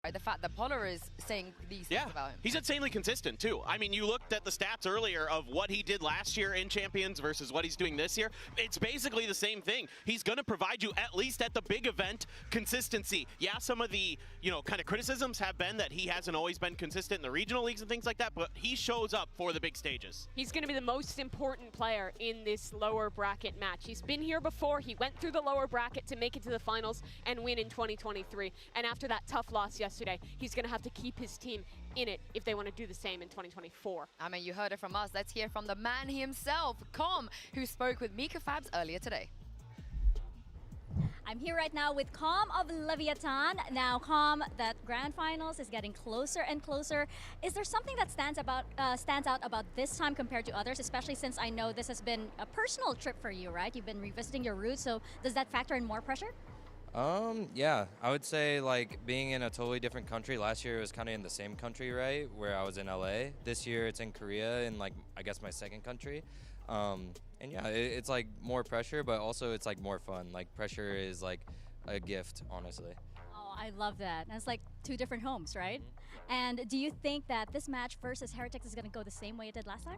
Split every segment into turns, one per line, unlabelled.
The fact that Polar is saying these things about him.
He's insanely consistent too. I mean, you looked at the stats earlier of what he did last year in Champions versus what he's doing this year. It's basically the same thing. He's going to provide you, at least at the big event, consistency. Yeah, some of the, kind of criticisms have been that he hasn't always been consistent in the regional leagues and things like that, but he shows up for the big stages.
He's going to be the most important player in this lower bracket match. He's been here before. He went through the lower bracket to make it to the finals and win in 2023. And after that tough loss yesterday, he's going to have to keep his team in it if they want to do the same in 2024.
I mean, you heard it from us. Let's hear from the man himself, Com, who spoke with Mika Fabs earlier today.
I'm here right now with Com of Leviathan. Now, Com, that grand finals is getting closer and closer. Is there something that stands out about this time compared to others, especially since I know this has been a personal trip for you, right? You've been revisiting your roots, so does that factor in more pressure?
Yeah, I would say like being in a totally different country. Last year it was kind of in the same country, right, where I was in LA. This year it's in Korea, in like I guess my second country. And yeah, it's like more pressure, but also it's like more fun. Like pressure is like a gift, honestly.
Oh, I love that. And it's like two different homes, right? Mm-hmm. And do you think that this match versus Heretics is going to go the same way it did last time?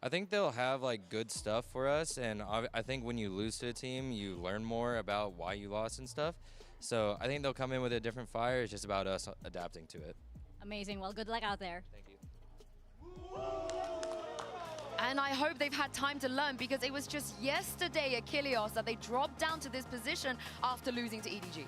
I think they'll have like good stuff for us, and I think when you lose to a team, you learn more about why you lost and stuff. So I think they'll come in with a different fire. It's just about us adapting to it.
Amazing. Well, good luck out there.
Thank you.
And I hope they've had time to learn, because it was just yesterday at Kilios that they dropped down to this position after losing to EDG.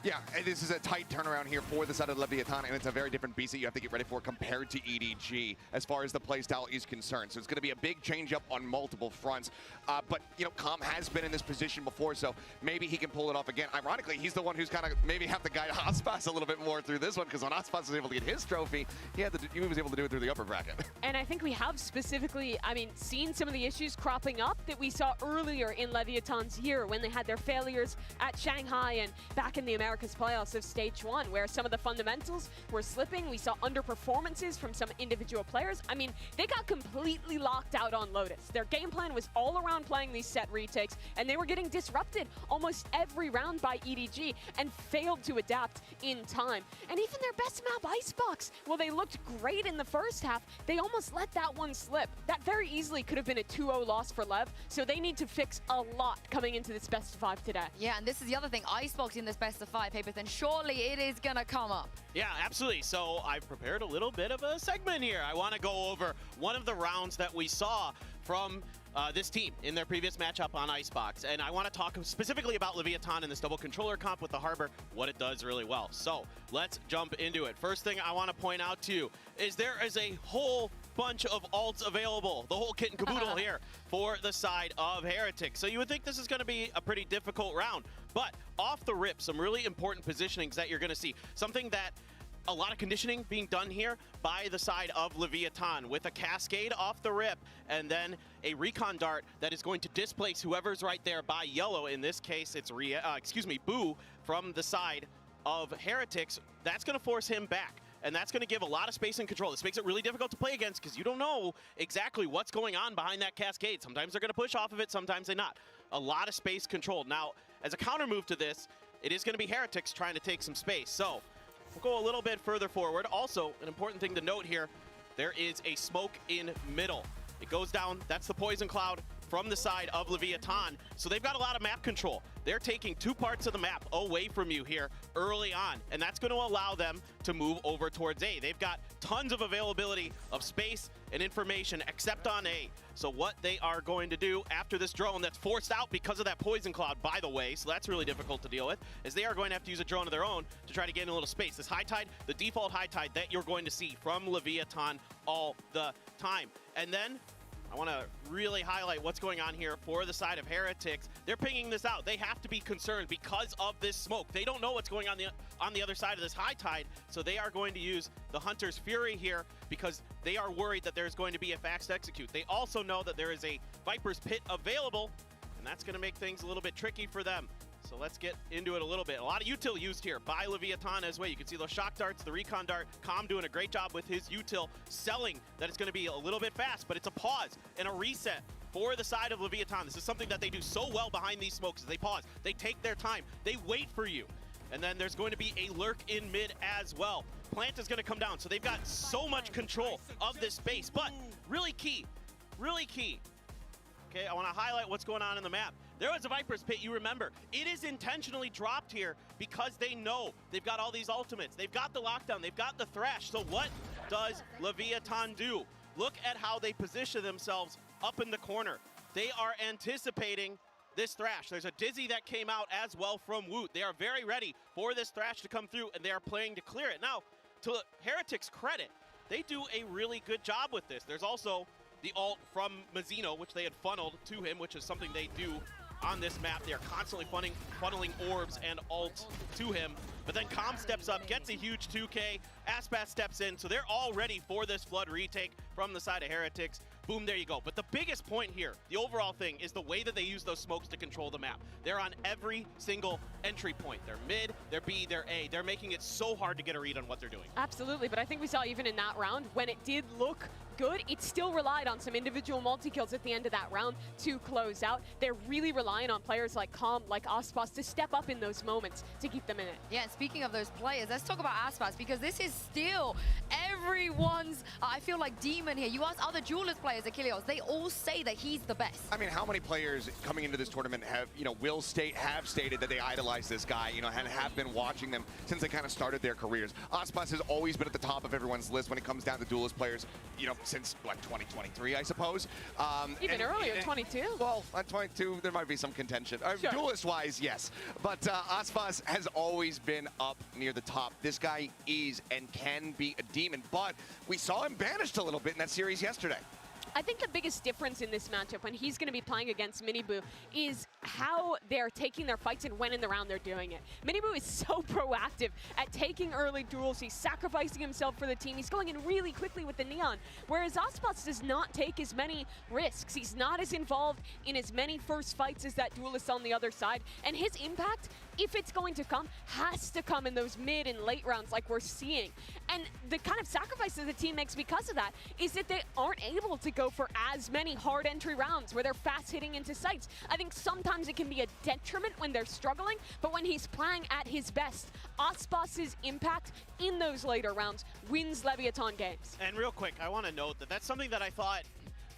Yeah, and this is a tight turnaround here for the side of Leviathan, and it's a very different beast that you have to get ready for compared to EDG as far as the playstyle is concerned. So it's going to be a big change up on multiple fronts. But, Com has been in this position before, so maybe he can pull it off again. Ironically, he's the one who's kind of maybe have to guide Aspas a little bit more through this one, because when Aspas was able to get his trophy, he was able to do it through the upper bracket.
And I think we have specifically, seen some of the issues cropping up that we saw earlier in Leviathan's year when they had their failures at Shanghai and back in the Americas playoffs of stage 1, where some of the fundamentals were slipping. We saw underperformances from some individual players. They got completely locked out on Lotus. Their game plan was all around playing these set retakes, and they were getting disrupted almost every round by EDG and failed to adapt in time. And even their best map, Icebox, well, they looked great in the first half. They almost let that one slip. That very easily could have been a 2-0 loss for LEV, so they need to fix a lot coming into this best of 5 today.
Yeah, and this is the other thing. Icebox in this best of 5, Paper Thin, surely it is going to come up.
Yeah, absolutely. So I've prepared a little bit of a segment here. I want to go over one of the rounds that we saw from this team in their previous matchup on Icebox. And I want to talk specifically about Leviathan and this double controller comp with the Harbor, what it does really well. So let's jump into it. First thing I want to point out to you is there is a whole bunch of ults available, the whole kit and caboodle here for the side of Heretics. So you would think this is going to be a pretty difficult round, but off the rip, some really important positionings that you're going to see. Something that a lot of conditioning being done here by the side of Leviathan with a cascade off the rip and then a recon dart that is going to displace whoever's right there by yellow. In this case, it's Boo from the side of Heretics. That's going to force him back. And that's going to give a lot of space and control. This makes it really difficult to play against because you don't know exactly what's going on behind that cascade. Sometimes they're going to push off of it, sometimes they're not. A lot of space control. Now, as a counter move to this, it is going to be Heretics trying to take some space. So we'll go a little bit further forward. Also, an important thing to note here, there is a smoke in middle. It goes down, that's the poison cloud from the side of Leviathan. So they've got a lot of map control. They're taking 2 parts of the map away from you here early on, and that's going to allow them to move over towards A. They've got tons of availability of space and information except on A. So what they are going to do after this drone that's forced out because of that poison cloud, by the way, so that's really difficult to deal with, is they are going to have to use a drone of their own to try to get in a little space. This high tide, the default high tide that you're going to see from Leviathan all the time. And then I want to really highlight what's going on here for the side of Heretics. They're pinging this out. They have to be concerned because of this smoke. They don't know what's going on the other side of this high tide, so they are going to use the Hunter's Fury here because they are worried that there's going to be a fast execute. They also know that there is a Viper's Pit available, and that's going to make things a little bit tricky for them. So let's get into it a little bit. A lot of util used here by Leviathan as well. You can see those shock darts, the recon dart. Com doing a great job with his util, selling that it's going to be a little bit fast, but it's a pause and a reset for the side of Leviathan. This is something that they do so well behind these smokes. Is they pause, they take their time, they wait for you. And then there's going to be a lurk in mid as well. Plant is going to come down, so they've got so much control of this space, but really key. Okay, I want to highlight what's going on in the map. There was a Viper's Pit, you remember. It is intentionally dropped here because they know they've got all these ultimates. They've got the lockdown, they've got the Thrash. So what does Leviathan do? Look at how they position themselves up in the corner. They are anticipating this Thrash. There's a Dizzy that came out as well from Woot. They are very ready for this Thrash to come through, and they are playing to clear it. Now, to Heretic's credit, they do a really good job with this. There's also the ult from Mazzino, which they had funneled to him, which is something they do on this map. They are constantly funneling orbs and ult to him. But then Com steps up, gets a huge 2K. Aspas steps in, so they're all ready for this Flood retake from the side of Heretics. Boom, there you go. But the biggest point here, the overall thing, is the way that they use those smokes to control the map. They're on every single entry point. They're mid, they're B, they're A. They're making it so hard to get a read on what they're doing.
Absolutely, but I think we saw even in that round, when it did look good, it still relied on some individual multi-kills at the end of that round to close out. They're really relying on players like Calm, like Aspas, to step up in those moments to keep them in it.
Yeah, and speaking of those players, let's talk about Aspas, because this is still everyone's, I feel like, demon here. You ask other Duelist players, Achilleos, they all say that he's the best.
I mean, how many players coming into this tournament have, have stated that they idolize this guy, and have been watching them since they kind of started their careers. Aspas has always been at the top of everyone's list when it comes down to Duelist players, since, 2023, I suppose.
Even earlier, 22?
Well, at 22, there might be some contention.
Sure.
Duelist-wise, yes. But Aspas has always been up near the top. This guy is and can be a demon, but we saw him banished a little bit in that series yesterday.
I think the biggest difference in this matchup when he's going to be playing against Miniboo is how they're taking their fights and when in the round they're doing it. Miniboo is so proactive at taking early duels. He's sacrificing himself for the team. He's going in really quickly with the Neon, whereas Aspas does not take as many risks. He's not as involved in as many first fights as that duelist on the other side, and his impact, if it's going to come, has to come in those mid and late rounds like we're seeing. And the kind of sacrifices the team makes because of that is that they aren't able to go for as many hard entry rounds where they're fast hitting into sites. I think sometimes it can be a detriment when they're struggling, but when he's playing at his best, Aspas's impact in those later rounds wins Leviathan games.
And real quick, I want to note that that's something that I thought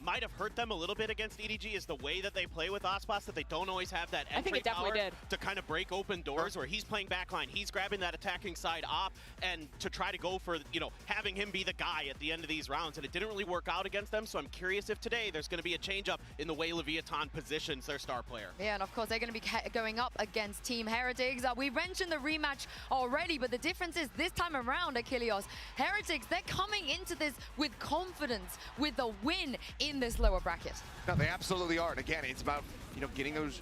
might have hurt them a little bit against EDG, is the way that they play with Aspas, that they don't always have that entry power to kind of break open doors, where he's playing backline, he's grabbing that attacking side op, and to try to go for, having him be the guy at the end of these rounds, and it didn't really work out against them. So I'm curious if today there's going to be a change up in the way Leviathan positions their star player.
Yeah, and of course they're going to be going up against Team Heretics. We mentioned the rematch already, but the difference is this time around, Achilleos, Heretics, they're coming into this with confidence, with a win in this lower bracket.
No, they absolutely are. And again, it's about, getting those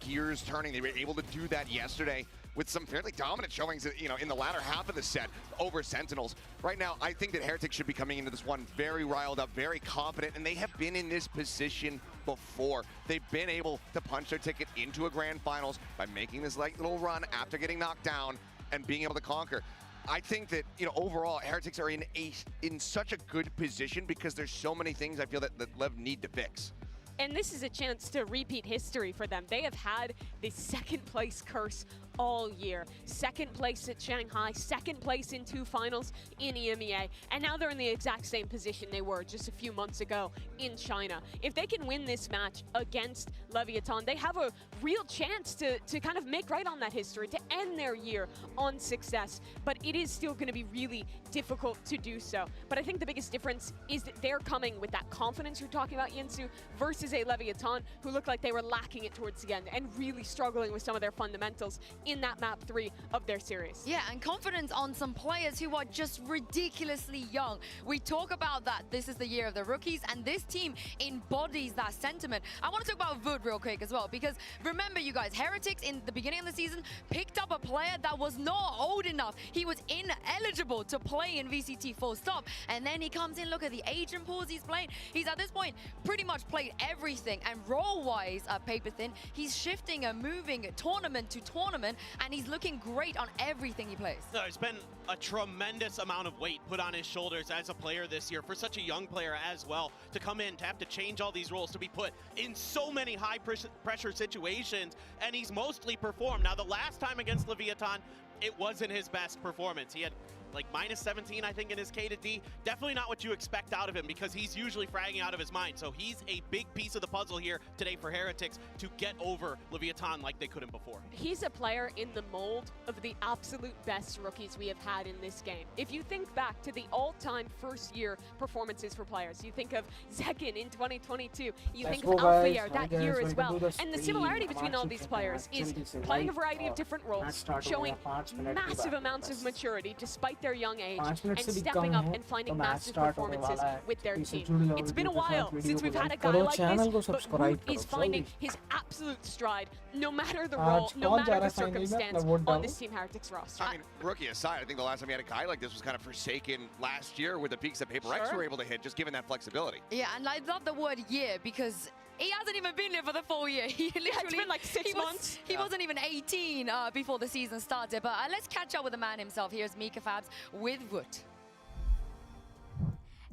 gears turning. They were able to do that yesterday with some fairly dominant showings, in the latter half of the set over Sentinels. Right now, I think that Heretics should be coming into this one very riled up, very confident, and they have been in this position before. They've been able to punch their ticket into a grand finals by making this light little run after getting knocked down and being able to conquer. I think that, overall, Heretics are in such a good position because there's so many things I feel that LEV need to fix.
And this is a chance to repeat history for them. They have had the second place curse all year. Second place at Shanghai, second place in 2 finals in EMEA, and now they're in the exact same position they were just a few months ago in China. If they can win this match against Leviathan, they have a real chance to kind of make right on that history, to end their year on success, but it is still going to be really difficult to do so. But I think the biggest difference is that they're coming with that confidence you're talking about, Yinsu, versus a Leviathan who looked like they were lacking it towards the end and really struggling with some of their fundamentals in that map 3 of their series.
Yeah, and confidence on some players who are just ridiculously young. We talk about that. This is the year of the rookies, and this team embodies that sentiment. I want to talk about Wood real quick as well, because remember, you guys, Heretics in the beginning of the season picked up a player that was not old enough. He was ineligible to play in VCT full stop, and then he comes in, look at the agent pools he's playing. He's at this point pretty much played everything, and role-wise, paper thin, he's shifting and moving tournament to tournament, and he's looking great on everything he plays.
No, there's been a tremendous amount of weight put on his shoulders as a player this year, for such a young player as well, to come in, to have to change all these roles, to be put in so many high pressure situations, and he's mostly performed. Now, the last time against Leviathan, it wasn't his best performance. He had like -17, I think, in his K to D. Definitely not what you expect out of him because he's usually fragging out of his mind. So he's a big piece of the puzzle here today for Heretics to get over Leviathan like they couldn't before.
He's a player in the mold of the absolute best rookies we have had in this game. If you think back to the all-time first-year performances for players, you think of Zekin in 2022, you think of Alfier that year as well. And the similarity between all these players is playing a variety of different roles, showing massive amounts of maturity despite their young age, and stepping up and finding massive performances with their team. It's been a while since we've had a guy like this, but Woot is finding his absolute stride, no matter the role, no matter the circumstance on this Team Heretics roster.
I mean, rookie aside, I think the last time you had a guy like this was kind of forsaken last year with the peaks that Paper X were able to hit, just given that flexibility.
Yeah, and I love the word year because he hasn't even been here for the full year. He literally,
it's been like 6 months.
He wasn't even 18 before the season started. But let's catch up with the man himself. Here's Mika Fabs with Woot.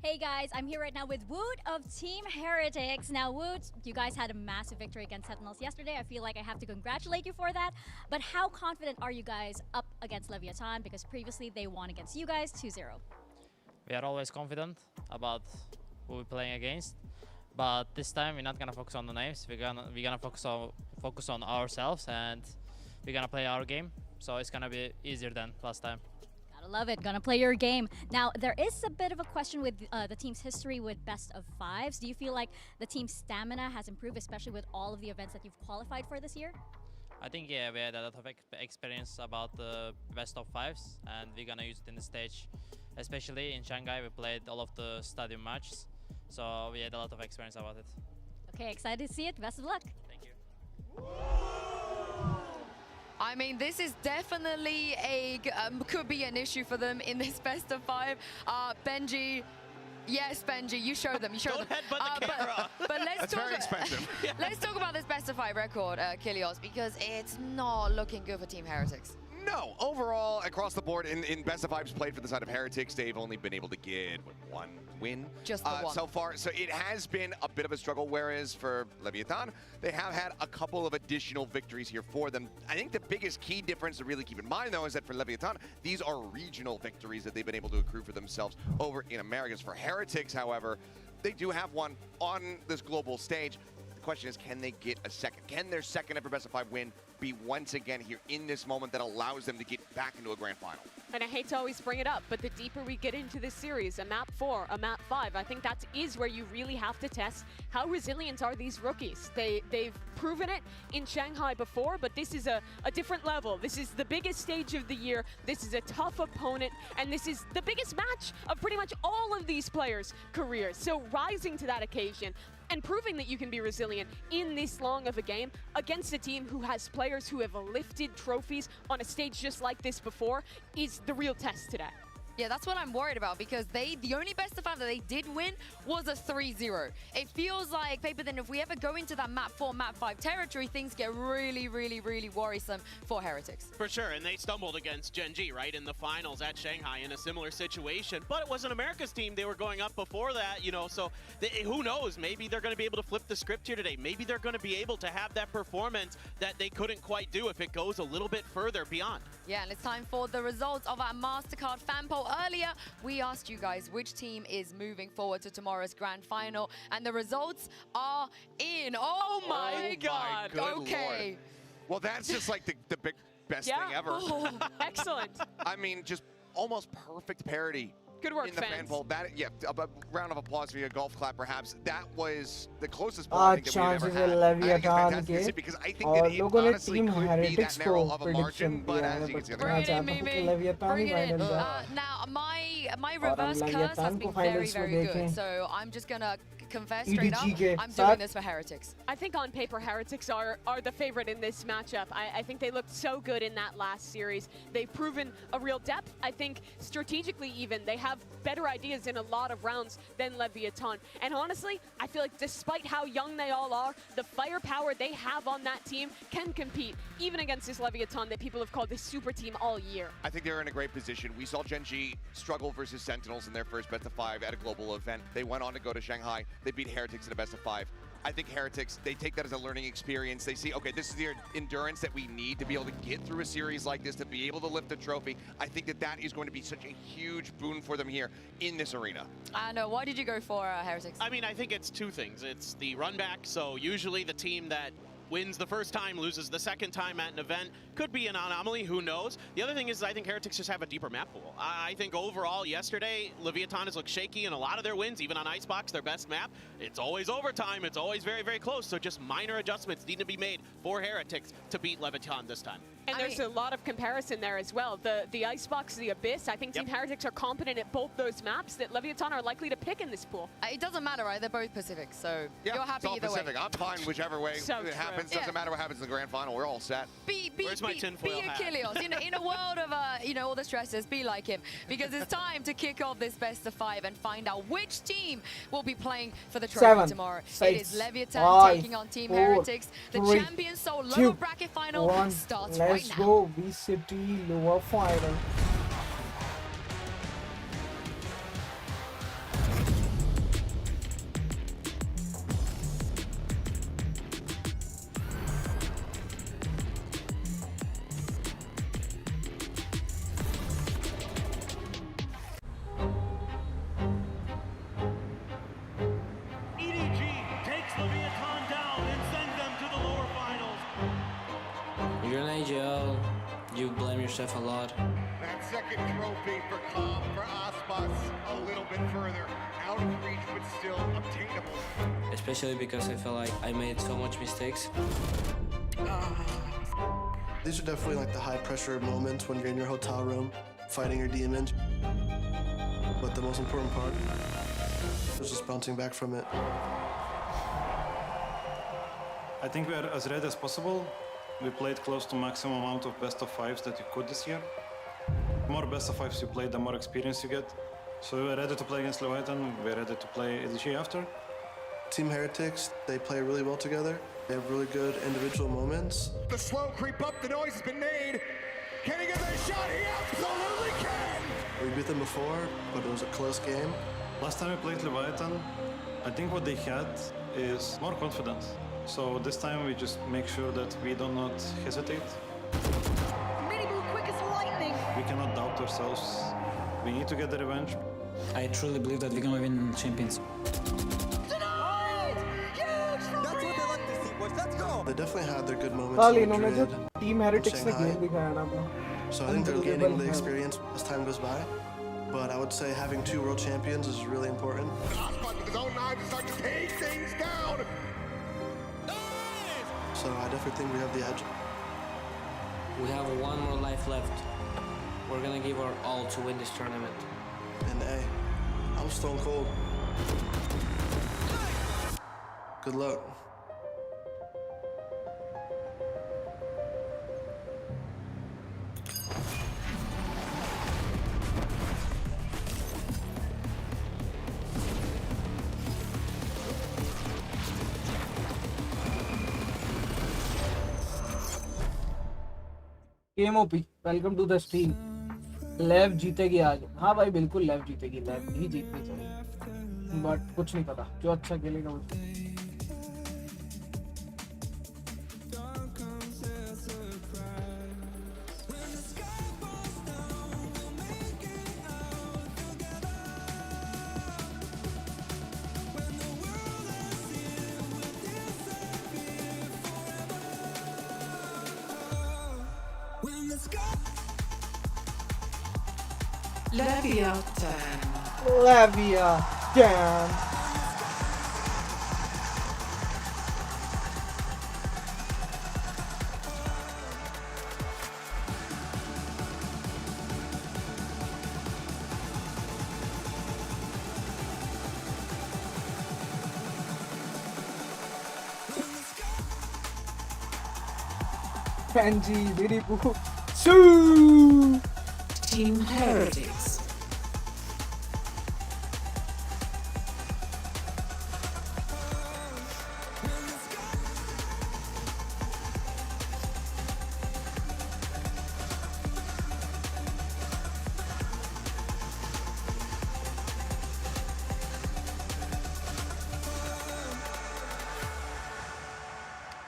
Hey guys, I'm here right now with Woot of Team Heretics. Now Woot, you guys had a massive victory against Sentinels yesterday. I feel like I have to congratulate you for that. But how confident are you guys up against Leviathan? Because previously they won against you guys 2-0.
We are always confident about who we're playing against. But this time we're not gonna focus on the names. We're gonna focus on ourselves, and we're gonna play our game. So it's gonna be easier than last time.
Gotta love it. Gonna play your game. Now there is a bit of a question with the team's history with best of fives. Do you feel like the team's stamina has improved, especially with all of the events that you've qualified for this year?
I think yeah, we had a lot of experience about the best of fives, and we're gonna use it in the stage. Especially in Shanghai, we played all of the stadium matches. So we had a lot of experience about it.
Okay, excited to see it. Best of luck.
Thank you.
I mean, this is definitely could be an issue for them in this best of five. Benji, yes, Benji, you show them. You show them.
Don't headbutt the camera.
But let's
That's
talk.
very expensive.
Let's talk about this best of five record, Kilios, because it's not looking good for Team Heretics.
No, overall, across the board, in best of fives played for the side of Heretics, they've only been able to get one win
Just the one.
so far. So it has been a bit of a struggle, whereas for Leviathan, they have had a couple of additional victories here for them. I think the biggest key difference to really keep in mind, though, is that for Leviathan, these are regional victories that they've been able to accrue for themselves over in Americas. For Heretics, however, they do have one on this global stage. The question is, can they get a second? Can their second ever best of five win be once again here in this moment that allows them to get back into a grand final?
And I hate to always bring it up, but the deeper we get into this series, a map 4, a map 5, I think that is where you really have to test how resilient are these rookies. They've proven it in Shanghai before, but this is a different level. This is the biggest stage of the year. This is a tough opponent, and this is the biggest match of pretty much all of these players' careers. So rising to that occasion and proving that you can be resilient in this long of a game against a team who has players who have lifted trophies on a stage just like this before is the real test today.
Yeah, that's what I'm worried about because the only best of five that they did win was a 3-0. It feels like, Paper, then if we ever go into that map 4, map 5 territory, things get really, really, really worrisome for Heretics.
For sure, and they stumbled against Gen G, right, in the finals at Shanghai in a similar situation. But it wasn't America's team. They were going up before that, you know, so who knows? Maybe they're going to be able to flip the script here today. Maybe they're going to be able to have that performance that they couldn't quite do if it goes a little bit further beyond.
Yeah, and it's time for the results of our MasterCard fan poll. Earlier, we asked you guys which team is moving forward to tomorrow's grand final, and the results are in. Oh my God.
Good
Okay.
Lord. Well, that's just like the big best thing ever.
Oh.
Excellent.
I mean, just almost perfect parity.
Good work,
in the fan
fans.
poll. That, yeah, a round of applause for you, a golf clap perhaps. That was the closest poll I think that we've ever had. I think it's fantastic to see because I think that it honestly could be that narrow of a margin, but as you can see,
Bring it in, Mimi. Bring it in. Now, my reverse curse has been very, very good, so I'm just gonna confess straight up, I'm doing this for Heretics.
I think on paper, Heretics are the favorite in this matchup. I think they looked so good in that last series. They've proven a real depth. I think strategically even, they have better ideas in a lot of rounds than Leviathan. And honestly, I feel like despite how young they all are, the firepower they have on that team can compete, even against this Leviathan that people have called the super team all year.
I think they're in a great position. We saw Gen G struggle versus Sentinels in their first best of 5 at a global event. They went on to go to Shanghai. They beat Heretics in a best of 5. I think Heretics, they take that as a learning experience. They see, okay, this is the endurance that we need to be able to get through a series like this, to be able to lift a trophy. I think that that is going to be such a huge boon for them here in this arena.
I know. Why did you go for Heretics?
I mean, I think it's two things. It's the run back, so usually the team that wins the first time, loses the second time at an event. Could be an anomaly, who knows? The other thing is I think Heretics just have a deeper map pool. I think overall yesterday, Leviathan has looked shaky in a lot of their wins, even on Icebox, their best map. It's always overtime, it's always very, very close, so just minor adjustments need to be made for Heretics to beat Leviathan this time.
And there's a lot of comparison there as well. The Icebox, the Abyss, I think Team Heretics are competent at both those maps that Leviathan are likely to pick in this pool.
It doesn't matter, right? They're both Pacific, so you're happy
it's all
either
Pacific.
way.
I'm fine whichever way it happens. Doesn't matter what happens in the grand final. We're all set.
Where's my tinfoil hat?
Achilles. In a world of all the stresses, be like him, because it's time to kick off this best of 5 and find out which team will be playing for the trophy tomorrow. It is Leviathan taking on Team Heretics. The Champions Seoul lower bracket final starts right now.
Let's go, V-City lower final.
You're an AGL, you blame yourself a lot.
That second trophy for Calm, for Aspas, a little bit further out of reach, but still obtainable.
Especially because I feel like I made so much mistakes.
These are definitely like the high pressure moments when you're in your hotel room fighting your demons. But the most important part was just bouncing back from it.
I think we are as ready as possible. We played close to maximum amount of best of 5s that you could this year. The more best of 5s you play, the more experience you get. So we're ready to play against Leviathan, we're ready to play EDG after.
Team Heretics, they play really well together. They have really good individual moments.
The slow creep up, the noise has been made. Can he get that shot? He absolutely can!
We beat them before, but it was a close game.
Last time we played Leviathan, I think what they had is more confidence. So this time we just make sure that we do not hesitate.
Mini move quick as lightning.
We cannot doubt ourselves. We need to get the revenge.
I truly believe that we're gonna win Champions.
Tonight! Huge for
That's what they like to see, boys. Let's go!
They definitely had their good moments
कल
in
इन्होंने
Madrid,
जो Team Heretics ने
Shanghai.
Game दिखाया ना अपना,
So I think they're gaining the experience as time goes by. But I would say having 2 world champions is really important.
Aspas with his own knives to start to take things down.
So I definitely think we have the edge.
We have 1 more life left. We're gonna give our all to win this tournament.
And hey, I'm stone cold. Good luck.
Game OP, welcome to the stream. LEV जीतेगी आज. हाँ भाई बिल्कुल LEV जीतेगी. LEV ही जीतनी चाहिए. But कुछ नहीं पता. जो अच्छा खेलेगा वो. Leviathan. Kenji, very good. Sue.
Team Heretics.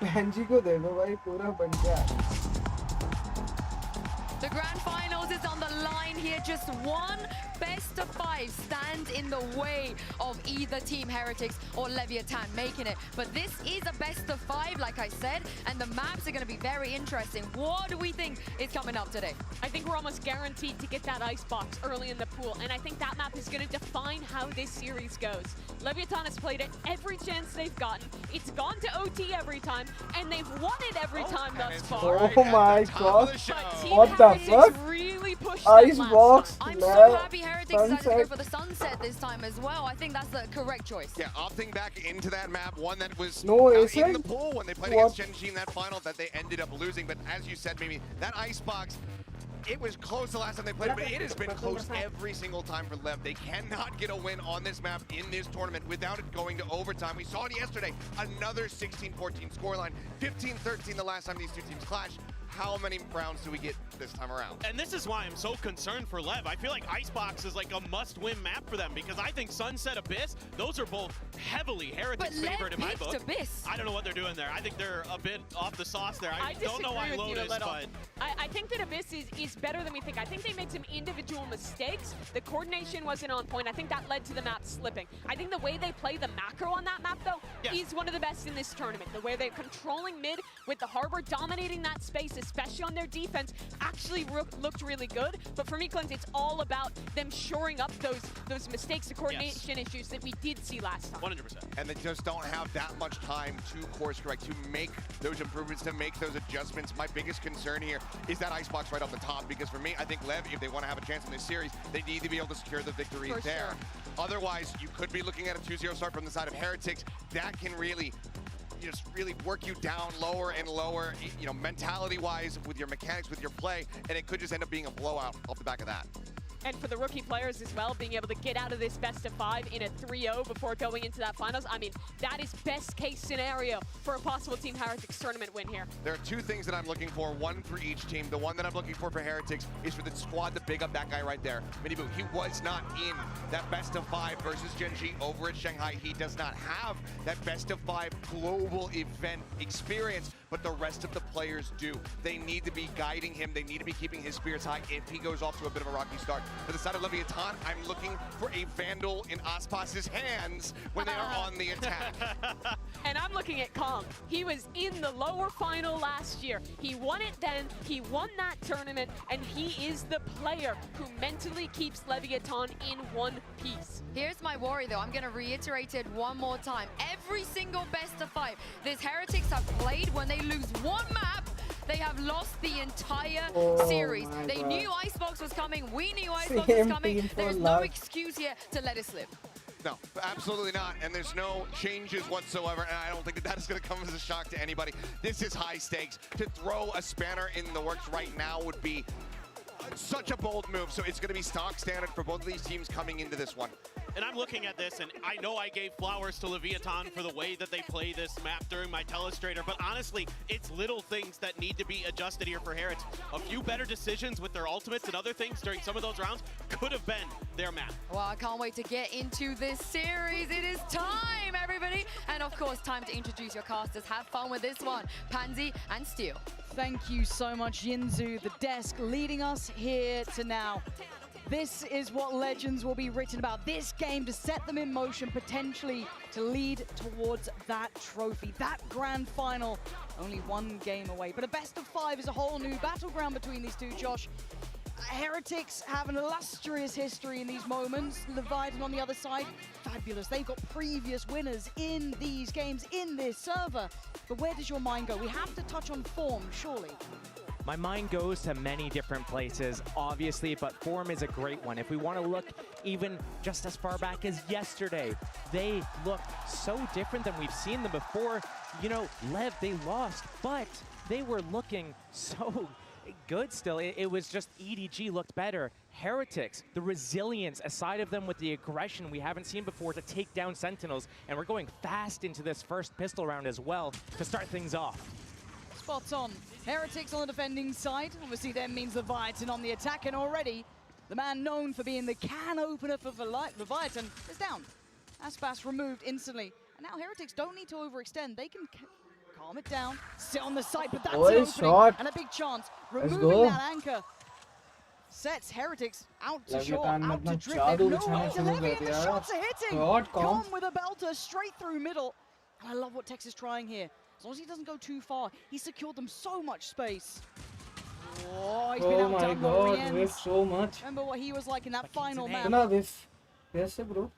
बहनजी को दे दो भाई पूरा बन गया.
The grand finals is on the line here. Just one best of 5 stands in the way of either Team Heretics or Leviathan making it. But this is a best of 5, like I said, and the maps are going to be very interesting. What do we think is coming up today?
I think we're almost guaranteed to get that icebox early in the pool, and I think that map is going to define how this series goes. Leviathan has played it every chance they've gotten. It's gone to OT every time, and they've won it every time thus far.
Oh my god.
But Team
What the
Heretics
fuck?
really pushed them last
Icebox,
time.
I'm so happy Heretics decided to go for the sunset this time as well. I think that's the correct choice.
Yeah, opting back into that map, one that was
No,
in the pool when they played
What?
against Genji in that final that they ended up losing. But as you said, maybe that icebox, it was close the last time they played it, but it has been close every single time for LEV. They cannot get a win on this map in this tournament without it going to overtime. We saw it yesterday, another 16-14 scoreline, 15-13 the last time these two teams clashed. How many rounds do we get this time around?
And this is why I'm so concerned for LEV. I feel like Icebox is like a must-win map for them because I think Sunset Abyss, those are both heavily Heretics favored in my book.
Abyss.
I don't know what they're doing there. I think they're a bit off the sauce there. I don't know why Lotus, but
I think that Abyss is better than we think. I think they made some individual mistakes. The coordination wasn't on point. I think that led to the map slipping. I think the way they play the macro on that map, though, is one of the best in this tournament. The way they're controlling mid with the Harbor dominating that space, especially on their defense, actually looked really good. But for me, Clint, it's all about them shoring up those mistakes, the coordination issues that we did see last time.
100%.
And they just don't have that much time to course correct, to make those improvements, to make those adjustments. My biggest concern here is that icebox right off the top, because for me, I think LEV, if they want to have a chance in this series, they need to be able to secure the victory there. Otherwise, you could be looking at a 2-0 start from the side of Heretics. That can really just really work you down lower and lower, you know, mentality-wise, with your mechanics, with your play, and it could just end up being a blowout off the back of that.
And for the rookie players as well, being able to get out of this best of 5 in a 3-0 before going into that finals, I mean, that is best case scenario for a possible Team Heretics tournament win here.
There are two things that I'm looking for, one for each team. The one that I'm looking for Heretics is for the squad to big up that guy right there. Miniboo, he was not in that best of 5 versus Genji over at Shanghai. He does not have that best of 5 global event experience, but the rest of the players do. They need to be guiding him. They need to be keeping his spirits high if he goes off to a bit of a rocky start. For the side of Leviathan, I'm looking for a Vandal in Aspas's hands when they are on the attack.
And I'm looking at Kong. He was in the lower final last year. He won it then, he won that tournament, and he is the player who mentally keeps Leviathan in one piece.
Here's my worry though, I'm gonna reiterate it one more time. Every single best of 5 this Heretics have played, when they lose one map, they have lost the entire series. They knew Icebox was coming, we knew Icebox was coming. There's no excuse here to let it slip.
No, absolutely not. And there's no changes whatsoever. And I don't think that is going to come as a shock to anybody. This is high stakes. To throw a spanner in the works right now would be such a bold move. So it's going to be stock standard for both of these teams coming into this one.
And I'm looking at this, and I know I gave flowers to Leviathan for the way that they play this map during my telestrator, but honestly, it's little things that need to be adjusted here for Heretics. A few better decisions with their ultimates and other things during some of those rounds could have been their map.
Well, I can't wait to get into this series. It is time, everybody. And of course, time to introduce your casters. Have fun with this one. Pansy and Steel.
Thank you so much, Yinzu, the desk leading us here to now. This is what legends will be written about. This game to set them in motion, potentially to lead towards that trophy, that grand final. Only one game away, but a best of 5 is a whole new battleground between these two, Josh. Heretics have an illustrious history in these moments. Leviathan on the other side, fabulous. They've got previous winners in these games, in this server. But where does your mind go? We have to touch on form, surely.
My mind goes to many different places, obviously, but form is a great one. If we want to look even just as far back as yesterday, they look so different than we've seen them before. You know, LEV, they lost, but they were looking so good still. It was just EDG looked better. Heretics, the resilience aside of them with the aggression we haven't seen before to take down Sentinels, and we're going fast into this first pistol round as well to start things off.
Spot on. Heretics on the defending side. Obviously, that means Leviathan on the attack, and already the man known for being the can opener for Leviathan is down. Aspas removed instantly. And now Heretics don't need to overextend. They can calm it down, sit on the side, but that's
Boy,
an opening
shot.
and a big chance.
Let's
Removing
go.
that anchor sets Heretics out to shore,
Leviathan
out to
अपना
drift.
जादू
They've no
दिखाना
way to
शुरू
Levy,
कर
and the
दिया।
shots are hitting.
Shot,
Com with a belter straight through middle. And I love what Tex is trying here. As long as he doesn't go too far, he secured them so much space. Oh, he's been
Oh my
outdone
god,
Lorien's.
whiff so much.
Remember what he was like in that final match.
Itna whiff. Yes, bro.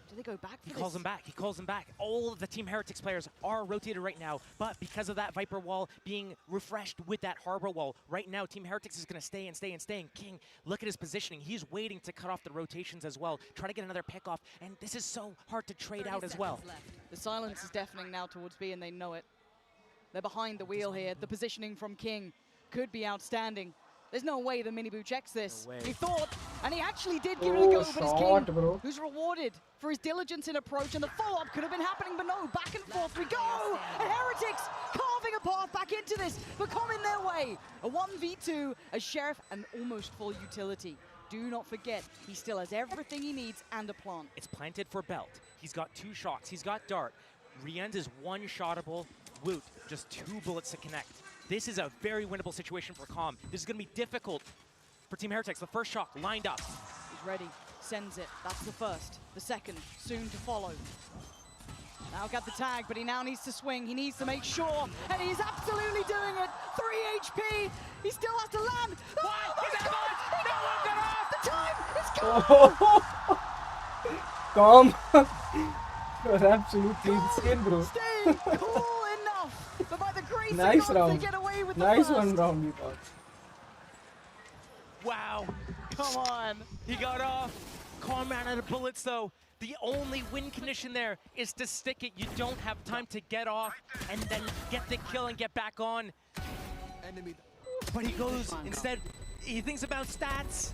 Do they go back for
He
this?
calls him back. He calls him back. All of the Team Heretics players are rotated right now, but because of that Viper wall being refreshed with that Harbor wall, right now Team Heretics is going to stay and stay and stay. And King, look at his positioning. He's waiting to cut off the rotations as well, try to get another pick off, and this is so hard to trade out as well.
The silence is deafening now towards B, and they know it. They're behind the wheel here. The positioning from King could be outstanding. There's no way the Miniboo checks this.
No way.
He thought, and he actually did give it a go, but it's King
bro.
who's rewarded for his diligence in approach, and the follow-up could have been happening, but no, back and forth we go! And Heretics carving a path back into this, but come in their way. A 1v2, a Sheriff, and almost full utility. Do not forget, he still has everything he needs and a plant.
It's planted for Belt. He's got 2 shots. He's got Dart. Rienz is 1-shottable. Woot, just 2 bullets to connect. This is a very winnable situation for Com. This is going to be difficult for Team Heretics. The first shot lined up.
He's ready, sends it. That's the first. The second, soon to follow. Now got the tag, but he now needs to swing. He needs to make sure, and he's absolutely doing it. 3 HP. He still has to land. Oh my God! The time is gone.
Calm. You're absolutely insane, bro.
Stay cool enough. But by the grace
Nice
of God,
round.
they get away with
Nice
the first.
one round, you thought.
Wow.
Come on.
He got off. Com ran out of bullets, though. The only win condition there is to stick it. You don't have time to get off and then get the kill and get back on. But he goes, instead, he thinks about stats.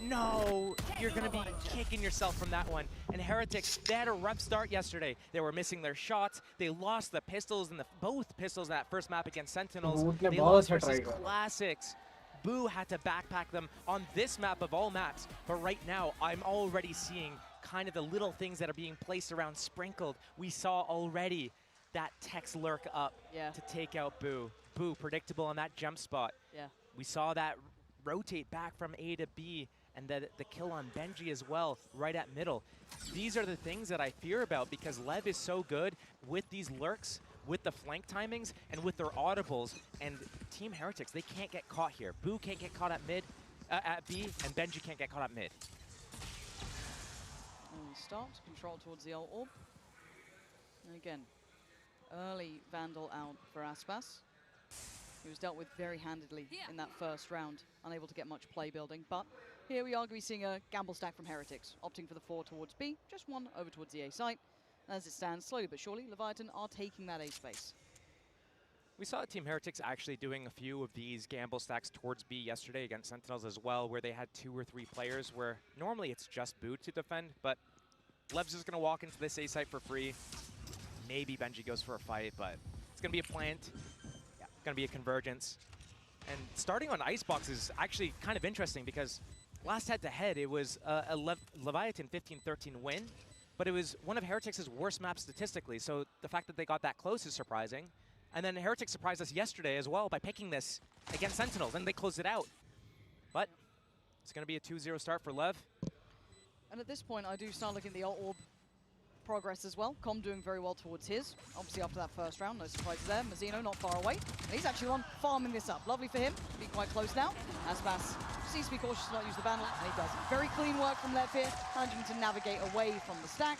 No, you're going to be kicking yourself from that one. And Heretics, they had a rough start yesterday. They were missing their shots. They lost the pistols and both pistols in that first map against Sentinels. They lost versus Classics. Boo had to backpack them on this map of all maps. But right now, I'm already seeing kind of the little things that are being placed around sprinkled. We saw already that Tex lurk up to take out Boo. Boo, predictable on that jump spot.
Yeah.
We saw that rotate back from A to B, and the kill on Benji as well, right at middle. These are the things that I fear about because Lev is so good with these lurks, with the flank timings, and with their audibles. And Team Heretics, they can't get caught here. Boo can't get caught at mid, at B, and Benji can't get caught at mid.
And stops, control towards the old orb. And again, early Vandal out for Aspas. He was dealt with very handedly in that first round, unable to get much play building. But here we are going to be seeing a gamble stack from Heretics, opting for the 4 towards B, just 1 over towards the A site. As it stands, slowly but surely, Leviathan are taking that A space.
We saw Team Heretics actually doing a few of these gamble stacks towards B yesterday against Sentinels as well, where they had 2 or 3 players where normally it's just Boo to defend, but Lev's just going to walk into this A site for free. Maybe Benji goes for a fight, but it's going to be a plant. Going to be a convergence. And starting on Icebox is actually kind of interesting because last head-to-head, it was a Leviathan 15-13 win, but it was one of Heretics' worst maps statistically, so the fact that they got that close is surprising. And then Heretics surprised us yesterday as well by picking this against Sentinels, and they closed it out. But it's going to be a 2-0 start for Lev.
And at this point, I do start looking at the orb progress as well. Com doing very well towards his. Obviously after that first round, no surprises there. Mazzino not far away. And he's actually on farming this up. Lovely for him. Be quite close now. Aspas seems to be cautious to not use the bandle, and he does. Very clean work from Lev here, managing to navigate away from the stack.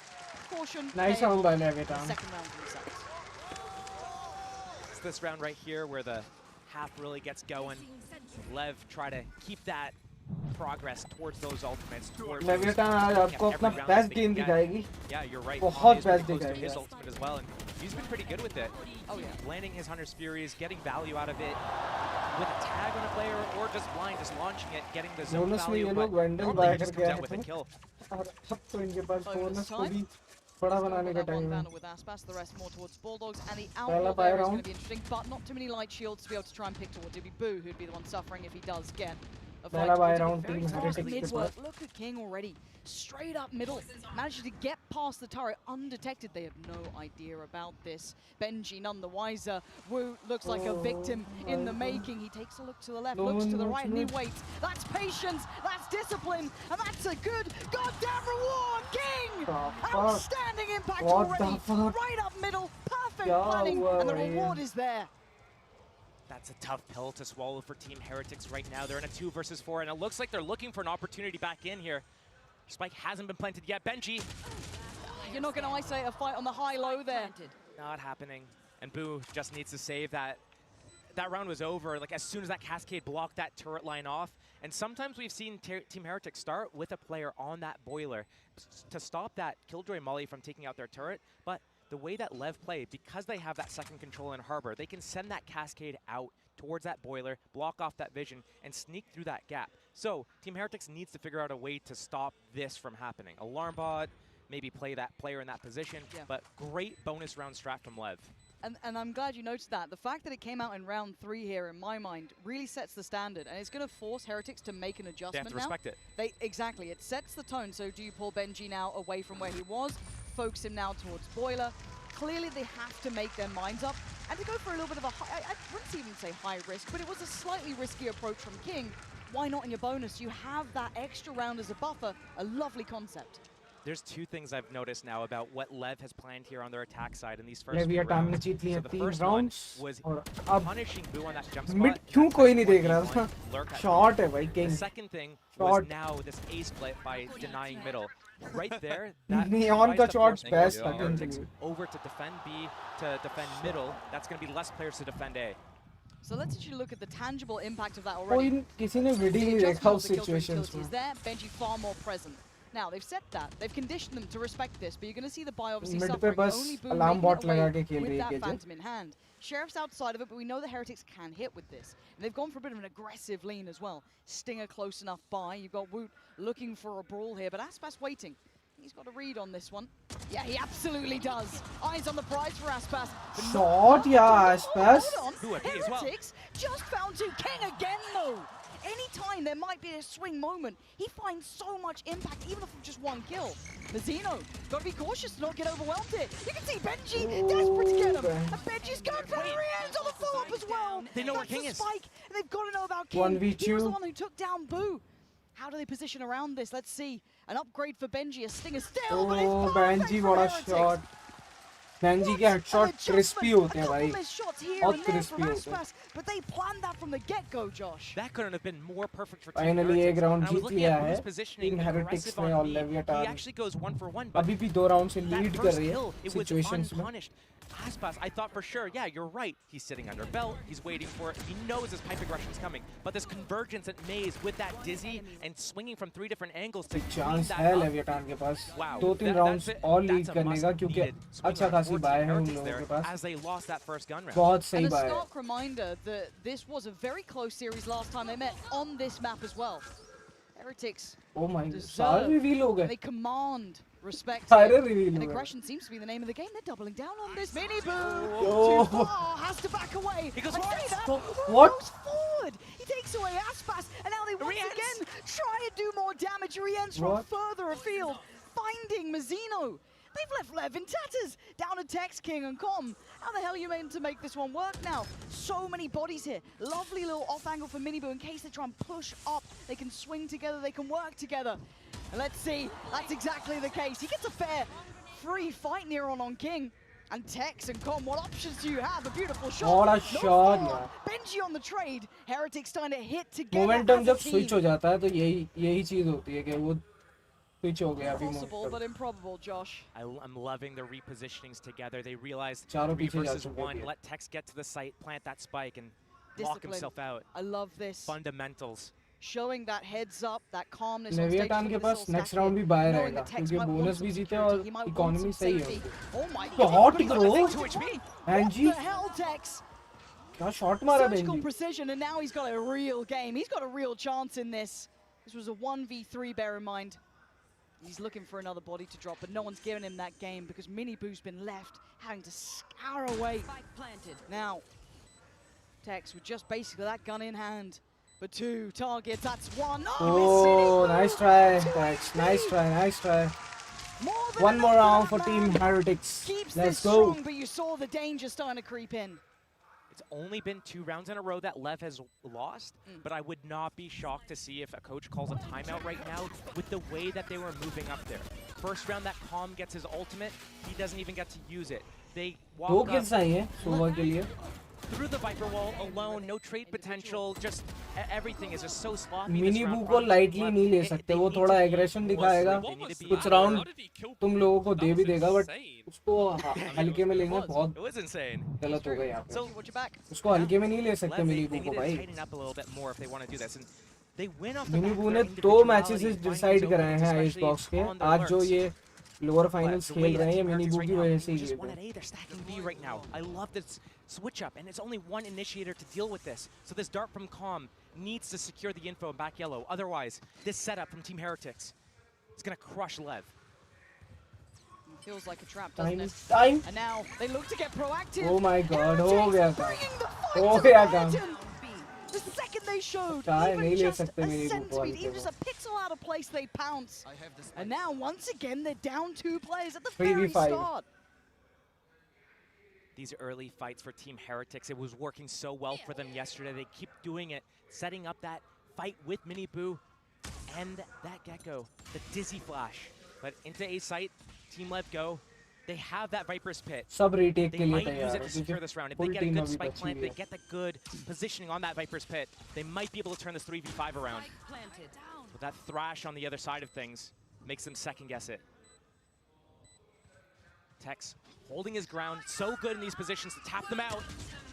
Caution.
Nice round by Leviathan.
Second round from the set.
It's this round right here where the half really gets going. Lev try to keep that progress towards those ultimates.
Leviathan आज आपको अपना best game दिखाएगी.
Yeah, you're right.
बहुत best
His
दिखाएगी.
ultimate as well, and he's been pretty good with it.
Oh yeah.
Landing his Hunter's Furies, getting value out of it with a tag on a player, or just blind, just launching it, getting the zone
Bonus में
value.
ये
But
लोग Vandal
normally
buy
he just
करके
comes
आए
out with a
थे.
kill.
और अब तो इनके पास
Bonus
bonus को
time.
भी बड़ा बनाने का
That one
time है.
bandle with Aspas, the rest more towards Bulldogs, and the
Pehla
outlaw
fire
there is going
round.
to be interesting, but not too many light shields to be able to try and pick towards. It'd be Boo who'd be the one suffering if he does get Pehla buy round
Very
team
fast
Heretics
mid
के
work.
Pass.
Look at King already. Straight up middle. Manages to get past the turret undetected. They have no idea about this. Benji none the wiser. Wu looks like a victim in the making. He takes a look to the left, looks to the right, and he waits. That's patience, that's discipline, and that's a good goddamn reward, King! Outstanding impact already. Right up middle, perfect planning, and the reward is there.
That's a tough pill to swallow for Team Heretics right now. They're in a 2 versus 4, and it looks like they're looking for an opportunity back in here. Spike hasn't been planted yet. Benji.
You're not going to isolate a fight on the high-low there.
Not happening. And Boo just needs to save that. That round was over, like as soon as that cascade blocked that turret line off. And sometimes we've seen Team Heretics start with a player on that boiler to stop that Killjoy Molly from taking out their turret. But the way that LEV play, because they have that second control in Harbor, they can send that cascade out towards that boiler, block off that vision, and sneak through that gap. So Team Heretics needs to figure out a way to stop this from happening. Alarm bot, maybe play that player in that position, but great bonus round strat from LEV.
And I'm glad you noticed that. The fact that it came out in round 3 here, in my mind, really sets the standard. And it's going to force Heretics to make an adjustment now.
They have to respect it.
Exactly. It sets the tone. So do you pull Benji now away from where he was? Focus him now towards Boiler. Clearly they have to make their minds up. And to go for a little bit of a high, I wouldn't even say high risk, but it was a slightly risky approach from King. Why not in your bonus? You have that extra round as a buffer. A lovely concept.
There's 2 things I've noticed now about what LEV has planned here on their attack side in these first few
Leviathan
rounds.
ने जीत लिए
So the
3
first
rounds
one was
और अब
punishing Boo on that jump
mid
spot.
क्यों कोई नहीं देख रहा था?
Lurk at
Shot
Boo.
है भाई King.
The second thing
Shot.
was now this ace play by denying middle. Right there, that
Neon
tries
का
to
shot's
force
best
Team Heretics
against
over to defend B, to defend middle. That's going to be less players to defend A.
So let's actually look at the tangible impact of that already.
कोई किसी ने video नहीं देखा उस situations में.
Is there, Benji far more present. Now they've said that, they've conditioned them to respect this, but you're going to see the buy obviously
Mid
suffering.
पे बस
Only Boom
alarm
making
bot
it away
लगा के खेल
with
रही है
that
KJ.
Phantom in hand. Sheriff's outside of it, but we know the Heretics can hit with this. And they've gone for a bit of an aggressive lean as well. Stinger close enough by. You've got Woot looking for a brawl here, but Aspas waiting. He's got a read on this one. Yeah, he absolutely does. Eyes on the prize for Aspas.
Shot, yeah, Aspas.
Hold on. Heretics just found 2. King again, though. Anytime there might be a swing moment, he finds so much impact, even from just 1 kill. Mazzino, gotta be cautious to not get overwhelmed here. You can see Benji desperate to get him. And Benji's going for the ends on the follow-up as well.
They know where King is.
Spike, and they've got to know about King.
1v2.
He was the one who took down Boo. How do they position around this? Let's see. An upgrade for Benji, a stinger still, but it's perfect
Benji,
for
what a
Heretics.
shot. Benji के headshot crispy होते हैं भाई. बहुत crispy होते हैं.
But they planned that from the get-go, Josh.
That couldn't have been more perfect for Team
Finally
Heretics.
एक round
And I was
Jeet
looking
लिया
at
है.
Boo's positioning,
Team Heretics
aggressive
ने
on
और
B.
Leviathan.
He actually goes 1 for 1, but
अभी भी 2 rounds से
that
lead कर
first
रही
kill,
है
it was
situations में.
unpunished. Aspas, I thought for sure, yeah, you're right. He's sitting under belt. He's waiting for it. He knows his pipe aggression's coming. But this convergence at Maze with that dizzy and swinging from 3 different angles to clean
Chance
that
है
up.
Leviathan के पास.
Wow,
2-3 rounds और lead करने का क्योंकि अच्छा खासी buy है उन लोगों के पास.
As they lost that first gun round.
बहुत सही
And a
buy है.
stark reminder that this was a very close series last time they met on this map as well. Heretics
Oh my god,
deserve,
सारे reveal हो गए.
they command respect.
सारे
here.
reveal
And
हो गए.
aggression seems to be the name of the game. They're doubling down on this. Mini Boo!
Oh.
Too far, has to back away.
He goes
I
forward.
say that.
What?
Goes forward. He takes away Aspas, and now they once again try and do more damage. Rien's from
What?
further afield, finding Mazzino. They've left Lev in tatters. Down to Tex, King, and Com. How the hell are you meant to make this one work now? So many bodies here. Lovely little off angle for Miniboo in case they try and push up. They can swing together, they can work together. And let's see, that's exactly the case. He gets a fair free fight near on King. And Tex and Com, what options do you have? A beautiful shot.
What a
No
shot,
follow-up.
yeah.
Benji on the trade. Heretics trying to hit together
Momentum
as a
जब
team.
switch हो जाता है तो यही चीज होती है कि वो switch हो गया अभी
Possible,
momentum.
but improbable, Josh.
I'm loving the repositionings together. They realized
चारों
3
पीछे जा
versus
चुके
1.
थे.
Let Tex get to the site, plant that spike, and
Discipline.
lock himself out.
I love this.
Fundamentals.
Showing that heads up, that calmness on stage.
Leviathan
Look
के
at
pass
this little
next
stack
round
here,
भी buy
knowing
रहेगा
that Tex
क्योंकि
might want
bonus
some
भी जीते
security,
और
he might want
economy
some
सही
safety.
है.
Oh my
तो
god.
hot
but he's got
bro.
the 2 HP.
Benji.
What the hell, Tex?
क्या shot मारा
Surgical
Benji.
precision, and now he's got a real game. He's got a real chance in this. This was a 1v3, bear in mind. He's looking for another body to drop, but no one's given him that game because Mini Boo's been left having to scour away. Now, Tex with just basically that gun in hand.
But 2 targets, that's 1.
Oh, nice try, Tax. Nice try, nice try. One more round for Team Heretics.
Keeps
Let's
this
go.
strong, but you saw the danger starting to creep in.
It's only been 2 rounds in a row that LEV has lost, but I would not be shocked to see if a coach calls a timeout right now with the way that they were moving up there. First round that Calm gets his ultimate, he doesn't even get to use it. They walk
2
up
kills आई हैं सुबह के लिए.
through the Viper wall alone, no trade potential, just everything is just so sloppy.
Mini बू को lightly नहीं ले सकते, वो थोड़ा एग्रेशन दिखाएगा, कुछ राउंड तुम लोगों को दे भी देगा, बट उसको हल्के में लेना बहुत गलत होगा यहाँ पे. उसको हल्के में नहीं ले सकते मिनी बू को भाई. मिनी बू ने 2 मैचेस डिसाइड कराए हैं आइस बॉक्स के. आज जो ये लोअर फाइनल्स खेल रहे हैं ये मिनी बू की वजह से ही है.
I love this switch up, and it's only one initiator to deal with this. So this dart from Calm needs to secure the info in back yellow. Otherwise, this setup from Team Heretics is going to crush LEV.
Feels like a trap, doesn't it?
Time.
And now they look to get proactive.
Oh my God! हो गया काम.
हो
गया काम.
The second they showed,
नहीं
even
ले
just
सकते
a
mini बू को
centimeter,
हल्के
even just
में.
a pixel out of place, they pounce. And now, once again, they're down 2 players at the
3v5.
very start.
These early fights for Team Heretics, it was working so well for them yesterday. They keep doing it, setting up that fight with Mini Boo and that Gecko, the Dizzy Flash. But into A site, Team LEV go. They have that Viper's Pit.
सब retake
They
के लिए
might use
तैयार
it
है,
to secure
क्योंकि
this round. If
full
they get a
team
good
अभी
spike
बची
plant,
हुई
they
है.
get the good positioning on that Viper's Pit, they might be able to turn this 3v5 around. But that Thrash on the other side of things makes them second guess it. Tex holding his ground, so good in these positions to tap them out.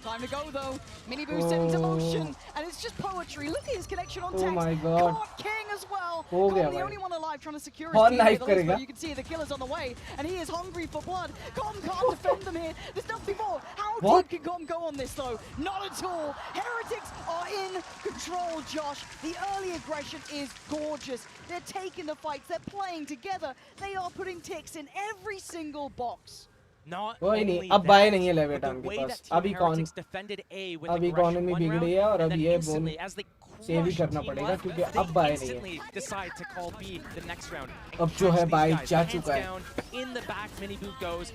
Time to go though. Mini Boo set into motion, and it's just poetry. Look at his connection on
Oh
Tex.
my God.
Caught King as well.
हो गया
Calm, the
भाई.
only one alive, trying to secure
और
his team.
knife
with the list,
करेगा.
but you can see the killer's on the way, and he is hungry for blood. Calm can't defend them here. There's nothing more. How
What?
deep can Calm go on this though? Not at all. Heretics are in control, Josh. The early aggression is gorgeous. They're taking the fights. They're playing together. They are putting ticks in every single box.
Not
कोई नहीं,
only
अब bye
that,
नहीं है
but the
लेवेटान के
way
pass.
that Team
अभी कौन
Heretics defended A with
अभी
aggression
economy
one
बिगड़ी
round,
है और
and
अब
then
ये
instantly,
बोल
as they
save he
crush
करना
Team
पड़ेगा
LEV,
क्योंकि
they
अब बाय नहीं है.
instantly decide to call B the next round. and
अब जो
catch
है
these
बाय
guys.
जा
Hands
चुका है.
down, in the back, Mini Boo goes.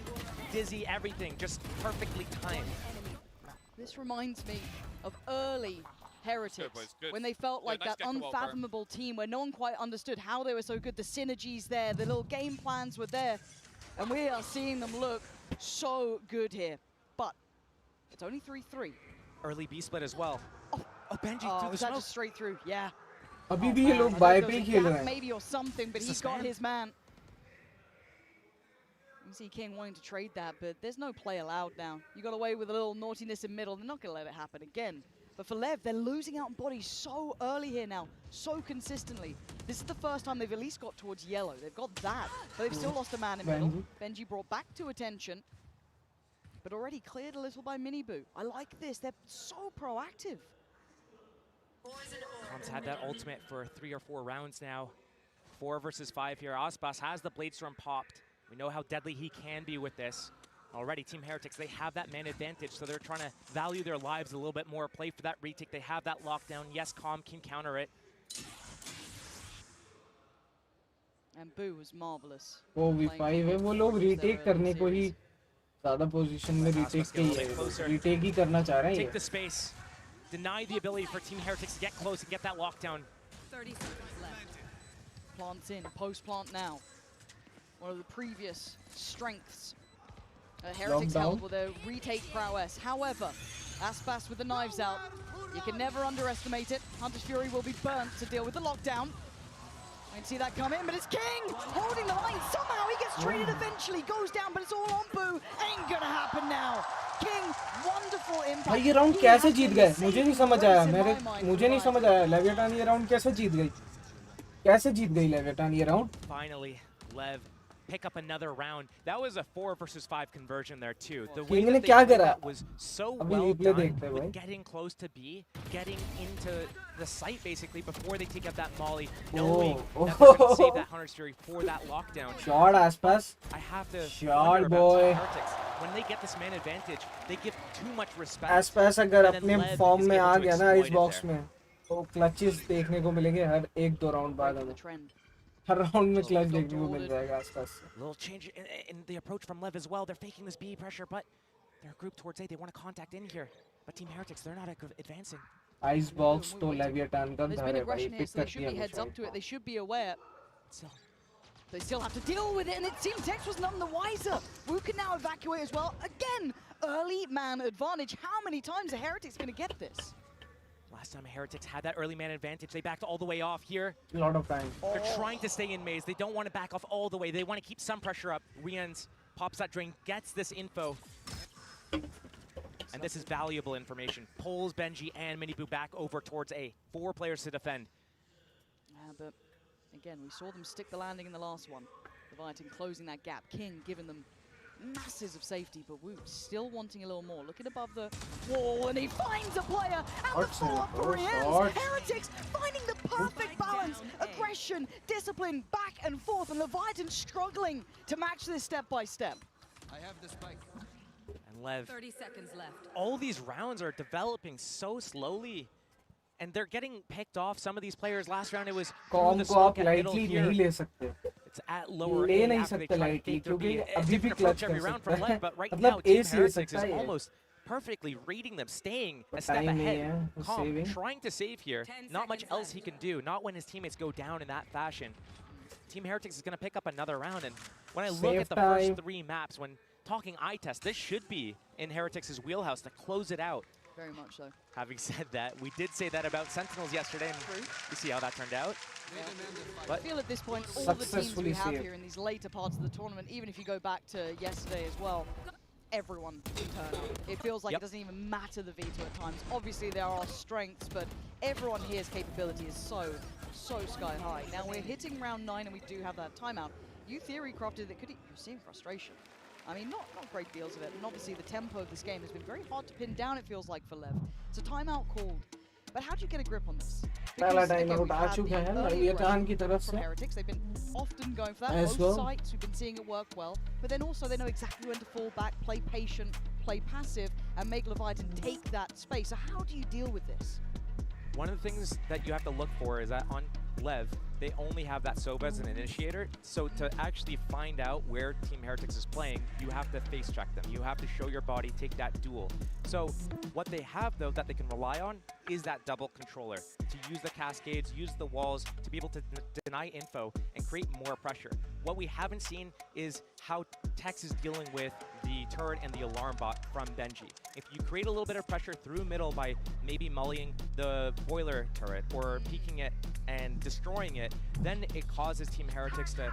Dizzy, everything, just perfectly timed.
This reminds me of early Heretics, when they felt like that unfathomable team where no one quite understood how they were so good. The synergies there, the little game plans were there, and we are seeing them look so good here. But it's only 3-3.
Early B split as well. Oh, Benji through the
was that
smoke.
just straight through? Yeah.
अभी भी ये लोग
I
bye
thought
पे
there was
he
a
खेल
gap
रहे हैं.
maybe or something, but
It's
he
the
got
spam.
his man. You see King wanting to trade that, but there's no play allowed now. You got away with a little naughtiness in middle. They're not going to let it happen again. But for LEV, they're losing out on bodies so early here now, so consistently. This is the first time they've at least got towards yellow. They've got that, but they've still lost a man in middle. Benji brought back to attention, but already cleared a little by Mini Boo. I like this. They're so proactive.
Tom's had that ultimate for 3 or 4 rounds now. 4 versus 5 here. Aspas has the Blade Storm popped. We know how deadly he can be with this. Already, Team Heretics, they have that man advantage, so they're trying to value their lives a little bit more, play for that retake. They have that lockdown. Yes, Calm can counter it.
And Boo was marvelous.
वो V5 है, वो लोग retake करने को ही ज़्यादा position में retake के ही है. Retake ही करना चाह रहे हैं ये.
Take the space. Deny the ability for Team Heretics to get close and get that lockdown.
30 seconds left. Plants in, post-plant now. One of the previous strengths Heretics held with their retake prowess. However, Aspas with the knives out. You can never underestimate it. Hunter's Fury will be burnt to deal with the lockdown. I can see that come in, but it's King holding the line. Somehow he gets traded eventually, goes down, but it's all on Boo. Ain't gonna happen now. King, wonderful impact.
भाई ये round कैसे जीत गए? मुझे नहीं समझ आया. मुझे नहीं समझ आया. लेविएटान ये राउंड कैसे जीत गई? कैसे जीत गई लेविएटान ये round?
Finally, LEV pick up another round. That was a 4 versus 5 conversion there too. The way
King ने
that
क्या
they played
करा?
that was so well done with getting close to B, getting into the site basically before they take up that molly, knowing that they're going to save that Hunter's Fury for that lockdown.
Shot Aspas.
I have to
Shot boy.
When they get this man advantage, they give too much respect.
Aspas अगर अपने form में आ गया ना इस box में, तो clutches देखने को मिलेंगे हर 1-2 राउंड बाद हमें हर राउंड में क्लच देखने को मिल जाएगा आसपास से
Little change in the approach from LEV as well. They're faking this B pressure, but they're grouped towards A. They want to contact in here. But Team Heretics, they're not advancing.
Ice box तो लेविएटान का
There's
घर
been
है भाई
aggression here,
pick
so they
करती
should
है
be heads
हमेशा
up to it. They should be aware. They still have to deal with it, and it seems Tex was none the wiser. Wu can now evacuate as well. Again, early man advantage. How many times are Heretics going to get this?
Last time Heretics had that early man advantage, they backed all the way off here.
A lot of time.
They're trying to stay in maze. They don't want to back off all the way. They want to keep some pressure up. Rians pops that drain, gets this info. And this is valuable information. Pulls Benji and Miniboo back over towards A. 4 players to defend.
Yeah, but again, we saw them stick the landing in the last one. Leviathan closing that gap. King giving them masses of safety, but Wu still wanting a little more. Looking above the wall, and he finds a player. And the follow-up for Rians. Heretics finding the perfect balance. Aggression, discipline, back and forth, and Leviathan struggling to match this step by step.
I have the spike.
And Lev,
30 seconds left.
all these rounds are developing so slowly. And they're getting picked off. Some of these players last round it was through the smoke at middle here. It's at lower A after they try to take their B. A different approach every round from Lev, but right now Team Heretics is almost perfectly reading them, staying a step ahead. Calm, trying to save here. Not much else he can do. Not when his teammates go down in that fashion. Team Heretics is going to pick up another round. And when I look at the first 3 maps, when talking eye test, this should be in Heretics' wheelhouse to close it out.
Very much so.
Having said that, we did say that about Sentinels yesterday, and you see how that turned out.
But I feel at this point, all the teams we have here in these later parts of the tournament, even if you go back to yesterday as well, everyone can turn up. It feels like it doesn't even matter the veto at times. Obviously, there are strengths, but everyone here's capability is so sky high. Now, we're hitting round 9, and we do have that timeout. You theory crafted that you're seeing frustration. I mean, not great deals of it, and obviously the tempo of this game has been very hard to pin down, it feels like, for LEV. It's a timeout called. But how do you get a grip on this? Because, again, we've had the early aggression from Heretics. They've been often going for that. Both sides, we've been seeing it work well. But then also they know exactly when to fall back, play patient, play passive, and make Leviathan take that space. So how do you deal with this?
One of the things that you have to look for is that on LEV, they only have that Sova as an initiator. So to actually find out where Team Heretics is playing, you have to face check them. You have to show your body, take that duel. So what they have, though, that they can rely on is that double controller. To use the cascades, use the walls, to be able to deny info and create more pressure. What we haven't seen is how Tex is dealing with the turret and the alarm bot from Benji. If you create a little bit of pressure through middle by maybe mullying the boiler turret or peeking it and destroying it, then it causes Team Heretics to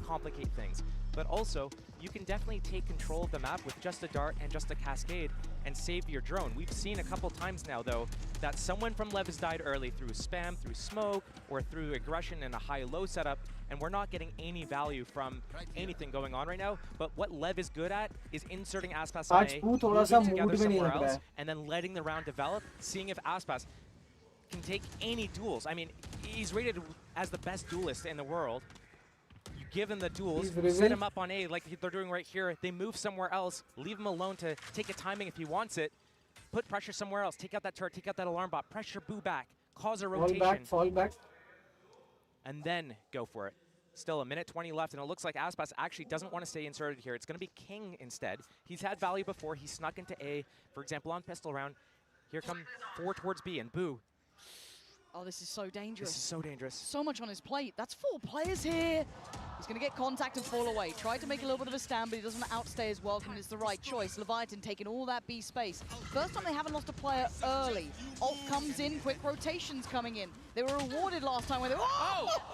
complicate things. But also, you can definitely take control of the map with just a dart and just a cascade and save your drone. We've seen a couple times now, though, that someone from LEV has died early through spam, through smoke, or through aggression in a high-low setup, and we're not getting any value from anything going on right now. But what LEV is good at is inserting Aspas on A, moving together somewhere else, and then letting the round develop, seeing if Aspas can take any duels. I mean, he's rated as the best duelist in the world. You give him the duels, set him up on A like they're doing right here. They move somewhere else, leave him alone to take a timing if he wants it. Put pressure somewhere else, take out that turret, take out that alarm bot, pressure Boo back, cause a rotation.
Fall back.
And then go for it. Still a minute 20 left, and it looks like Aspas actually doesn't want to stay inserted here. It's going to be King instead. He's had value before. He snuck into A, for example, on pistol round. Here come 4 towards B, and Boo.
Oh, this is so dangerous.
This is so dangerous.
So much on his plate. That's 4 players here. He's going to get contact and fall away. Tried to make a little bit of a stand, but he doesn't outstay his welcome. It's the right choice. Leviathan taking all that B space. First time they haven't lost a player early. Ult comes in, quick rotations coming in. They were rewarded last time when they were...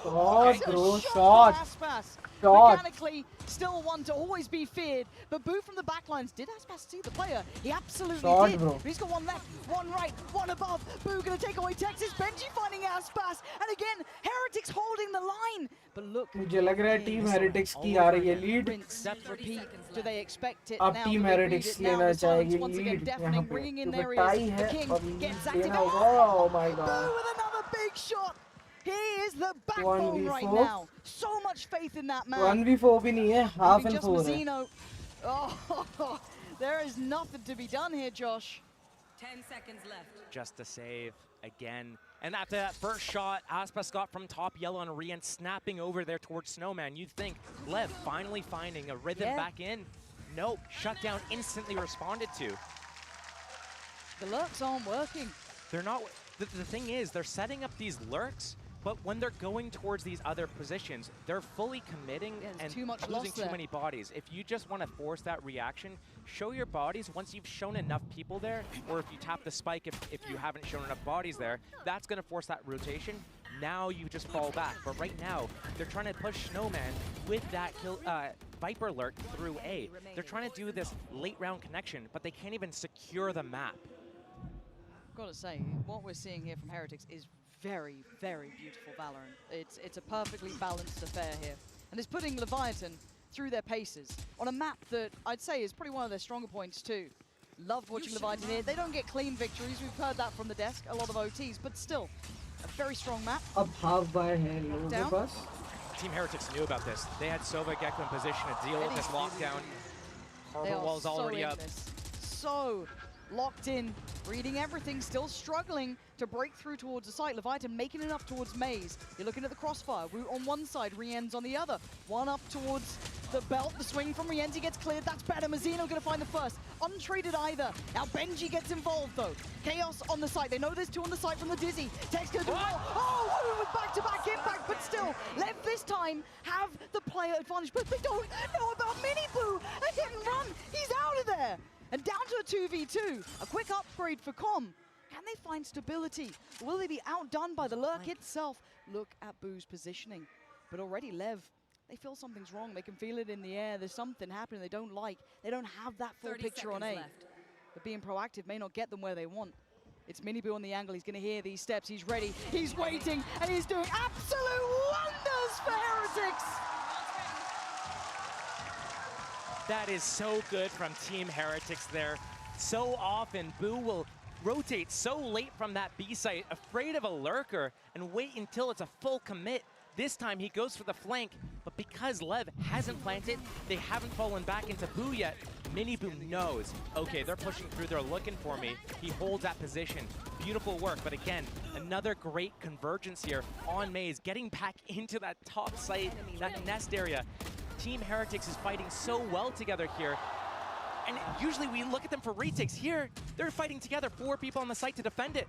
Shot, bro, shot.
Aspas.
Shot.
Mechanically, still one to always be feared. But Boo from the backlines. Did Aspas see the player? He absolutely did.
Bro.
He's got one left, one right, one above. Boo going to take away Texas. Benji finding Aspas. And again, Heretics holding the line. But look,
मुझे लग रहा है team heretics की आ रही है lead अब team heretics लेना चाहेगी लीड यहाँ पे तो टाई है और लीड लेना होगा oh my God
He is the backbone right now. So much faith in that man.
1v4 भी नहीं है, half and 4 है.
Oh, there is nothing to be done here, Josh.
10 seconds left.
Just a save. again. And after that first shot, Aspas got from top yellow and Rien snapping over there towards Snowman. You'd think Lev finally finding a rhythm back in. Nope, shutdown instantly responded to.
The lurks aren't working.
They're not. The thing is, they're setting up these lurks, but when they're going towards these other positions, they're fully committing and losing too many bodies. If you just want to force that reaction, show your bodies. Once you've shown enough people there, or if you tap the spike if you haven't shown enough bodies there, that's going to force that rotation. Now you just fall back. But right now, they're trying to push Snowman with that Viper lurk through A. They're trying to do this late round connection, but they can't even secure the map.
Gotta say, what we're seeing here from Heretics is very, very beautiful Valorant. It's a perfectly balanced affair here. And it's putting Leviathan through their paces on a map that I'd say is probably one of their stronger points too. Loved watching Leviathan here. They don't get clean victories. We've heard that from the desk, a lot of OTs, but still, a very strong map.
Up half by hand, low bus.
Team Heretics knew about this. They had Sova Gecko in position to deal with this lockdown. Harbor wall's already up.
So locked in, reading everything, still struggling to break through towards the site. Leviathan making it up towards Maze. You're looking at the crossfire. Wu on one side, Rien's on the other. One up towards the belt. The swing from Rienzi gets cleared. That's better. Mazzino going to find the first. Untraded either. Now Benji gets involved though. Chaos on the site. They know there's two on the site from the Dizzy. Tex going to do well. Oh, Wu with back-to-back impact, but still, Lev this time have the player advantage, but they don't know about Miniboo. A hit and run. He's out of there. And down to a 2v2. A quick upgrade for Com. Can they find stability? Will they be outdone by the lurk itself? Look at Boo's positioning. But already Lev, they feel something's wrong. They can feel it in the air. There's something happening they don't like. They don't have that full picture on A. But being proactive may not get them where they want. It's Miniboo on the angle. He's going to hear these steps. He's ready. He's waiting. And he's doing absolute wonders for Heretics.
That is so good from Team Heretics there. So often, Boo will rotate so late from that B site, afraid of a lurker, and wait until it's a full commit. This time he goes for the flank, but because Lev hasn't planted, they haven't fallen back into Boo yet. Miniboo knows, okay, they're pushing through, they're looking for me. He holds that position. Beautiful work, but again, another great convergence here on Maze, getting back into that top site, that nest area. Team Heretics is fighting so well together here. And usually we look at them for retakes. Here, they're fighting together, 4 people on the site to defend it.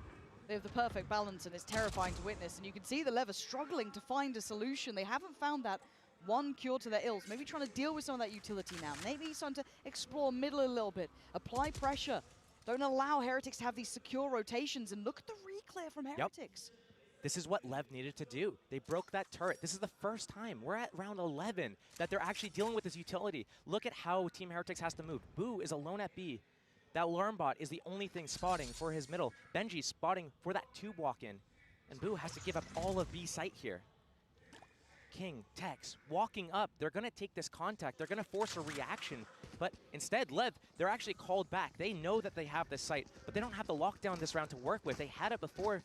They have the perfect balance, and it's terrifying to witness. And you can see the Lev are struggling to find a solution. They haven't found that one cure to their ills. Maybe trying to deal with some of that utility now. Maybe starting to explore middle a little bit. Apply pressure. Don't allow Heretics to have these secure rotations. And look at the reclear from Heretics.
Yep. This is what Lev needed to do. They broke that turret. This is the first time, we're at round 11, that they're actually dealing with this utility. Look at how Team Heretics has to move. Boo is alone at B. That alarm bot is the only thing spotting for his middle. Benji's spotting for that tube walk-in. And Boo has to give up all of B site here. King, Tex, walking up. They're going to take this contact. They're going to force a reaction. But instead, Lev, they're actually called back. They know that they have this site, but they don't have the lockdown this round to work with. They had it before.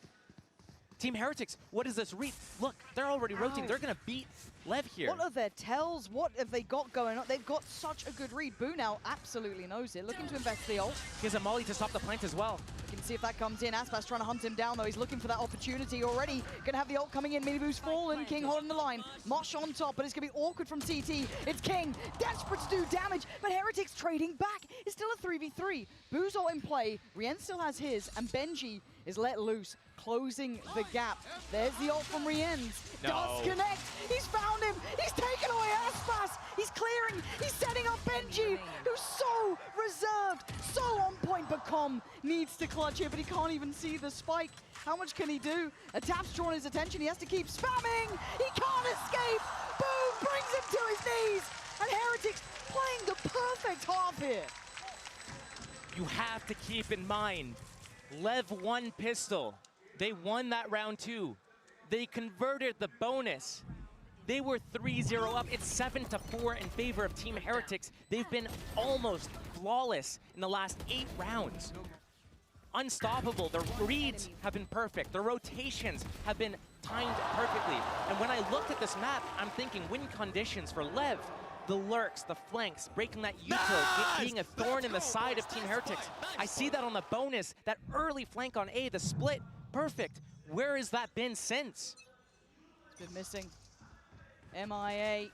Team Heretics, what is this read? Look, they're already rotating. They're going to beat Lev here.
What are their tells? What have they got going on? They've got such a good read. Boo now absolutely knows it. Looking to invest the ult.
He has a molly to stop the plant as well.
You can see if that comes in. Aspas trying to hunt him down, though. He's looking for that opportunity already. Going to have the ult coming in. Miniboo's fallen. King holding the line. Mosh on top, but it's going to be awkward from CT. It's King, desperate to do damage, but Heretics trading back. It's still a 3v3. Boo's ult in play. Rien still has his, and Benji is let loose, closing the gap. There's the ult from Rienz. Does connect. He's found him. He's taken away Aspas. He's clearing. He's setting up Benji, who's so reserved, so on point. But Com needs to clutch here, but he can't even see the spike. How much can he do? A tap's drawn his attention. He has to keep spamming. He can't escape. Boom brings him to his knees. And Heretics playing the perfect half here.
You have to keep in mind, Lev won pistol. They won that round 2. They converted the bonus. They were 3-0 up. It's 7-4 in favor of Team Heretics. They've been almost flawless in the last 8 rounds. Unstoppable. Their reads have been perfect. Their rotations have been timed perfectly. And when I looked at this map, I'm thinking win conditions for Lev. The lurks, the flanks, breaking that util, being a thorn in the side of Team Heretics. I see that on the bonus, that early flank on A, the split. perfect. Where has that been since?
It's been missing. MIA.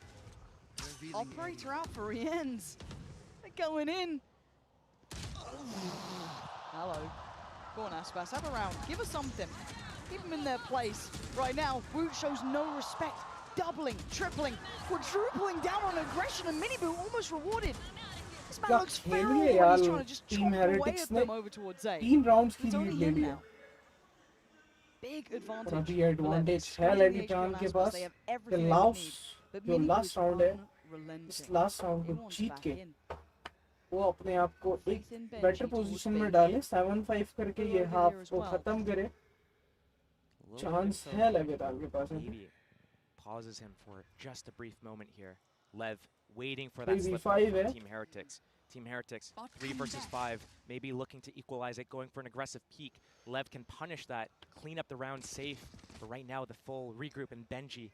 Operator out for Rienz. They're going in. Hello. Go on, Aspas, have a round. Give us something. Keep them in their place. Right now, Woot shows no respect. Doubling, tripling, quadrupling down on aggression, and Miniboo almost rewarded. This man looks feral when he's trying to just chop away at them over towards A.
3 rounds की
It's
lead
only
ले
him
लिया
now. Big advantage.
और अभी
for
advantage
Lev.
है
Squeezing the
लेविटान
HP
के
on
pass
Aspas, they have
कि
everything they would need. But
जो
Miniboo
last
is
round है
unrelenting.
इस लास्ट राउंड
He
को
wants
जीत
back
के
in.
वो अपने आप को एक
Faith in Benji
better
towards
position
B.
में डाले 7-5 करके ये
Over
हाफ
here as
को
well.
खत्म करे चांस
So
है लेविटान के पास
maybe pauses him for just a brief moment here. Lev waiting for that
3v5
slip up
है
from Team Heretics. Team Heretics 3 versus 5, maybe looking to equalize it, going for an aggressive peek. Lev can punish that, clean up the round safe. But right now, the full regroup and Benji.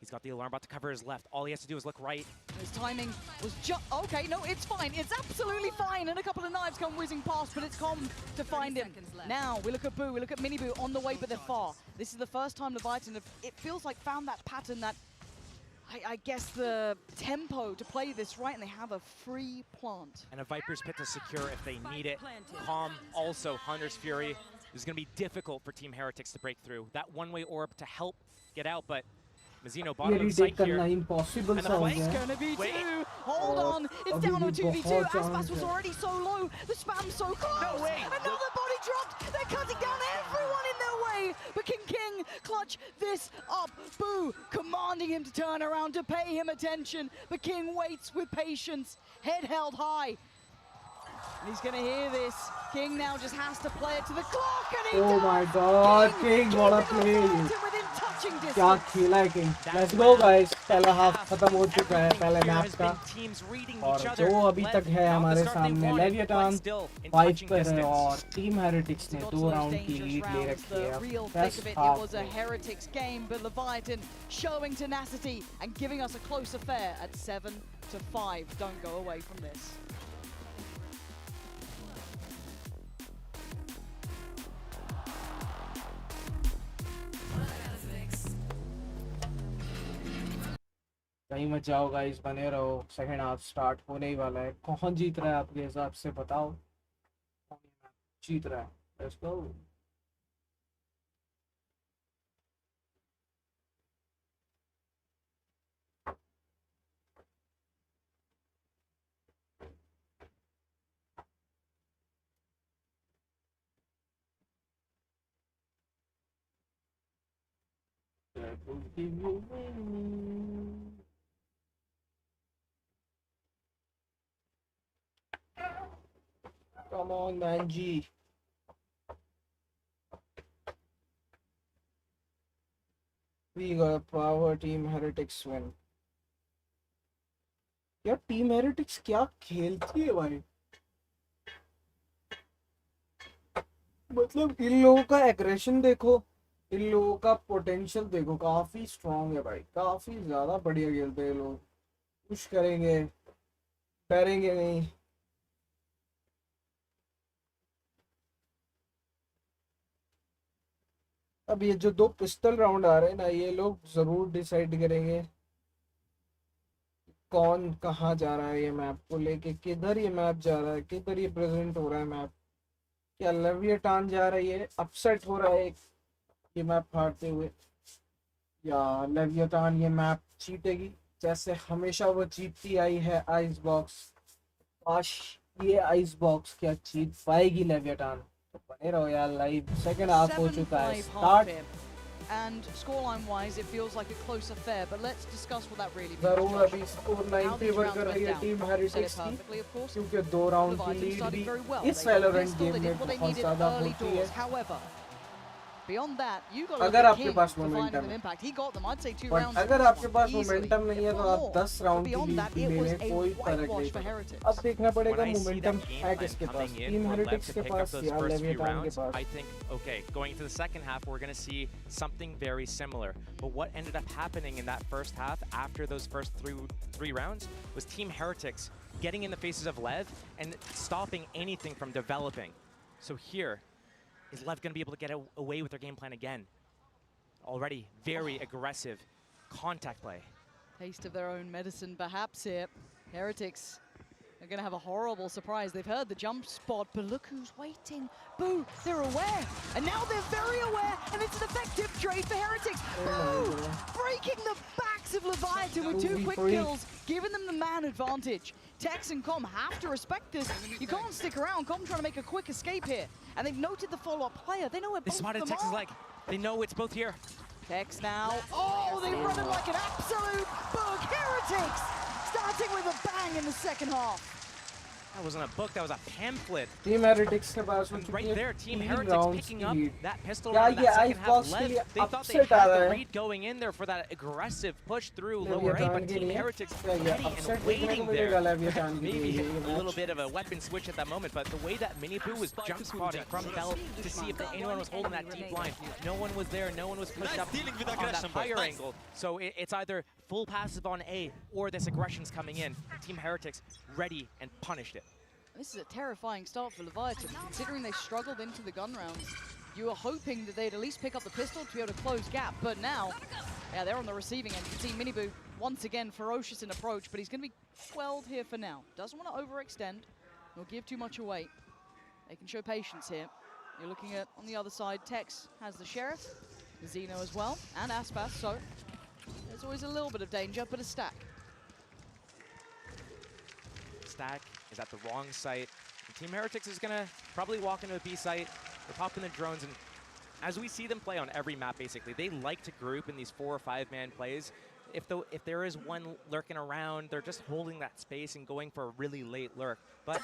He's got the alarm bot to cover his left. All he has to do is look right.
His timing was just okay. No, it's fine. It's absolutely fine. And a couple of knives come whizzing past, but it's Com to find him. Now we look at Boo. We look at Miniboo on the way, but they're far. This is the first time Leviathan have, it feels like, found that pattern, that I guess the tempo to play this right, and they have a free plant.
And a Viper's Pit to secure if they need it. Calm, also Hunter's Fury. This is going to be difficult for Team Heretics to break through. That one-way orb to help get out, but Mazzino bottom of the site here.
Impossible
And the
सा हो
flank's
गया
Gonna be
Wait.
two. Hold on. It's
अभी
down
भी
to 2v2.
बहुत
Aspas
chance
was
है।
already so low. The spam's so close.
No way.
Another body dropped. They're cutting down everyone in their way. But can King clutch this up? Boo commanding him to turn around to pay him attention. But King waits with patience, head held high. And he's gonna hear this. King now just has to play it to the clock, and he
Oh
does.
my God, King, what a play!
Within touching distance.
क्या खेला है king let's go guys पहला half खत्म हो चुका है पहले
There
match
has
का
been teams reading
और
each other.
जो अभी
Lev
तक है
found the
हमारे
start they
सामने
wanted,
लेविएटान
but still in
5
touching
पर है
distance.
और टीम हेरिटिक्स ने
Got
2
to those
राउंड की
dangerous
लीड ले
rounds.
रखी है
The real
अब
thick
first
of it,
half
it was a Heretics game, but Leviathan showing tenacity and giving us a close affair at 7-5. Don't go away from this.
कहीं मत जाओ guys बने रहो second half start होने ही वाला है कौन जीत रहा है आपके हिसाब से बताओ कौन जीत रहा है let's go Come on, Manji. We got power team heretics win. यार टीम हेरिटिक्स क्या खेलती है भाई मतलब इन लोगों का एग्रेशन देखो इन लोगों का पोटेंशियल देखो काफी स्ट्रांग है भाई काफी ज्यादा बढ़िया खेलते हैं लोग पुश करेंगे डरेंगे नहीं अब ये जो 2 पिस्टल राउंड आ रहे हैं ना ये लोग जरूर डिसाइड करेंगे कौन कहाँ जा रहा है ये मैप को लेके किधर ये मैप जा रहा है किधर ये प्रेजेंट हो रहा है मैप क्या लेविएटान जा रही है अपसेट हो रहा है ये मैप हारते हुए या लेविएटान ये मैप जीतेगी जैसे हमेशा वो जीतती आई है आइस बॉक्स काश ये आइस बॉक्स क्या जीत पाएगी लेविएटान तो बने रहो यार लाइव सेकंड हाफ हो चुका है
7-5
start
And scoreline wise, it feels like a close affair, but let's discuss what that really means.
जरूर
Josh.
अभी score 9
How these
favour
rounds
कर
went
रही है
down.
Team
Said it
heretics की
perfectly, of course.
क्योंकि 2 round की
Leviathan
lead
started
भी
very well.
इस
They got
Valorant
pistol,
game
they
में
did what they
बहुत
needed
ज्यादा
early
होती है
doors. However, beyond that, you got to
अगर
look at
आपके
King
pass
for finding
momentum
them
है
impact. He got them, I'd say 2
but
rounds.
अगर
for this
आपके
one,
पास
easily.
Momentum नहीं है
If
तो
not
आप
more.
10 राउंड की
Beyond
लीड
that,
भी
it
ले
was
लें
a
कोई फर्क
whitewash
नहीं
for
पड़ता
Heretics.
अब देखना पड़ेगा
When I see
momentum
that game
है
plan
किसके पास
coming in
team
for Lev
heretics
to
के
pick up
पास
those
या
first few
लेविएटान के
rounds,
pass
I think, okay, going into the second half, we're going to see something very similar. But what ended up happening in that first half after those first three rounds was Team Heretics getting in the faces of Lev and stopping anything from developing. So here, is LEV going to be able to get away with their game plan again? Already very aggressive contact play.
Taste of their own medicine perhaps here. Heretics are going to have a horrible surprise. They've heard the jump spot, but look who's waiting. Boo, they're aware. And now they're very aware, and it's an effective trade for Heretics. Boo, breaking the backs of Leviathan with 2 quick kills, giving them the man advantage. Tex and Com have to respect this. You can't stick around. Com trying to make a quick escape here. And they've noted the follow-up player. They know where both of them
Tex is
are.
like, they know it's both here.
Tex now. Oh, they run it like an absolute bug. Heretics starting with a bang in the second half.
That wasn't a book, that was a pamphlet.
Team Heretics के पास में
right there, Team
3
Heretics
rounds
picking
की
up
lead.
that pistol
Yeah,
round, that
yeah,
second
Icebox
half
के
led.
लिए
They thought they
upset
had
आ रहा
the
है.
read going in there for that aggressive push through
Leviathan
lower A, but
के
Team
लिए
Heretics
क्या ये
ready
upset
and
देखने को
waiting
मिलेगा
there.
Leviathan के
Maybe
लिए ये
a little
match.
bit of a weapon switch at that moment, but the way that Miniboo was jump spotting from Bell to see if anyone was holding that deep line, no one was there, no one was pushed up on that higher angle. So it's either full passive on A or this aggression's coming in. Team Heretics ready and punished it.
This is a terrifying start for Leviathan, considering they struggled into the gun rounds. You were hoping that they'd at least pick up the pistol to be able to close gap, but now, yeah, they're on the receiving end. You can see Miniboo, once again, ferocious in approach, but he's going to be quelled here for now. Doesn't want to overextend, nor give too much away. They can show patience here. You're looking at, on the other side, Tex has the Sheriff, the Xeno as well, and Aspas, so there's always a little bit of danger, but a stack.
Stack is at the wrong site. And Team Heretics is gonna probably walk into a B site. They're popping the drones, and as we see them play on every map, basically, they like to group in these 4 or 5 man plays. If there is one lurking around, they're just holding that space and going for a really late lurk. But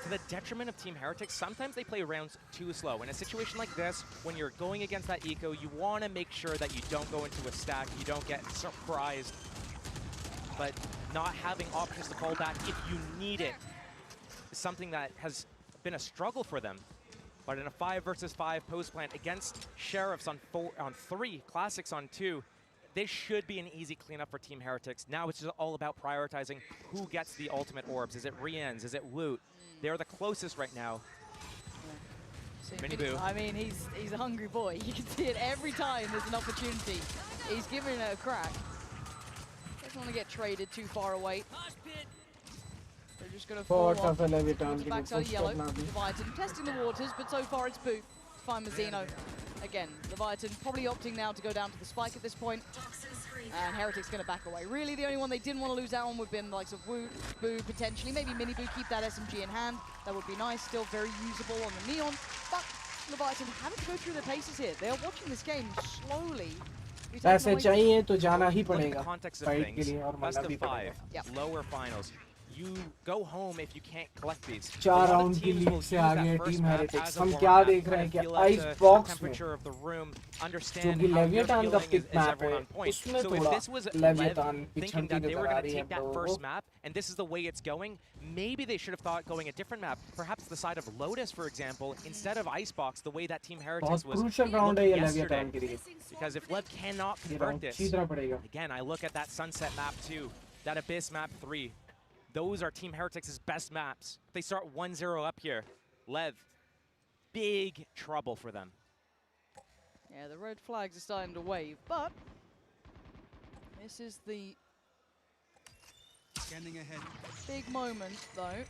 to the detriment of Team Heretics, sometimes they play rounds too slow. In a situation like this, when you're going against that eco, you want to make sure that you don't go into a stack, you don't get surprised. But not having options to fall back if you need it is something that has been a struggle for them. But in a 5 versus 5 post plant against Sheriffs on 3, Classics on 2, this should be an easy cleanup for Team Heretics. Now it's just all about prioritizing who gets the ultimate orbs. Is it Rien's? Is it Woot? They're the closest right now. Miniboo.
I mean, he's a hungry boy. You can see it every time there's an opportunity. He's giving it a crack. Doesn't want to get traded too far away. They're just going to fall off. Backside of yellow. Leviathan testing the waters, but so far it's Boo. Fine with Xeno. Again, Leviathan probably opting now to go down to the spike at this point. And Heretics going to back away. Really, the only one they didn't want to lose out on would have been the likes of Woot, Boo, potentially. Maybe Miniboo keep that SMG in hand. That would be nice. Still very usable on the Neon. But Leviathan having to go through their paces here. They are watching this game slowly.
ऐसे चाहिए तो जाना ही
Look at
पड़ेगा
the context of
fight
things.
के लिए और
Best
मरना
of
भी
5,
पड़ेगा.
lower finals. You go home if you can't collect these.
4 round की लीड से आ गए टीम हेरिटिक्स. हम क्या देख रहे हैं कि आइस बॉक्स में जो कि लेविएटान का पिक मैप है उसमें थोड़ा लेविएटान पिछड़ती नजर आ रही है हम लोगों को.
And this is the way it's going. Maybe they should have thought going a different map, perhaps the side of Lotus, for example, instead of Icebox, the way that Team Heretics was
crucial round है ये लेविएटान के लिए.
Because if LEV cannot convert this, again, I look at that Sunset map 2, that Abyss map 3. Those are Team Heretics' best maps. They start 1-0 up here. LEV, big trouble for them.
Yeah, the red flags are starting to wave, but this is the big moment, though.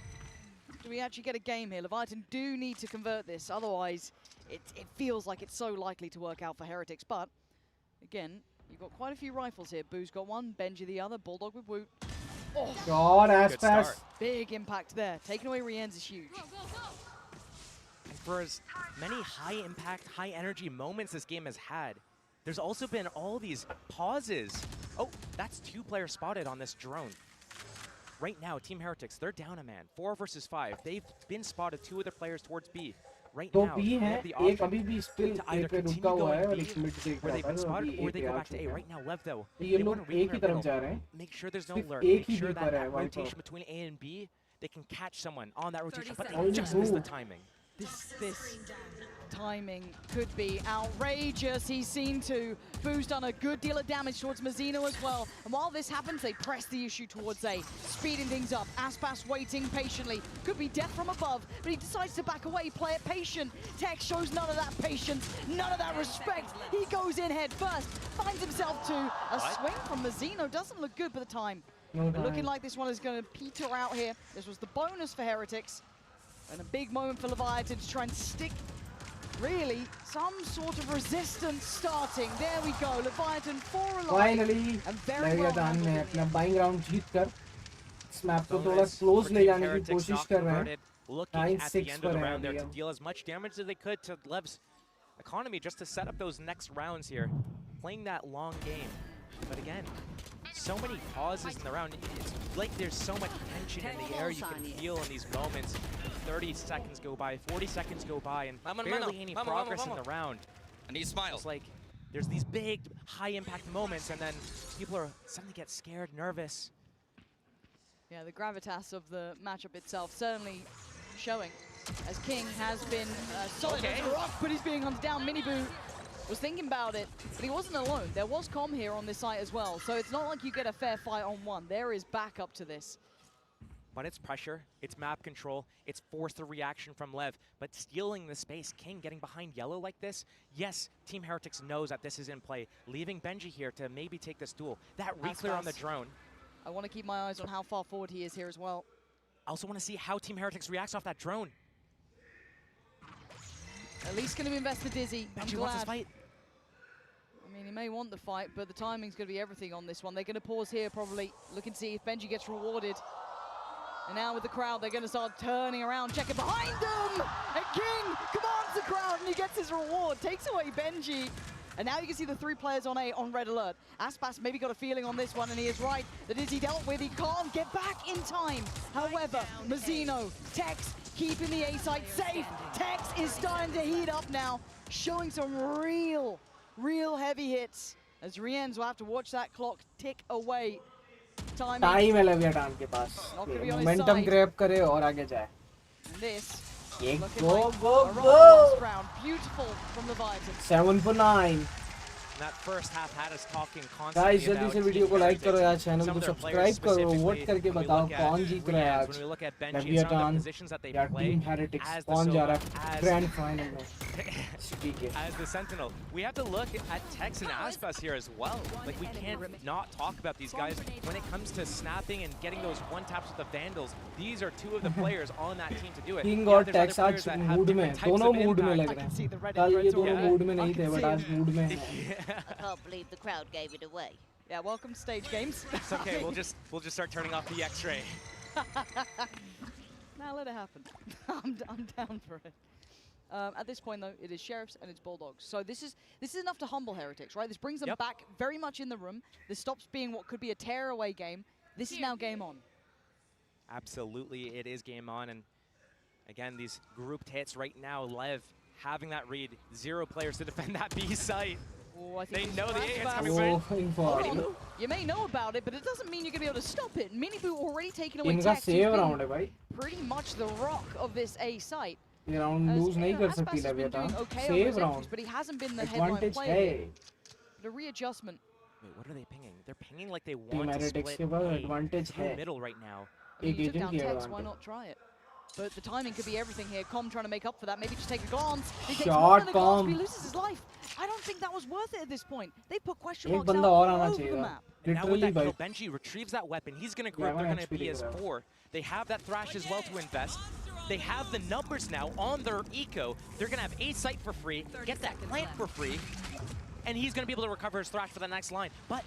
Do we actually get a game here? Leviathan do need to convert this, otherwise it feels like it's so likely to work out for Heretics. But again, you've got quite a few rifles here. Boo's got one, Benji the other, Bulldog with Woot. Oh,
God, Aspas.
Big impact there. Taking away Rien's is huge.
And for as many high-impact, high-energy moments this game has had, there's also been all these pauses. Oh, that's 2 players spotted on this drone. Right now, Team Heretics, they're down a man. 4 versus 5. They've been spotted 2 other players towards B. Right now, they have the option to either continue going B, where they've been spotted, or they go back to A. Right now, LEV, though, they want to read their middle. Make sure there's no lurk. Make sure that rotation between A and B, they can catch someone on that rotation, but they just miss the timing.
This timing could be outrageous. He's seen to. Boo's done a good deal of damage towards Mazzino as well. And while this happens, they press the issue towards A, speeding things up. Aspas waiting patiently. Could be death from above, but he decides to back away, play it patient. Tex shows none of that patience, none of that respect. He goes in head first, finds himself to a swing from Mazzino. Doesn't look good for the time. But looking like this one is going to peter out here. This was the bonus for Heretics. And a big moment for Leviathan to try and stick, really, some sort of resistance starting. There we go, Leviathan 4 alive.
Finally, Leviathan ने अपना buying round जीत कर इस map को थोड़ा close ले जाने की कोशिश कर रहे हैं.
Looking at the end of the round there to deal as much damage as they could to Lev's economy just to set up those next rounds here. Playing that long game. But again, so many pauses in the round. It's like there's so much tension in the air you can feel in these moments. 30 seconds go by, 40 seconds go by, and barely any progress in the round.
I need smiles.
It's like there's these big, high-impact moments, and then people are suddenly get scared, nervous.
Yeah, the gravitas of the matchup itself certainly showing, as King has been solid as a rock, but he's being hunted down. Miniboo was thinking about it, but he wasn't alone. There was Com here on this site as well, so it's not like you get a fair fight on one. There is backup to this.
But it's pressure, it's map control, it's forced the reaction from Lev, but stealing the space, King getting behind yellow like this, yes, Team Heretics knows that this is in play, leaving Benji here to maybe take this duel. That re-clear on the drone.
I want to keep my eyes on how far forward he is here as well.
I also want to see how Team Heretics reacts off that drone.
At least going to invest the Dizzy.
Benji wants this fight.
I mean, he may want the fight, but the timing's going to be everything on this one. They're going to pause here probably, look and see if Benji gets rewarded. And now with the crowd, they're going to start turning around, checking behind them! And King commands the crowd, and he gets his reward, takes away Benji. And now you can see the 3 players on A on red alert. Aspas maybe got a feeling on this one, and he is right. The Dizzy dealt with, he can't get back in time. However, Mazzino, Tex keeping the A site safe. Tex is starting to heat up now, showing some real heavy hits. As Rienz will have to watch that clock tick away. Time
है लेविएटान के पास. Momentum grab करे और आगे जाए.
This.
Go.
Beautiful from Leviathan.
7 for 9.
That first half had us talking constantly
Guys, जल्दी से video को like करो यार, चैनल को सब्सक्राइब करो, वोट करके बताओ कौन जीत रहा है आज. लेविएटान या टीम हेरेटिक्स कौन जा रहा है ग्रैंड फाइनल में.
As the Sentinel, we have to look at Tex and Aspas here as well. Like, we can't not talk about these guys when it comes to snapping and getting those one-taps with the Vandals. These are 2 of the players on that team to do it.
King और Tex आज mood में, दोनों mood में लग रहे हैं. कल ये दोनों मूड में नहीं थे, but आज मूड में हैं.
I can't believe the crowd gave it away.
Yeah, welcome to stage games.
It's okay, we'll just start turning off the X-ray.
Now let it happen. I'm down for it. At this point, though, it is Sheriffs and it's Bulldogs. So this is enough to humble Heretics, right? This brings them back very much in the room. This stops being what could be a tear-away game. This is now game on.
Absolutely, it is game on. And again, these grouped hits right now, Lev having that read. 0 players to defend that B site.
Oh,
they know the A hit's coming right.
You may know about it, but it doesn't mean you're going to be able to stop it. Miniboo already taken away
इनका
Tex,
save round है भाई.
Pretty much the rock of this A site.
ये round lose नहीं कर सकती लेविएटान. Save round.
But he hasn't been the headline player. The readjustment.
Wait, what are they pinging? They're pinging like they
Team
want to
Heretics
split
के पास
A
advantage
through
है.
middle right now.
I mean, you took down Tex, why not try it? But the timing could be everything here. Com trying to make up for that. Maybe just take a glance. He takes more than a glance, but he loses his life. I don't think that was worth it at this point. They put question marks out all over the map.
And now with that kill, Benji retrieves that weapon. He's going to group. They're going to be as 4. They have that Thrash as well to invest. They have the numbers now on their eco. They're going to have A site for free, get that plant for free, and he's going to be able to recover his Thrash for the next line. But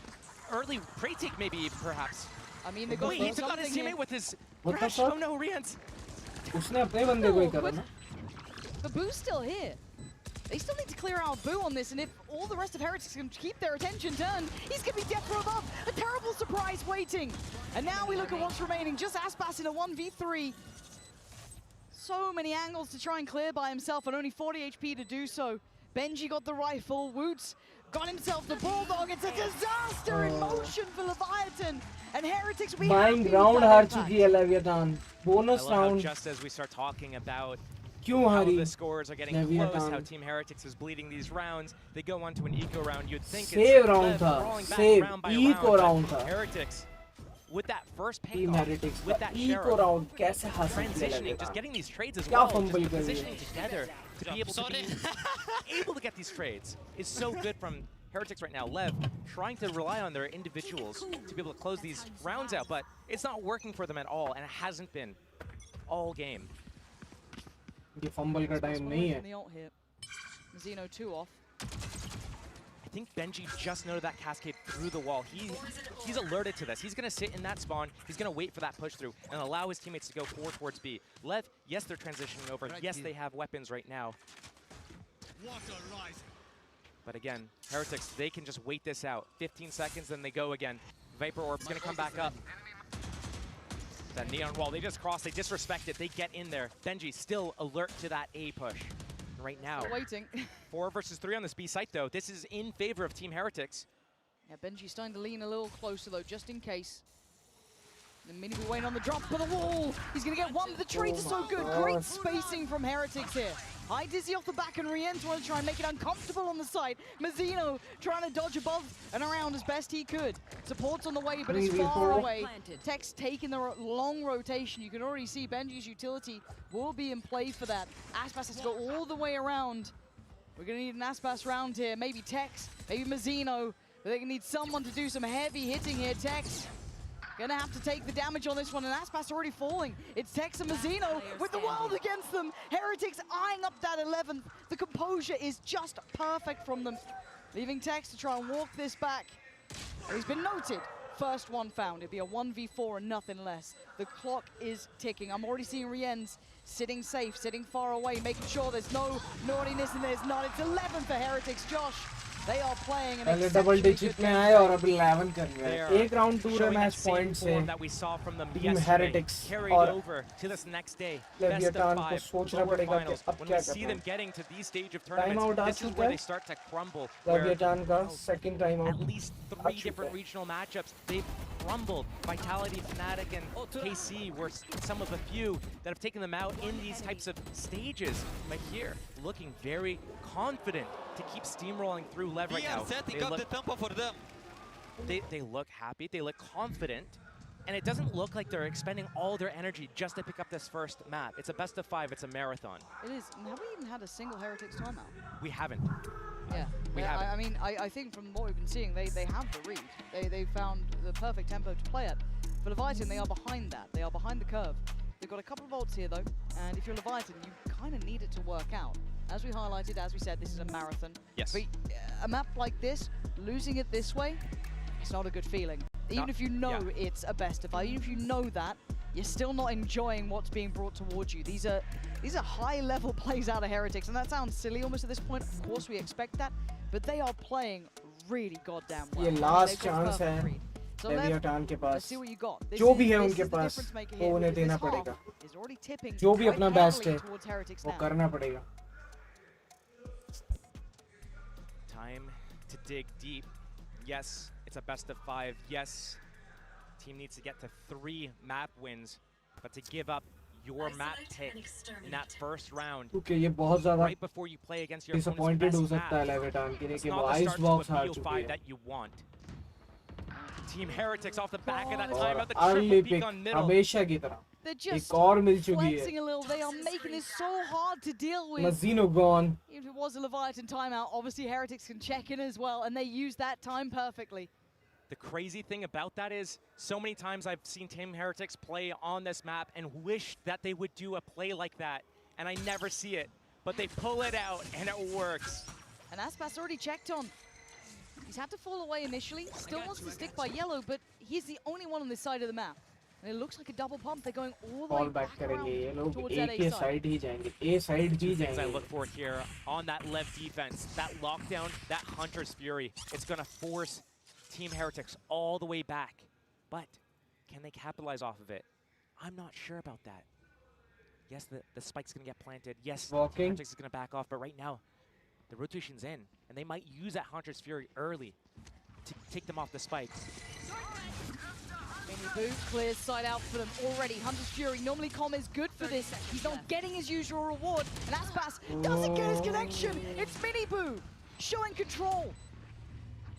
early prey take maybe, perhaps.
I mean, they got
he took out his teammate with his Thrash.
Oh
no, Rienz.
उसने अपने बंदे को ही करा ना.
But Boo's still here. They still need to clear out Boo on this, and if all the rest of Heretics can keep their attention turned, he's going to be death from above. A terrible surprise waiting. And now we look at what's remaining. Just Aspas in a 1v3. So many angles to try and clear by himself, and only 40 HP to do so. Benji got the rifle. Woots got himself the Bulldog. It's a disaster in motion for Leviathan. And Heretics will be
buying round हार चुकी है लेविएटान. Bonus round.
Just as we start talking about how the scores are getting close, how Team Heretics is bleeding these rounds. They go on to an eco round. You'd think it's
round
crawling back
save
round by
eco round
but Heretics, with that first
Team
payoff,
Heretics
with that
eco round कैसे हासिल किया
transitioning,
लगेगा?
just getting these trades as
क्या
well,
fumble
just
कर रही
positioning
है?
together to be able to get these trades is so good from Heretics right now. LEV trying to rely on their individuals to be able to close these rounds out, but it's not working for them at all, and it hasn't been all game.
ये fumble का time नहीं है.
The ult here. Mazino 2 off.
I think Benji just noted that cascade through the wall. He's alerted to this. He's going to sit in that spawn. He's going to wait for that push through and allow his teammates to go forward towards B. LEV, yes, they're transitioning over. Yes, they have weapons right now. But again, Heretics, they can just wait this out. 15 seconds, then they go again. Viper Orb's going to come back up. That neon wall, they just cross, they disrespect it, they get in there. Benji still alert to that A push. Right now,
Still waiting.
4 versus 3 on this B site, though. This is in favor of Team Heretics.
Yeah, Benji's starting to lean a little closer, though, just in case. And Mini will wait on the drop for the wall. He's going to get one. The trades are so good. Great spacing from Heretics here. High Dizzy off the back, and Rien's want to try and make it uncomfortable on the side. Mazino trying to dodge above and around as best he could. Support's on the way, but it's far away. Tex taking the long rotation. You can already see Benji's utility will be in play for that. Aspas has to go all the way around. We're going to need an Aspas round here. Maybe Tex, maybe Mazino. But they're going to need someone to do some heavy hitting here. Tex gonna have to take the damage on this one, and Aspas already falling. It's Tex and Mazino with the world against them. Heretics eyeing up that 11th. The composure is just perfect from them. Leaving Tex to try and walk this back. He's been noted. First one found. It'd be a 1v4 and nothing less. The clock is ticking. I'm already seeing Rien's sitting safe, sitting far away, making sure there's no naughtiness and there's not. It's 11 for Heretics. Josh, they are playing an
पहले double digit में आए और अभी 11 कर रहे हैं. एक round 2 match point से Team Heretics और Leviathan को सोचना पड़ेगा कि अब क्या करना है. Time out आ चुका है. Leviathan का second time out.
At least 3 different regional matchups. They've crumbled. Vitality, Fnatic, and KC were some of the few that have taken them out in these types of stages. But here, looking very confident to keep steamrolling through LEV right now. They look happy, they look confident, and it doesn't look like they're expending all their energy just to pick up this first map. It's a best of 5, it's a marathon.
It is. And have we even had a single Heretics timeout?
We haven't.
Yeah,
we haven't.
I mean, I think from what we've been seeing, they have the read. They found the perfect tempo to play at. For Leviathan, they are behind that. They are behind the curve. They've got a couple of ults here, though, and if you're Leviathan, you kind of need it to work out. As we highlighted, as we said, this is a marathon.
Yes.
But a map like this, losing it this way, it's not a good feeling. Even if you know it's a best of 5, even if you know that, you're still not enjoying what's being brought towards you. These are high-level plays out of Heretics, and that sounds silly almost at this point. Of course, we expect that, but they are playing really goddamn well.
ये last chance है Leviathan के पास. जो भी है उनके पास, वो उन्हें देना पड़ेगा. जो भी अपना best है, वो करना पड़ेगा.
Time to dig deep. Yes, it's a best of 5. Yes, team needs to get to 3 map wins, but to give up your map pick in that first round right before you play against your opponent's best map, it's not the start to a BO5 that you want. Team Heretics off the back of that timeout, the triple peek on middle.
They're just
flexing
a little. They are making this so hard to deal with.
Mazino gone.
If it was a Leviathan timeout, obviously Heretics can check in as well, and they use that time perfectly.
The crazy thing about that is, so many times I've seen Team Heretics play on this map and wish that they would do a play like that, and I never see it. But they pull it out, and it works.
And Aspas already checked on. He's had to fall away initially, still wants to stick by yellow, but he's the only one on this side of the map. And it looks like a double pump. They're going all the way back around towards that A side.
As I look for here on that LEV defense, that lockdown, that Hunter's Fury, it's going to force Team Heretics all the way back. But can they capitalize off of it? I'm not sure about that. Yes, the spike's going to get planted. Yes, Team Heretics is going to back off. But right now, the rotation's in. And they might use that Hunter's Fury early to take them off the spike.
Mini Boo clears side out for them already. Hunter's Fury, normally Com is good for this. He's not getting his usual reward, and Aspas doesn't get his connection. It's Mini Boo showing control,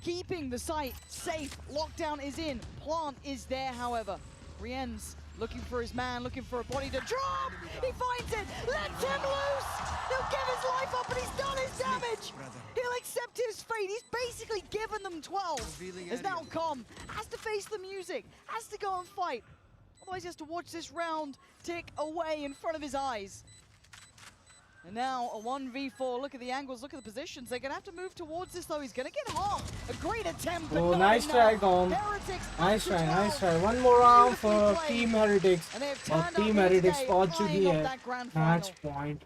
keeping the site safe. Lockdown is in, Plant is there, however. Rien's looking for his man, looking for a body to drop. He finds it, lets him loose. He'll give his life up, and he's done his damage. He'll accept his fate. He's basically given them 12. As now Com has to face the music, has to go and fight. Otherwise he has to watch this round tick away in front of his eyes. And now a 1v4, look at the angles, look at the positions. They're gonna have to move towards this though. He's gonna get harmed. A great attempt, but not
nice
enough.
try, Com.
Heretics
Nice
have
try,
to
nice
12.
try. One more round for
Beautifully played.
Team Heretics.
And they have
और
turned
Team
up this
Heretics
day,
पहुंच
flying
चुकी
off
है
that grand
match
final.
Point.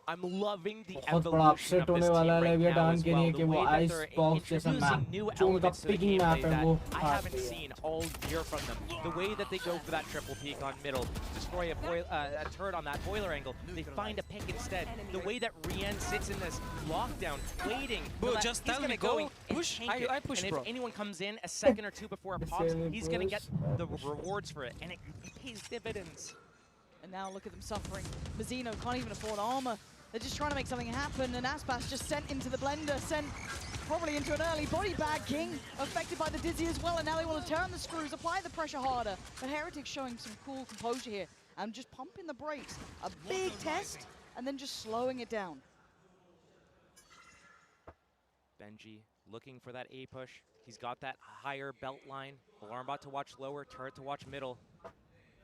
I'm loving the
बहुत बड़ा
evolution
upset
of
होने
this
वाला
team
है
right
labia
now
डान
as
के
well.
लिए
The
कि वो
way that
ice
they're
box जैसा
introducing
मैप
new
जो उनका
elements to the
picking map
gameplay
है वो
that I
खास
haven't
है.
seen all year from them. The way that they go for that triple peek on middle, destroy a turret on that boiler angle, they find a pick instead. The way that Rien sits in this lockdown, waiting,
Bro,
that
just
he's
tell
gonna
me,
go
go.
and
Push.
tank it.
I push,
and
bro.
if anyone comes in a second or two before it pops, he's gonna get the rewards for it, and it pays dividends.
And now look at them suffering. Mazzino can't even afford armor. They're just trying to make something happen, and Aspas just sent into the blender, sent probably into an early body bag. King affected by the dizzy as well, and now they want to turn the screws, apply the pressure harder. But Heretics showing some cool composure here, and just pumping the brakes. A big test, and then just slowing it down.
Benji looking for that A push. He's got that higher belt line. Alarmbot to watch lower, turret to watch middle.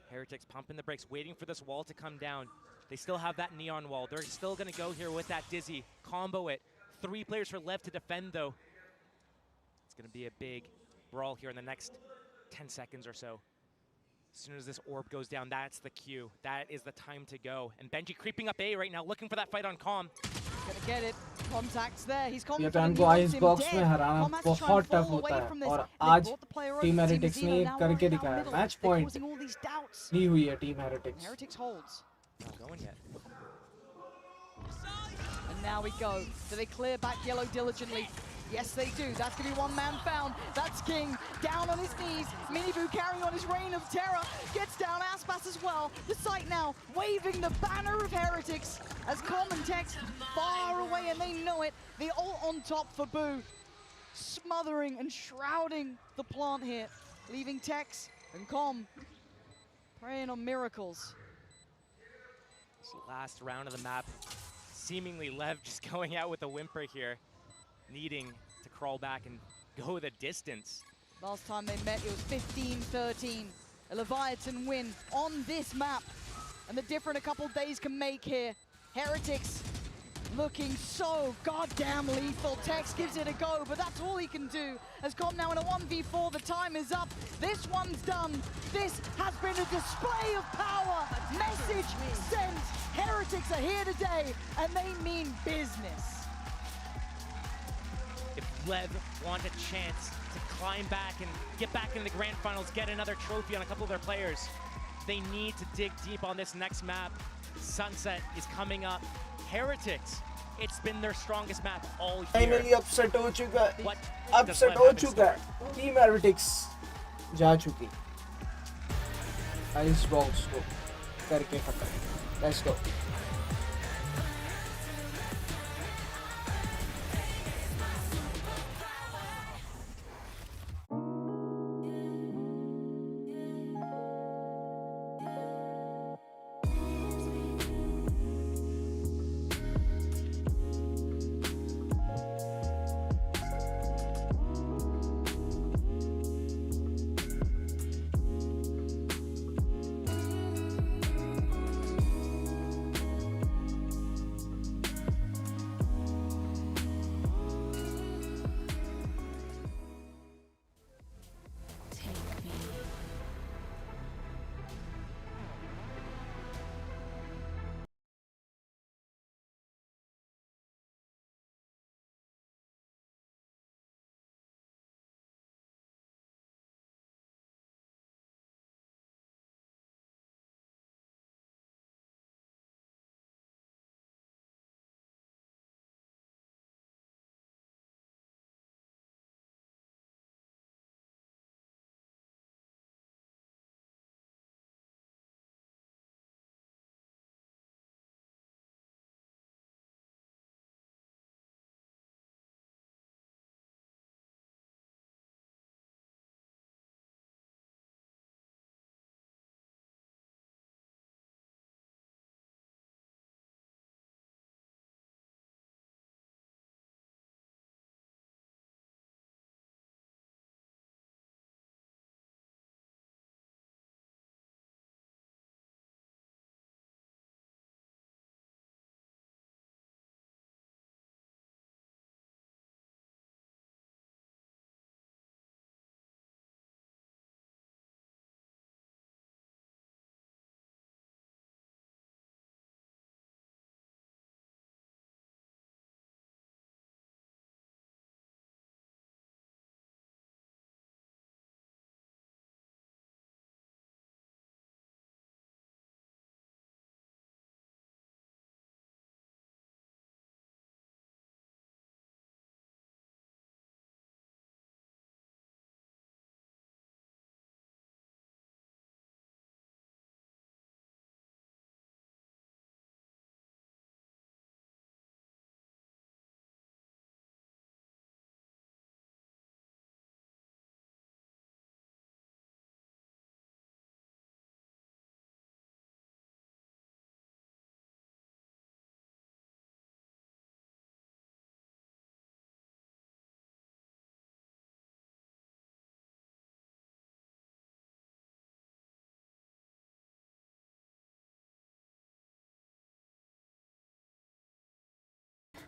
Heretics pumping the brakes, waiting for this wall to come down. They still have that neon wall. They're still gonna go here with that dizzy, combo it. 3 players for LEV to defend though. It's gonna be a big brawl here in the next 10 seconds or so. As soon as this orb goes down, that's the cue. That is the time to go. And Benji creeping up A right now, looking for that fight on Com.
Gonna get it. Contact's there. He's
ये
confident.
Turn
He
को
wants
ice
him
box
dead.
में हराना
Com has to try
बहुत
and
tough
fall
होता
away
है
from this.
और
They
आज
brought the player over
team
to
heretics
Mazzino,
ने
now
करके
working out
दिखाया.
middle.
Match
They're
point
causing all these doubts.
ली हुई है team heretics.
Heretics holds.
Not going yet.
And now we go. Do they clear back yellow diligently? Yes, they do. That's going to be one man found. That's King down on his knees. Miniboo carrying on his reign of terror. Gets down Aspas as well. The site now waving the banner of Heretics as Com and Tex far away, and they know it. The ult on top for Boo. Smothering and shrouding the plant here. Leaving Tex and Com praying on miracles.
This last round of the map, seemingly LEV just going out with a whimper here, needing to crawl back and go the distance.
Last time they met, it was 15-13. A Leviathan win on this map. And the difference a couple days can make here. Heretics looking so goddamn lethal. Tex gives it a go, but that's all he can do. As Com now in a 1v4, the time is up. This one's done. This has been a display of power. Message sent. Heretics are here today, and they mean business.
If LEV want a chance to climb back and get back in the grand finals, get another trophy on a couple of their players, they need to dig deep on this next map. Sunset is coming up. Heretics, it's been their strongest map all year.
Finally upset हो चुका है.
What
upset
does
हो
LEV have in
चुका है. Team heretics जा चुकी. Ice box को करके खत्म. Let's go.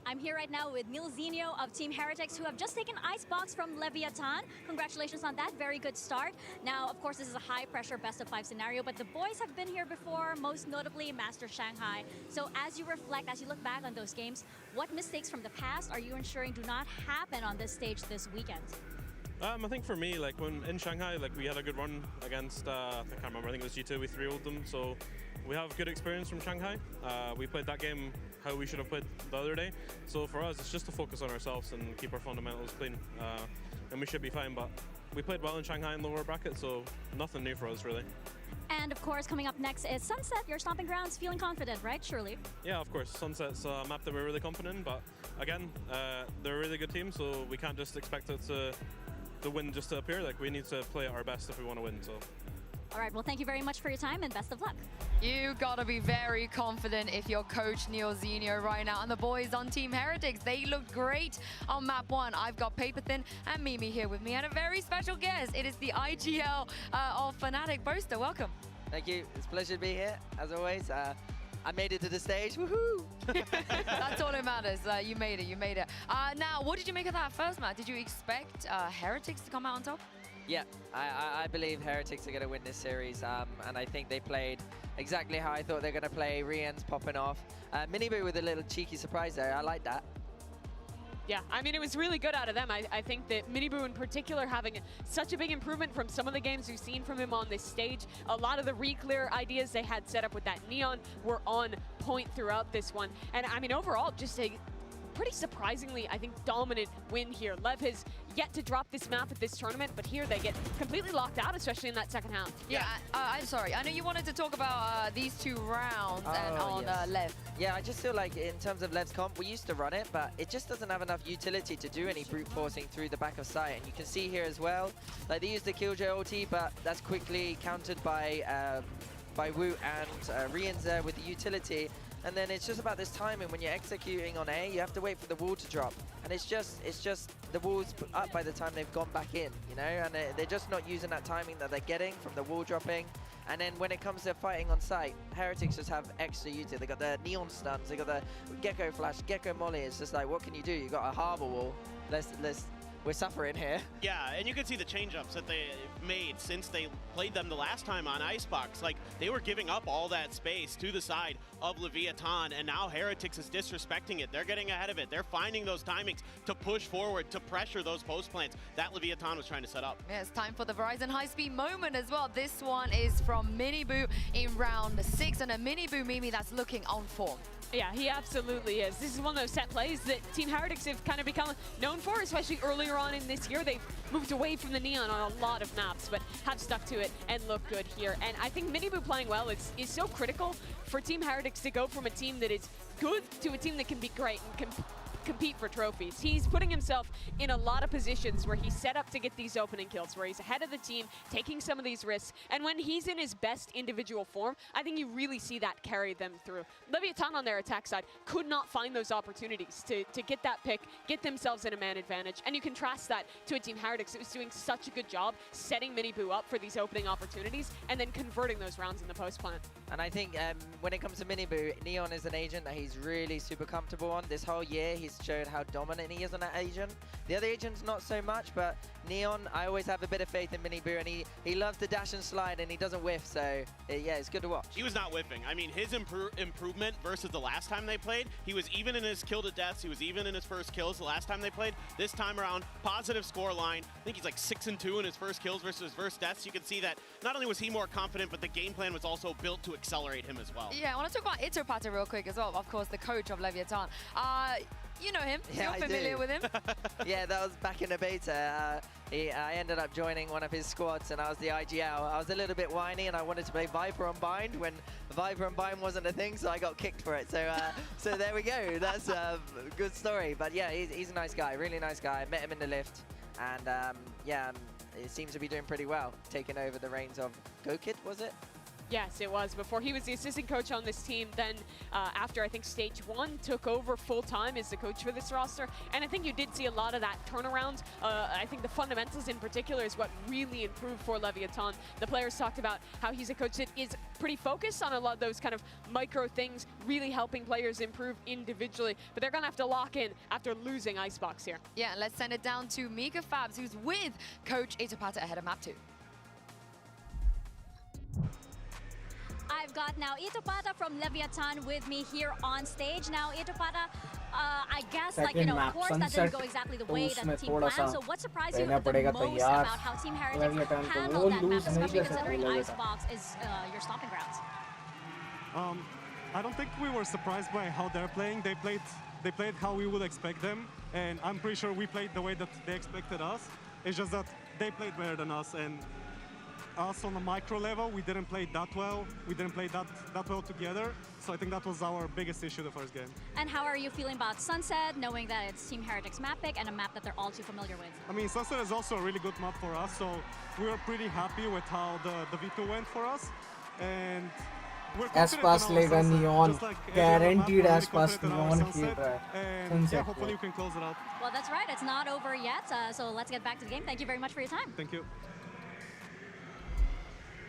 I'm here right now with Neil Zinio of Team Heretics, who have just taken Icebox from Leviathan. Congratulations on that, very good start. Now, of course, this is a high-pressure best-of-5 scenario, but the boys have been here before, most notably Master Shanghai. So as you reflect, as you look back on those games, what mistakes from the past are you ensuring do not happen on this stage this weekend?
I think for me, like when in Shanghai, like we had a good run against, I can't remember, I think it was G2, we 3-0'd them, so we have good experience from Shanghai. We played that game how we should have played the other day. So for us, it's just to focus on ourselves and keep our fundamentals clean, and we should be fine. But we played well in Shanghai in the lower bracket, so nothing new for us really.
And of course, coming up next is Sunset, your stomping grounds. Feeling confident, right? Surely.
Yeah, of course. Sunset's a map that we're really confident in, but again, they're a really good team, so we can't just expect it to win just to appear. Like, we need to play at our best if we want to win. So.
All right, well, thank you very much for your time and best of luck.
You gotta be very confident if you're Coach Neil Zinio right now. And the boys on Team Heretics, they looked great on map 1. I've got Paper Thin and Mimi here with me, and a very special guest. It is the IGL of Fnatic, Boaster. Welcome.
Thank you. It's a pleasure to be here, as always. I made it to the stage. Woohoo!
That's all that matters. You made it. You made it. Now, what did you make of that first match? Did you expect Heretics to come out on top?
Yeah, I believe Heretics are going to win this series, and I think they played exactly how I thought they're going to play. Rian's popping off. Miniboo with a little cheeky surprise there. I like that.
Yeah, I mean, it was really good out of them. I think that Miniboo in particular having such a big improvement from some of the games we've seen from him on this stage. A lot of the re-clear ideas they had set up with that Neon were on point throughout this one. And I mean, overall, just a pretty surprisingly, I think, dominant win here. LEV has yet to drop this map at this tournament, but here they get completely locked out, especially in that second half.
Yeah, I'm sorry. I know you wanted to talk about these 2 rounds and on LEV.
Yeah, I just feel like in terms of LEV's comp, we used to run it, but it just doesn't have enough utility to do any brute forcing through the back of sight. And you can see here as well, like they used the Killjoy ulti, but that's quickly countered by Wu and Rian's there with the utility. And then it's just about this timing. When you're executing on A, you have to wait for the wall to drop. And it's just the wall's up by the time they've gone back in, you know? And they're just not using that timing that they're getting from the wall dropping. And then when it comes to fighting on site, Heretics just have extra utility. They got the Neon stuns, they got the Gecko flash, Gecko molly. It's just like, what can you do? You got a harbor wall. We're suffering here.
Yeah, and you can see the change-ups that they made since they played them the last time on Icebox. Like, they were giving up all that space to the side of Leviathan, and now Heretics is disrespecting it. They're getting ahead of it. They're finding those timings to push forward, to pressure those post plants that Leviathan was trying to set up.
Yeah, it's time for the Verizon high-speed moment as well. This one is from Miniboo in round 6, and a Miniboo Mimi that's looking on form.
Yeah, he absolutely is. This is one of those set plays that Team Heretics have kind of become known for, especially earlier on in this year. They've moved away from the Neon on a lot of maps, but have stuck to it and look good here. And I think Miniboo playing well is so critical for Team Heretics to go from a team that is good to a team that can be great and compete for trophies. He's putting himself in a lot of positions where he's set up to get these opening kills, where he's ahead of the team, taking some of these risks. And when he's in his best individual form, I think you really see that carry them through. Leviathan on their attack side could not find those opportunities to get that pick, get themselves in a man advantage. And you contrast that to a Team Heretics that was doing such a good job setting Miniboo up for these opening opportunities and then converting those rounds in the post plant.
And I think when it comes to Miniboo, Neon is an agent that he's really super comfortable on. This whole year, he's showed how dominant he is on that agent. The other agents, not so much, but Neon, I always have a bit of faith in Miniboo, and he loves to dash and slide, and he doesn't whiff, so yeah, it's good to watch.
He was not whiffing. I mean, his improvement versus the last time they played, he was even in his kill to deaths, he was even in his first kills the last time they played. This time around, positive score line. I think he's like 6-2 in his first kills versus his first deaths. You can see that not only was he more confident, but the game plan was also built to accelerate him as well.
Yeah, I want to talk about Itopata real quick as well, of course, the coach of Leviathan. You know him.
Yeah,
You're familiar with him.
Yeah, that was back in the beta. I ended up joining one of his squads, and I was the IGL. I was a little bit whiny, and I wanted to play Viper on Bind when Viper on Bind wasn't a thing, so I got kicked for it. So so there we go. That's a good story. But yeah, he's a nice guy, really nice guy. I met him in the lift, and yeah, it seems to be doing pretty well, taking over the reins of Go Kid, was it?
Yes, it was. Before he was the assistant coach on this team, then after I think stage 1 took over full-time as the coach for this roster. And I think you did see a lot of that turnaround. I think the fundamentals in particular is what really improved for Leviathan. The players talked about how he's a coach that is pretty focused on a lot of those kind of micro things, really helping players improve individually. But they're going to have to lock in after losing Icebox here.
Yeah, let's send it down to Mika Fabs, who's with Coach Itopata ahead of map 2.
I've got now Itopata from Leviathan with me here on stage. Now, Itopata, I guess, like, you know, of course that didn't go exactly the way that the team planned. So what surprised you the most about how Team Heretics handled that map, especially considering Icebox is your stomping grounds?
I don't think we were surprised by how they're playing. They played how we would expect them, and I'm pretty sure we played the way that they expected us. It's just that they played better than us, and us on the micro level, we didn't play that well. We didn't play that well together. So I think that was our biggest issue the first game.
And how are you feeling about Sunset, knowing that it's Team Heretics map pick and a map that they're all too familiar with?
I mean, Sunset is also a really good map for us, so we were pretty happy with how the V2 went for us. And we're
Aspas lega Neon, guaranteed Aspas Neon
खेल रहा है. And yeah, hopefully you can close it out.
Well, that's right. It's not over yet. So let's get back to the game. Thank you very much for your time.
Thank you.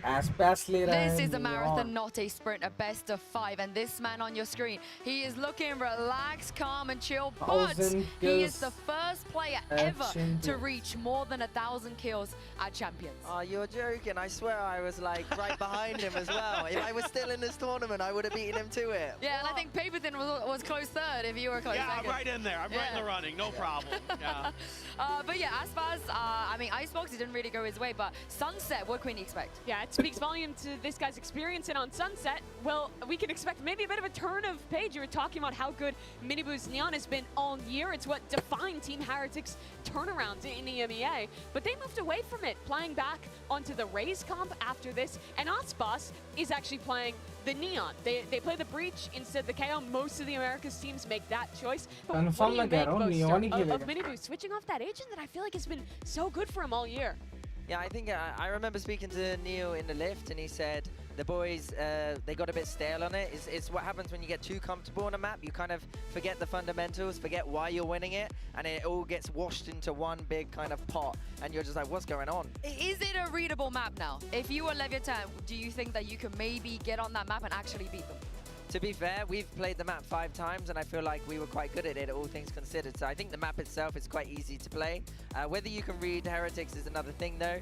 This is a marathon, not a sprint, a best of 5. And this man on your screen, he is looking relaxed, calm, and chill. But he is the first player ever to reach more than 1,000 kills at Champions.
Oh, you're joking. I swear I was like right behind him as well. If I was still in this tournament, I would have beaten him to it.
Yeah, and I think Paperthin was close third if you were close second.
I'm right in there. I'm right in the running. No problem. Yeah.
But yeah, Aspas, I mean, Icebox, it didn't really go his way, but Sunset, what can we expect?
Yeah, it speaks volume to this guy's experience, and on Sunset, well, we can expect maybe a bit of a turn of page. You were talking about how good Miniboo's Neon has been all year. It's what defined Team Heretics' turnaround in EMEA, but they moved away from it, playing back onto the Raze comp after this, and Aspas is actually playing the Neon. They play the Breach instead of the KO. Most of the Americas teams make that choice. But what do you make, Boaster, of Miniboo switching off that agent that I feel like has been so good for him all year?
Yeah, I think I remember speaking to Neil in the lift, and he said the boys, they got a bit stale on it. It's what happens when you get too comfortable on a map. You kind of forget the fundamentals, forget why you're winning it, and it all gets washed into one big kind of pot, and you're just like, what's going on?
Is it a readable map now? If you were Leviathan, do you think that you can maybe get on that map and actually beat them?
To be fair, we've played the map 5 times, and I feel like we were quite good at it, all things considered. So I think the map itself is quite easy to play. Whether you can read Heretics is another thing, though.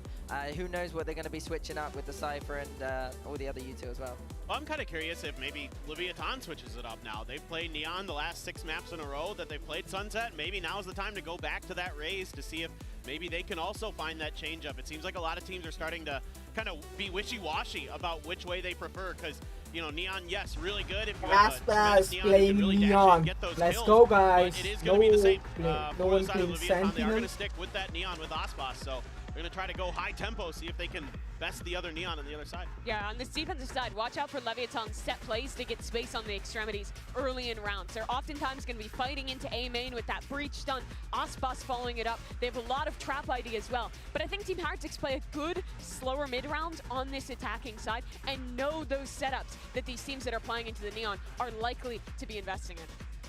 Who knows what they're going to be switching up with the Cypher and all the other U2 as well.
Well, I'm kind of curious if maybe Leviathan switches it up now. They've played Neon the last 6 maps in a row that they've played Sunset. Maybe now's the time to go back to that Raze to see if maybe they can also find that change up. It seems like a lot of teams are starting to kind of be wishy-washy about which way they prefer, because you know, Neon, yes, really good. If you have a Neon,
playing
really
Neon.
Get those
Let's
kills,
go, guys.
It is going to be the same
no one
side of
plays
Leviathan. They are going
Sentinel.
to stick with that Neon with Aspas, so they're going to try to go high tempo, see if they can best the other Neon on the other side.
Yeah, on this defensive side, watch out for Leviathan's set plays to get space on the extremities early in rounds. They're oftentimes going to be fighting into A main with that breach stun, Aspas following it up. They have a lot of trap ID as well. But I think Team Heretics play a good, slower mid-round on this attacking side and know those setups that these teams that are playing into the Neon are likely to be investing in.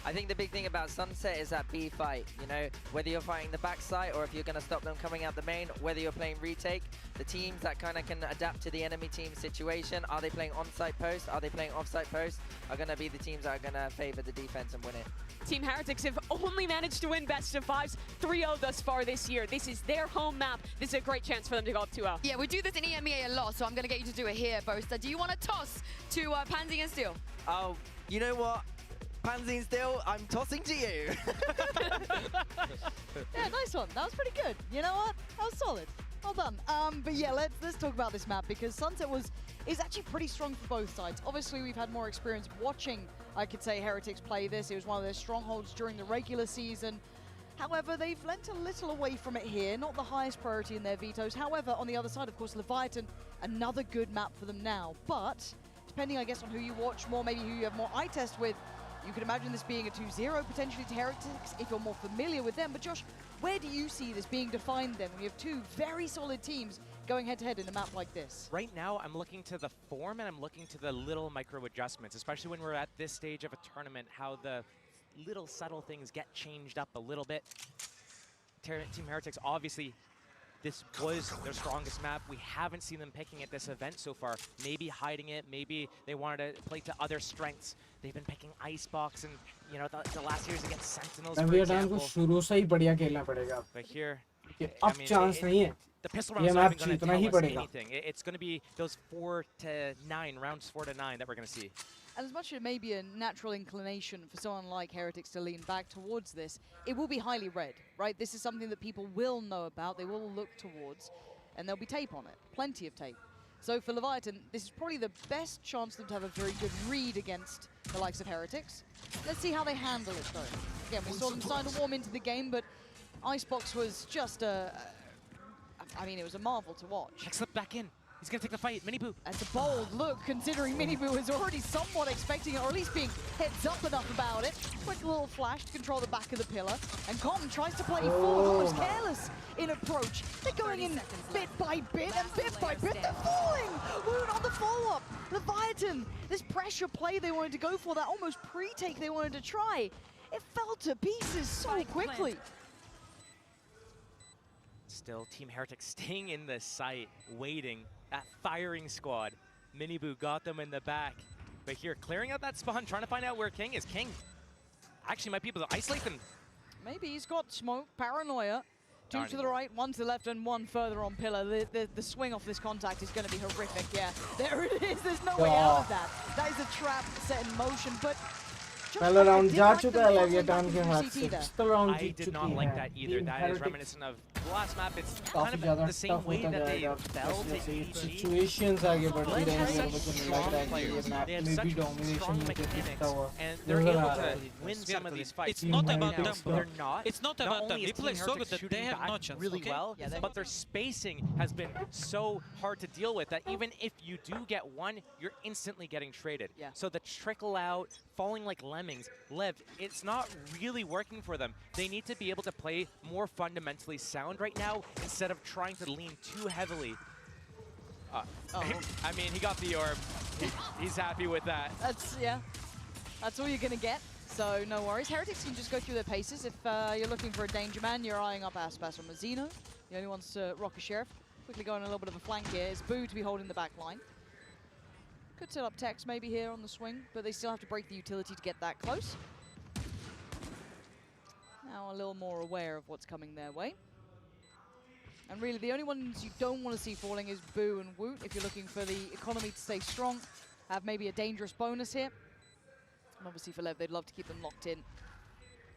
I think the big thing about Sunset is that B fight. You know, whether you're fighting the backside or if you're going to stop them coming out the main, whether you're playing retake, the teams that kind of can adapt to the enemy team situation, are they playing on-site post, are they playing off-site post, are going to be the teams that are going to favor the defense and win it.
Team Heretics have only managed to win best of 5s, 3-0 thus far this year. This is their home map. This is a great chance for them to go up 2-0.
Yeah, we do this in EMEA a lot, so I'm going to get you to do it here, Boaster. Do you want to toss to Pansy and Steel?
Oh, you know what? Pansy and Steel, I'm tossing to you.
Yeah, nice one. That was pretty good. You know what? That was solid. Well done. But yeah, let's talk about this map, because Sunset is actually pretty strong for both sides. Obviously, we've had more experience watching, I could say, Heretics play this. It was one of their strongholds during the regular season. However, they've lent a little away from it here, not the highest priority in their vetoes. However, on the other side, of course, Leviathan, another good map for them now. But depending, I guess, on who you watch more, maybe who you have more eye test with, you could imagine this being a 2-0 potentially to Heretics if you're more familiar with them. But Josh, where do you see this being defined then when you have two very solid teams going head-to-head in a map like this?
Right now, I'm looking to the form and I'm looking to the little micro adjustments, especially when we're at this stage of a tournament, how the little subtle things get changed up a little bit. Team Heretics, obviously, this was their strongest map. We haven't seen them picking at this event so far. Maybe hiding it, maybe they wanted to play to other strengths. They've been picking Icebox and, you know, the last series against Sentinels, for example. But here, I mean, the pistol round is not even going to tell us anything. It's going to be those 4 to 9, rounds 4 to 9 that we're going to see.
And as much as it may be a natural inclination for someone like Heretics to lean back towards this, it will be highly read, right? This is something that people will know about, they will look towards, and there'll be tape on it, plenty of tape. So for Leviathan, this is probably the best chance for them to have a very good read against the likes of Heretics. Let's see how they handle it, though. Again, we saw them starting to warm into the game, but Icebox was just I mean, it was a marvel to watch.
Check slip back in. He's going to take the fight. Miniboo.
That's a bold look, considering Miniboo is already somewhat expecting it, or at least being heads up enough about it. Quick little flash to control the back of the pillar. And Com tries to play forward, almost careless in approach. They're going in bit by bit, and bit by bit, they're falling! Wound on the follow-up. Leviathan, this pressure play they wanted to go for, that almost pre-take they wanted to try, it fell to pieces so quickly.
Still, Team Heretics staying in the site, waiting. That firing squad. Miniboo got them in the back. But here, clearing out that spawn, trying to find out where King is. King actually might be able to isolate them.
Maybe he's got smoke, paranoia. 2 to the right, 1 to the left, and 1 further on pillar. The swing off this contact is going to be horrific, yeah. There it is, there's no way out of that. That is a trap set in motion, but
पहला round जा चुका है लेविएटान के हाथ से पिस्तल round Jeet
I did
चुकी
not
है
like that either. That is reminiscent of the last map. It's kind of the same way that they fell to EG.
Situations आगे बढ़ती रहेंगी और मुझे नहीं लग रहा है कि ये मैप में भी डोमिनेशन मुझे दिखता हुआ
and they're able to win some of these fights.
It's not about them.
They're not.
It's not about them. They play so good that they have no chance.
Really well, but their spacing has been so hard to deal with that even if you do get one, you're instantly getting traded. So the trickle out, falling like lemmings, LEV, it's not really working for them. They need to be able to play more fundamentally sound right now instead of trying to lean too heavily. I mean, he got the orb. He's happy with that.
That's all you're going to get. So no worries. Heretics can just go through their paces. If you're looking for a danger man, you're eyeing up Aspas or Mazzino. The only ones to rock a Sheriff. Quickly going a little bit of a flank here is Boo to be holding the back line. Could set up Tex maybe here on the swing, but they still have to break the utility to get that close. Now a little more aware of what's coming their way. And really the only ones you don't want to see falling is Boo and Woot. If you're looking for the economy to stay strong, have maybe a dangerous bonus here. And obviously for LEV, they'd love to keep them locked in.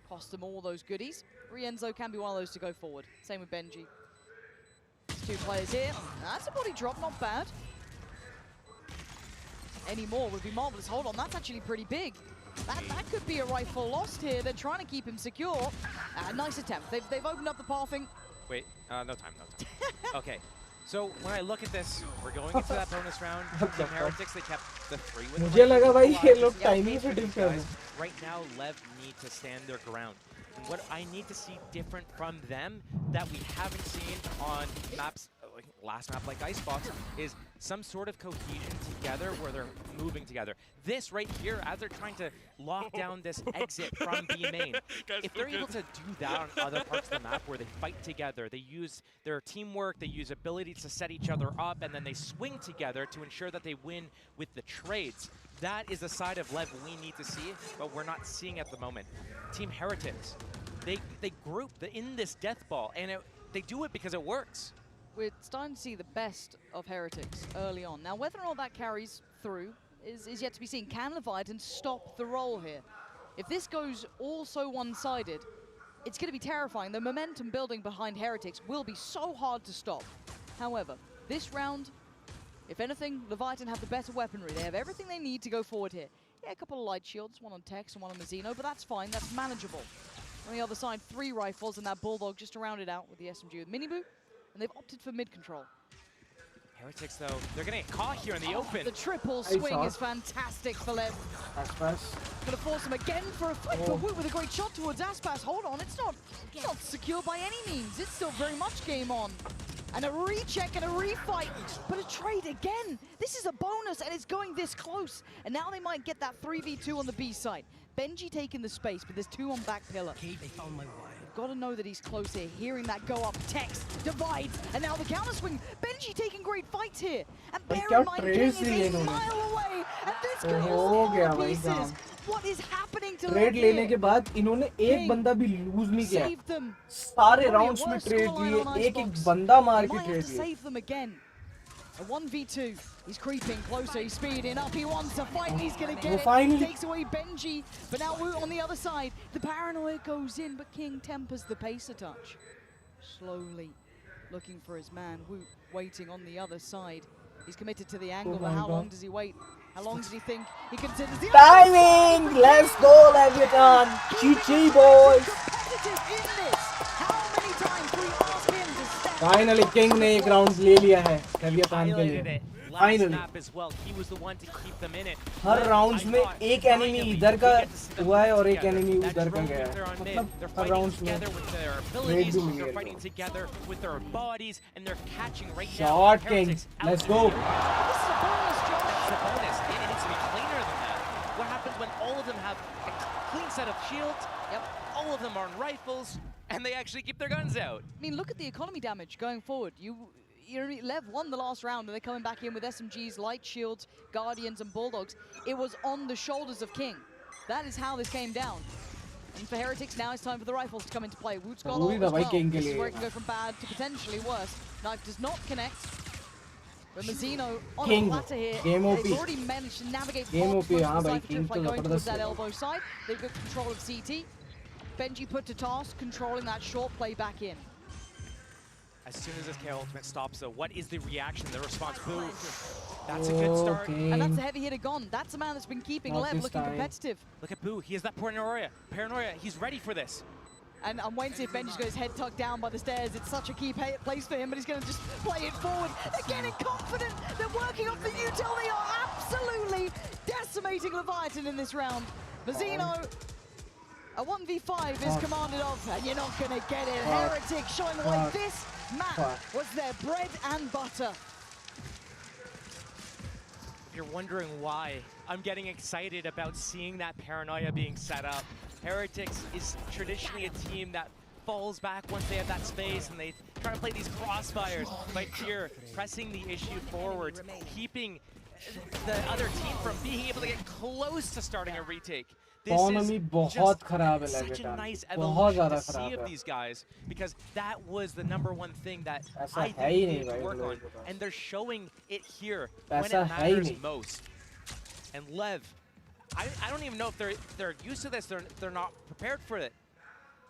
Cost them all those goodies. Rienzo can be one of those to go forward. Same with Benji. There's 2 players here. That's a body drop, not bad. Any more would be marvelous. Hold on, that's actually pretty big. That could be a rifle lost here. They're trying to keep him secure. Nice attempt. They've opened up the pathing.
Wait, no time. Okay, so when I look at this, we're going into that bonus round. Team Heretics, they kept the 3 with
मुझे लगा भाई ये लोग timing से डिफ कर रहे हैं.
Right now, LEV need to stand their ground. What I need to see different from them that we haven't seen on maps, last map like Icebox, is some sort of cohesion together where they're moving together. This right here, as they're trying to lock down this exit from B main, if they're able to do that on other parts of the map where they fight together, they use their teamwork, they use ability to set each other up, and then they swing together to ensure that they win with the trades. That is the side of LEV we need to see, but we're not seeing at the moment. Team Heretics, they group in this death ball, and they do it because it works.
We're starting to see the best of Heretics early on. Now, whether or not that carries through is yet to be seen. Can Leviathan stop the roll here? If this goes all so one-sided, it's going to be terrifying. The momentum building behind Heretics will be so hard to stop. However, this round, if anything, Leviathan have the better weaponry. They have everything they need to go forward here. Yeah, a couple of light shields, 1 on Tex and 1 on Mazzino, but that's fine, that's manageable. On the other side, 3 rifles and that Bulldog just to round it out with the SMG with Miniboo. And they've opted for mid-control.
Heretics, though, they're going to get caught here in the open.
The triple swing is fantastic for LEV.
Aspas.
Going to force him again for a fight, but Woot with a great shot towards Aspas. Hold on, it's not secure by any means. It's still very much game on. And a recheck and a refight, but a trade again. This is a bonus, and it's going this close. And now they might get that 3v2 on the B side. Benji taking the space, but there's 2 on back pillar.
Okay, they found my wire.
Got to know that he's close here. Hearing that go up, text, divides, and now the counter swing. Benji taking great fights here. And bear in mind, King is a mile away, and this could all fall to pieces. What is happening to
trade लेने के बाद इन्होंने एक बंदा भी loose नहीं किया, सारे राउंड्स में ट्रेड लिए, एक बंदा मार के ट्रेड लिए.
A 1v2, he's creeping closer, he's speeding up, he wants to fight, he's gonna get it,
finally
takes away Benji, but now Woot on the other side, the paranoia goes in, but King tempers the pace a touch. Slowly looking for his man, Woot waiting on the other side. He's committed to the angle, but how long does he wait? How long does he think he considers the
timing? Let's go, Leviathan! GG boys!
Competitive in this. How many times do we ask him to step?
Finally, King ने एक round ले लिया है Leviathan के लिए. Finally.
As well. He was the one to keep them in it.
Her rounds में एक enemy इधर का हुआ है और एक enemy उधर का गया है. मतलब हर rounds में
abilities, they're fighting together with their bodies, and they're catching right now.
Shot King, let's go.
This is a bonus, Josh. It's a bonus. It needs to be cleaner than that. What happens when all of them have a clean set of shields? Yep. All of them are on rifles, and they actually keep their guns out.
I mean, look at the economy damage going forward. LEV won the last round, and they're coming back in with SMGs, light shields, guardians, and bulldogs. It was on the shoulders of King. That is how this came down. And for Heretics, now it's time for the rifles to come into play. Woot's got all as well. This is where it can go from bad to potentially worse. Knife does not connect. But Mazzino on the platter here. They've already managed to navigate past going towards that elbow side. They've got control of CT. Benji put to task, controlling that short play back in.
As soon as this K ultimate stops, though, what is the reaction, the response? Boom. That's a good start.
And that's a heavy hitter gone. That's a man that's been keeping LEV looking competitive.
Look at Boo. He has that paranoia. He's ready for this.
And I'm waiting to see if Benji's got his head tucked down by the stairs. It's such a key place for him, but he's going to just play it forward. They're getting confident. They're working off the util. They are absolutely decimating Leviathan in this round. Mazzino, a 1v5 is commanded of, and you're not going to get it. Heretic showing why this map was their bread and butter.
If you're wondering why I'm getting excited about seeing that paranoia being set up, Heretics is traditionally a team that falls back once they have that space and they try to play these crossfires. But here, pressing the issue forward, keeping the other team from being able to get close to starting a retake. This is just such a nice evolution to see of these guys, because that was the #1 thing that I think they need to work on, and they're showing it here when it matters most. And LEV, I don't even know if they're used to this. They're not prepared for it.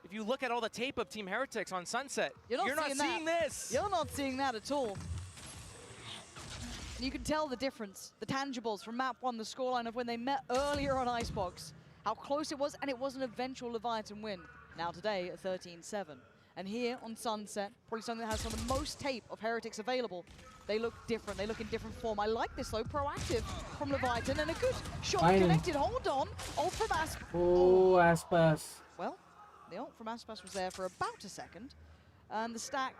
If you look at all the tape of Team Heretics on Sunset, you're not seeing this.
You're not seeing that at all. And you can tell the difference, the tangibles from map 1, the scoreline of when they met earlier on Icebox, how close it was, and it was an eventual Leviathan win. Now today, a 13-7. And here on Sunset, probably something that has some of the most tape of Heretics available. They look different, they look in different form. I like this though, proactive from Leviathan, and a good shot connected. Hold on, ult from Aspas.
Oh, Aspas.
Well, the ult from Aspas was there for about a second. And the stack,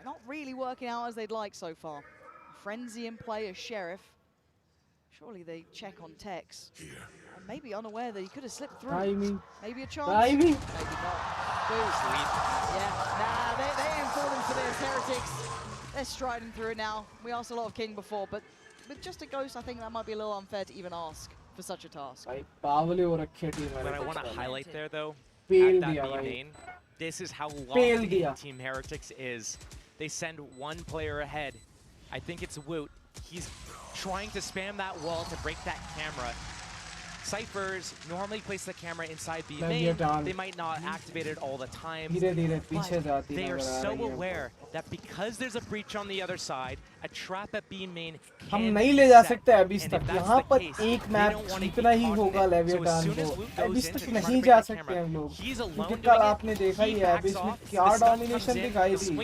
not really working out as they'd like so far. Frenzy in play as Sheriff. Surely they check on Tex. And maybe unaware that he could have slipped through.
Timing.
Maybe a chance.
Timing.
Maybe not. Yeah, nah, they ain't falling for this, Heretics. They're striding through it now. We asked a lot of King before, but with just a ghost, I think that might be a little unfair to even ask for such a task.
What I want to highlight there, though, at that B main, this is how long Team Heretics is. They send one player ahead. I think it's Woot. He's trying to spam that wall to break that camera. Cyphers normally place the camera inside B main. They might not activate it all the time. But they are so aware that because there's a breach on the other side, a trap at B main
हम नहीं ले जा सकते अभी तक यहाँ पर एक मैप जीतना ही होगा लेविएटान को अभी तक नहीं जा सकते हम लोग क्योंकि कल आपने देखा ही है अभी इसमें क्या डोमिनेशन दिखाई थी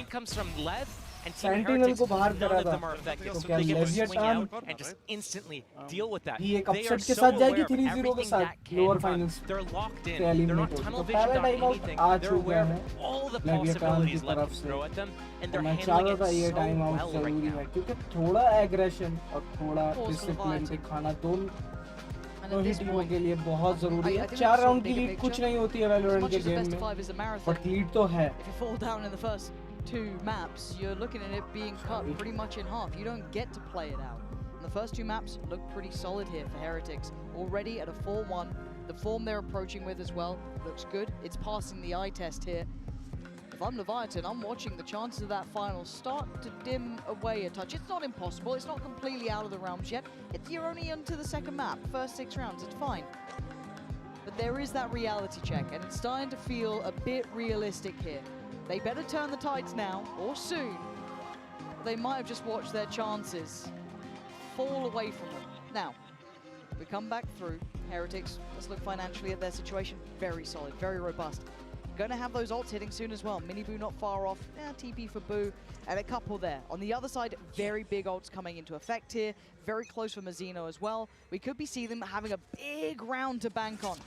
and Team
Sentinel
Heretics,
को बाहर
none
करा
of
था
them are effective.
तो
So
क्या
they get to swing
Leviathan
out and just instantly deal with that.
ये एक
They are
अपसेट के
so
साथ
aware
जाएगी
of
3-0 के
everything
साथ
that can
lower
come.
Finals
They're locked in.
से
They're
एलिमिनेट
not
हो
tunnel
तो
visioned
पहला
on
टाइम आउट
anything.
आ
They're
चुका
aware
है
of all the
लेविएटान की
possibilities left
तरफ
to
से
throw at them, and
तो
they're
मैं
handling
चाहता था
it
ये
so
time out
well right
जरूरी
now.
है क्योंकि थोड़ा एग्रेशन और थोड़ा डिसिप्लिन दिखाना दोनों ही टीमों के लिए बहुत जरूरी है 4 राउंड की लीड कुछ नहीं होती है वैलोरेंट के गेम में बट लीड तो है
If you fall down in the first 2 maps, you're looking at it being cut pretty much in half. You don't get to play it out. And the first 2 maps look pretty solid here for Heretics. Already at a 4-1. The form they're approaching with as well looks good. It's passing the eye test here. If I'm Leviathan, I'm watching the chances of that final start to dim away a touch. It's not impossible. It's not completely out of the realms yet. You're only into the second map. First 6 rounds, it's fine. But there is that reality check, and it's starting to feel a bit realistic here. They better turn the tides now, or soon. They might have just watched their chances fall away from them. Now, we come back through. Heretics, let's look financially at their situation. Very solid, very robust. Going to have those ults hitting soon as well. Mini Boo not far off. TP for Boo. And a couple there. On the other side, very big ults coming into effect here. Very close for Mazzino as well. We could be seeing them having a big round to bank on.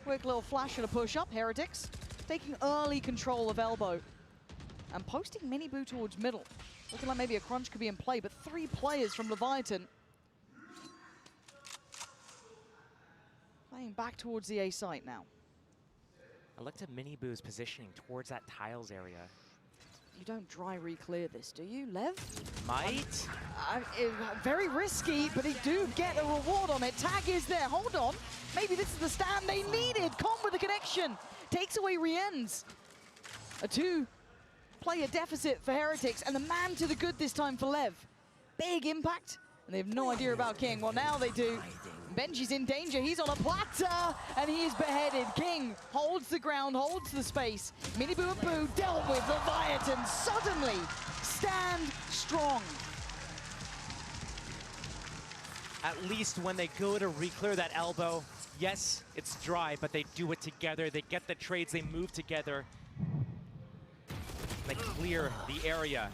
Quick little flash and a push up. Heretics taking early control of elbow. And posting Mini Boo towards middle. Looking like maybe a crunch could be in play, but 3 players from Leviathan playing back towards the A site now.
I looked at Mini Boo's positioning towards that tiles area.
You don't dry re-clear this, do you, Lev?
Might?
Very risky, but they do get a reward on it. Tag is there, hold on. Maybe this is the stand they needed. Com with the connection. Takes away Rien's. A 2-player deficit for Heretics, and the man to the good this time for Lev. Big impact, and they have no idea about King. Well, now they do. Benji's in danger, he's on a platter, and he is beheaded. King holds the ground, holds the space. Mini Boo and Boo dealt with. Leviathan suddenly stand strong.
At least when they go to re-clear that elbow, yes, it's dry, but they do it together. They get the trades, they move together. They clear the area.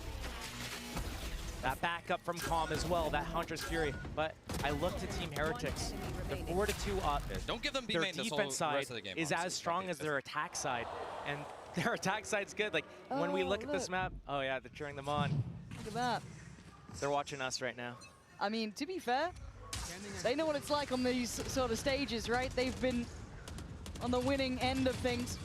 That backup from Calm as well, that Hunter's Fury. But I look to Team Heretics. They're 4-2 up.
Don't give them
their
B-main this
defense
whole
side
rest of the game,
is as strong as their attack side. And their attack side's good. Like, when we look at this map, oh yeah, they're cheering them on.
Look at that.
They're watching us right now.
I mean, to be fair, they know what it's like on these sort of stages, right? They've been on the winning end of things.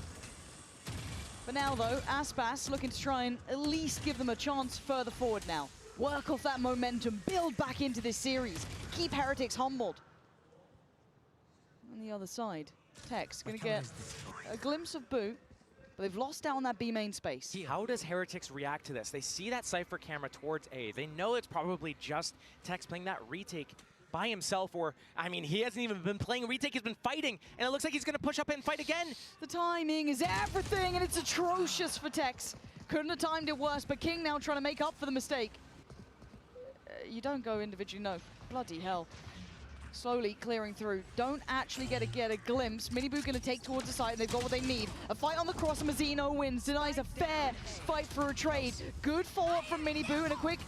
But now, though, Aspas looking to try and at least give them a chance further forward now. Work off that momentum, build back into this series, keep Heretics humbled. On the other side, Tex gonna get a glimpse of Boo, but they've lost out on that B main space.
How does Heretics react to this? They see that Cypher camera towards A. They know it's probably just Tex playing that retake by himself, or, I mean, he hasn't even been playing retake, he's been fighting, and it looks like he's gonna push up and fight again.
The timing is everything, and it's atrocious for Tex. Couldn't have timed it worse, but King now trying to make up for the mistake. You don't go individually, no. Bloody hell. Slowly clearing through. Don't actually get a glimpse. Mini Boo gonna take towards the site, and they've got what they need. A fight on the cross, and Mazzino wins. Denies a fair fight for a trade. Good follow-up from Mini Boo, and a quick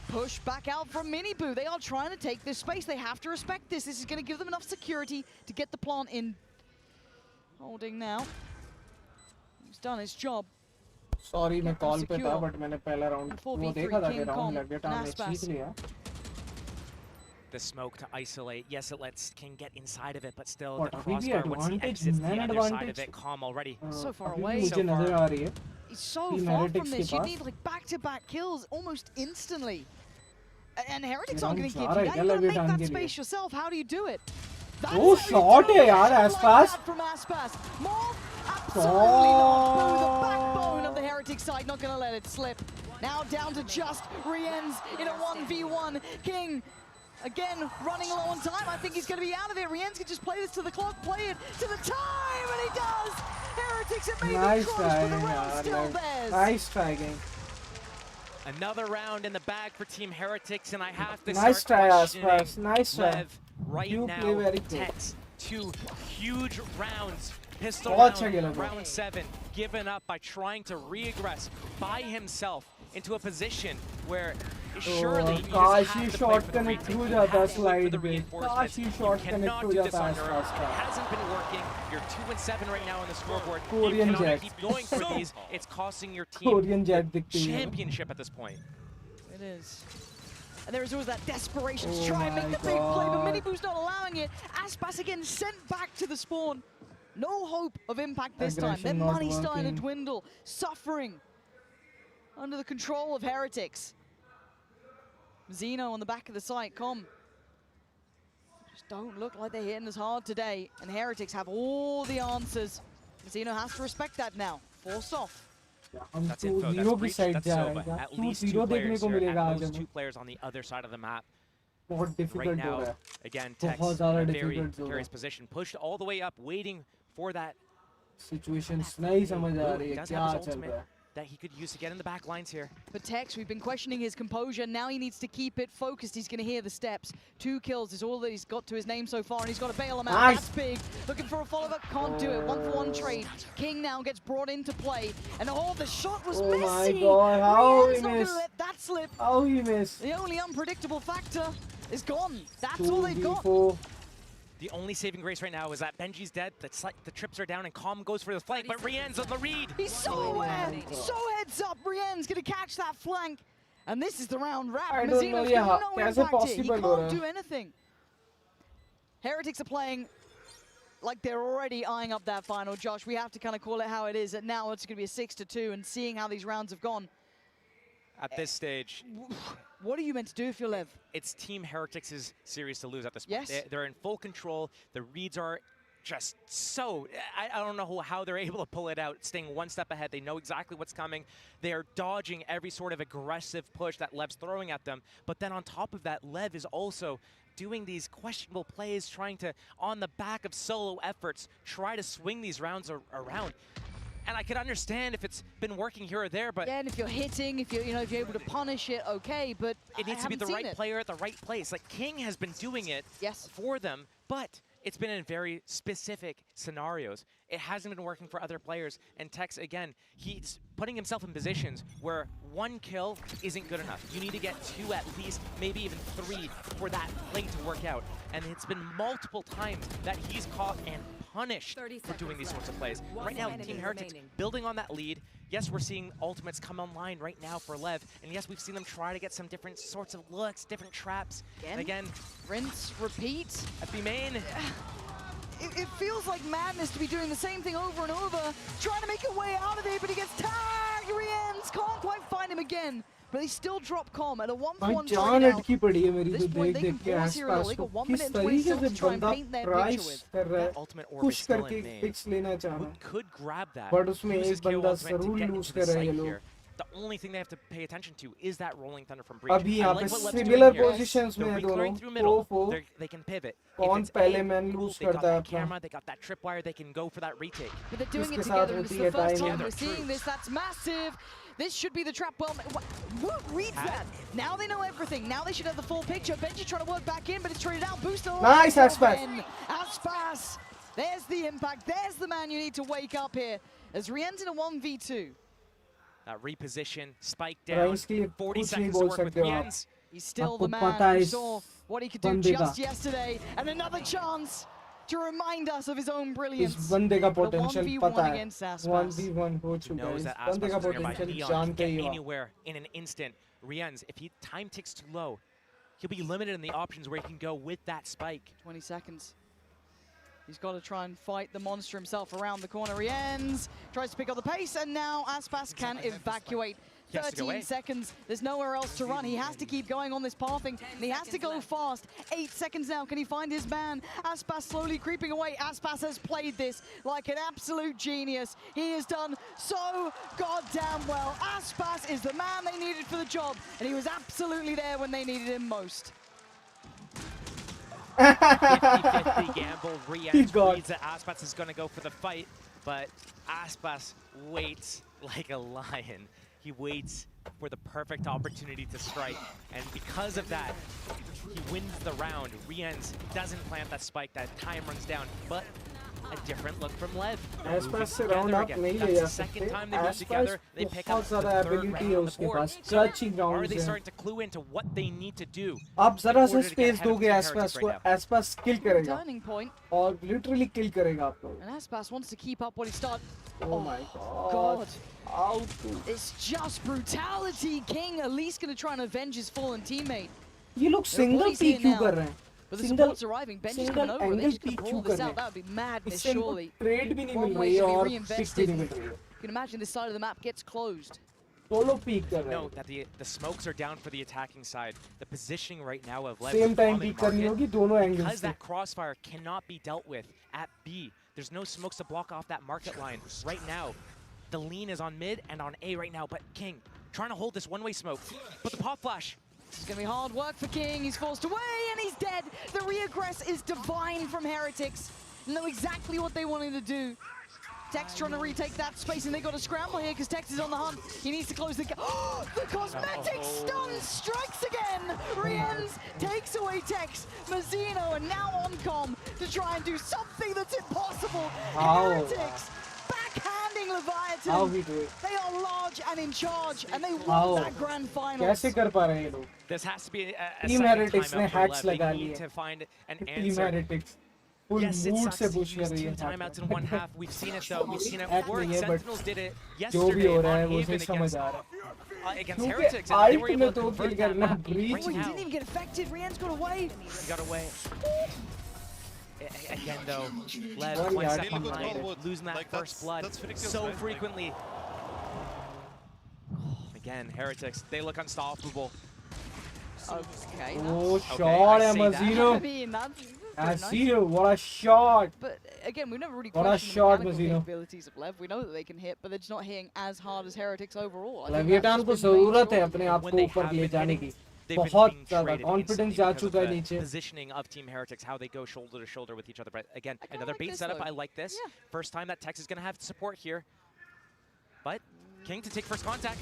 push back out from Mini Boo. They are trying to take this space. They have to respect this. This is gonna give them enough security to get the plant in. Holding now. He's done his job.
Sorry, मैं call पे था, but मैंने पहला round वो देखा था कि round लेविएटान ने जीत लिया.
The smoke to isolate. Yes, it lets King get inside of it, but still
What,
the crossbar once he exits the other side of it, Calm already.
So far away.
मुझे नजर आ रही है.
He's so far from this. You need like back-to-back kills almost instantly. And Heretics aren't going to give you that. You got to make that space yourself. How do you do it?
Oh, shot है यार Aspas.
From Aspas. More? Absolutely not. Boo, the backbone of the Heretic side, not going to let it slip. Now down to just Rien's in a 1v1. King, again, running low on time. I think he's going to be out of it. Rien's can just play this to the clock, play it to the time, and he does! Heretics have made
nice
it close, but the round still theirs.
Nice try, King.
Another round in the bag for Team Heretics, and I have to
nice
start questioning
Aspas. Nice try.
Lev right
you
now.
Play very good.
Tex, 2 huge rounds. Pistol
बहुत अच्छा
round,
खेला
round 7, given up by trying to re-aggress by himself. into a position where surely he
काश
doesn't
ये
have to play
shot
for the
connect
retake.
हो
You
जाता
have to look for
slide
the
पे
reinforcements.
काश ये
You
shot connect
cannot
हो
do this
जाता
on your own.
आसपास
It
का
hasn't been working. You're 2-7 right now on the scoreboard.
Korean
you cannot
Jet.
keep going for these. It's costing your team
Korean Jet
the
दिखती है
championship at this point.
It is. And there is always that desperation to
Oh
try and make
my
the big play, but
God.
Miniboo's not allowing it. Aspas again sent back to the spawn. No hope of impact this time. Their
Aggression not
money starting to
working.
dwindle, suffering under the control of Heretics. Zeno on the back of the site, just don't look like they're hitting as hard today, and Heretics have all the answers. Zeno has to respect that now. Forced off.
हम
That's
2-0
info. That's
की
breach.
Side
That's
जा
so,
रहे
but
हैं
at least
2-0
two
देखने
players
को
here,
मिलेगा
at
आज
those
हमें
two players on the other side of the map.
बहुत
Right
डिफिकल्ट हो
now,
रहा है
again, Tex
बहुत
in
ज़्यादा
a very
डिफिकल्ट हो रहा
precarious
है
position, pushed all the way up, waiting for that.
Situations नहीं समझ आ रही
He
है
does
क्या
have his
चल
ultimate
रहा है
that he could use to get in the back lines here.
But Tex, we've been questioning his composure. Now he needs to keep it focused. He's going to hear the steps. 2 kills is all that he's got to his name so far, and he's got to bail him out.
Nice.
That's big. Looking for a follow-up, can't do it. 1-for-1 trade. King now gets brought into play, and the shot was
Oh
messy.
my God, how
Rian's
he
not going to
missed.
let that slip.
how he missed
The only unpredictable factor is gone. That's all they've got.
2v4
The only saving grace right now is that Benji's dead, the trips are down, and Calm goes for the flank, but Rian's on the read.
He's so aware, so heads up. Rian's going to catch that flank. And this is the round wrap.
I don't know,
Mazino's
yeah,
got no
कैसे
impact here. He
possible हो रहा
can't
है?
do anything. Heretics are playing like they're already eyeing up that final. Josh, we have to kind of call it how it is. And now it's going to be a 6-2, and seeing how these rounds have gone,
At this stage,
what are you meant to do if you're Lev?
it's Team Heretics' series to lose at this point.
Yes.
They're in full control. The reads are just so... I don't know how they're able to pull it out, staying one step ahead. They know exactly what's coming. They are dodging every sort of aggressive push that Lev's throwing at them. But then on top of that, Lev is also doing these questionable plays, trying to, on the back of solo efforts, try to swing these rounds around. And I can understand if it's been working here or there, but
Yeah, and if you're hitting, if you're able to punish it, okay, but
it needs to be the right player at the right place. Like, King has been doing it for them, but it's been in very specific scenarios. It hasn't been working for other players. And Tex, again, he's putting himself in positions where 1 kill isn't good enough. You need to get 2 at least, maybe even 3 for that play to work out. And it's been multiple times that he's caught and punished for doing these sorts of plays. Right now, Team Heretics building on that lead. Yes, we're seeing ultimates come online right now for Lev. And yes, we've seen them try to get some different sorts of looks, different traps. And again,
rinse, repeat.
FB main.
It feels like madness to be doing the same thing over and over, trying to make a way out of it, but he gets tagged. Rians can't quite find him again, but they still drop Com at a 1-for-1
भाई
trade
जान
now.
अटकी पड़ी है मेरी
This
तो
point,
देख
they
देख
can
के
pause here a little.
आसपास
They
को
got 1
किस
minute and 20
तरीके से
seconds to try and
बंदा
paint their
price
picture with.
कर रहा है
That ultimate orb
push
is still
करके
in main.
पिक्स लेना चाहना
Could grab that.
बट उसमें
Use
एक
his KO
बंदा
ultimate to
जरूर
get
लूज
into
कर
the
रहे हैं ये
site
लोग
here. The only thing they have to pay attention to is that rolling thunder from Breach.
अभी
I
यहाँ
like
पे
what Lev's doing
similar
here.
Positions में
They're
है दोनों
recurring through middle.
4-4
They can pivot.
कौन
If it's
पहले
A,
man
cool,
loose
they got
करता है
that
अपना
camera, they got that tripwire, they can go for that retake.
But they're doing it
किसके साथ
together, and it's
होती
the
है
first time
timing
we're seeing this. That's massive. This should be the trap. Well, what reads that? Now they know everything. Now they should have the full picture. Benji trying to work back in, but it's traded out. Booster.
Nice, Aspas.
Aspas. There's the impact. There's the man you need to wake up here. As Rien's in a 1v2.
That reposition, spike down, 40 seconds to work with Rien's.
He's still the man who saw what he could do just yesterday. And another chance to remind us of his own
इस
brilliance.
बंदे का
The
potential
1v1
पता है
against Aspas.
1v1 हो चुका है
Knows
इस
that
बंदे का
Aspas is nearby.
Potential
Neon can
जानते
get
ही हो आप।
anywhere in an instant. Rien's, if he time ticks too low, he'll be limited in the options where he can go with that spike.
20 seconds. He's got to try and fight the monster himself around the corner. He ends, tries to pick up the pace, and now Aspas can evacuate.
He has to go
13
away.
seconds. There's nowhere else to run. He has to keep going on this pathing, and he has to go fast. 8 seconds now. Can he find his man? Aspas slowly creeping away. Aspas has played this like an absolute genius. He has done so goddamn well. Aspas is the man they needed for the job, and he was absolutely there when they needed him most.
50-50 gamble. Rien's reads that Aspas is going to go for the fight, but Aspas waits like a lion. He waits for the perfect opportunity to strike, and because of that, he wins the round. Rien's doesn't plant that spike, that time runs down, but a different look from LEV.
Aspas se
Moving
round
together
up
again.
नहीं ले
That's
जा
the second
सकते.
time they move
Aspas
together. They pick
बहुत
up the
ज़्यादा
third
ability
round
है
on the
उसके
board.
Pass.
So
Clutching
are
rounds
they
हैं.
starting to clue into what they need to do?
आप जरा सा
in order to get
space
ahead of
दोगे
Team
Aspas
Heretics
को,
right now?
Aspas kill करेगा
Turning point.
और literally kill करेगा आप लोग.
And Aspas wants to keep up what he started.
Oh my
God.
Out.
It's just brutality. King at least going to try and avenge his fallen teammate.
ये लोग single peek क्यों कर रहे हैं?
But the
Single
support's arriving. Bench is
single
coming over. They're
angle
just going
peek
to
क्यों
pull
कर
this
रहे
out. That
हैं?
would be madness,
इससे इनको
surely.
trade भी नहीं
One
मिल
way
रही है
to be
और pick भी
reinvested.
नहीं मिल रही है.
You can imagine this side of the map gets closed.
Solo peek कर रहे हैं.
Note that the smokes are down for the attacking side. The positioning right now of LEV
Same time
on the
peek करनी
market,
होगी दोनों angles
because
से.
that crossfire cannot be dealt with at B. There's no smokes to block off that market line right now. The lean is on mid and on A right now, but King trying to hold this one-way smoke. But the pop flash.
This is going to be hard work for King. He's forced away and he's dead. The reaggress is divine from Heretics. Know exactly what they wanted to do. Tex trying to retake that space, and they got a scramble here because Tex is on the hunt. He needs to close the gap. Oh, the cosmetic stun strikes again. Rienz takes away Tex. Mazzino and now Oncom to try and do something that's impossible.
How?
Heretics backhanding Leviathan.
How we do it?
They are large and in charge, and they
How?
won that grand final.
कैसे कर पा रहे हैं ये लोग?
This has to be a
Team
second
Heretics
timeout
ने
for
hacks
LEV.
लगा
They
लिए.
need to find an
Team
answer.
Heretics full
Yes, it
mood
sucks
से
to
push कर
use
रही
2
है.
timeouts in one half. We've seen it though. We've seen it
Hack
work.
नहीं है, but
Sentinels did it
जो भी
yesterday
हो रहा है
on
वो
Haven
उसे समझ आ रहा है.
against
क्योंकि
Heretics, and they were
alt
able
में
to
तो
convert
kill
that
करना
map
breach
right
He
now.
didn't even get affected. Rien's got away.
He got away. Again though, Lev
One
one
yard
step
behind
behind,
it.
losing that first blood so frequently. Again, Heretics, they look unstoppable.
Okay.
Oh,
Okay,
shot
I
है
see that.
Mazzino.
I mean, that's
I
very
see
nice.
you. What a shot.
But again, we've never really
What a
questioned
shot,
the mechanical
Mazzino.
capabilities of LEV. We know that they can hit, but they're just not hitting as hard as Heretics overall. I think
लेविएटान
that's
को
just been the main
जरूरत है
shortage.
अपने आप
When
को
they
ऊपर
have
ले
been
जाने
hitting,
की.
they've been
बहुत
being
ज़्यादा
traded
confidence
instantly
जा
because of
चुका है
the
नीचे.
positioning of Team Heretics, how they go shoulder to shoulder with each other. But again, another
like
bait
this,
setup.
though.
I like this. First time that Tex is going to have support here. But King to take first contact.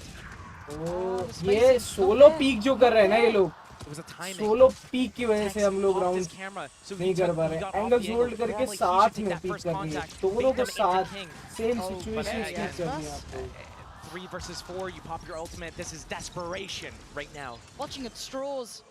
Oh,
the
ये
spacing,
solo
not
peak जो कर रहे हैं ना ये लोग.
It was a timing.
Solo peak की वजह
Tex
से हम लोग
off
round
this camera, so he
नहीं कर
took-
पा
he
रहे.
got off
angles
the
hold
angle.
करके
Normally he
साथ
should take
में
that
पीक
first
करनी है.
contact,
दोनों
bait
को
them into
साथ
King.
Same
But
situation
again,
peak करनी है आपको.
3 versus 4, you pop your ultimate. This is desperation right now.
Watching at straws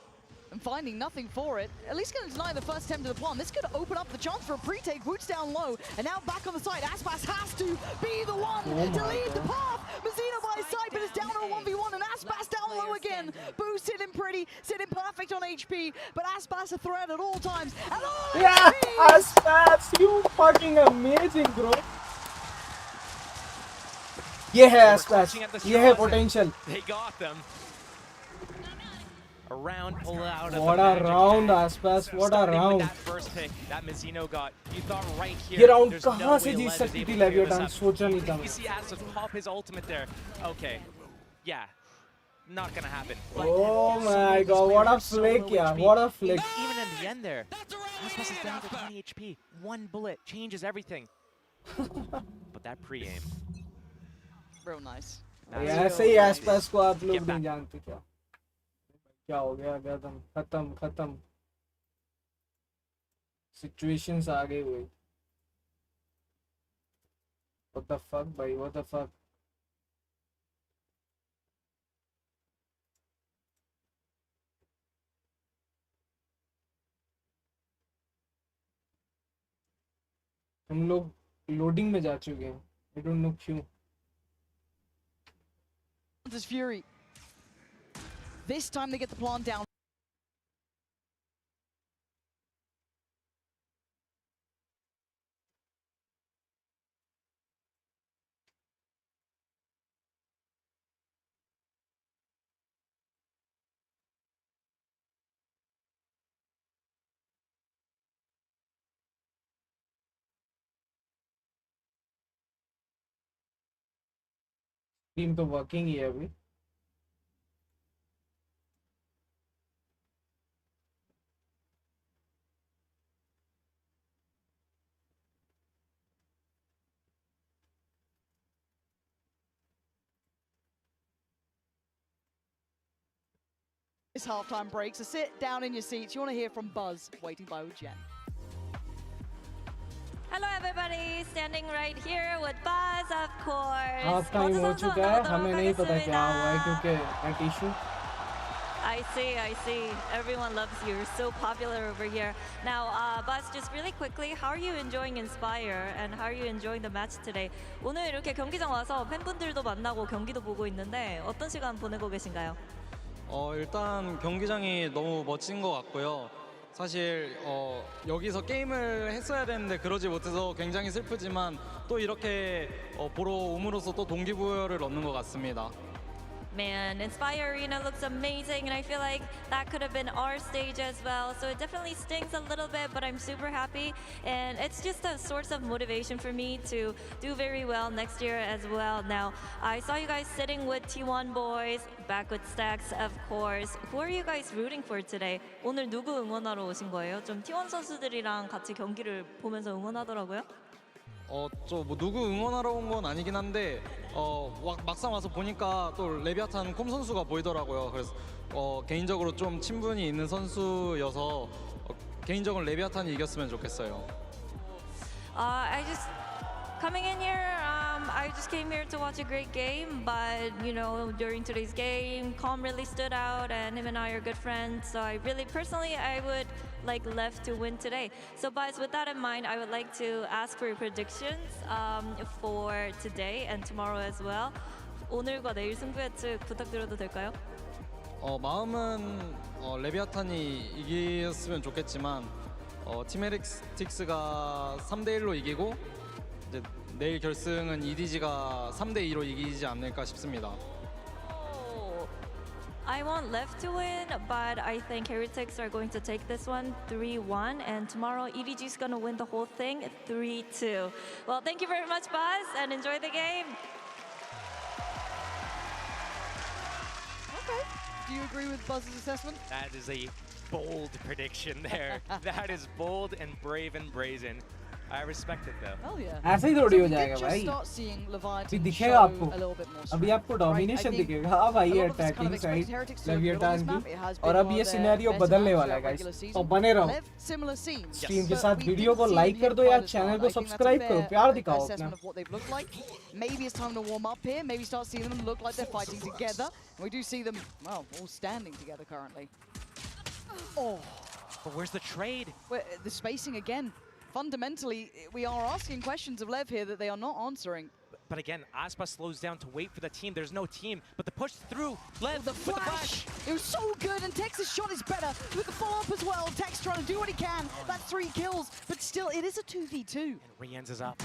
and finding nothing for it. At least going to deny the first attempt of the plant. This could open up the chance for a pre-take. Boots down low, and now back on the side. Aspas has to be the one to lead the path. Mazzino by his side, but it's down to a 1v1, and Aspas down low again. Boo sitting pretty, sitting perfect on HP, but Aspas a threat at all times. And all
Yeah,
HP!
Aspas, you fucking amazing, bro. ये है Aspas, ये है potential.
They got them. A round pull out of
What
the
a
Magic
round,
bag.
Aspas, what a
Starting with
round.
that first pick that Mazzino got. You thought right here.
ये round
there's
कहाँ
no
से
way
Jeet
Lev is
सकती
able
थी
to clear this
लेविएटान?
up.
सोचा नहीं था
You
मैं.
see Aspas pop his ultimate there. Okay. Yeah. Not gonna happen. But
Oh
so
my
many
god, what a
players, so
flick,
low
yeah,
HP.
what a flick.
Even in the end there, Aspas is down to 20 HP. One bullet changes everything. But that pre-aim.
Real nice.
ऐसे ही Aspas को आप लोग नहीं जानते क्या? क्या हो गया खत्म खत्म. Situations आ गई हुई. What the fuck, भाई? What the fuck? हम लोग लोडिंग में जा चुके हैं. I don't know क्यों.
This Fury. This time they get the plant down.
Team तो वर्किंग ही है अभी.
This halftime break, so sit down in your seats. You want to hear from Buzz, waiting by with Jen.
Hello everybody, standing right here with Buzz, of course.
Half time हो चुका है हमें नहीं पता क्या हुआ है क्योंकि net issue
I see. Everyone loves you. You're so popular over here. Now, Buzz, just really quickly, how are you enjoying Inspire and how are you enjoying the match today? 오늘 이렇게 경기장 와서 팬분들도 만나고 경기도 보고 있는데 어떤 시간 보내고 계신가요?
일단 경기장이 너무 멋진 것 같고요. 사실 여기서 게임을 했어야 되는데 그러지 못해서 굉장히 슬프지만 또 이렇게 보러 옴으로써 또 동기부여를 얻는 것 같습니다.
Man, Inspire Arena looks amazing, and I feel like that could have been our stage as well. So it definitely stings a little bit, but I'm super happy. And it's just a source of motivation for me to do very well next year as well. Now, I saw you guys sitting with T1 boys, back with Stacks, of course. Who are you guys rooting for today? 오늘 누구 응원하러 오신 거예요? 좀 T1 선수들이랑 같이 경기를 보면서 응원하더라고요.
저 뭐 누구 응원하러 온 건 아니긴 한데 막상 와서 보니까 또 레비아탄 콤 선수가 보이더라고요. 그래서 개인적으로 좀 친분이 있는 선수여서 개인적으로 레비아탄이 이겼으면 좋겠어요.
I just coming in here. I just came here to watch a great game, but you know, during today's game, Calm really stood out, and him and I are good friends. So I really, personally, I would like LEV to win today. So, Buzz, with that in mind, I would like to ask for your predictions for today and tomorrow as well. 오늘과 내일 승부 예측 부탁드려도 될까요?
마음은 레비아탄이 이겼으면 좋겠지만 팀 헤릭스틱스가 3대1로 이기고 이제 내일 결승은 EDG가 3대2로 이기지 않을까 싶습니다.
I want LEV to win, but I think Heretics are going to take this one 3-1, and tomorrow EDG is going to win the whole thing 3-2. Well, thank you very much, Buzz, and enjoy the game.
Okay. Do you agree with Buzz's assessment?
That is a bold prediction there. That is bold and brave and brazen. I respect it though.
Hell yeah.
ऐसे ही थोड़ी हो जाएगा भाई अभी दिखेगा आपको अभी आपको डोमिनेशन दिखेगा हाँ भाई ये अटैकिंग साइड लेविएटान की और अब ये सिनेरियो बदलने वाला है गाइस तो बने रहो स्ट्रीम के साथ वीडियो को लाइक कर दो यार चैनल को सब्सक्राइब करो प्यार दिखाओ अपना
Maybe it's time to warm up here. Maybe start seeing them look like they're fighting together. We do see them, well, all standing together currently. Oh,
but where's the trade?
The spacing again. Fundamentally, we are asking questions of LEV here that they are not answering.
But again, Aspa slows down to wait for the team. There's no team, but the push through. LEV
the flash. It was so good, and Tex's shot is better with the follow-up as well. Tex trying to do what he can. That's 3 kills, but still, it is a 2v2.
And Rienz is up.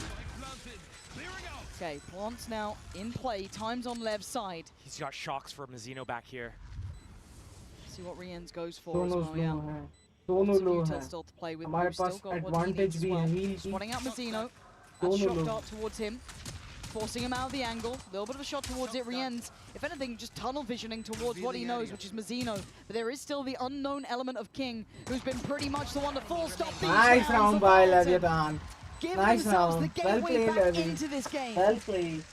Okay, Plant's now in play. Time's on LEV's side.
He's got shocks for Mizzino back here.
See what Rienz goes for as well, yeah.
दोनों लो हैं
हमारे पास advantage भी है heal की spotting out Mizzino. That shot dart towards him, forcing him out of the angle. A little bit of a shot towards it. Rienz, if anything, just tunnel visioning towards what he knows, which is Mizzino. But there is still the unknown element of King, who's been pretty much the one to full stop these
nice round by Leviathan.
Give
nice
themselves
round.
the gateway back into this game.
Well played.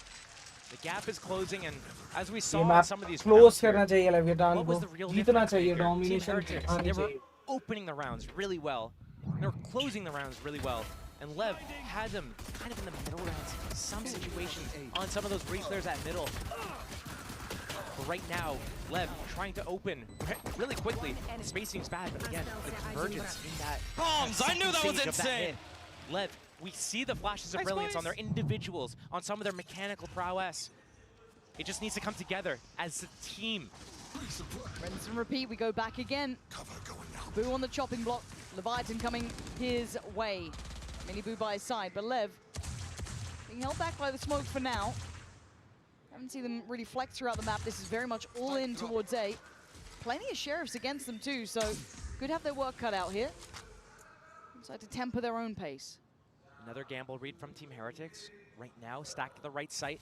The gap is closing, and as we saw in some of these
close करना चाहिए Leviathan को जीतना चाहिए
domination
आनी चाहिए
opening the rounds really well. They were closing the rounds really well. And LEV had them kind of in the middle rounds, some situations on some of those replayers at middle. But right now, LEV trying to open really quickly. The spacing's bad, but again, the convergence in that.
Bombs! I knew that was insane!
LEV, we see the flashes of brilliance on their individuals, on some of their mechanical prowess. It just needs to come together as a team.
Rinse and repeat, we go back again. Boo on the chopping block. Leviathan coming his way. Mini Boo by his side, but LEV being held back by the smoke for now. Haven't seen them really flex throughout the map. This is very much all in towards A. Plenty of sheriffs against them too, so could have their work cut out here. Decide to temper their own pace.
Another gamble read from Team Heretics. Right now, stacked to the right site.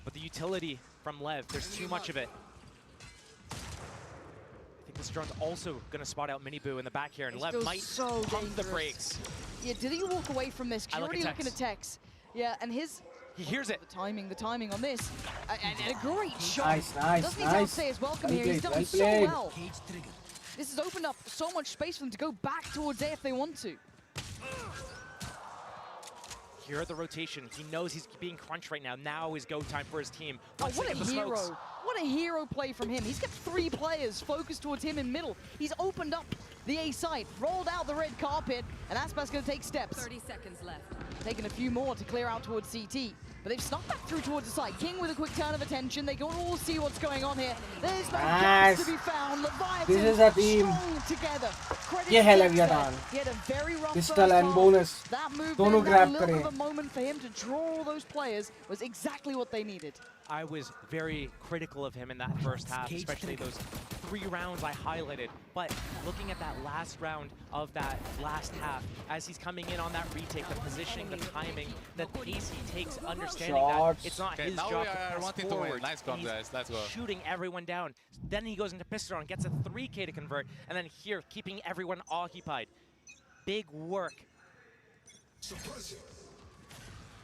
But the utility from LEV, there's too much of it. I think this drone's also going to spot out Mini Boo in the back here, and LEV might pump the brakes.
Yeah, did he walk away from this? He's already looking at Tex. Yeah, and he
hears it.
The timing on this. And a great shot.
Nice.
Doesn't need to outstay his welcome here. He's done so well. This has opened up so much space for them to go back towards A if they want to.
Here are the rotation. He knows he's being crunched right now. Now is go time for his team.
Oh,
Once
what
they
a
get the
hero.
smokes.
What a hero play from him. He's got 3 players focused towards him in middle. He's opened up the A site, rolled out the red carpet, and Aspas going to take steps.
30 seconds left.
Taking a few more to clear out towards CT. But they've snuck back through towards the site. King with a quick turn of attention. They can all see what's going on here. There's no gaps to be found.
This is a team.
strong together.
ये है Leviathan.
He had a very rough
Pistol
first
and
half.
bonus.
That move
दोनों
there, that
grab
little bit
करे.
of a moment for him to draw all those players was exactly what they needed.
I was very critical of him in that first half, especially those 3 rounds I highlighted. But looking at that last round of that last half, as he's coming in on that retake, the positioning, the timing, the pace he takes, understanding that it's not his job to press forward.
Nice comp, guys. Let's go.
Shooting everyone down. Then he goes into pistol and gets a 3K to convert, and then here, keeping everyone occupied. Big work.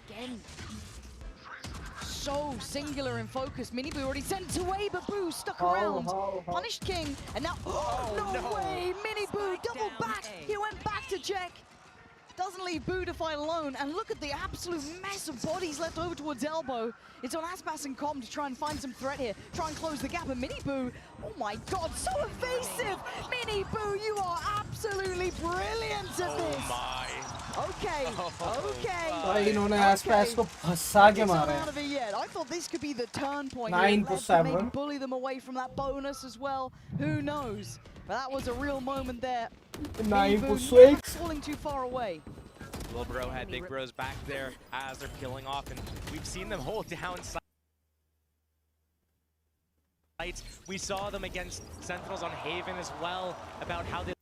Again, so singular and focused. Miniboo already sent away, but Boo stuck around. Punished King, and now, no way! Miniboo double back! He went back to check. Doesn't leave Boo to fight alone, and look at the absolute mess of bodies left over towards Elbow. It's on Aspas and Com to try and find some threat here, try and close the gap, and Miniboo, oh my god, so evasive! Miniboo, you are absolutely brilliant at this!
Oh my.
Okay, okay.
भाई इन्होंने Aspas को फंसा के मारा है.
Out of it yet. I thought this could be the turn point.
9
here.
to 7.
Maybe bully them away from that bonus as well. Who knows? But that was a real moment there.
9 to
Miniboo
6.
not falling too far away.
Little bro had big bros back there as they're peeling off, and we've seen them hold down sites. We saw them against Sentinels on Haven as well, about how they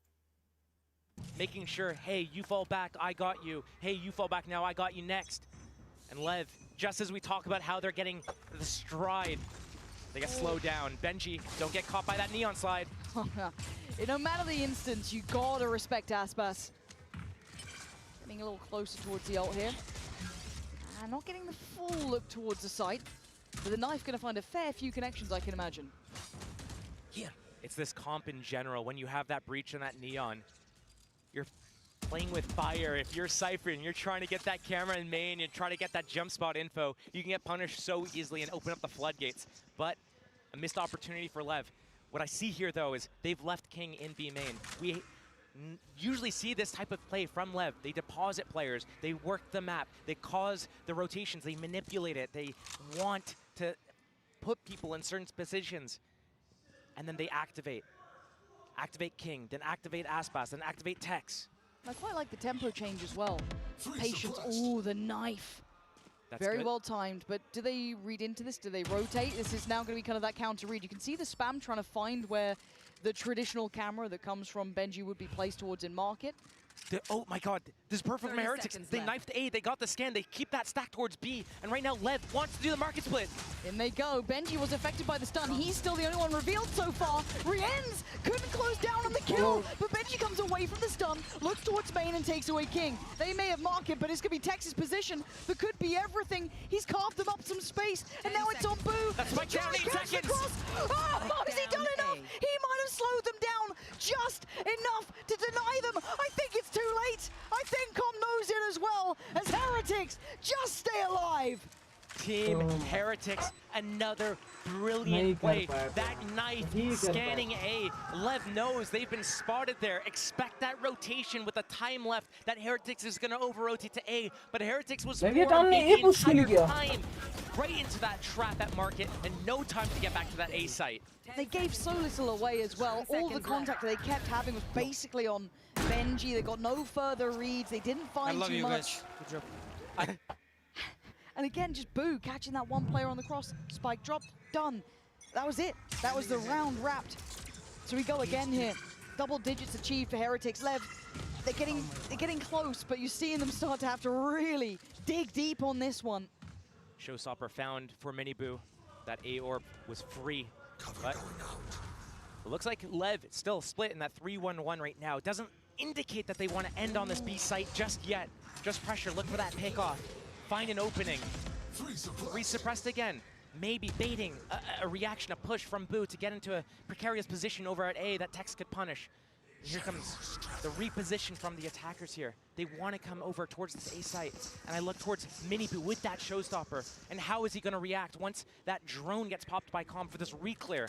making sure, hey, you fall back, I got you. Hey, you fall back now, I got you next. And Lev, just as we talk about how they're getting the stride, they get slowed down. Benji, don't get caught by that neon slide.
No matter the instance, you gotta respect Aspas. Getting a little closer towards the ult here. And not getting the full look towards the site. But the knife gonna find a fair few connections, I can imagine.
Yeah. It's this comp in general. When you have that breach and that neon, you're playing with fire. If you're Cypher and you're trying to get that camera in main and try to get that jump spot info, you can get punished so easily and open up the floodgates. But a missed opportunity for Lev. What I see here, though, is they've left King in B main. We usually see this type of play from Lev. They deposit players, they work the map, they cause the rotations, they manipulate it, they want to put people in certain positions, and then they activate. Activate King, then activate Aspas, then activate Tex.
I quite like the tempo change as well. Patience, ooh, the knife.
That's
very
good.
well timed, but do they read into this? Do they rotate? This is now going to be kind of that counter read. You can see the spam trying to find where the traditional camera that comes from Benji would be placed towards in market.
Oh my god, this is perfect from
30
Heretics.
seconds
They
left.
knifed A, they got the scan, they keep that stack towards B, and right now Lev wants to do the market split.
In they go. Benji was affected by the stun. He's still the only one revealed so far. Rienz couldn't close down on the kill, but Benji comes away from the stun, looks towards main and takes away King. They may have marked it, but it's going to be Tex's position. That could be everything. He's carved them up some space, and now it's on Boo.
That's spike down, 8 seconds.
Oh, has he done enough? He might have slowed them down just enough to deny them. I think it's too late. I think Com knows it as well as Heretics just stay alive.
Team Heretics, another brilliant play. That knife scanning A. Lev knows they've been spotted there. Expect that rotation with the time left that Heretics is going to over-rotate to A. But Heretics was
Leviathan ने
the
ये push के लिए
entire
किया.
time right into that trap at market and no time to get back to that A site.
They gave so little away as well. All the contact that they kept having was basically on Benji. They got no further reads. They didn't find too much.
Good job.
And again, just Boo catching that one player on the cross. Spike dropped, done. That was it. That was the round wrapped. So we go again here. Double digits achieved for Heretics. Lev, they're getting close, but you're seeing them start to have to really dig deep on this one.
Showstopper found for Miniboo. That A orb was free. But it looks like Lev still split in that 3-1-1 right now. It doesn't indicate that they want to end on this B site just yet. Just pressure, look for that pickoff. Find an opening. Resuppressed again. Maybe baiting a reaction, a push from Boo to get into a precarious position over at A that Tex could punish. Here comes the reposition from the attackers here. They want to come over towards this A site. And I look towards Miniboo with that showstopper. And how is he going to react once that drone gets popped by Com for this reclear?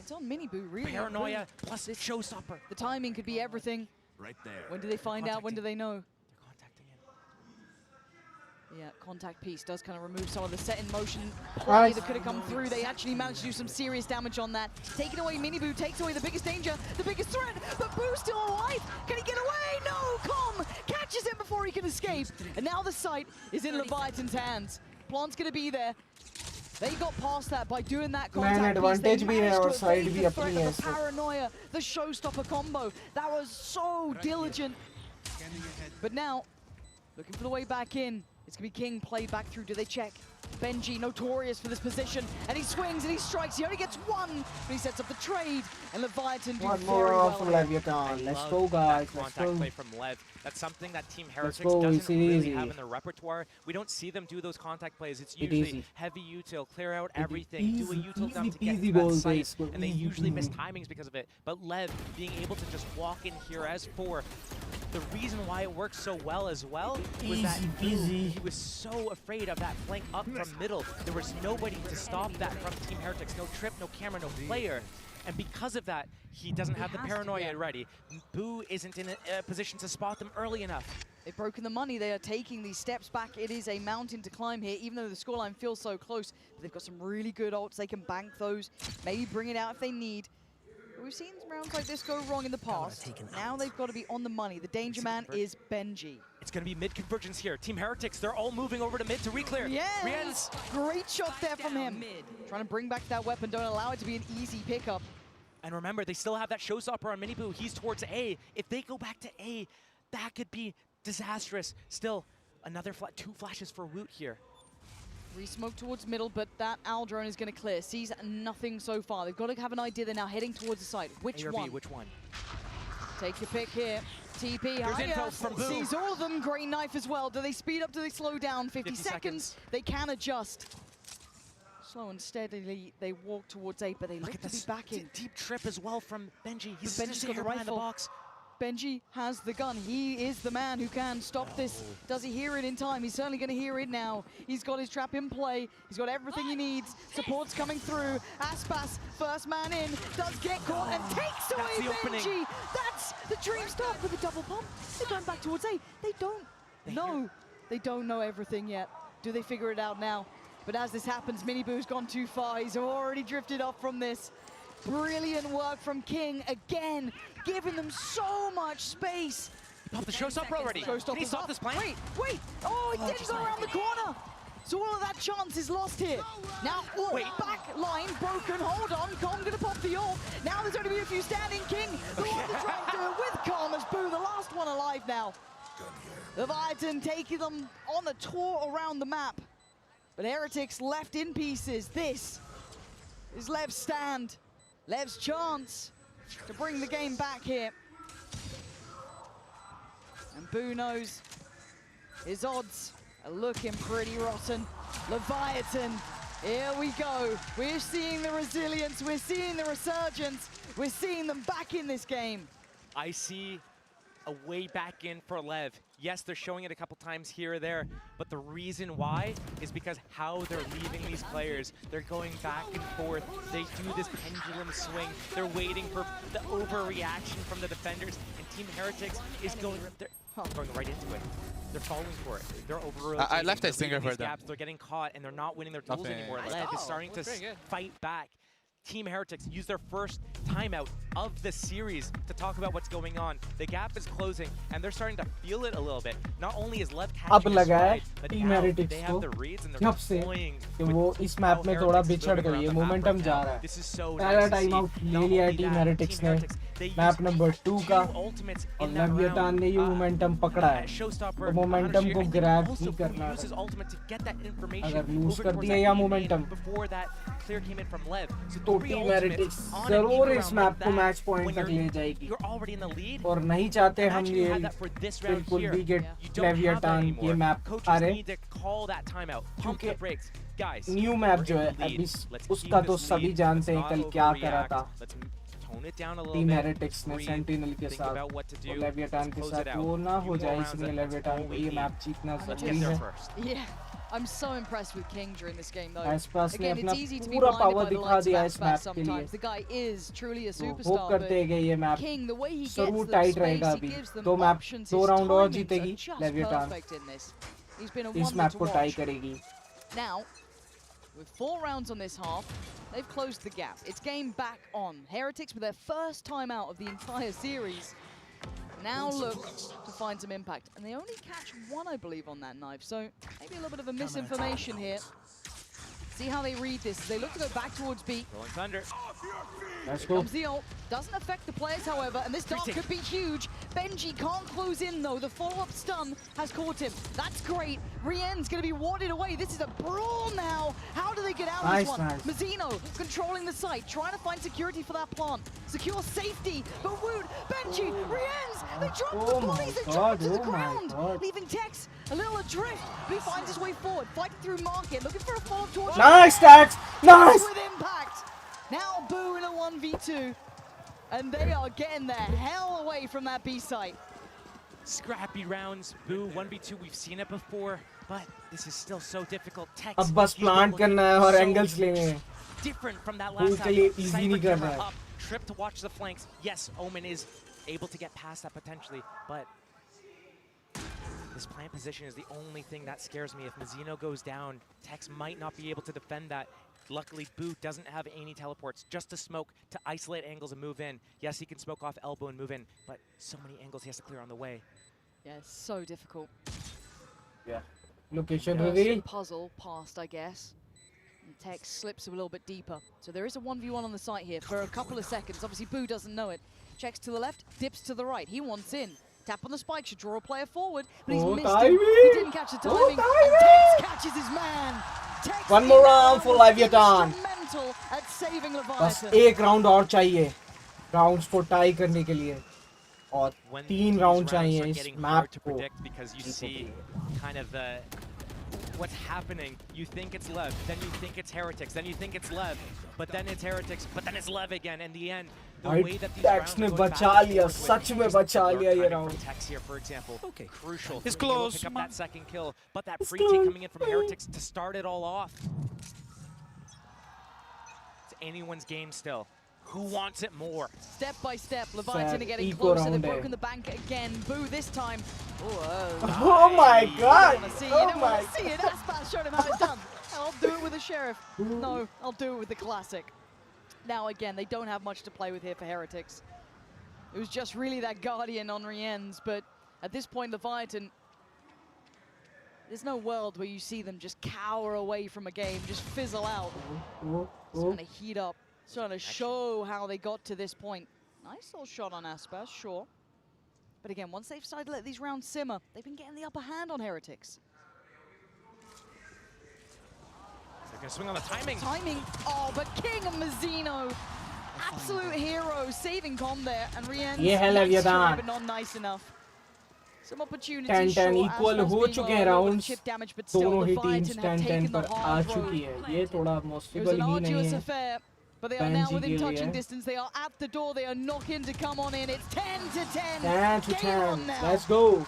It's on Miniboo, really.
Paranoia plus showstopper.
The timing could be everything.
Right there.
When do they find out? When do they know?
They're contacting him.
Yeah, contact piece does kind of remove some of the set in motion play
Nice.
that could have come through. They actually managed to do some serious damage on that. Taking away Miniboo, takes away the biggest danger, the biggest threat, but Boo's still alive. Can he get away? No, Com catches him before he can escape. And now the site is in Leviathan's hands. Plant's gonna be there. They got past that by doing that contact
Man,
piece. They
advantage भी है
managed
और
to
side
evade
भी
the
अपनी
threat
है
of the
इसमें.
paranoia, the showstopper combo. That was so diligent. But now, looking for the way back in. It's going to be King played back through. Do they check? Benji, notorious for this position. And he swings and he strikes. He only gets one, but he sets up the trade. And Leviathan do
One
very
more
well.
off Leviathan. Let's go, guys. Let's
Contact
go.
play from Lev. That's something that Team Heretics
go,
doesn't
easy,
really
easy.
have in their repertoire. We don't see them do those contact plays. It's
It
usually
easy.
heavy util, clear out everything, do a util dump to get
easy
to that
balls,
site,
guys. Go
and they
easy,
usually miss
easy.
timings because of it. But Lev being able to just walk in here as 4, the reason why it works so well as well was that
Easy.
he was so afraid of that flank up from middle. There was nobody to stop that from Team Heretics. No trip, no camera, no player. And because of that, he doesn't have the paranoia ready. Boo isn't in a position to spot them early enough.
They've broken the money. They are taking these steps back. It is a mountain to climb here, even though the scoreline feels so close. But they've got some really good ults. They can bank those, maybe bring it out if they need. But we've seen rounds like this go wrong in the past. Now they've got to be on the money. The danger man is Benji.
It's going to be mid-convergence here. Team Heretics, they're all moving over to mid to reclear.
Yes! Great shot there from him. Trying to bring back that weapon. Don't allow it to be an easy pickup.
And remember, they still have that showstopper on Miniboo. He's towards A. If they go back to A, that could be disastrous. Still, another 2 flashes for Woot here.
Re-smoke towards middle, but that owl drone is going to clear. Sees nothing so far. They've got to have an idea. They're now heading towards the site. Which
A or
one?
B, which one?
Take your pick here. TP,
There's info
higher.
from Boo.
Sees all of them. Great knife as well. Do they speed up? Do they slow down? 50 seconds. They can adjust. Slow and steadily, they walk towards 8, but they look to be back in.
Deep trip as well from Benji. He's
Benji's got the
behind the
rifle.
box.
Benji has the gun. He is the man who can stop this. Does he hear it in time? He's certainly going to hear it now. He's got his trap in play. He's got everything he needs. Support's coming through. Aspas, first man in, does get caught and takes away
the opening.
Benji. That's the dream start with a double pump. They're going back towards A. They don't know. They don't know everything yet. Do they figure it out now? But as this happens, Miniboo's gone too far. He's already drifted off from this. Brilliant work from King again, giving them so much space.
He popped the showstopper already. Can he stop this plan?
Wait. Oh, he didn't go around the corner. So all of that chance is lost here. Now, back line broken. Hold on, Com gonna pop the ult. Now there's only a few standing. King, the one to try and do it with Com as Boo, the last one alive now. Leviathan taking them on a tour around the map. But Heretics left in pieces. This is Lev's stand. Lev's chance to bring the game back here. And Boo knows his odds are looking pretty rotten. Leviathan, here we go. We're seeing the resilience, we're seeing the resurgence, we're seeing them back in this game.
I see a way back in for Lev. Yes, they're showing it a couple times here or there, but the reason why is because how they're leaving these players. They're going back and forth. They do this pendulum swing. They're waiting for the overreaction from the defenders, and Team Heretics is going right into it. They're falling for it. They're over.
I left a stinger for them.
They're getting caught, and they're not winning their duels anymore. Lev is starting to fight back. Team Heretics use their first timeout of the series to talk about what's going on. The gap is closing, and they're starting to feel it a little bit. Not only is Lev
अब
catching a
लगा है
stride, but
team
now
heretics
they
को
have the reads and
जब
they're
से
deploying
कि वो इस map में थोड़ा बिछड़ गई है मोमेंटम जा रहा है पहला टाइम आउट ले लिया है टीम हेरिटिक्स ने मैप नंबर 2 का और लेविएटान ने ये मोमेंटम पकड़ा है तो मोमेंटम को ग्रैब ही करना है अगर लूज कर दिया या मोमेंटम तो टीम हेरिटिक्स जरूर इस मैप को मैच पॉइंट तक ले जाएगी और नहीं चाहते हम ये बिल्कुल भी गेट लेविएटान ये मैप हारे क्योंकि न्यू मैप जो है अभी उसका तो सभी जानते हैं कल क्या करा था
tone it down a little
team
bit.
Heretics ने सेंटिनल के
Think
साथ
about what to do.
और लेविएटान के
Close
साथ
it out.
वो ना हो
Few
जाए
more rounds,
इसलिए
that's
लेविएटान
all
को
we
ये
need.
मैप जीतना
Let's
जरूरी
get there
है
first.
Yeah, I'm so impressed with King during this game though.
आसपास ने
Again,
अपना
it's easy to be
पूरा
blinded
पावर
by the
दिखा
likes of
दिया इस
Aspas
मैप के लिए
sometimes. The guy is truly a
तो
superstar,
होप करते हैं कि ये map
King, the way he gets
जरूर
them
टाइट
space,
रहेगा
he
अभी
gives them
दो मैप
options,
दो
his
राउंड और
timings
जीतेगी
are just
लेविएटान
perfect in this. He's been a
इस
wonder
मैप
to
को टाई
watch.
करेगी
Now, with 4 rounds on this half, they've closed the gap. It's game back on. Heretics with their first time out of the entire series now look to find some impact. And they only catch one, I believe, on that knife. So maybe a little bit of a misinformation here. See how they read this. They look to go back towards B.
Rolling Thunder.
Let's
Here
go.
comes the ult. Doesn't affect the players, however, and this dart could be huge. Benji can't close in, though. The follow-up stun has caught him. That's great. Rien's going to be warded away. This is a brawl now. How do they get out of this one?
Nice.
Mazzino controlling the site, trying to find security for that plant. Secure safety, but Wood, Benji, Rien's, they drop the bodies, they drop it to the ground, leaving Tex a little adrift, but he finds his way forward, fighting through market, looking for a follow-up towards...
Nice, Tex! Nice!
With impact! Now Boo in a 1v2, and they are getting the hell away from that B site.
Scrappy rounds, Boo, 1v2, we've seen it before, but this is still so difficult. Tex,
अब बस plant करना है और angles लेने हैं
different from that
Boo
last
के लिए
time.
easy
Cypher
नहीं कर
camera
रहा है
up, trip to watch the flanks. Yes, Omen is able to get past that potentially, but this plant position is the only thing that scares me. If Mazzino goes down, Tex might not be able to defend that. Luckily, Boo doesn't have any teleports, just to smoke, to isolate angles and move in. Yes, he can smoke off elbow and move in, but so many angles he has to clear on the way.
Yeah, it's so difficult.
Yeah. Location
First
reveal.
puzzle passed, I guess. And Tex slips a little bit deeper. So there is a 1v1 on the site here for a couple of seconds. Obviously, Boo doesn't know it. Checks to the left, dips to the right. He wants in. Tap on the spike, should draw a player forward, but he's missed him. He didn't catch the timing, and Tex catches his man. Tex
One more round for Leviathan.
instrumental at saving
बस
Leviathan.
एक round और चाहिए rounds को tie करने के लिए और
When
3
these
round
rounds
चाहिए
start
इस
getting
मैप
hard to
को
predict because you see kind of what's happening. You think it's Lev, then you think it's Heretics, then you think it's Lev, but then it's Heretics, but then it's Lev again. In the end, the way that these
Tex
rounds
ने
are going
बचा
back and
लिया
forth
such
with
में
just
बचा
dark
लिया ये
timing
round
from Tex here, for example. Okay, crucial.
It's
being able
close.
to pick up that second kill, but that
It's
pre-T
close.
coming in from Heretics to start it all off. It's anyone's game still. Who wants it more?
Step by step, Leviathan are getting
eco
closer. They've
round
broken
है.
the bank again. Boo this time.
Oh my god!
You don't want to see,
Oh
you don't
my
want to see it. Aspas showed him how it's done. I'll do it with the Sheriff. No, I'll do it with the Classic. Now again, they don't have much to play with here for Heretics. It was just really that Guardian on Rien's, but at this point, Leviathan, there's no world where you see them just cower away from a game, just fizzle out. It's trying to heat up, trying to show how they got to this point. Nice little shot on Aspas, sure. But again, once they've started to let these rounds simmer, they've been getting the upper hand on Heretics.
They're going to swing on the timing.
Timing, oh, but King and Mazzino, absolute hero, saving Com there, and Rien's
ये है
nice
लेवियाथान.
try, but not nice enough. Some opportunities,
10-10
sure,
equal
Aspas
हो
being
चुके
low,
हैं
a little bit of
rounds
chip damage, but still,
दोनों ही teams
Leviathan have
10-10
taken the
पर आ
hard road.
चुकी है ये थोड़ा
It was
possible
an
ही नहीं
arduous
है
affair, but they are now
Benji
within
के
touching
लिए
distance. They are at the door. They are knocking to come on in. It's 10 to 10.
10 to
Game on
10
now.
let's go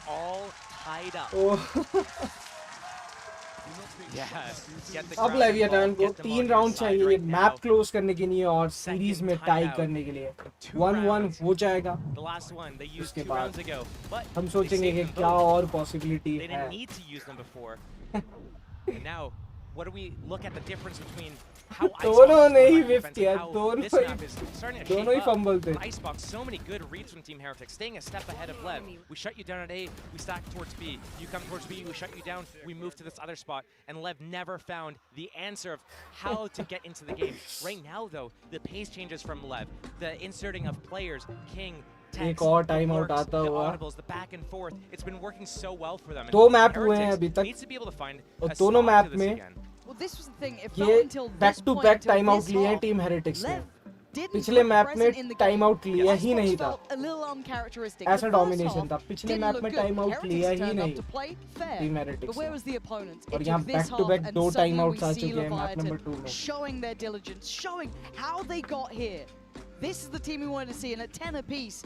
All tied up.
oh
Yeah, get the
अब
crowd
लेवियाथान
involved,
को
get them
3
on your
round
side
चाहिए
right now.
Map close करने के लिए और series में
Second
tie
timeout.
करने के लिए
2
1-1
rounds.
हो जाएगा
The last one they used
उसके
2
बाद
rounds ago, but
हम
they
सोचेंगे
saved
कि
them
क्या
both.
और पॉसिबिलिटी
They
है
didn't need to use them before. And now, what do we look at the difference between how
दोनों
Icebox
ने
is
he
playing
whiff
defense
किया
and how
दोनों
this
he
map is starting to
दोनों ही
shape up.
Fumble थे
From Icebox, so many good reads from Team Heretics, staying a step ahead of Lev. We shut you down at A, we stack towards B. You come towards B, we shut you down, we move to this other spot. And Lev never found the answer of how to get into the game. Right now, though, the pace changes from Lev. The inserting of players, King, Tex,
एक और time out
Lurks,
आता
the
हुआ
audibles, the back and forth. It's been working so well for them.
दो
And
map हुए हैं
Heretics
अभी तक
needs to be able to find
और
a
दोनों
stop
मैप
to this
में
again.
Well, this was the thing. It
ये
felt until
back
this
to
point,
back
until
time out
this
लिए हैं
half,
टीम हेरिटिक्स ने
didn't
पिछले
look
map
present in
में
the
time
game.
Out लिया ही
Icebox
नहीं था
felt a little uncharacteristic.
ऐसा
The first
डोमिनेशन
half
था पिछले
didn't
मैप
look
में
good.
टाइम आउट
Heretics
लिया ही
turned up
नहीं
to play fair.
Team
But
heretics
where
ने
was the opponent?
और
It
यहाँ
took this
back to
half
back
and
दो time
suddenly we
outs आ
see
चुके हैं मैप नंबर
Leviathan
2 में
showing their diligence, showing how they got here. This is the team we wanted to see, and at 10 apiece,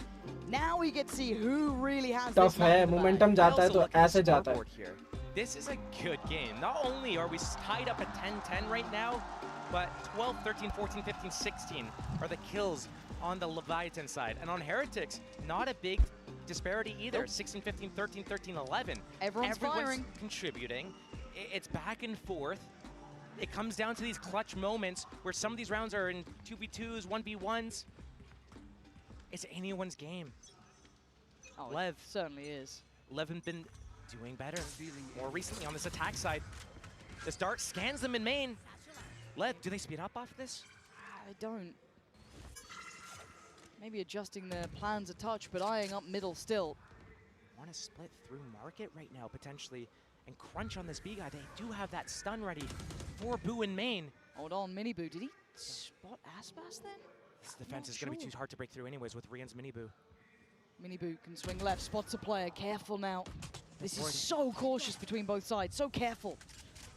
now we get to see who really has
Tough
this
है, momentum जाता है तो ऐसे जाता है.
This is a good game. Not only are we tied up at 10-10 right now, but 12, 13, 14, 15, 16 are the kills on the Leviathan side. And on Heretics, not a big disparity either. 16, 15, 13, 13, 11.
Everyone's firing.
Contributing. It's back and forth. It comes down to these clutch moments where some of these rounds are in 2v2s, 1v1s. It's anyone's game.
Oh,
Lev
it certainly is.
Lev have been doing better more recently on this attack side. This dart scans them in main. Lev, do they speed up off this?
I don't. Maybe adjusting their plans a touch, but eyeing up middle still.
Want to split through market right now, potentially, and crunch on this B guy. They do have that stun ready for Boo in main.
Hold on, Mini Boo. Did he spot Aspas then?
This defense is going to be too hard to break through anyways with Rian's Mini Boo.
Mini Boo can swing left, spots a player. Careful now. This is so cautious between both sides. So careful.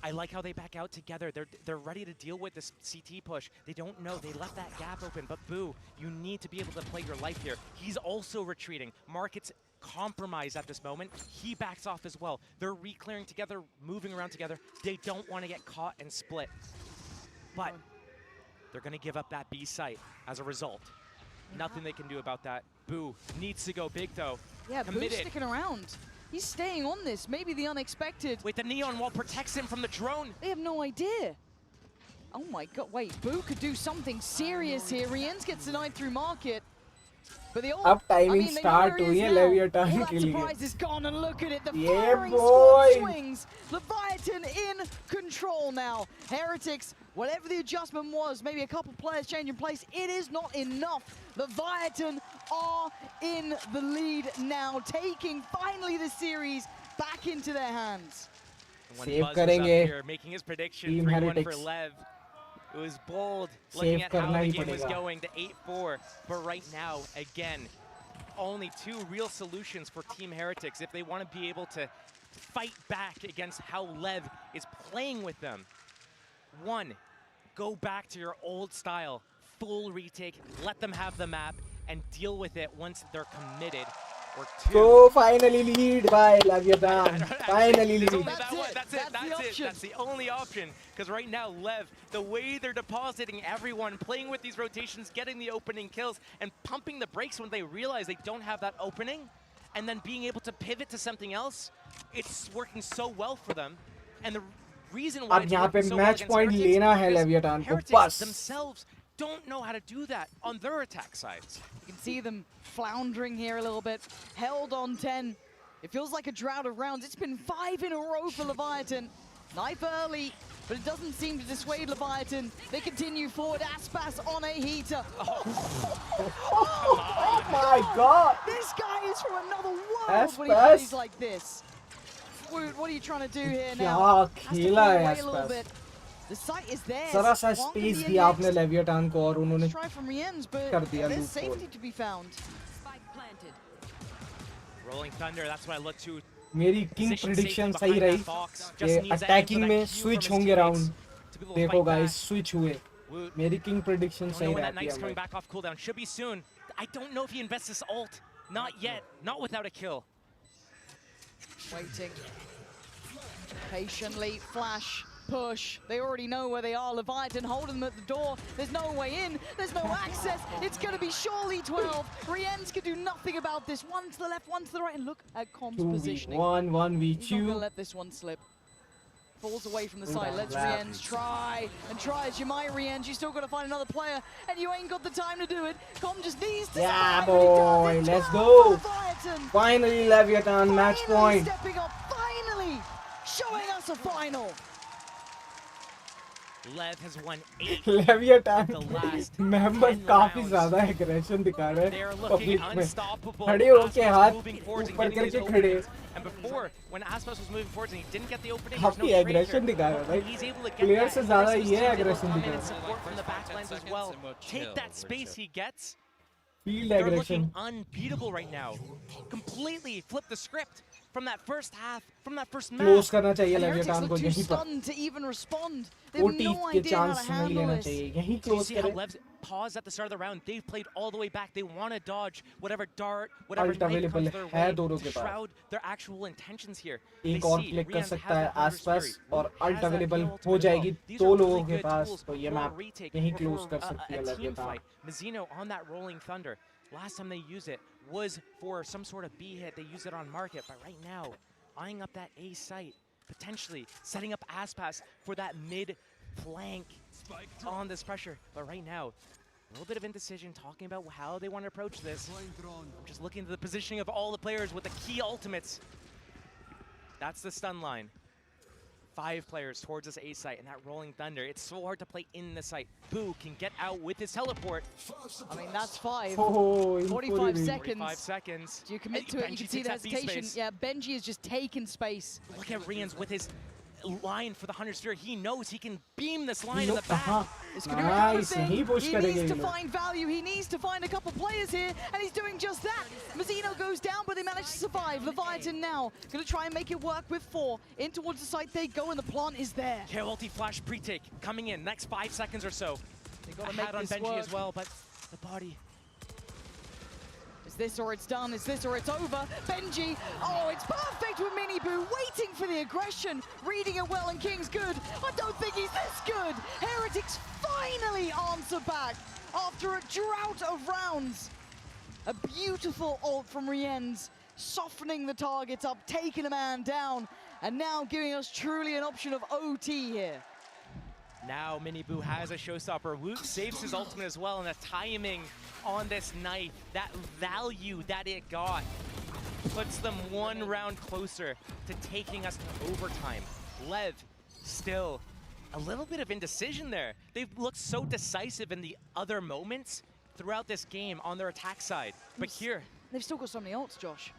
I like how they back out together. They're ready to deal with this CT push. They don't know. They left that gap open. But Boo, you need to be able to play your life here. He's also retreating. Market's compromised at this moment. He backs off as well. They're re-clearing together, moving around together. They don't want to get caught and split. But they're going to give up that B site as a result. Nothing they can do about that. Boo needs to go big, though.
Yeah,
Committed.
Boo's sticking around. He's staying on this. Maybe the unexpected.
Wait, the neon wall protects him from the drone.
They have no idea. Oh my god, wait, Boo could do something serious here. Rienz gets denied through market. But the
अब timing start हुई है Leviathan के लिए.
Surprise is gone, and look at it. The
Yeah,
firing
boy.
squad swings. Leviathan in control now. Heretics, whatever the adjustment was, maybe a couple players changing place, it is not enough. Leviathan are in the lead now, taking finally the series back into their hands.
Save करेंगे.
Here, making his prediction,
Team
3-1
Heretics.
for Lev. It was bold,
Save
looking at how
करना
the
he
game was
पड़ेगा.
going, the 8-4. But right now, again, only two real solutions for Team Heretics if they want to be able to fight back against how Lev is playing with them. One, go back to your old style, full retake, let them have the map, and deal with it once they're committed. Or two.
So finally lead by Leviathan. Finally lead.
That's the only option. Because right now, Lev, the way they're depositing everyone, playing with these rotations, getting the opening kills, and pumping the brakes when they realize they don't have that opening, and then being able to pivot to something else, it's working so well for them. And the reason why
अब यहाँ पे match point लेना है Leviathan को बस.
themselves don't know how to do that on their attack sides.
You can see them floundering here a little bit. Held on 10. It feels like a drought of rounds. It's been 5 in a row for Leviathan. Knife early, but it doesn't seem to dissuade Leviathan. They continue forward. Aspas on a heater.
Oh my god!
This guy is from another world
Aspas.
when he plays like this. Woot, what are you trying to do here now?
क्या खेला है
a little
Aspas.
bit. The site is there.
जरा सा space दिया आपने Leviathan को और उन्होंने
Try from Rienz, but
कर दिया
there's
loophole.
safety to be found.
Rolling Thunder, that's what I look to.
मेरी king prediction सही रही कि attacking में switch होंगे round. देखो guys, switch हुए. मेरी king prediction सही
When that
रहती
knight's
है.
coming back off cooldown, should be soon. I don't know if he invests this ult. Not yet. Not without a kill.
Waiting. Patiently, flash, push. They already know where they are. Leviathan holding them at the door. There's no way in. There's no access. It's going to be surely 12. Rienz can do nothing about this. One to the left, one to the right. And look at Com's positioning.
2v1, 1v2.
He's not going to let this one slip. Falls away from the side. Let's Rienz try and try as you might, Rienz. You still got to find another player, and you ain't got the time to do it. Com just needs to
Yeah,
survive, but he
boy,
does it.
let's
12
go.
Leviathan.
Finally, Leviathan match
Finally
point.
stepping up, finally showing us a final.
Lev has won 8
Leviathan
of the last
members
10
काफी
rounds.
ज़्यादा aggression दिखा रहे
They are
हैं
looking
public में.
unstoppable.
खड़े होके
Aspas
हाथ
moving forwards and
ऊपर
getting
करके
these
खड़े.
openings. And before, when Aspas was moving forwards and he didn't get the opening, there's no
काफी
trade
aggression
here.
दिखा रहा है.
He's able to
Like
get
player
that.
से ज़्यादा
Christmas
ये
team's able to
aggression
come in
दिखा
and
रहा है.
support from the backlines as well. Take that space he gets.
Field
They're
aggression.
looking unbeatable right now. Completely flip the script from that first half, from that first match.
Close करना चाहिए
And Heretics
Leviathan
look
को
too
यहीं पर.
stunned to even respond. They have
OT
no
के
idea how
chance
to
नहीं
handle
लेना
this.
चाहिए. यहीं
Do you
close
see how
करें.
Lev's pause at the start of the round. They've played all the way back. They want to dodge whatever dart, whatever
Ult
knife
available
comes their
है
way,
दोनों के
to
pass.
shroud their actual intentions here. They
एक और
see
click कर
Rian
सकता
has
है
that Hunter's
आसपास
Fury.
और
Has
ult
that
available
kill
हो
ultimate as
जाएगी
well. These
दो
are
लोगों
really
के
good
पास
tools
तो ये
for a
मैप
retake
यहीं
or
क्लोज
for
कर सकती है
a team
लेवियाथान.
fight. Mizzino on that rolling thunder. Last time they used it was for some sort of B hit. They used it on market, but right now, eyeing up that A site, potentially setting up Aspas for that mid flank on this pressure. But right now, a little bit of indecision, talking about how they want to approach this. I'm just looking at the positioning of all the players with the key ultimates. That's the stun line. 5 players towards this A site and that rolling thunder. It's so hard to play in the site. Boo can get out with his teleport.
I mean, that's 5.
Oh,
45 seconds.
45 seconds.
Do you commit to it? You can see the hesitation. Yeah, Benji is just taking space.
Look at Rian's with his line for the Hunter's Fury. He knows he can beam this line in the back.
It's going to be
Nice.
everything.
He push
He
करेंगे
needs
ये
to
लोग.
find value. He needs to find a couple players here, and he's doing just that. Mizzino goes down, but they manage to survive. Leviathan now going to try and make it work with 4. In towards the site they go, and the plant is there.
KO ulti flash pre-take coming in next 5 seconds or so.
They got to
A
make
hat on
this
Benji
work.
as well, but the body.
Is this or it's done? Is this or it's over? Benji, oh, it's perfect with Mini Boo, waiting for the aggression, reading it well, and King's good. I don't think he's this good. Heretics finally answer back after a drought of rounds. A beautiful ult from Rienz, softening the targets up, taking a man down, and now giving us truly an option of OT here.
Now Mini Boo has a showstopper. Woot saves his ultimate as well, and the timing on this knife, that value that it got, puts them 1 round closer to taking us to overtime. LEV still a little bit of indecision there. They've looked so decisive in the other moments throughout this game on their attack side. But here,
they've still got so many ults, Josh.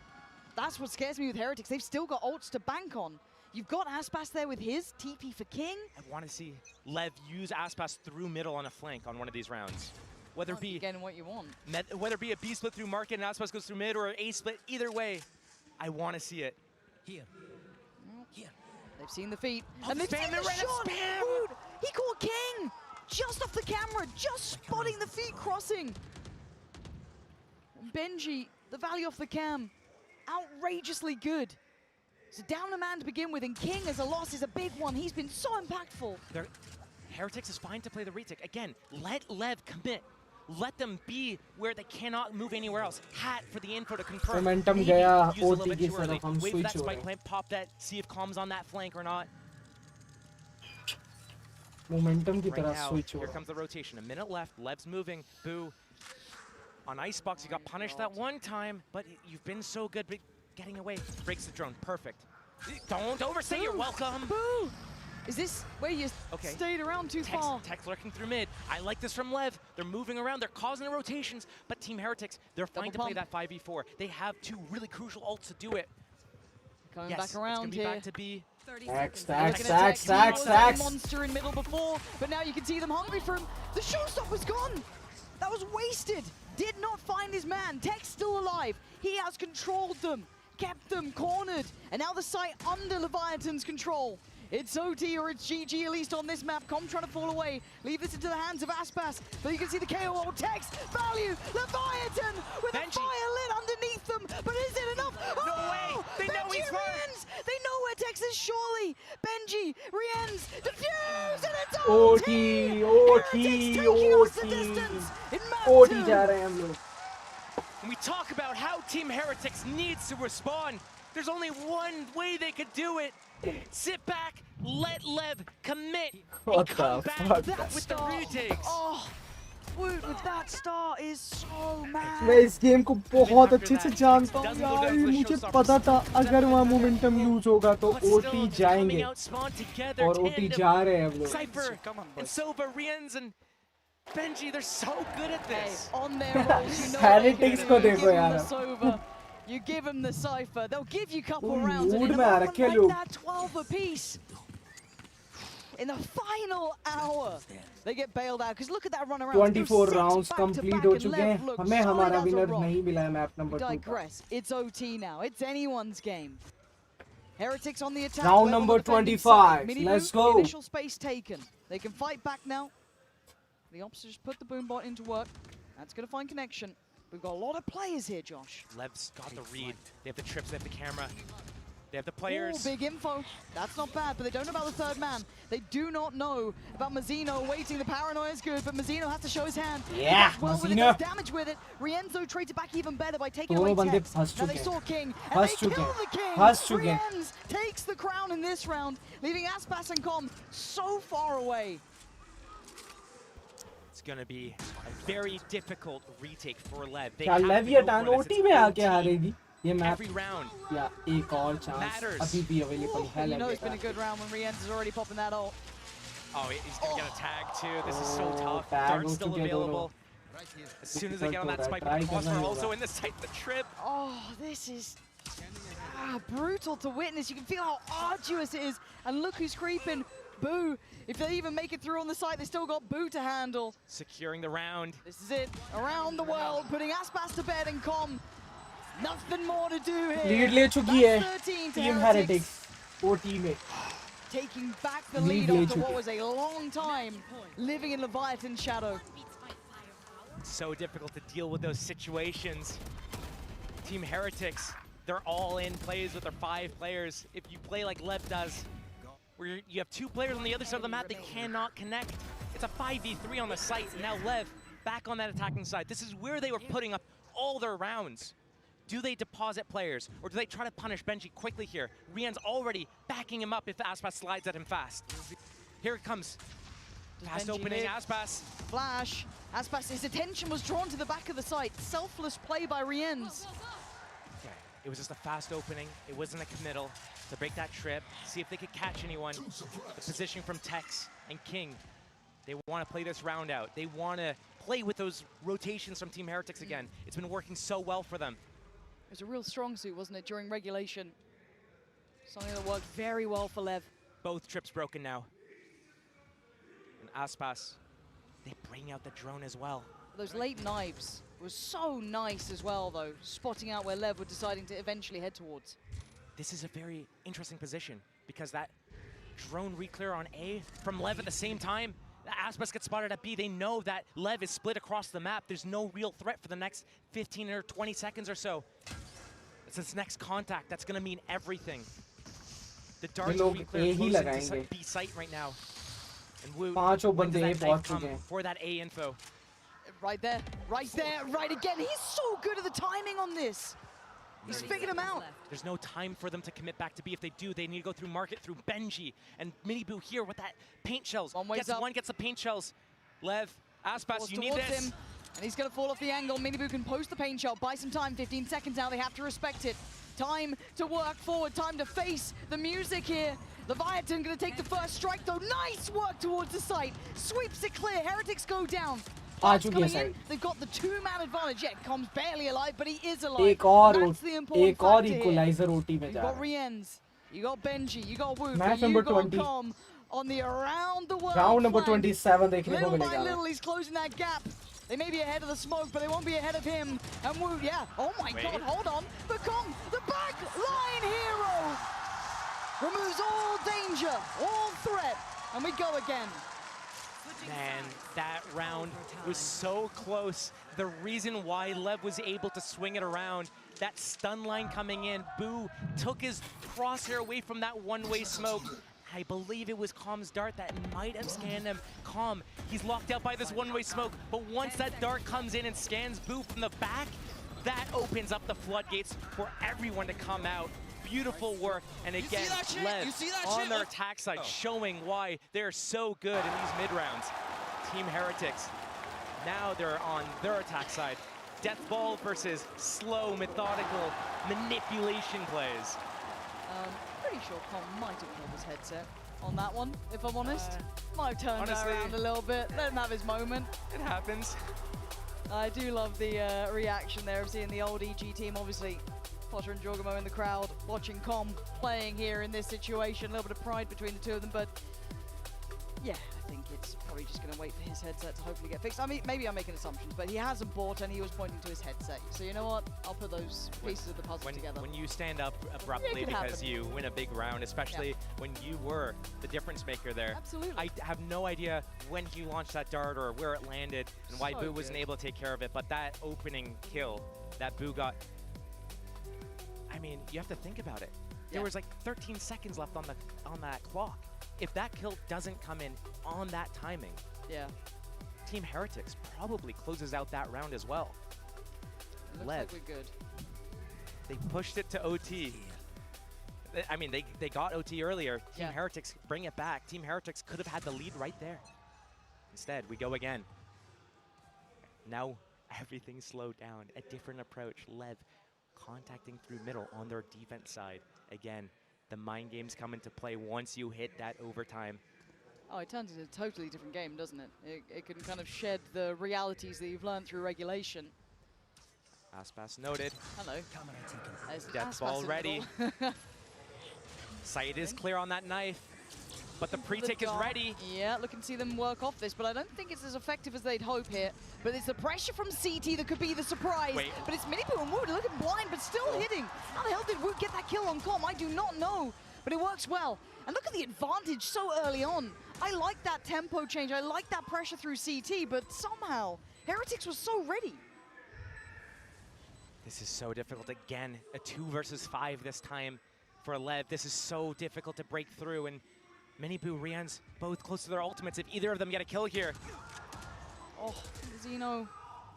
That's what scares me with Heretics. They've still got ults to bank on. You've got Aspas there with his TP for King.
I want to see LEV use Aspas through middle on a flank on one of these rounds. Whether it be
getting what you want.
Whether it be a B split through market and Aspas goes through mid, or an A split, either way, I want to see it.
Here. They've seen the feet.
Oh,
and they've
spam
seen the
it right at
shot!
spam!
Dude, he caught King! Just off the camera, just spotting the feet crossing. Benji, the value off the cam, outrageously good. So down a man to begin with, and King as a loss is a big one. He's been so impactful.
Heretics is fine to play the retake. Again, let LEV commit. Let them be where they cannot move anywhere else. Hat for the info to confirm.
Momentum
Maybe
गया
use a little
OT
bit
की
too early.
तरफ हम
Wait for that
switch हो
spike
रहे
plant, pop that, see if Calm's on that flank or not.
Momentum की
Right
तरफ
now,
switch हो
here
रहा.
comes the rotation. A minute left. LEV's moving. Boo. On Icebox, you got punished that one time, but you've been so good, but getting away. Breaks the drone. Perfect. Don't overstay your welcome.
Boo! Is this where you stayed around too far?
Tex lurking through mid. I like this from LEV. They're moving around. They're causing the rotations. But Team Heretics, they're fine to play that 5v4. They have 2 really crucial ults to do it.
Coming back around
it's
here.
gonna be back to B.
Stacks.
Monster in middle before, but now you can see them hungry for him. The showstopper's gone. That was wasted. Did not find his man. Tex still alive. He has controlled them, kept them cornered, and now the site under Leviathan's control. It's OT or it's GG, at least on this map. Com trying to fall away. Leave this into the hands of Aspas. But you can see the KO ult. Tex, value, Leviathan with a fire lit underneath them. But is it enough?
No way! They know he's
Rienz! They know where Tex is, surely. Benji, Rienz, defuse, and it's
OT, OT जा रहे हैं हम लोग.
When we talk about how Team Heretics needs to respond, there's only one way they could do it. Sit back, let LEV commit, and come back with the retakes.
Oh, Woot with that start is so mad.
मैं इस game को बहुत अच्छे से जानता हूँ यार. मुझे पता था अगर वहाँ मोमेंटम लूज होगा तो ओटी जाएंगे और ओटी जा रहे हैं हम लोग.
Cypher and Sova, Rienz and Benji, they're so good at this.
On their rolls, you know
Heretics को देखो यार.
You give them the Cypher, they'll give you a couple
Ooh,
rounds, and in a
mood में आ
moment
रखे
like
लोग.
that, 12 apiece. In the final hour, they get bailed out, because look at that run around.
24 rounds complete हो चुके हैं. हमें हमारा winner नहीं मिला है map number 2 का.
Digress. It's OT now. It's anyone's game. Heretics on the attack.
Round number 25. Let's go.
Initial space taken. They can fight back now. The Ops just put the boombot into work. That's going to find connection. We've got a lot of players here, Josh.
Lev's got the read. They have the trips, they have the camera. They have the players.
Ooh, big info. That's not bad, but they don't know about the third man. They do not know about Mazzino waiting. The paranoia is good, but Mazzino has to show his hand.
Yeah,
well, but it does damage with it. Rienzo trades it back even better by taking away Tex. Now they saw King, and they kill the King. Rienz takes the crown in this round, leaving Aspas and Com so far away.
It's going to be a very difficult retake for Lev. They
क्या लेविएटान OT में आके हारेगी ये map
every round
या एक और chance अभी भी available है
You know it's been a good round when Rienz is already popping that ult.
Oh, he's going to get a tag too. This is so tough. Dart's still available. As soon as they get on that spike, Crossfire also in the site, the trip.
Oh, this is brutal to witness. You can feel how arduous it is. And look who's creeping. Boo. If they even make it through on the site, they still got Boo to handle.
Securing the round.
This is it. Around the world, putting Aspas to bed and Com. Nothing more to do here.
Lead ले चुकी है team heretics OT में.
Taking back the lead after what was a long time living in Leviathan's shadow.
So difficult to deal with those situations. Team Heretics, they're all in plays with their 5 players. If you play like Lev does, where you have 2 players on the other side of the map, they cannot connect. It's a 5v3 on the site, and now Lev back on that attacking side. This is where they were putting up all their rounds. Do they deposit players, or do they try to punish Benji quickly here? Rian's already backing him up if Aspas slides at him fast. Here it comes. Fast opening, Aspas.
Flash. Aspas, his attention was drawn to the back of the site. Selfless play by Rienz.
Okay, it was just a fast opening. It wasn't a committal to break that trip, see if they could catch anyone. The positioning from Tex and King. They want to play this round out. They want to play with those rotations from Team Heretics again. It's been working so well for them.
It was a real strong suit, wasn't it, during regulation? Something that worked very well for Lev.
Both trips broken now. And Aspas, they bring out the drone as well.
Those late knives was so nice as well, though, spotting out where Lev were deciding to eventually head towards.
This is a very interesting position because that drone reclear on A from Lev at the same time. Aspas gets spotted at B. They know that Lev is split across the map. There's no real threat for the next 15 or 20 seconds or so. It's this next contact that's going to mean everything. The darts reclear close into B site right now. And Wu for that A info.
Right there, right again. He's so good at the timing on this. He's figured him out.
There's no time for them to commit back to B. If they do, they need to go through market through Benji. And Miniboo here with that paint shells. Gets the paint shells. Lev, Aspas, you need this.
Him. And he's going to fall off the angle. Miniboo can post the paint shell, buy some time, 15 seconds now. They have to respect it. Time to work forward, time to face the music here. Leviathan going to take the first strike, though. Nice work towards the site. Sweeps it clear. Heretics go down. Coming in, they've got the 2-man advantage. Yeah, Com's barely alive, but he is alive. That's the important factor here. You got Rienz, you got Benji, you got Wu,
match number 20.
Com on the around the world.
Round number 27 देखने को
Little by
मिलेगा.
little, he's closing that gap. They may be ahead of the smoke, but they won't be ahead of him. And Wu, yeah. Oh my God, hold on. But Com, the back line hero, removes all danger, all threat, and we go again.
Man, that round was so close. The reason why Lev was able to swing it around, that stun line coming in, Boo took his crosshair away from that one-way smoke. I believe it was Com's dart that might have scanned him. Com, he's locked out by this one-way smoke, but once that dart comes in and scans Boo from the back, that opens up the floodgates for everyone to come out. Beautiful work, and again, Lev on their attack side, showing why they're so good in these mid-rounds. Team Heretics, now they're on their attack side. Death ball versus slow, methodical manipulation plays.
Pretty sure Com might have pulled his headset on that one, if I'm honest. Might have turned that around a little bit, let him have his moment.
It happens.
I do love the reaction there of seeing the old EG team, obviously. Potter and Jorgamo in the crowd, watching Com playing here in this situation. A little bit of pride between the two of them, but yeah, I think it's probably just going to wait for his headset to hopefully get fixed. I mean, maybe I'm making assumptions, but he hasn't bought and he was pointing to his headset. So you know what? I'll put those pieces of the puzzle together.
When you stand up abruptly because you win a big round, especially when you were the difference maker there.
Absolutely.
I have no idea when he launched that dart or where it landed and why Boo wasn't able to take care of it, but that opening kill that Boo got, I mean, you have to think about it. There was like 13 seconds left on that clock. If that kill doesn't come in on that timing, Team Heretics probably closes out that round as well.
Looks
LEV,
like we're good.
they pushed it to OT. I mean, they got OT earlier. Team Heretics bring it back. Team Heretics could have had the lead right there. Instead, we go again. Now everything's slowed down. A different approach. LEV contacting through middle on their defense side. Again, the mind games come into play once you hit that overtime.
Oh, it turns into a totally different game, doesn't it? It can kind of shed the realities that you've learned through regulation.
Aspas noted.
Hello.
Death ball ready. Sight is clear on that knife, but the pre-tick is ready.
Yeah, looking to see them work off this, but I don't think it's as effective as they'd hope here. But it's the pressure from CT that could be the surprise. But it's Miniboo and Wood looking blind, but still hitting. How the hell did Wood get that kill on Com? I do not know, but it works well. And look at the advantage so early on. I like that tempo change. I like that pressure through CT, but somehow Heretics was so ready.
This is so difficult. Again, a 2 versus 5 this time for LEV. This is so difficult to break through, and Miniboo, Rian's both close to their ultimates. If either of them get a kill here.
Oh, Zeno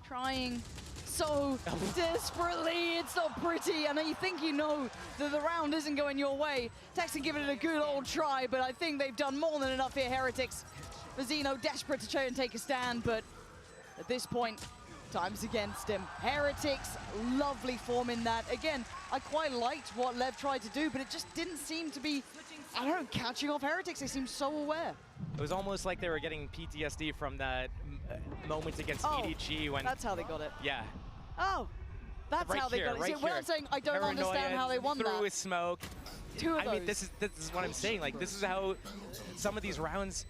trying so desperately. It's not pretty. I know you think you know that the round isn't going your way. Texan giving it a good old try, but I think they've done more than enough here, Heretics. Zeno desperate to try and take a stand, but at this point, time's against him. Heretics, lovely form in that. Again, I quite liked what LEV tried to do, but it just didn't seem to be, I don't know, catching off Heretics. They seemed so aware.
It was almost like they were getting PTSD from that moment against EDG when...
That's how they got it.
Yeah.
Oh, that's
right
how they
here,
got it.
right
See, when I'm saying I don't understand how they won that.
Through with smoke.
Two of
I mean, this is what I'm saying. Like, this is how some of these rounds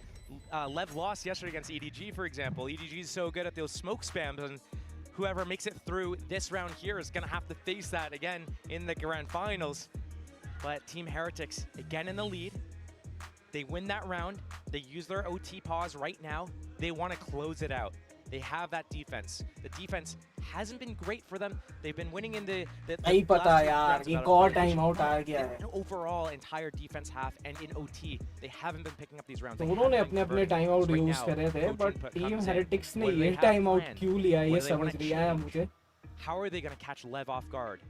LEV lost yesterday against EDG, for example. EDG is so good at those smoke spams, and whoever makes it through this round here is going to have to face that again in the grand finals. But Team Heretics, again in the lead. They win that round. They use their OT pause right now. They want to close it out. They have that defense. The defense hasn't been great for them. They've been winning in the
नहीं पता यार एक और time out आ गया है.
Overall, entire defense half and in OT, they haven't been picking up these rounds.
दोनों ने अपने टाइम आउट यूज करे थे, but टीम हेरेटिक्स ने ये टाइम आउट क्यों लिया ये समझ नहीं आया मुझे.
How are they going to catch LEV off guard?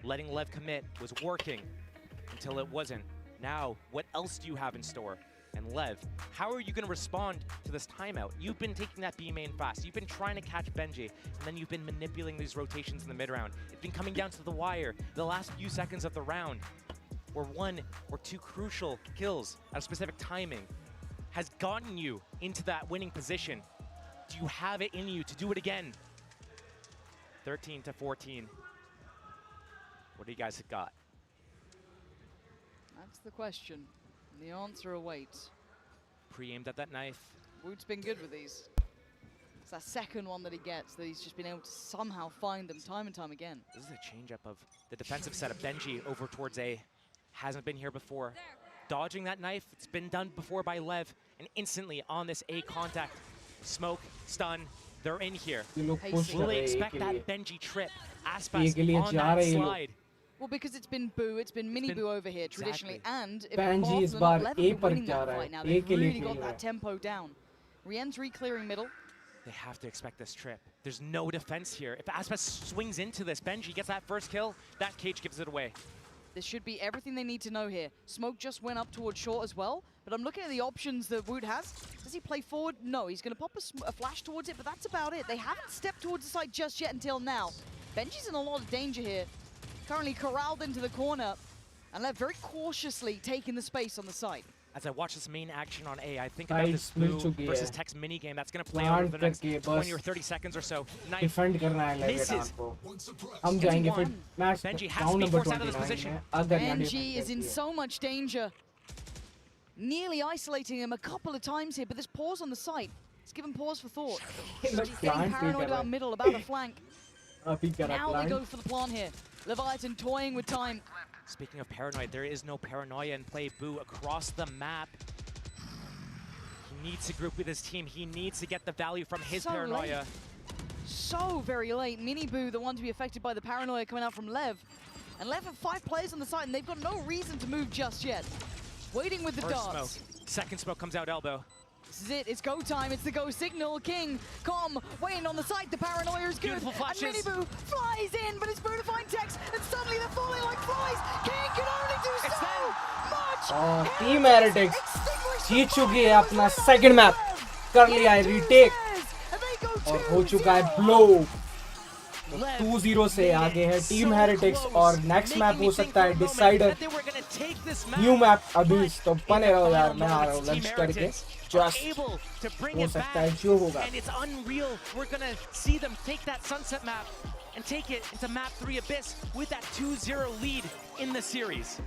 Letting LEV commit was working until it wasn't. Now, what else do you have in store? And LEV, how are you going to respond to this timeout? You've been taking that B main fast. You've been trying to catch Benji, and then you've been manipulating these rotations in the mid-round. It's been coming down to the wire. The last few seconds of the round, where 1 or 2 crucial kills at a specific timing has gotten you into that winning position. Do you have it in you to do it again? 13-14. What do you guys got?
That's the question. The answer awaits.
Pre-aimed at that knife.
Wood's been good with these. It's that second one that he gets that he's just been able to somehow find them time and time again.
This is a change-up of the defensive setup. Benji over towards A. Hasn't been here before. Dodging that knife. It's been done before by LEV. And instantly on this A contact. Smoke, stun. They're in here. Will they expect that Benji trip? Aspas on that slide.
Well, because it's been Boo, it's been Miniboo over here traditionally, and if
Benji is bar A पर जा रहा है.
Now they've really got that tempo down. Rien's re-clearing middle.
They have to expect this trip. There's no defense here. If Aspas swings into this, Benji gets that first kill, that cage gives it away.
This should be everything they need to know here. Smoke just went up towards short as well, but I'm looking at the options that Wood has. Does he play forward? No, he's going to pop a flash towards it, but that's about it. They haven't stepped towards the side just yet until now. Benji's in a lot of danger here. Currently corralled into the corner, and they're very cautiously taking the space on the side.
As I watch this main action on A, I think about this Boo versus Tex minigame that's going to play out over the next 20 or 30 seconds or so. Knife misses.
हम जाएंगे फिर match
Benji has to be forced out of this position.
Benji is in so much danger. nearly isolating him a couple of times here, but this pause on the site, it's given pause for thought.
Look,
He's getting paranoid about middle, about a flank. Now they go for the plant here. Leviathan toying with time.
Speaking of paranoid, there is no paranoia in play. Boo across the map. He needs to group with his team. He needs to get the value from his paranoia.
Late. So very late. Mini Boo, the one to be affected by the paranoia coming out from LEV. And LEV have 5 players on the side, and they've got no reason to move just yet. Waiting with the
First
darts.
smoke. Second smoke comes out elbow.
This is it. It's go time. It's the go signal. King, Com, waiting on the site. The paranoia is good.
Beautiful flashes.
And Mini Boo flies in, but it's Boo to find Tex, and suddenly they're falling like flies. King can only do so much.
और team heretics जीत चुकी है अपना second map, कर लिया है retake और हो चुका है ब्लो। 2-0 से आगे है टीम हेरिटिक्स और नेक्स्ट मैप हो सकता है डिसाइडर। न्यू मैप अभी तो बने रहो यार, मैं आ रहा हूँ लंच करके, जस्ट हो सकता है जो होगा।
And it's unreal. We're gonna see them take that sunset map and take it into map 3 Abyss with that 2-0 lead in the series.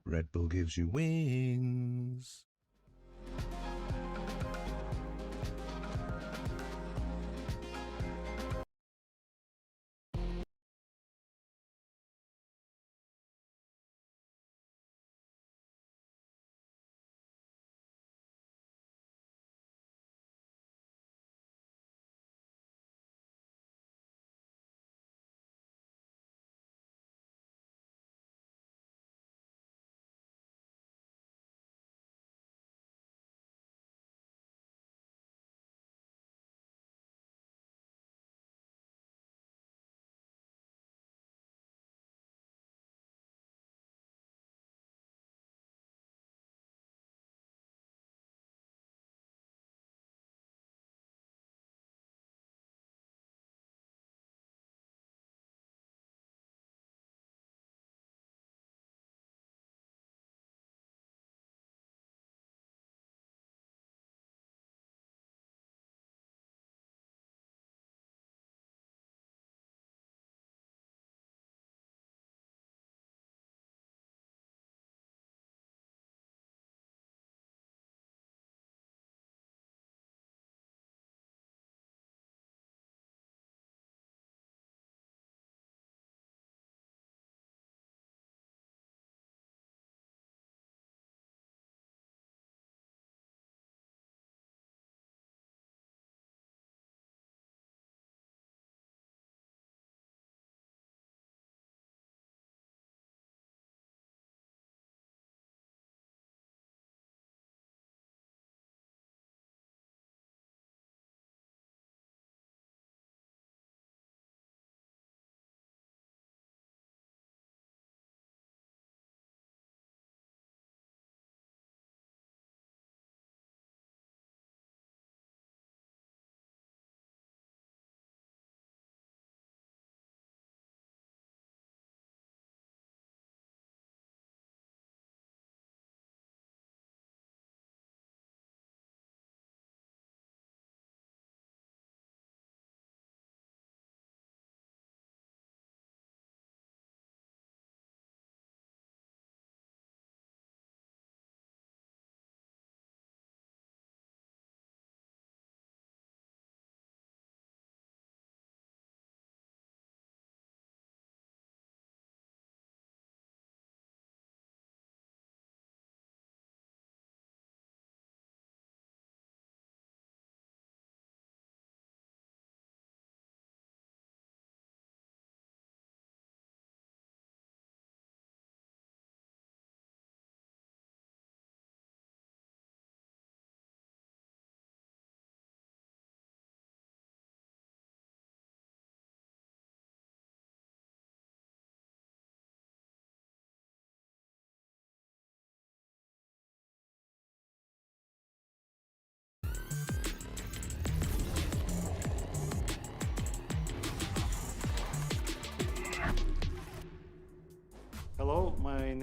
Red Bull gives you wings.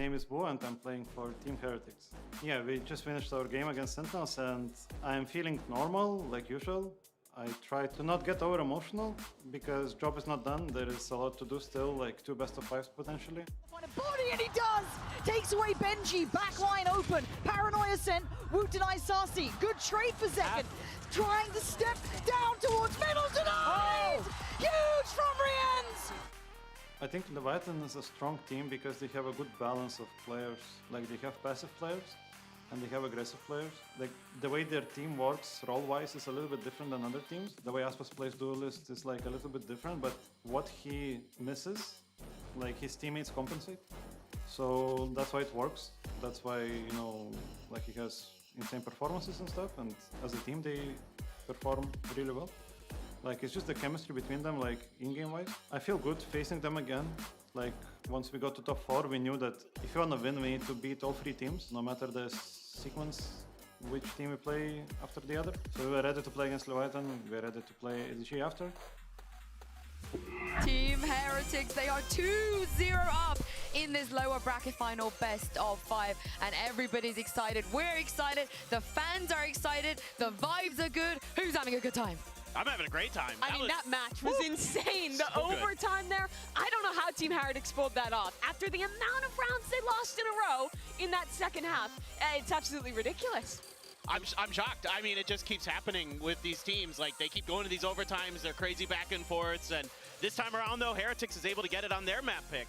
name is Bo and I'm playing for Team Heretics. Yeah, we just finished our game against Sentinels and I'm feeling normal, like usual. I try to not get over emotional because job is not done. There is a lot to do still, like 2 best of 5s potentially.
Find a body and he does! Takes away Benji, backline open. Paranoia sent, Woot denies Sasi. Good trade for Zekken. Trying to step down towards middle tonight! Huge from Rians!
I think Leviathan is a strong team because they have a good balance of players. Like they have passive players and they have aggressive players. Like the way their team works role-wise is a little bit different than other teams. The way Aspas plays Duelist is like a little bit different, but what he misses, like his teammates compensate. So that's why it works. That's why, you know, like he has insane performances and stuff, and as a team they perform really well. Like it's just the chemistry between them, like in-game wise. I feel good facing them again. Like once we got to top 4, we knew that if you want to win, we need to beat all 3 teams, no matter the sequence, which team we play after the other. So we were ready to play against Leviathan, we were ready to play ADG after.
Team Heretics, they are 2-0 up in this lower bracket final best of 5, and everybody's excited. We're excited, the fans are excited, the vibes are good. Who's having a good time?
I'm having a great time.
I mean, that match was insane. The overtime there, I don't know how Team Heretics pulled that off. After the amount of rounds they lost in a row in that second half, it's absolutely ridiculous.
I'm shocked. I mean, it just keeps happening with these teams. Like, they keep going to these overtimes. They're crazy back and forths. And this time around, though, Heretics is able to get it on their map pick.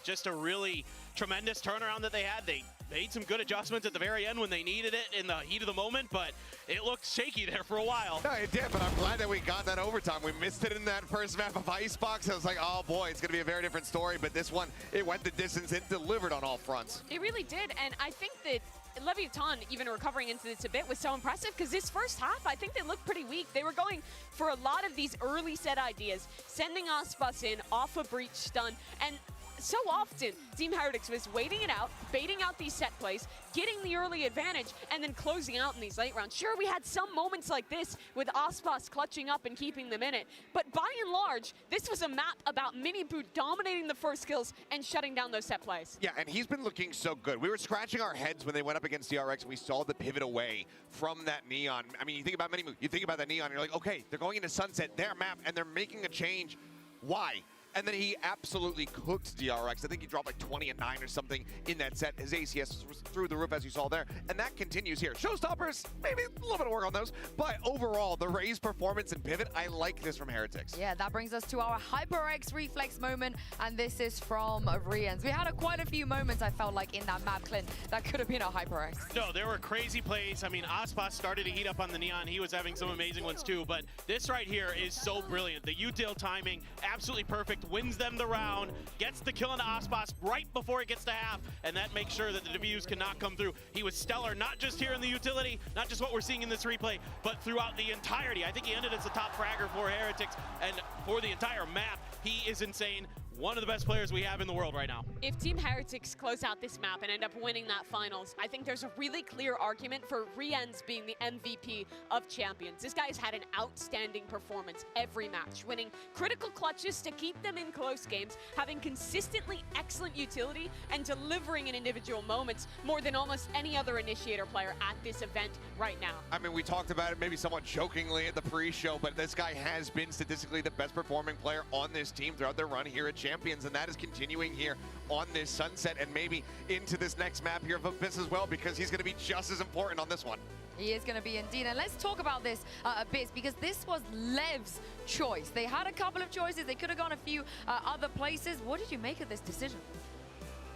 Just a really tremendous turnaround that they had. They made some good adjustments at the very end when they needed it in the heat of the moment, but it looked shaky there for a while.
No, it did, but I'm glad that we got that overtime. We missed it in that first map of Icebox. I was like, oh boy, it's going to be a very different story, but this one, it went the distance. It delivered on all fronts.
It really did, and I think that Leviathan, even recovering into this a bit, was so impressive because this first half, I think they looked pretty weak. They were going for a lot of these early set ideas, sending Aspas in off a breach stun, and so often, Team Heretics was waiting it out, baiting out these set plays, getting the early advantage, and then closing out in these late rounds. Sure, we had some moments like this with Aspas clutching up and keeping them in it, but by and large, this was a map about Miniboot dominating the first kills and shutting down those set plays.
Yeah, and he's been looking so good. We were scratching our heads when they went up against DRX, and we saw the pivot away from that Neon. I mean, you think about Miniboot, you think about that Neon, you're like, okay, they're going into Sunset, their map, and they're making a change. Why? And then he absolutely cooked DRX. I think he dropped like 20 and 9 or something in that set. His ACS was through the roof, as you saw there. And that continues here. Showstoppers, maybe a little bit of work on those. But overall, the Raze performance and pivot, I like this from Heretics.
Yeah, that brings us to our HyperX reflex moment. And this is from Rians. We had quite a few moments, I felt like, in that map, Clint, that could have been a HyperX.
No, there were crazy plays. I mean, Aspas started to heat up on the Neon. He was having some amazing ones too. But this right here is so brilliant. The util timing, absolutely perfect. Wins them the round, gets the kill on Aspas right before it gets to half, and that makes sure that the defuse cannot come through. He was stellar, not just here in the utility, not just what we're seeing in this replay, but throughout the entirety. I think he ended as the top fragger for Heretics, and for the entire map, he is insane. One of the best players we have in the world right now.
If Team Heretics close out this map and end up winning that finals, I think there's a really clear argument for Rians being the MVP of champions. This guy has had an outstanding performance every match, winning critical clutches to keep them in close games, having consistently excellent utility, and delivering in individual moments more than almost any other initiator player at this event right now.
I mean, we talked about it maybe somewhat jokingly at the pre-show, but this guy has been statistically the best performing player on this team throughout their run here at Champions, and that is continuing here on this Sunset and maybe into this next map here of Abyss as well, because he's going to be just as important on this one.
He is going to be indeed. And let's talk about this Abyss, because this was LEV's choice. They had a couple of choices. They could have gone a few other places. What did you make of this decision?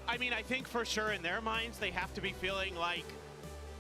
I mean, I think for sure in their minds, they have to be feeling like,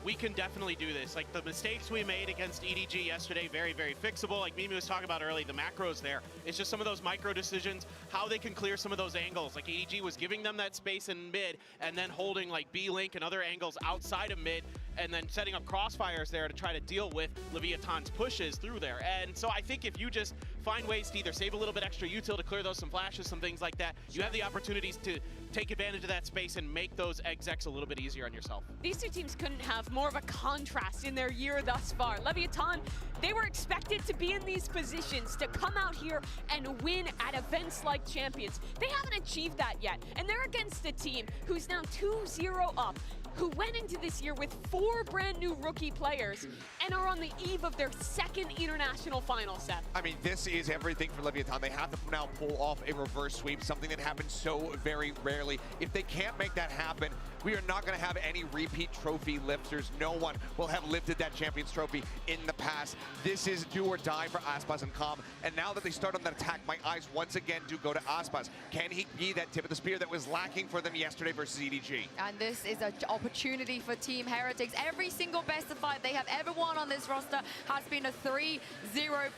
we can definitely do this. Like the mistakes we made against EDG yesterday, very, very fixable. Like Mimi was talking about early, the macros there. It's just some of those micro decisions, how they can clear some of those angles. Like EDG was giving them that space in mid and then holding like B-Link and other angles outside of mid and then setting up crossfires there to try to deal with Leviathan's pushes through there. And so I think if you just find ways to either save a little bit extra util to clear those some flashes, some things like that. You have the opportunities to take advantage of that space and make those execs a little bit easier on yourself.
These two teams couldn't have more of a contrast in their year thus far. Leviathan, they were expected to be in these positions to come out here and win at events like Champions. They haven't achieved that yet, and they're against a team who's now 2-0 up, who went into this year with 4 brand new rookie players and are on the eve of their second international final set.
I mean, this is everything for Leviathan. They have to now pull off a reverse sweep, something that happens so very rarely. If they can't make that happen, we are not going to have any repeat trophy lifters. No one will have lifted that Champions Trophy in the past. This is do or die for Aspas and Calm. And now that they start on that attack, my eyes once again do go to Aspas. Can he be that tip of the spear that was lacking for them yesterday versus EDG?
And this is an opportunity for Team Heretics. Every single best of 5 they have ever won on this roster has been a 3-0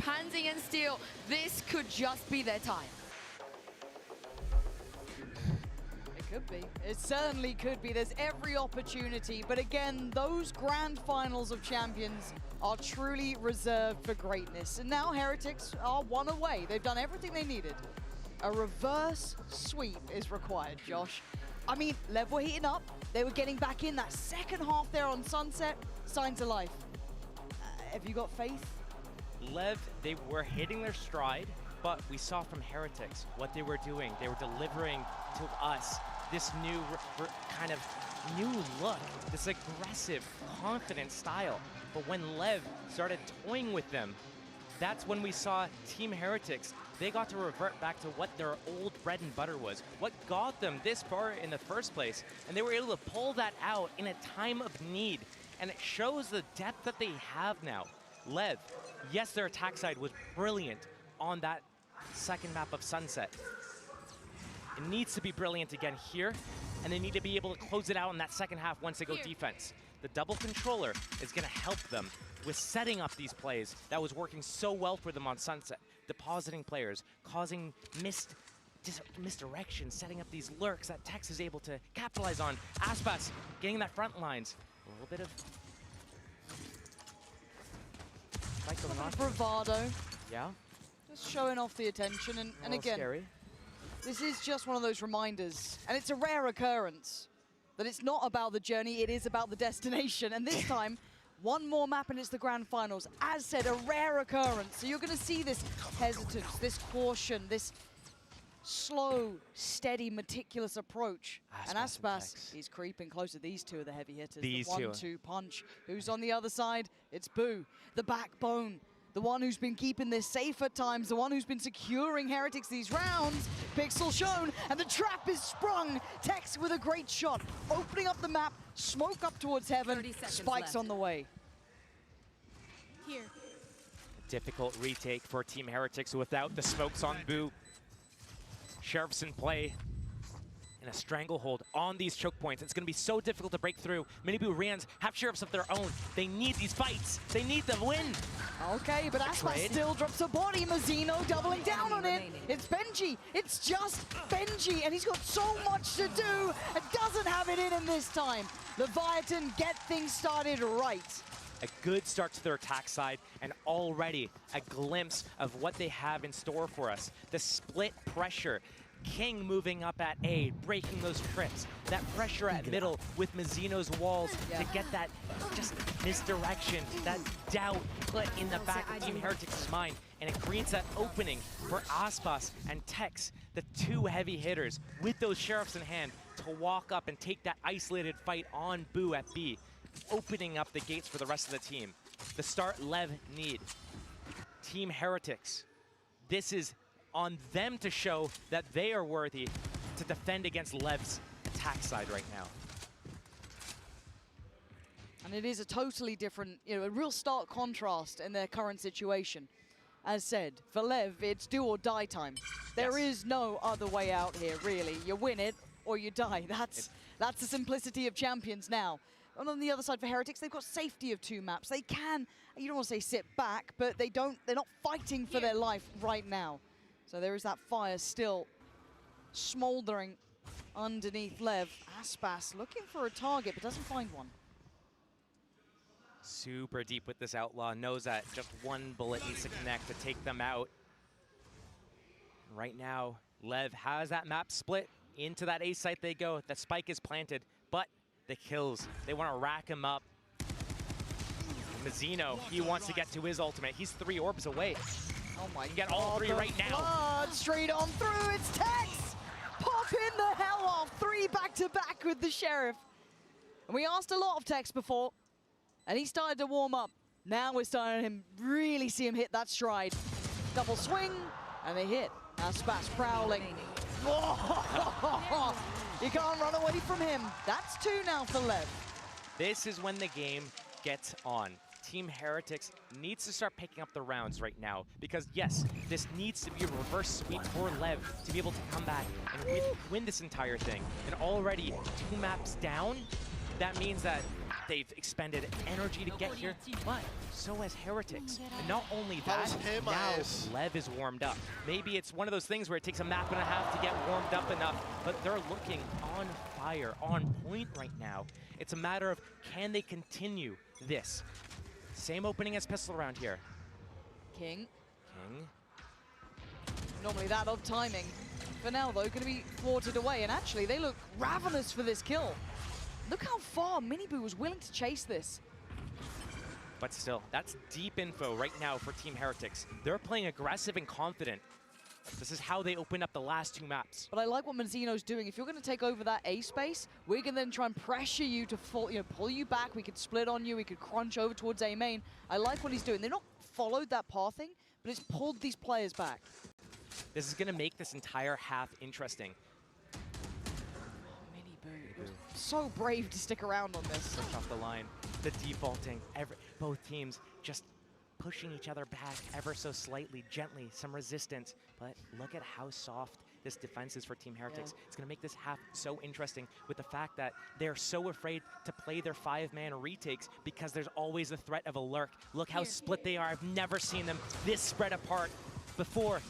Panzing and Steel. This could just be their time.
Could be. It certainly could be. There's every opportunity. But again, those grand finals of champions are truly reserved for greatness. And now Heretics are one away. They've done everything they needed. A reverse sweep is required, Josh. I mean, LEV were heating up. They were getting back in that second half there on Sunset. Signs of life. Have you got faith?
LEV, they were hitting their stride, but we saw from Heretics what they were doing. They were delivering to us this new kind of new look, this aggressive, confident style. But when LEV started toying with them, that's when we saw Team Heretics. They got to revert back to what their old bread and butter was, what got them this far in the first place, and they were able to pull that out in a time of need. And it shows the depth that they have now. LEV, yes, their attack side was brilliant on that second map of Sunset. It needs to be brilliant again here, and they need to be able to close it out in that second half once they go defense. The double controller is going to help them with setting up these plays that was working so well for them on Sunset. Depositing players, causing misdirection, setting up these lurks that Tex is able to capitalize on. Aspas getting that front lines. A little bit of fight going on.
Bravado.
Yeah.
Just showing off the attention. And again,
scary.
This is just one of those reminders, and it's a rare occurrence, that it's not about the journey, it is about the destination. And this time, one more map and it's the grand finals. As said, a rare occurrence. So you're going to see this hesitance, this caution, this slow, steady, meticulous approach. And Aspas, he's creeping closer. These two are the heavy hitters.
These
the 1-2 punch. Who's on the other side? It's Boo, the backbone. The one who's been keeping this safe at times, the one who's been securing Heretics these rounds. Pixel shown, and the trap is sprung. Tex with a great shot, opening up the map, smoke up towards heaven, spikes on the way.
Here.
Difficult retake for Team Heretics without the smokes on Boo. Sheriff's in play. And a stranglehold on these choke points. It's going to be so difficult to break through. Miniboo Rans have Sheriffs of their own. They need these fights. They need the win.
Okay, but Aspas still drops a body. Mazzino doubling down on it. It's Benji. It's just Benji, and he's got so much to do and doesn't have it in this time. Leviathan get things started right.
A good start to their attack side, and already a glimpse of what they have in store for us. The split pressure. King moving up at A, breaking those trips. That pressure at middle with Mazzino's walls to get that just misdirection, that doubt put in the back of Team Heretics' mind. And it creates that opening for Aspas and Tex, the two heavy hitters with those Sheriffs in hand, to walk up and take that isolated fight on Boo at B, opening up the gates for the rest of the team. The start LEV need. Team Heretics, this is on them to show that they are worthy to defend against LEV's attack side right now.
And it is a totally different, a real stark contrast in their current situation. As said, for LEV, it's do or die time. There is no other way out here, really. You win it or you die. That's the simplicity of champions now. And on the other side for Heretics, they've got safety of 2 maps. They can, you don't want to say sit back, but they're not fighting for their life right now. So there is that fire still smoldering underneath LEV. Aspas looking for a target, but doesn't find one.
Super deep with this Outlaw, knows that just one bullet needs to connect to take them out. Right now, LEV has that map split. Into that A site they go. The spike is planted, but the kills, they want to rack him up. Mazzino, he wants to get to his ultimate. He's 3 orbs away.
Oh my
God, get all 3 right now.
Blood straight on through, it's Tex! Popping the hell off, 3 back-to-back with the Sheriff. And we asked a lot of Tex before, and he started to warm up. Now we're starting to really see him hit that stride. Double swing, and they hit. Now Spas prowling. You can't run away from him. That's 2 now for LEV.
This is when the game gets on. Team Heretics needs to start picking up the rounds right now because, yes, this needs to be a reverse sweep for LEV to be able to come back and win this entire thing. And already 2 maps down, that means that they've expended energy to get here, but so has Heretics. And not only that, now LEV is warmed up. Maybe it's one of those things where it takes a map and a half to get warmed up enough, but they're looking on fire, on point right now. It's a matter of, can they continue this? Same opening as pistol round here.
King. Normally that odd timing. For now, though, going to be thwarted away, and actually they look ravenous for this kill. Look how far Miniboo was willing to chase this.
But still, that's deep info right now for Team Heretics. They're playing aggressive and confident. This is how they open up the last 2 maps.
But I like what Mazzino's doing. If you're going to take over that A space, we can then try and pressure you to pull you back. We could split on you. We could crunch over towards A main. I like what he's doing. They've not followed that pathing, but it's pulled these players back.
This is going to make this entire half interesting.
So brave to stick around on this.
Push off the line, the defaulting, both teams just pushing each other back ever so slightly, gently, some resistance. But look at how soft this defense is for Team Heretics. Yeah. It's going to make this half so interesting with the fact that they're so afraid to play their 5-man retakes because there's always the threat of a lurk. Look how split they are. I've never seen them this spread apart before.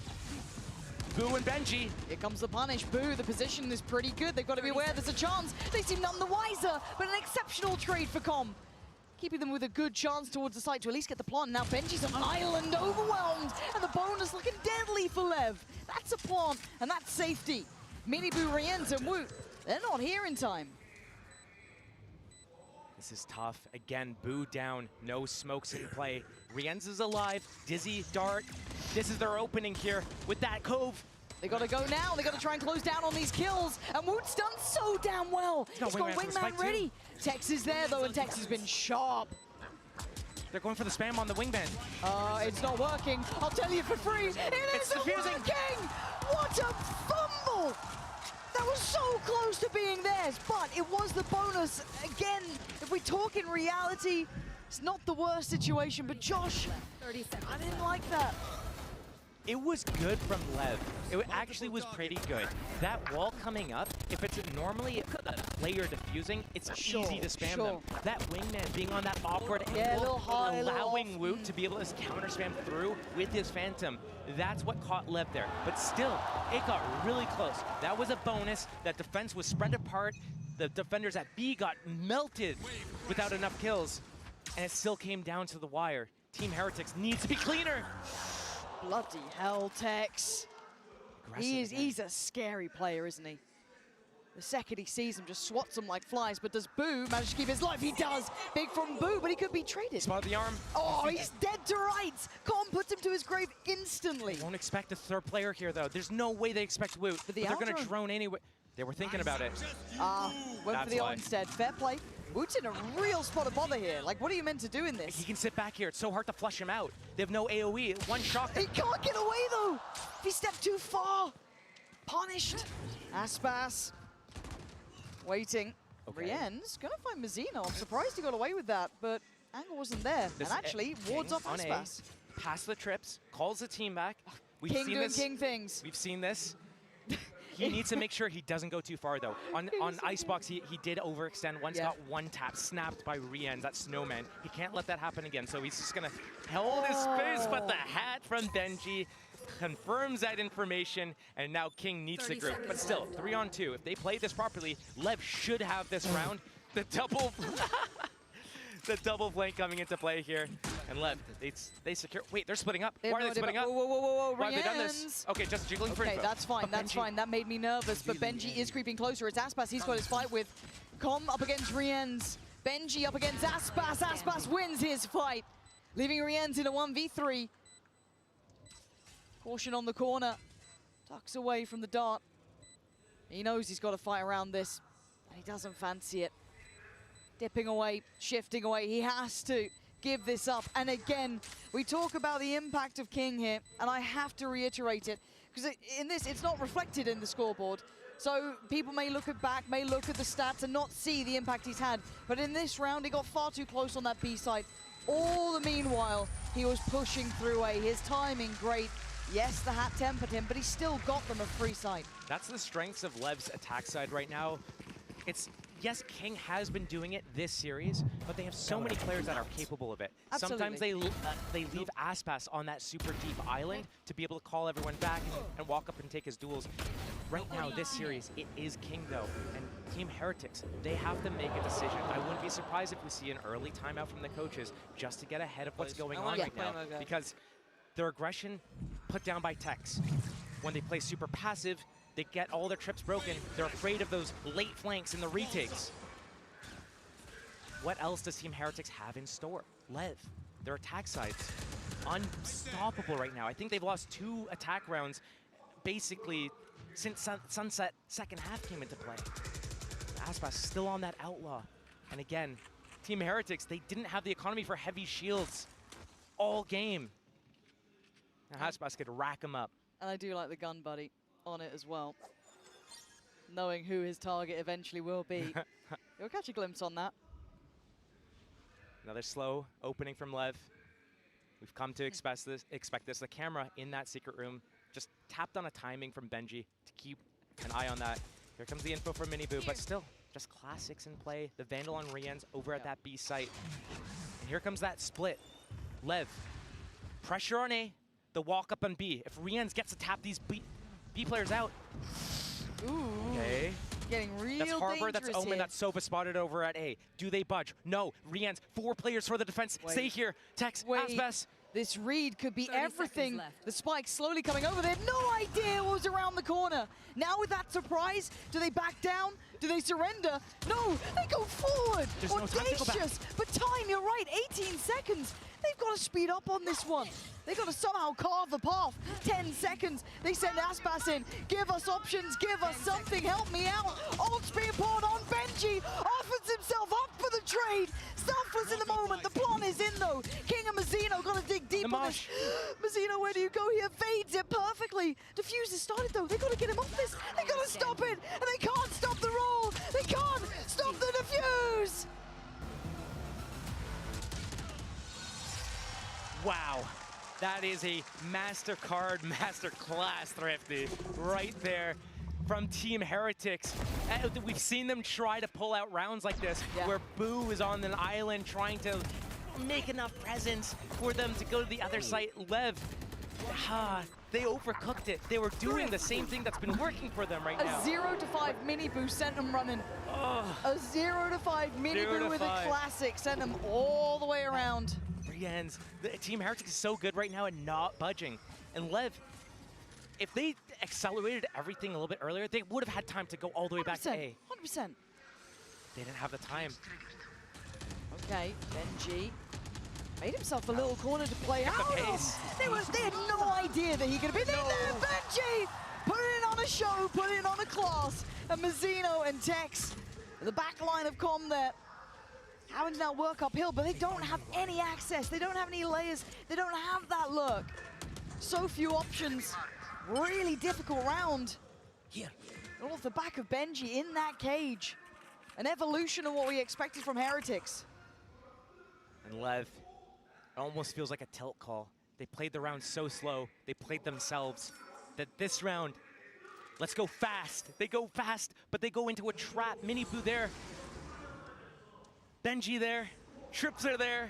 Boo and Benji.
Here comes the punish. Boo, the position is pretty good. They've got to be aware there's a chance. They seem none the wiser, but an exceptional trade for Com. Keeping them with a good chance towards the site to at least get the plant. Now Benji's on an island, overwhelmed, and the bonus looking deadly for LEV. That's a plant, and that's safety. Miniboo, Rienz, and Woot, they're not here in time.
This is tough. Again, Boo down, no smokes in play. Rienz is alive, Dizzy, Dart. This is their opening here with that Cove.
They gotta go now. They gotta try and close down on these kills. And Woot's done so damn well. He's got Wingman ready. Tex is there though, and Tex has been sharp.
They're going for the spam on the Wingman.
It's not working. I'll tell you for free. It's diffusing. Working! What a fumble! That was so close to being theirs, but it was the bonus. Again, if we talk in reality, it's not the worst situation, but Josh, I didn't like that.
It was good from LEV. It actually was pretty good. That wall coming up, if it's normally a player diffusing, it's easy to spam them. That Wingman being on that awkward angle, allowing Woot to be able to counter spam through with his Phantom, that's what caught LEV there. But still, it got really close. That was a bonus. That defense was spread apart. The defenders at B got melted without enough kills. And it still came down to the wire. Team Heretics needs to be cleaner.
Bloody hell, Tex. He's a scary player, isn't he? The second he sees him, just swats him like flies. But does Boo manage to keep his life? He does. Big from Boo, but he could be traded.
Spot the arm.
Oh, he's dead to rights. Com puts him to his grave instantly.
Won't expect a third player here, though. There's no way they expect Woot. But they're going to drone anyway. They were thinking about it.
Went for the ult instead. Fair play. Woot's in a real spot of bother here. Like, what are you meant to do in this?
He can sit back here. It's so hard to flush him out. They have no AoE. One shot.
He can't get away, though. If he stepped too far. Punished. Aspas. Waiting. Okay. Rienz gonna find Mazzino. I'm surprised he got away with that, but angle wasn't there. And actually, wards off Aspas.
Pass the trips. Calls the team back. We've
King
seen
doing
this.
King things.
We've seen this. He needs to make sure he doesn't go too far, though. On Icebox, he did overextend. Once got one tap snapped by Rienz, that Snowman. He can't let that happen again, so he's just going to hold his space. But the hat from Benji confirms that information, and now King needs the group. But still, 3-on-2. If they play this properly, LEV should have this round. The double... The double flank coming into play here. And LEV, they secure. Wait, they're splitting up.
They
Why
have
are they
no idea
splitting up?
about- Whoa,
Why have they done this?
Rienz.
Okay, just jiggling for
Okay,
info.
that's fine,
But
that's
Benji-
fine. That made me nervous, but Benji is creeping closer. It's Aspas he's got his fight with. Com up against Rienz. Benji up against Aspas. Aspas wins his fight, leaving Rienz in a 1v3. Caution on the corner. Ducks away from the dart. He knows he's got to fight around this, and he doesn't fancy it. Dipping away, shifting away. He has to give this up. And again, we talk about the impact of King here, and I have to reiterate it, because in this, it's not reflected in the scoreboard. So people may look at back, may look at the stats and not see the impact he's had. But in this round, he got far too close on that B side. All the meanwhile, he was pushing through A. His timing, great. Yes, the hat tempered him, but he still got them a free side.
That's the strengths of LEV's attack side right now. It's, yes, King has been doing it this series, but they have so many players that are capable of it. Sometimes they leave Aspas on that super deep island to be able to call everyone back and walk up and take his duels. Right now, this series, it is King though, and Team Heretics, they have to make a decision. I wouldn't be surprised if we see an early timeout from the coaches just to get ahead of what's going on right now, because their aggression put down by Tex. When they play super passive, they get all their trips broken. They're afraid of those late flanks and the retakes. What else does Team Heretics have in store? LEV, their attack sides, unstoppable right now. I think they've lost 2 attack rounds basically since Sunset second half came into play. Aspas still on that outlaw. And again, Team Heretics, they didn't have the economy for heavy shields all game. Now Aspas could rack them up.
And I do like the gun buddy on it as well. Knowing who his target eventually will be. You'll catch a glimpse on that.
Another slow opening from LEV. We've come to expect this. The camera in that secret room just tapped on a timing from Benji to keep an eye on that. Here comes the info from Miniboo, but still, just classics in play. The Vandal on Rienz over at that B site. And here comes that split. LEV, pressure on A, the walk up on B. If Rienz gets to tap these B players out.
Ooh.
Okay.
Getting real
That's Harbor, that's
dangerous
Omen,
here.
that's Sova spotted over at A. Do they budge? No. Rienz, 4 players for the defense.
Wait.
Stay here. Tex,
Wait.
Aspas.
This read could be everything. The spike slowly coming over. They had no idea what was around the corner. Now with that surprise, do they back down? Do they surrender? No, they go forward.
There's no time to go back.
Audacious, but time, you're right, 18 seconds. They've got to speed up on this one. They've got to somehow carve the path. 10 seconds. They send Aspas in. Give us options. Give us something. Help me out. Ult's being poured on. Benji offers himself up for the trade. Selfless in the moment. The plan is in, though. King and Mazzino got to dig deep on this. Mazzino, where do you go here? Fades it perfectly. Diffuse has started, though. They got to get him off this. They got to stop it. And they can't stop the roll. They can't stop the diffuse.
Wow. That is a MasterCard masterclass, Thrifty, right there from Team Heretics. We've seen them try to pull out rounds like this, where Boo is on an island trying to make enough presence for them to go to the other site. LEV, they overcooked it. They were doing the same thing that's been working for them right now.
A 0 to 5 mini boo sent them running. A 0 to 5 mini boo with a classic sent them all the way around.
Rienz, the Team Heretics is so good right now at not budging. And LEV, if they accelerated everything a little bit earlier, they would have had time to go all the way back to A.
100%.
They didn't have the time.
Okay, Benji made himself a little corner to play out
the pace.
of. They had no idea that he could have been in there. Benji put it on a show, put it on a class. And Mazzino and Tex, the back line of Com there, having to now work uphill, but they don't have any access. They don't have any layers. They don't have that look. So few options. Really difficult round.
Here.
All off the back of Benji in that cage. An evolution of what we expected from Heretics.
And LEV, it almost feels like a tilt call. They played the round so slow, they played themselves, that this round, let's go fast. They go fast, but they go into a trap. Miniboo there. Benji there. Trips are there.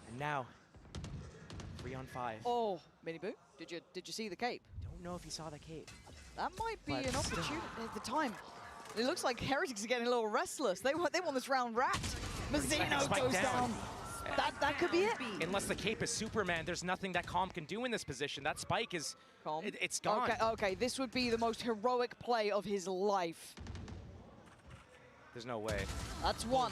And now, 3 on 5.
Oh, Miniboo, did you see the cape?
Don't know if he saw the cape.
That might be an opportunity at the time. It looks like Heretics are getting a little restless. They want this round wrapped. Mazzino
Spike
goes down. That could be it.
Unless the cape is Superman, there's nothing that Calm can do in this position. That spike is, it's gone.
Okay, this would be the most heroic play of his life.
There's no way.
That's one.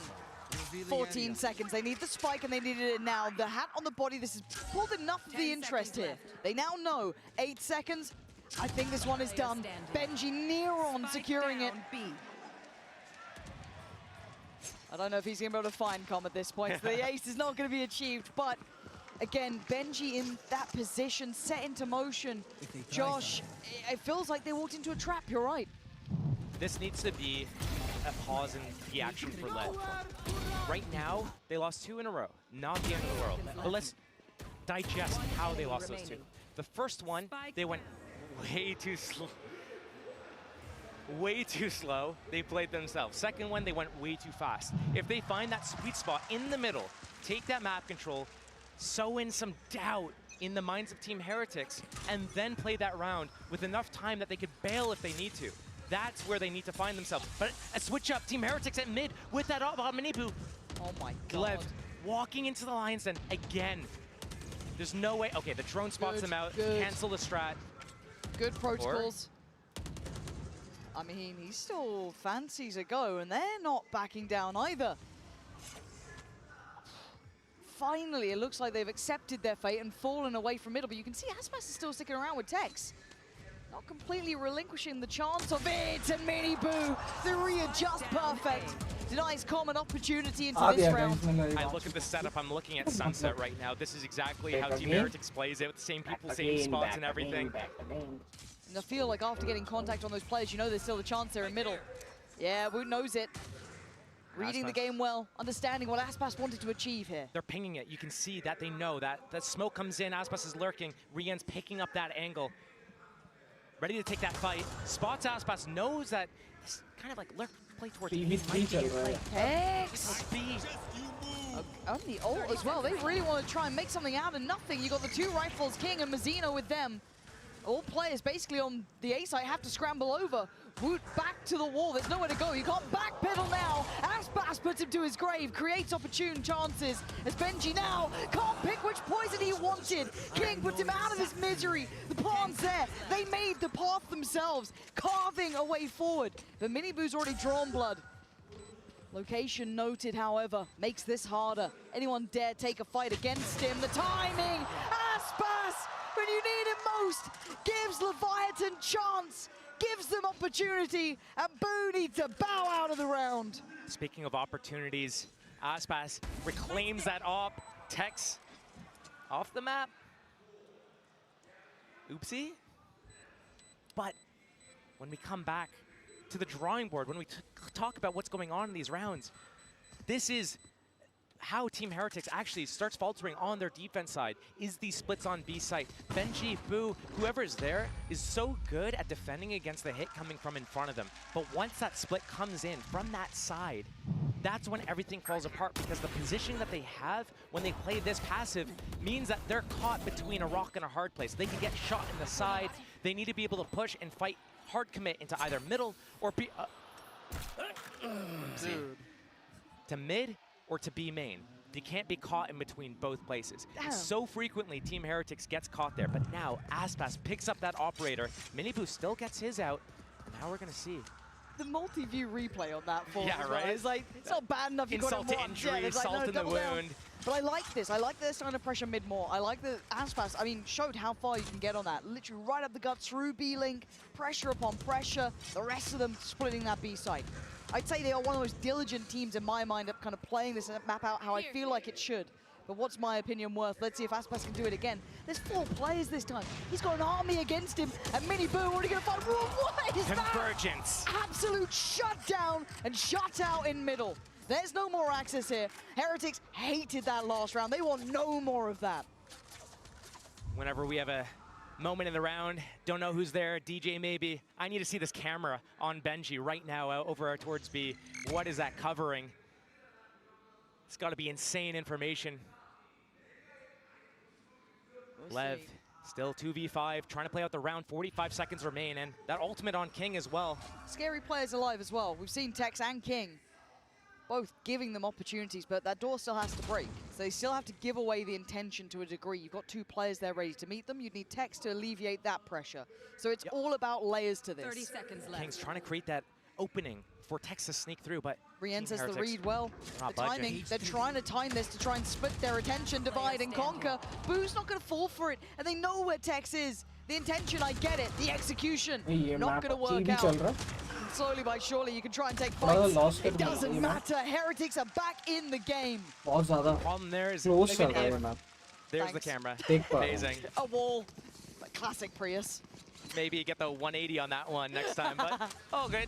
14 seconds. They need the spike and they needed it now. The hat on the body, this has pulled enough of the interest here. They now know 8 seconds. I think this one is done. Benji near on securing it. I don't know if he's going to be able to find Com at this point. So the ace is not going to be achieved, but again, Benji in that position, set into motion. Josh, it feels like they walked into a trap, you're right.
This needs to be a pause in the action for LEV. Right now, they lost 2 in a row. Not the end of the world. But let's digest how they lost those 2. The first one, they went way too slow. Way too slow. They played themselves. Second one, they went way too fast. If they find that sweet spot in the middle, take that map control, sow in some doubt in the minds of Team Heretics, and then play that round with enough time that they could bail if they need to. That's where they need to find themselves. But a switch up, Team Heretics at mid with that Minibu.
Oh my God.
LEV walking into the Lions Den again. There's no way. Okay, the drone spots them out. Cancel the strat.
Good protocols. I mean, he still fancies a go, and they're not backing down either. Finally, it looks like they've accepted their fate and fallen away from middle, but you can see Aspas is still sticking around with Tex. Not completely relinquishing the chance of it, and Minibu, the readjust perfect. Denies Com an opportunity into this round.
I look at the setup, I'm looking at Sunset right now. This is exactly how Team Heretics plays it, with the same people, same spots and everything.
And I feel like after getting contact on those players, you know there's still a chance they're in middle. Yeah, Woot knows it. Reading the game well, understanding what Aspas wanted to achieve here.
They're pinging it. You can see that they know that smoke comes in, Aspas is lurking, Rian's picking up that angle. Ready to take that fight. Spots Aspas, knows that this kind of like lurk play towards
X. On the ult as well. They really want to try and make something out of nothing. You got the 2 rifles, King and Mazzino with them. All players basically on the A side have to scramble over. Woot back to the wall. There's nowhere to go. You can't backpedal now. Aspas puts him to his grave, creates opportune chances. As Benji now can't pick which poison he wanted. King puts him out of his misery. The plan's there. They made the path themselves, carving a way forward. But Minibu's already drawn blood. Location noted, however, makes this harder. Anyone dare take a fight against him? The timing! Aspas, when you need him most, gives Leviathan chance, gives them opportunity, and Boo needs to bow out of the round.
Speaking of opportunities, Aspas reclaims that op. Tex off the map. Oopsie. But when we come back to the drawing board, when we talk about what's going on in these rounds, this is how Team Heretics actually starts faltering on their defense side, is these splits on B site. Benji, Boo, whoever is there is so good at defending against the hit coming from in front of them. But once that split comes in from that side, that's when everything falls apart, because the position that they have when they play this passive means that they're caught between a rock and a hard place. They can get shot in the side. They need to be able to push and fight hard commit into either middle or B, to mid or to B main. You can't be caught in between both places. So frequently, Team Heretics gets caught there, but now Aspas picks up that operator. Minibu still gets his out, and now we're gonna see.
The multi-view replay on that fall.
Yeah, right?
It's like, it's not bad enough you got
insult
it
to
once.
injury,
Yeah,
salt
like,
in the wound.
But I like this. I like that they're starting to pressure mid more. I like that Aspas, I mean, showed how far you can get on that. Literally right up the gut through B-Link, pressure upon pressure. The rest of them splitting that B site. I'd say they are one of the most diligent teams in my mind of kind of playing this map out how I feel like it should. But what's my opinion worth? Let's see if Aspas can do it again. There's 4 players this time. He's got an army against him, and Minibu already gonna fight. What is
Convergence.
that? Absolute shutdown and shut out in middle. There's no more access here. Heretics hated that last round. They want no more of that.
Whenever we have a moment in the round, don't know who's there, DJ maybe. I need to see this camera on Benji right now over towards B. What is that covering? It's got to be insane information. LEV still 2v5, trying to play out the round, 45 seconds remain, and that ultimate on King as well.
Scary players alive as well. We've seen Tex and King both giving them opportunities, but that door still has to break. So they still have to give away the intention to a degree. You've got 2 players there ready to meet them. You'd need Tex to alleviate that pressure. So it's all about layers to this.
30 seconds left. King's trying to create that opening for Tex to sneak through, but
Rien says the read well. The timing, they're trying to time this to try and split their attention, divide and conquer. Boo's not going to fall for it, and they know where Tex is. The intention, I get it. The execution, not going to work out. Slowly but surely, you can try and take fights. It doesn't matter. Heretics are back in the game.
The problem there is there's the camera. Amazing.
A wall. Classic Prius.
Maybe get the 180 on that one next time, but oh, good.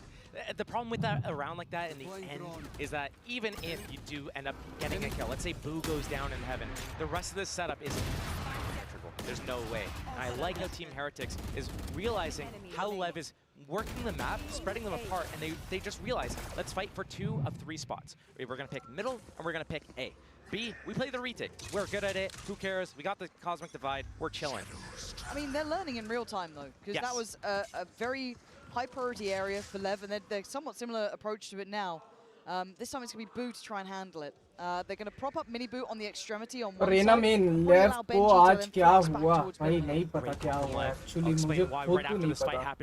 The problem with that around like that in the end is that even if you do end up getting a kill, let's say Boo goes down in heaven, the rest of this setup is symmetrical. There's no way. And I like how Team Heretics is realizing how LEV is working the map, spreading them apart, and they just realize, let's fight for 2 of 3 spots. We're going to pick middle, and we're going to pick A. B, we play the retake. We're good at it. Who cares? We got the Cosmic Divide. We're chilling.
I mean, they're learning in real time, though, because that was a very high priority area for LEV, and they're somewhat similar approach to it now. This time it's going to be Boo to try and handle it. They're going to prop up Mini Boo on the extremity on one
Reina
side.
में left को आज क्या हुआ भाई नहीं पता क्या हुआ एक्चुअली मुझे खुद
right
को नहीं पता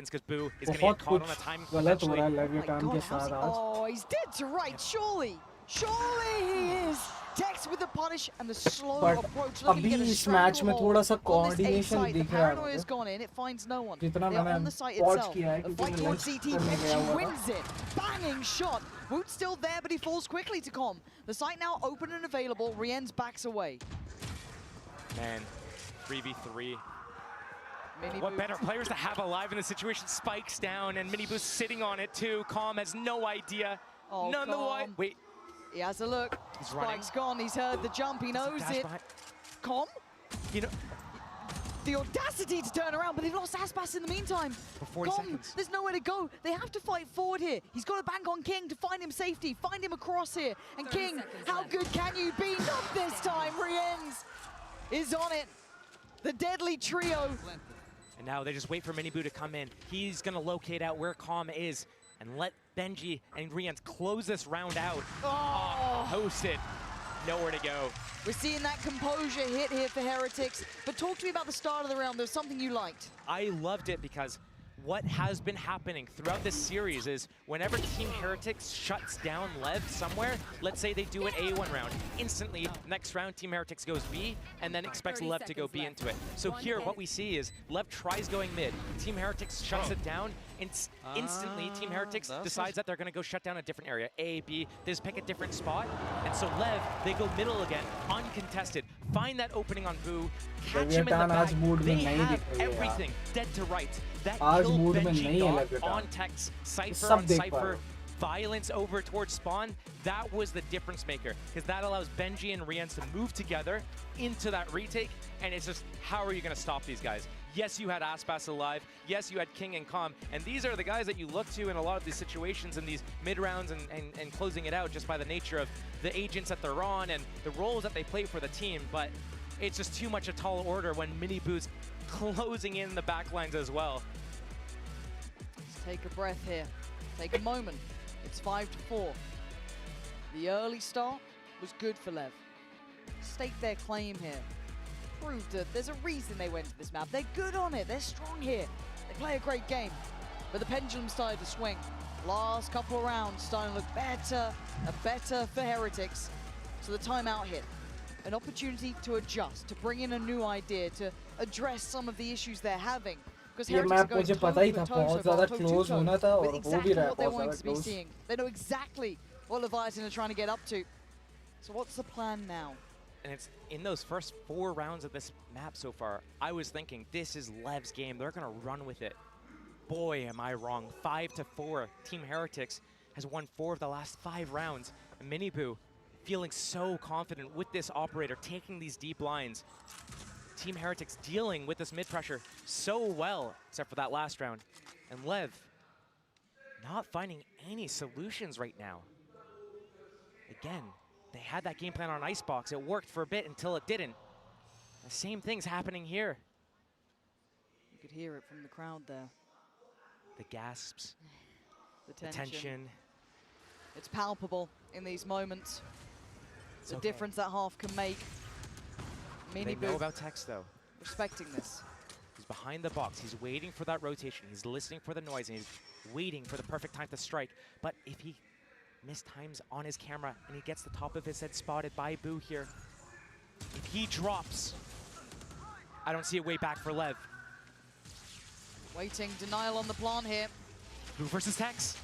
बहुत कुछ गलत हो रहा है लेविएटान के साथ आज
Oh, he's dead to right, surely he is. Tex with the punish and the slow approach.
अभी इस मैच में थोड़ा सा कोऑर्डिनेशन दिख रहा है
Paranoia is gone in, it finds no one.
जितना
They're on the site itself. A fight towards CT, Benji wins it. Banging shot. Woot's still there, but he falls quickly to Com. The site now open and available. Rien's backs away.
Man, 3v3. What better players to have alive in this situation? Spikes down, and Mini Boo's sitting on it too. Com has no idea. None the why. Wait.
He has a look. Spike's gone. He's heard the jump. He knows it. Com?
You know,
the audacity to turn around, but they've lost Aspas in the meantime.
For 40 seconds.
There's nowhere to go. They have to fight forward here. He's got to bank on King to find him safety, find him across here. And King, how good can you be? Not this time. Rien's is on it. The deadly trio.
And now they just wait for Mini Boo to come in. He's going to locate out where Com is and let Benji and Rien's close this round out. Host it. Nowhere to go.
We're seeing that composure hit here for Heretics. But talk to me about the start of the round. There's something you liked.
I loved it because what has been happening throughout this series is whenever Team Heretics shuts down LEV somewhere, let's say they do an A1 round, instantly next round Team Heretics goes B and then expects LEV to go B into it. So here what we see is LEV tries going mid, Team Heretics shuts it down, and instantly Team Heretics decides that they're going to go shut down a different area, A, B, they just pick a different spot, and so LEV, they go middle again, uncontested, find that opening on Boo, catch him in the back, they have everything, dead to right. That kill Benji on Tex, Cypher on Cypher, violence over towards spawn, that was the difference maker. Because that allows Benji and Rien's to move together into that retake, and it's just, how are you going to stop these guys? Yes, you had Aspas alive. Yes, you had King and Com. And these are the guys that you look to in a lot of these situations in these mid-rounds and closing it out just by the nature of the agents that they're on and the roles that they play for the team. But it's just too much a tall order when Mini Boo's closing in the backlines as well.
Let's take a breath here. Take a moment. It's 5-4. The early start was good for LEV. Stake their claim here. Proved that there's a reason they went to this map. They're good on it. They're strong here. They play a great game. But the pendulum started to swing. Last couple of rounds starting to look better and better for Heretics. So the timeout hit. An opportunity to adjust, to bring in a new idea, to address some of the issues they're having. Because Heretics are going toe-to-toe with exactly what they want to be seeing. They know exactly what Leviathan are trying to get up to. So what's the plan now?
And it's in those first 4 rounds of this map so far, I was thinking this is LEV's game. They're going to run with it. Boy, am I wrong. 5-4. Team Heretics has won 4 of the last 5 rounds. And Mini Boo feeling so confident with this operator, taking these deep lines. Team Heretics dealing with this mid-pressure so well, except for that last round. And LEV not finding any solutions right now. Again, they had that game plan on Icebox. It worked for a bit until it didn't. The same thing's happening here.
You could hear it from the crowd there.
The gasps,
the tension. It's palpable in these moments.
It's
The
okay.
difference that half can make.
They
Mini
know
Boo
about Tex, though.
respecting this.
He's behind the box. He's waiting for that rotation. He's listening for the noise, and he's waiting for the perfect time to strike. But if he mistimes on his camera and he gets the top of his head spotted by Boo here, if he drops, I don't see a way back for Lev.
Waiting, denial on the plant here.
Boo versus Tex.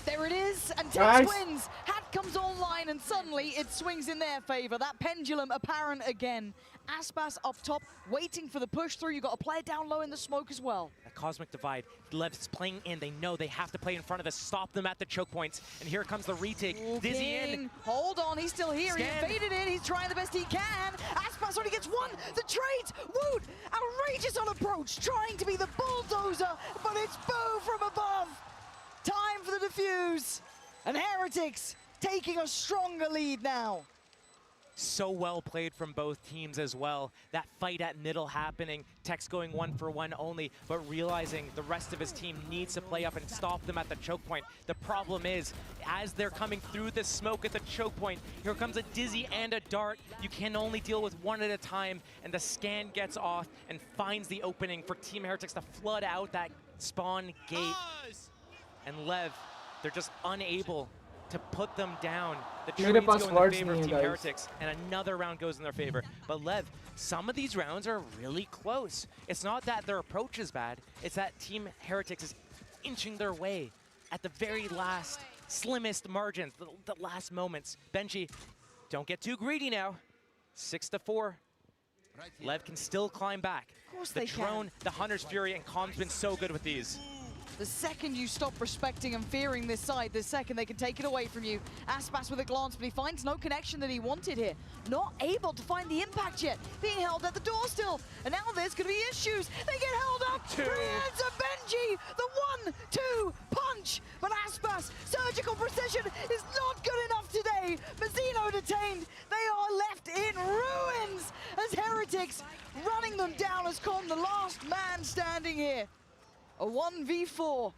There it is, and Tex
Nice.
wins. Hat comes online, and suddenly it swings in their favor. That pendulum apparent again. Aspas up top, waiting for the push through. You got a player down low in the smoke as well.
A cosmic divide. Lev's playing in. They know they have to play in front of us, stop them at the choke points. And here comes the retake.
Ooh,
Dizzy
King.
in.
Hold on, he's still here.
Scan.
He evaded it. He's trying the best he can. Aspas already gets one. The trades. Woot, outrageous on approach, trying to be the bulldozer, but it's Boo from above. Time for the defuse. And Heretics taking a stronger lead now.
So well played from both teams as well. That fight at middle happening, Tex going 1-for-1 only, but realizing the rest of his team needs to play up and stop them at the choke point. The problem is, as they're coming through the smoke at the choke point, here comes a Dizzy and a Dart. You can only deal with one at a time, and the scan gets off and finds the opening for Team Heretics to flood out that spawn gate. And Lev, they're just unable to put them down. The trades go in the favor of Team Heretics, and another round goes in their favor. But Lev, some of these rounds are really close. It's not that their approach is bad, it's that Team Heretics is inching their way at the very last, slimmest margins, the last moments. Benji, don't get too greedy now. 6-4. Lev can still climb back.
Of course
The
they
drone, the Hunter's Fury, and Calm's been so good with these.
The second you stop respecting and fearing this side, the second they can take it away from you. Aspas with a glance, but he finds no connection that he wanted here. Not able to find the impact yet. Being held at the door still. And now there's going to be issues. They get held up.
Two.
Hands of Benji. The 1-2 punch. But Aspas, surgical precision is not good enough today. Mazzino detained. They are left in ruins as Heretics running them down as Con, the last man standing here. A 1v4.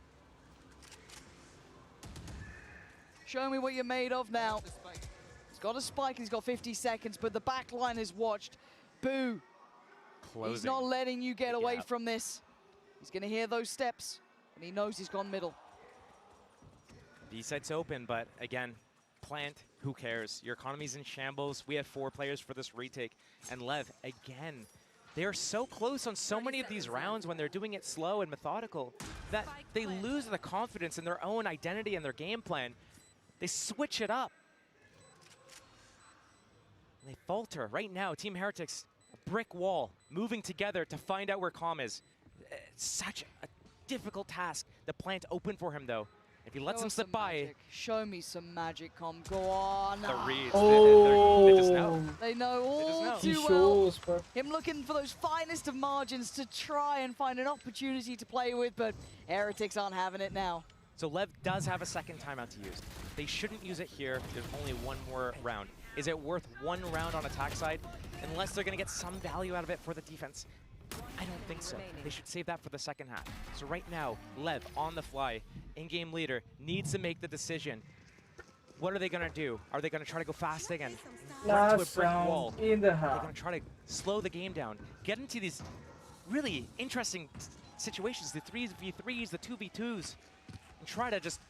Show me what you're made of now. He's got a spike, he's got 50 seconds, but the back line is watched. Boo.
Closing.
He's not letting you get away from this. He's gonna hear those steps, and he knows he's gone middle.
B-side's open, but again, plant, who cares? Your economy's in shambles. We have 4 players for this retake. And Lev, again, they're so close on so many of these rounds when they're doing it slow and methodical that they lose the confidence in their own identity and their game plan. They switch it up. And they falter. Right now, Team Heretics, a brick wall, moving together to find out where Calm is. It's such a difficult task. The plant open for him, though. If he lets him slip by.
Magic. Show me some magic, Com. Go on.
The reads.
Oh.
They just know.
They know all
know.
too
He
well.
shows, bro.
Him looking for those finest of margins to try and find an opportunity to play with, but Heretics aren't having it now.
So Lev does have a second timeout to use. They shouldn't use it here. There's only one more round. Is it worth one round on attack side? Unless they're going to get some value out of it for the defense. I don't think so. They should save that for the second half. So right now, Lev on the fly, in-game leader, needs to make the decision. What are they going to do? Are they going to try to go fast again? Run into a brick wall?
In the
They're
half.
going to try to slow the game down. Get into these really interesting situations, the 3v3s, the 2v2s, and try to just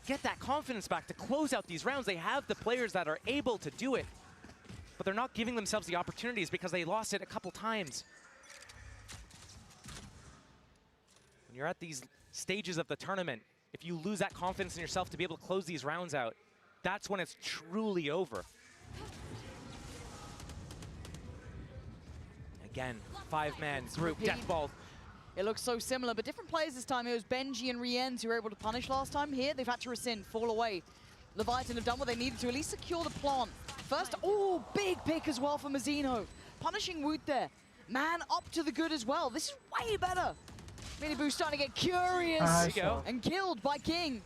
get that confidence back to close out these rounds. They have the players that are able to do it, but they're not giving themselves the opportunities because they lost it a couple times. When you're at these stages of the tournament, if you lose that confidence in yourself to be able to close these rounds out, that's when it's truly over. Again, 5-man group, death ball.
It looks so similar, but different players this time. It was Benji and Rienz who were able to punish last time. Here, they've had to rescind, fall away. Leviathan have done what they needed to at least secure the plant. First, oh, big pick as well for Mazzino. Punishing Woot there. Man up to the good as well. This is way better. Miniboo starting to get curious and killed by King.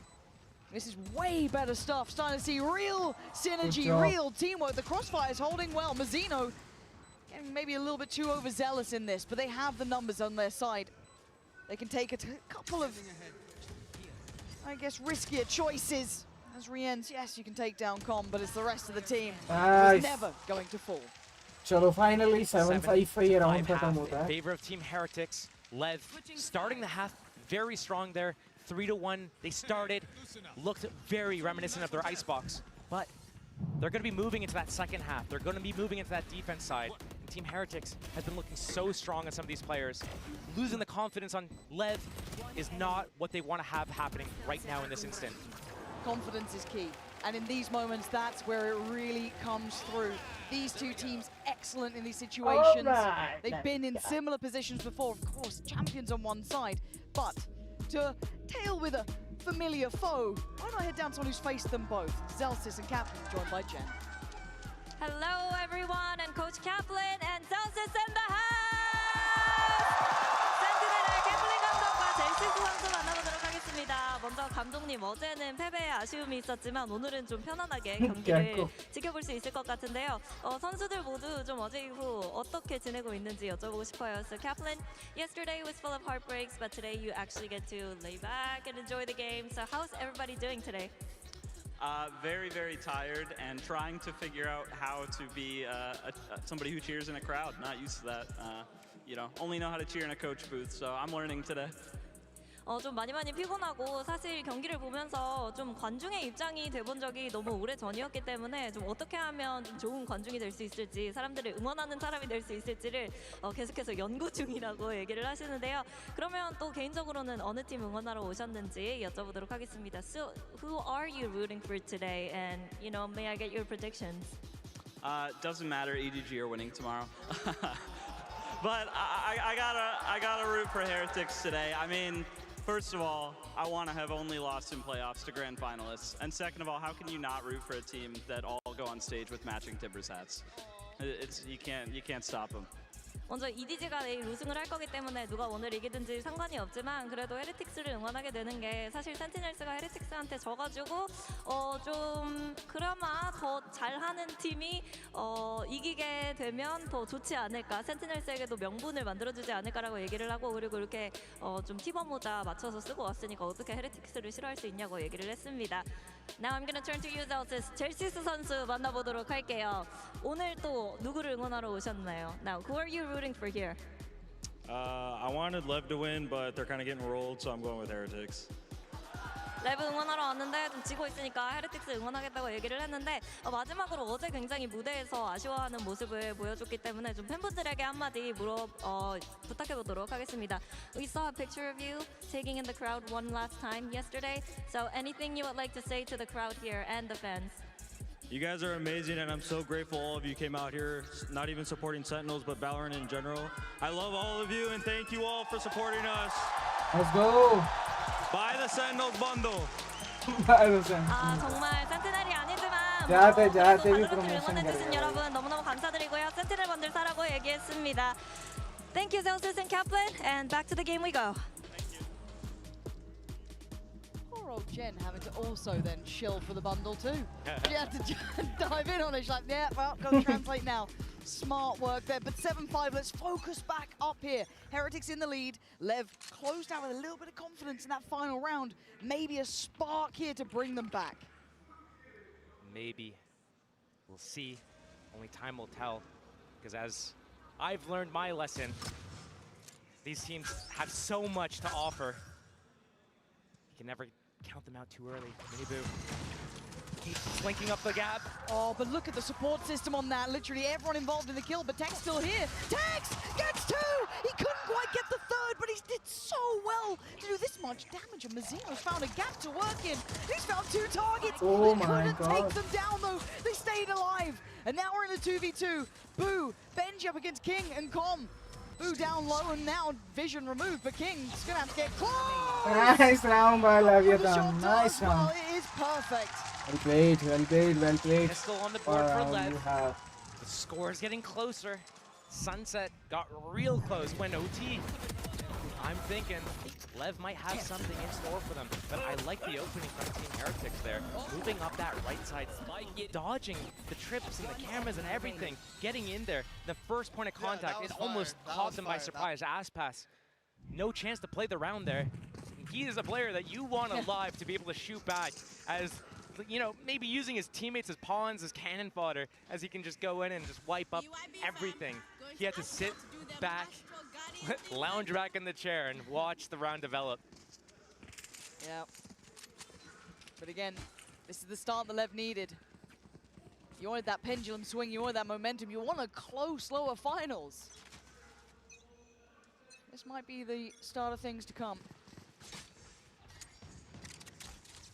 This is way better stuff. Starting to see real synergy, real teamwork. The Crossfire is holding well. Mazzino getting maybe a little bit too overzealous in this, but they have the numbers on their side. They can take a couple of, I guess, riskier choices As Rien's, yes, you can take down Com, but it's the rest of the team who's
Nice.
never going to fall.
चलो finally 7-5 पे ये round खत्म
half
होता
in
है.
favor of Team Heretics. Lev starting the half very strong there. 3-1. They started, looked very reminiscent of their icebox, but they're going to be moving into that second half. They're going to be moving into that defense side. And Team Heretics has been looking so strong on some of these players. Losing the confidence on Lev is not what they want to have happening right now in this instant.
Confidence is key. And in these moments, that's where it really comes through. These two teams excellent in these situations.
Alright,
They've been in similar positions before, of course, champions on one side. But to tail with a familiar foe, why not head down to someone who's faced them both? Zelsis and Kaplan, joined by Jen.
Hello, everyone, and Coach Kaplan and Zelsis in the 센티넬의 캐플린 감독과 젤시스 선수 만나보도록 하겠습니다. 먼저 감독님, 어제는 패배에 아쉬움이 있었지만 오늘은 좀 편안하게 경기를 지켜볼 수 있을 것 같은데요. 선수들 모두 좀 어제 이후 어떻게 지내고 있는지 여쭤보고 싶어요. So Kaplan, yesterday was full of heartbreaks, but today you actually get to lay back and enjoy the game. So how's everybody doing today?
Very, very tired and trying to figure out how to be somebody who cheers in a crowd. Not used to that. You know, only know how to cheer in a coach booth, so I'm learning today.
좀 많이 피곤하고 사실 경기를 보면서 좀 관중의 입장이 돼본 적이 너무 오래 전이었기 때문에 좀 어떻게 하면 좀 좋은 관중이 될 수 있을지 사람들을 응원하는 사람이 될 수 있을지를 계속해서 연구 중이라고 얘기를 하시는데요. 그러면 또 개인적으로는 어느 팀 응원하러 오셨는지 여쭤보도록 하겠습니다. So who are you rooting for today? And you know, may I get your predictions?
Doesn't matter, EDG are winning tomorrow. But I gotta root for Heretics today. I mean, first of all, I want to have only lost in playoffs to grand finalists. And second of all, how can you not root for a team that all go on stage with matching Timbers hats? You can't stop them.
먼저 EDG가 내일 우승을 할 거기 때문에 누가 오늘 이기든지 상관이 없지만 그래도 헤레틱스를 응원하게 되는 게 사실 센티넬스가 헤레틱스한테 져가지고 좀 그나마 더 잘하는 팀이 이기게 되면 더 좋지 않을까, 센티넬스에게도 명분을 만들어주지 않을까라고 얘기를 하고, 그리고 이렇게 좀 티버 모자 맞춰서 쓰고 왔으니까 어떻게 헤레틱스를 싫어할 수 있냐고 얘기를 했습니다. Now I'm gonna turn to you, Zelsis. 젤시스 선수 만나보도록 할게요. 오늘 또 누구를 응원하러 오셨나요? Now, who are you rooting for here?
I wanted Lev to win, but they're kind of getting rolled, so I'm going with Heretics.
레브 응원하러 왔는데 좀 지고 있으니까 헤레틱스 응원하겠다고 얘기를 했는데 마지막으로 어제 굉장히 무대에서 아쉬워하는 모습을 보여줬기 때문에 좀 팬분들에게 한마디 부탁해보도록 하겠습니다. We saw a picture of you taking in the crowd one last time yesterday. So anything you would like to say to the crowd here and the fans?
You guys are amazing, and I'm so grateful all of you came out here, not even supporting Sentinels, but Valorant in general. I love all of you, and thank you all for supporting us.
Let's go.
Buy the Sentinels bundle.
정말 센티넬이 아니지만
자한테
응원해주신 여러분 너무너무 감사드리고요. 센티넬 번들 사라고 얘기했습니다. Thank you, Zelsis and Kaplan, and back to the game we go.
Poor old Jen having to also then shill for the bundle too. She had to dive in on it. She's like, yeah, well, go translate now. Smart work there, but 7-5, let's focus back up here. Heretics in the lead. Lev closed out with a little bit of confidence in that final round. Maybe a spark here to bring them back.
Maybe. We'll see. Only time will tell. Because as I've learned my lesson, these teams have so much to offer. You can never count them out too early. Miniboo keeps linking up the gap.
Oh, but look at the support system on that. Literally everyone involved in the kill, but Tech's still here. Tex gets two! He couldn't quite get the third, but he did so well to do this much damage. And Mazzino's found a gap to work in. He's found two targets.
Oh
he
my
couldn't
God.
take them down, though. They stayed alive. And now we're in the 2v2. Boo, Benji up against King and Com. Boo down low, and now vision removed, but King's gonna have to get close!
Nice round by Leviathan.
Shot
Nice
does well.
round.
It is perfect.
Well played, well played, well played.
Pistol on the board for
Alright,
Lev.
you have.
The score is getting closer. Sunset got real close when OT. I'm thinking Lev might have something in store for them, but I like the opening from Team Heretics there. Moving up that right side, dodging the trips and the cameras and everything, getting in there. The first point of contact, it almost caught them by surprise. Aspas, no chance to play the round there. He is a player that you want alive to be able to shoot back, as you know, maybe using his teammates as pawns, as cannon fodder, as he can just go in and just wipe up everything. He had to sit back, lounge back in the chair, and watch the round develop.
Yeah. But again, this is the start the LEV needed. You wanted that pendulum swing, you wanted that momentum, you want a close lower finals. This might be the start of things to come.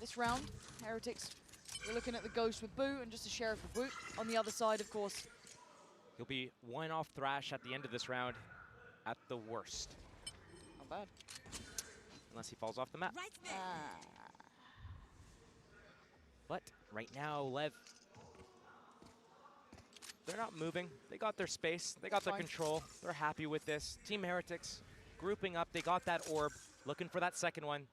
This round, Heretics, we're looking at the Ghost with Boo and just a Sheriff with Boot. On the other side, of course.
He'll be one off Thrash at the end of this round, at the worst.
Not bad.
Unless he falls off the map. But right now, LEV, they're not moving. They got their space. They got their control. They're happy with this. Team Heretics grouping up. They got that orb, looking for that second one.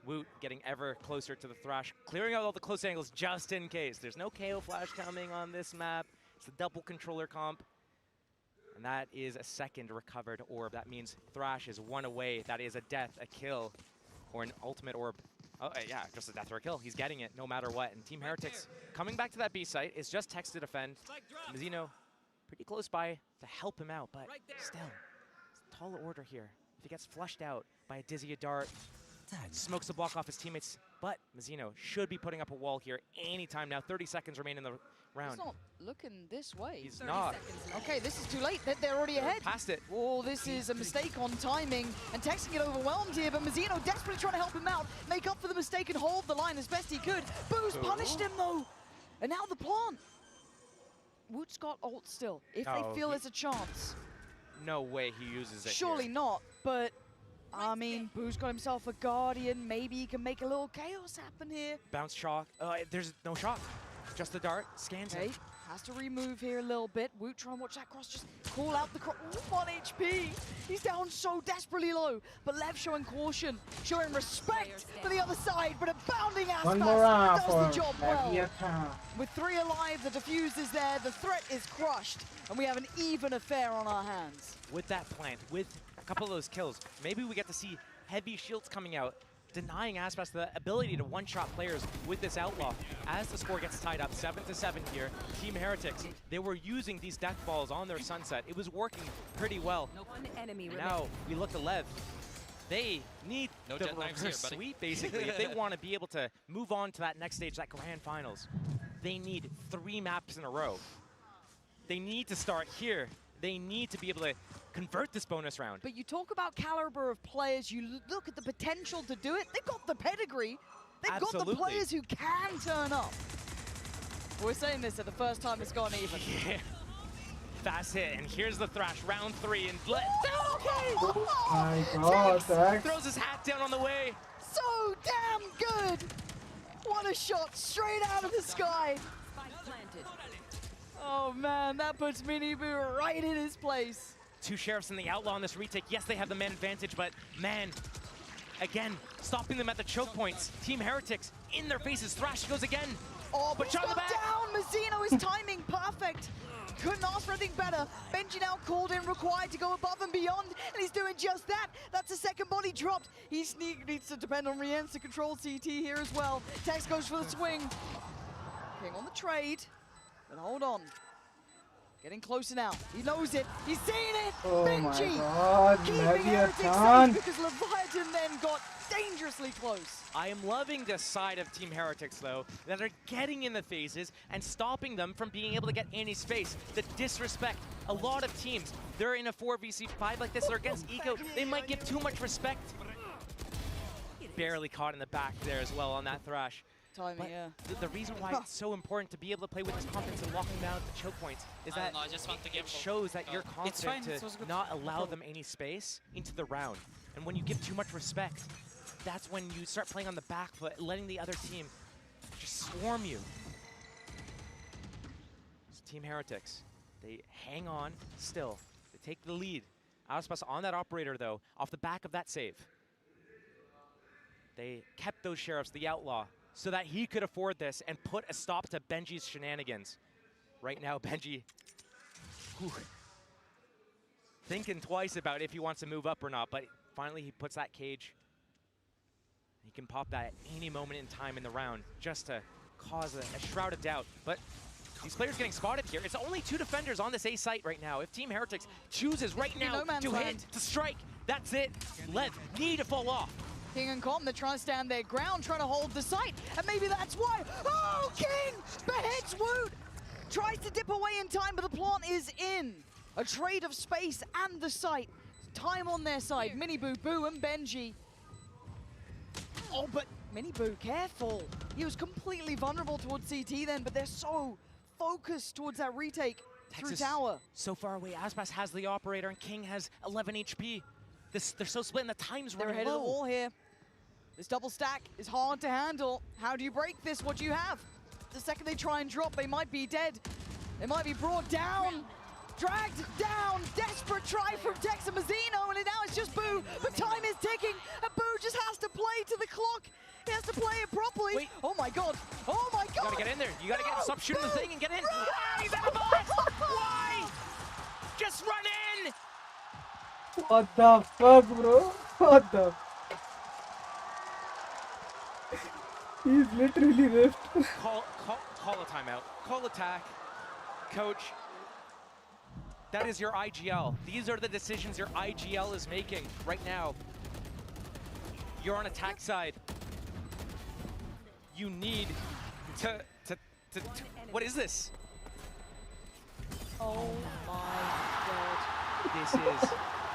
Woot getting ever closer to the Thrash, clearing out all the close angles just in case. There's no KO flash coming on this map. It's a double controller comp. And that is a second recovered orb. That means Thrash is one away. That is a death, a kill, or an ultimate orb. Oh, yeah, just a death or a kill. He's getting it no matter what. And Team Heretics coming back to that B site is just text to defend. Mizzino pretty close by to help him out, but still, it's a tall order here. If he gets flushed out by a Dizzy Dart, smokes the block off his teammates, but Mizzino should be putting up a wall here anytime now. 30 seconds remain in the round.
He's not looking this way.
He's not.
Okay, this is too late. They're already ahead.
Past it.
Oh, this is a mistake on timing, and Tex can get overwhelmed here, but Mizzino desperately trying to help him out, make up for the mistake and hold the line as best he could. Boo's punished him though, and now the plant. Woot's got ult still, if they feel there's a chance.
No way he uses it.
Surely
here.
not, but I mean, Boo's got himself a Guardian. Maybe he can make a little chaos happen here.
Bounce shock. There's no shock. Just the dart. Scans him.
Has to remove here a little bit. Woot try and watch that cross. Just call out the cross. 1 HP. He's down so desperately low. But Lev showing caution, showing respect for the other side. But a bounding Aspas does the job well. With 3 alive, the defuse is there. The threat is crushed. And we have an even affair on our hands.
With that plant, with a couple of those kills, maybe we get to see heavy shields coming out, denying Aspas the ability to one-shot players with this Outlaw. As the score gets tied up, 7-7 here, Team Heretics, they were using these death balls on their Sunset. It was working pretty well. Now we look to LEV. They need the reverse sweep, basically, if they want to be able to move on to that next stage, that grand finals. They need 3 maps in a row. They need to start here. They need to be able to convert this bonus round.
But you talk about caliber of players, you look at the potential to do it. They've got the pedigree. They've got the players who can turn up. We're saying this at the first time it's gone even.
Yeah. Fast hit, and here's the Thrash, round 3, and
Oh my God, Tex.
Throws his hat down on the way.
So damn good. What a shot straight out of the sky. Oh man, that puts Miniboo right in his place.
2 Sheriffs and the Outlaw on this retake. Yes, they have the man advantage, but man, again, stopping them at the choke points. Team Heretics in their faces. Thrash goes again.
Oh, but shot down. Mizzino is timing perfect. Couldn't ask for anything better. Benji now called in, required to go above and beyond, and he's doing just that. That's a second body dropped. He needs to depend on Rienz to control CT here as well. Tex goes for the swing. King on the trade, but hold on. Getting closer now. He knows it. He's seen it.
Oh
Benji
my God,
keeping
Heretics
Heretics safe because Leviathan then got dangerously close.
I am loving this side of Team Heretics, though, that are getting in the phases and stopping them from being able to get any space. The disrespect. A lot of teams, they're in a 4v5 like this, they're against Eco. They might give too much respect. Barely caught in the back there as well on that Thrash.
Timing,
but
yeah.
The reason why it's so important to be able to play with this confidence and locking down the choke points is that it shows that you're confident to not allow them any space into the round. And when you give too much respect, that's when you start playing on the back foot, letting the other team just swarm you. So Team Heretics, they hang on still. They take the lead. Aspas on that operator, though, off the back of that save. They kept those Sheriffs, the Outlaw, so that he could afford this and put a stop to Benji's shenanigans. Right now, Benji, thinking twice about if he wants to move up or not, but finally he puts that cage. He can pop that at any moment in time in the round just to cause a shroud of doubt. But these players getting spotted here. It's only 2 defenders on this A site right now. If Team Heretics chooses right now to hit, to strike, that's it. LEV need to fall off.
King and Com, they're trying to stand their ground, trying to hold the site, and maybe that's why. Oh, King beheads Woot! Tries to dip away in time, but the plant is in. A trade of space and the site. Time on their side. Miniboo, Boo, and Benji. Oh, but Miniboo, careful. He was completely vulnerable towards CT then, but they're so focused towards that retake through tower.
So far away. Aspas has the operator, and King has 11 HP. They're so split, and the time's running
They're ahead of the wall here. This double stack is hard to handle. How do you break this? What do you have? The second they try and drop, they might be dead. They might be brought down, dragged down. Desperate try from Tex and Mazzino, and now it's just Boo. But time is ticking, and Boo just has to play to the clock. He has to play it properly. Wait. Oh my god. Oh my god.
You gotta get in there. You gotta stop shooting the thing and get in. Ah, he's out of bullets. Why? Just run in.
What the fuck, bro? What the? He's literally ripped.
Call a timeout. Call attack. Coach, that is your IGL. These are the decisions your IGL is making right now. You're on attack side. You need to what is this?
Oh my god.
This is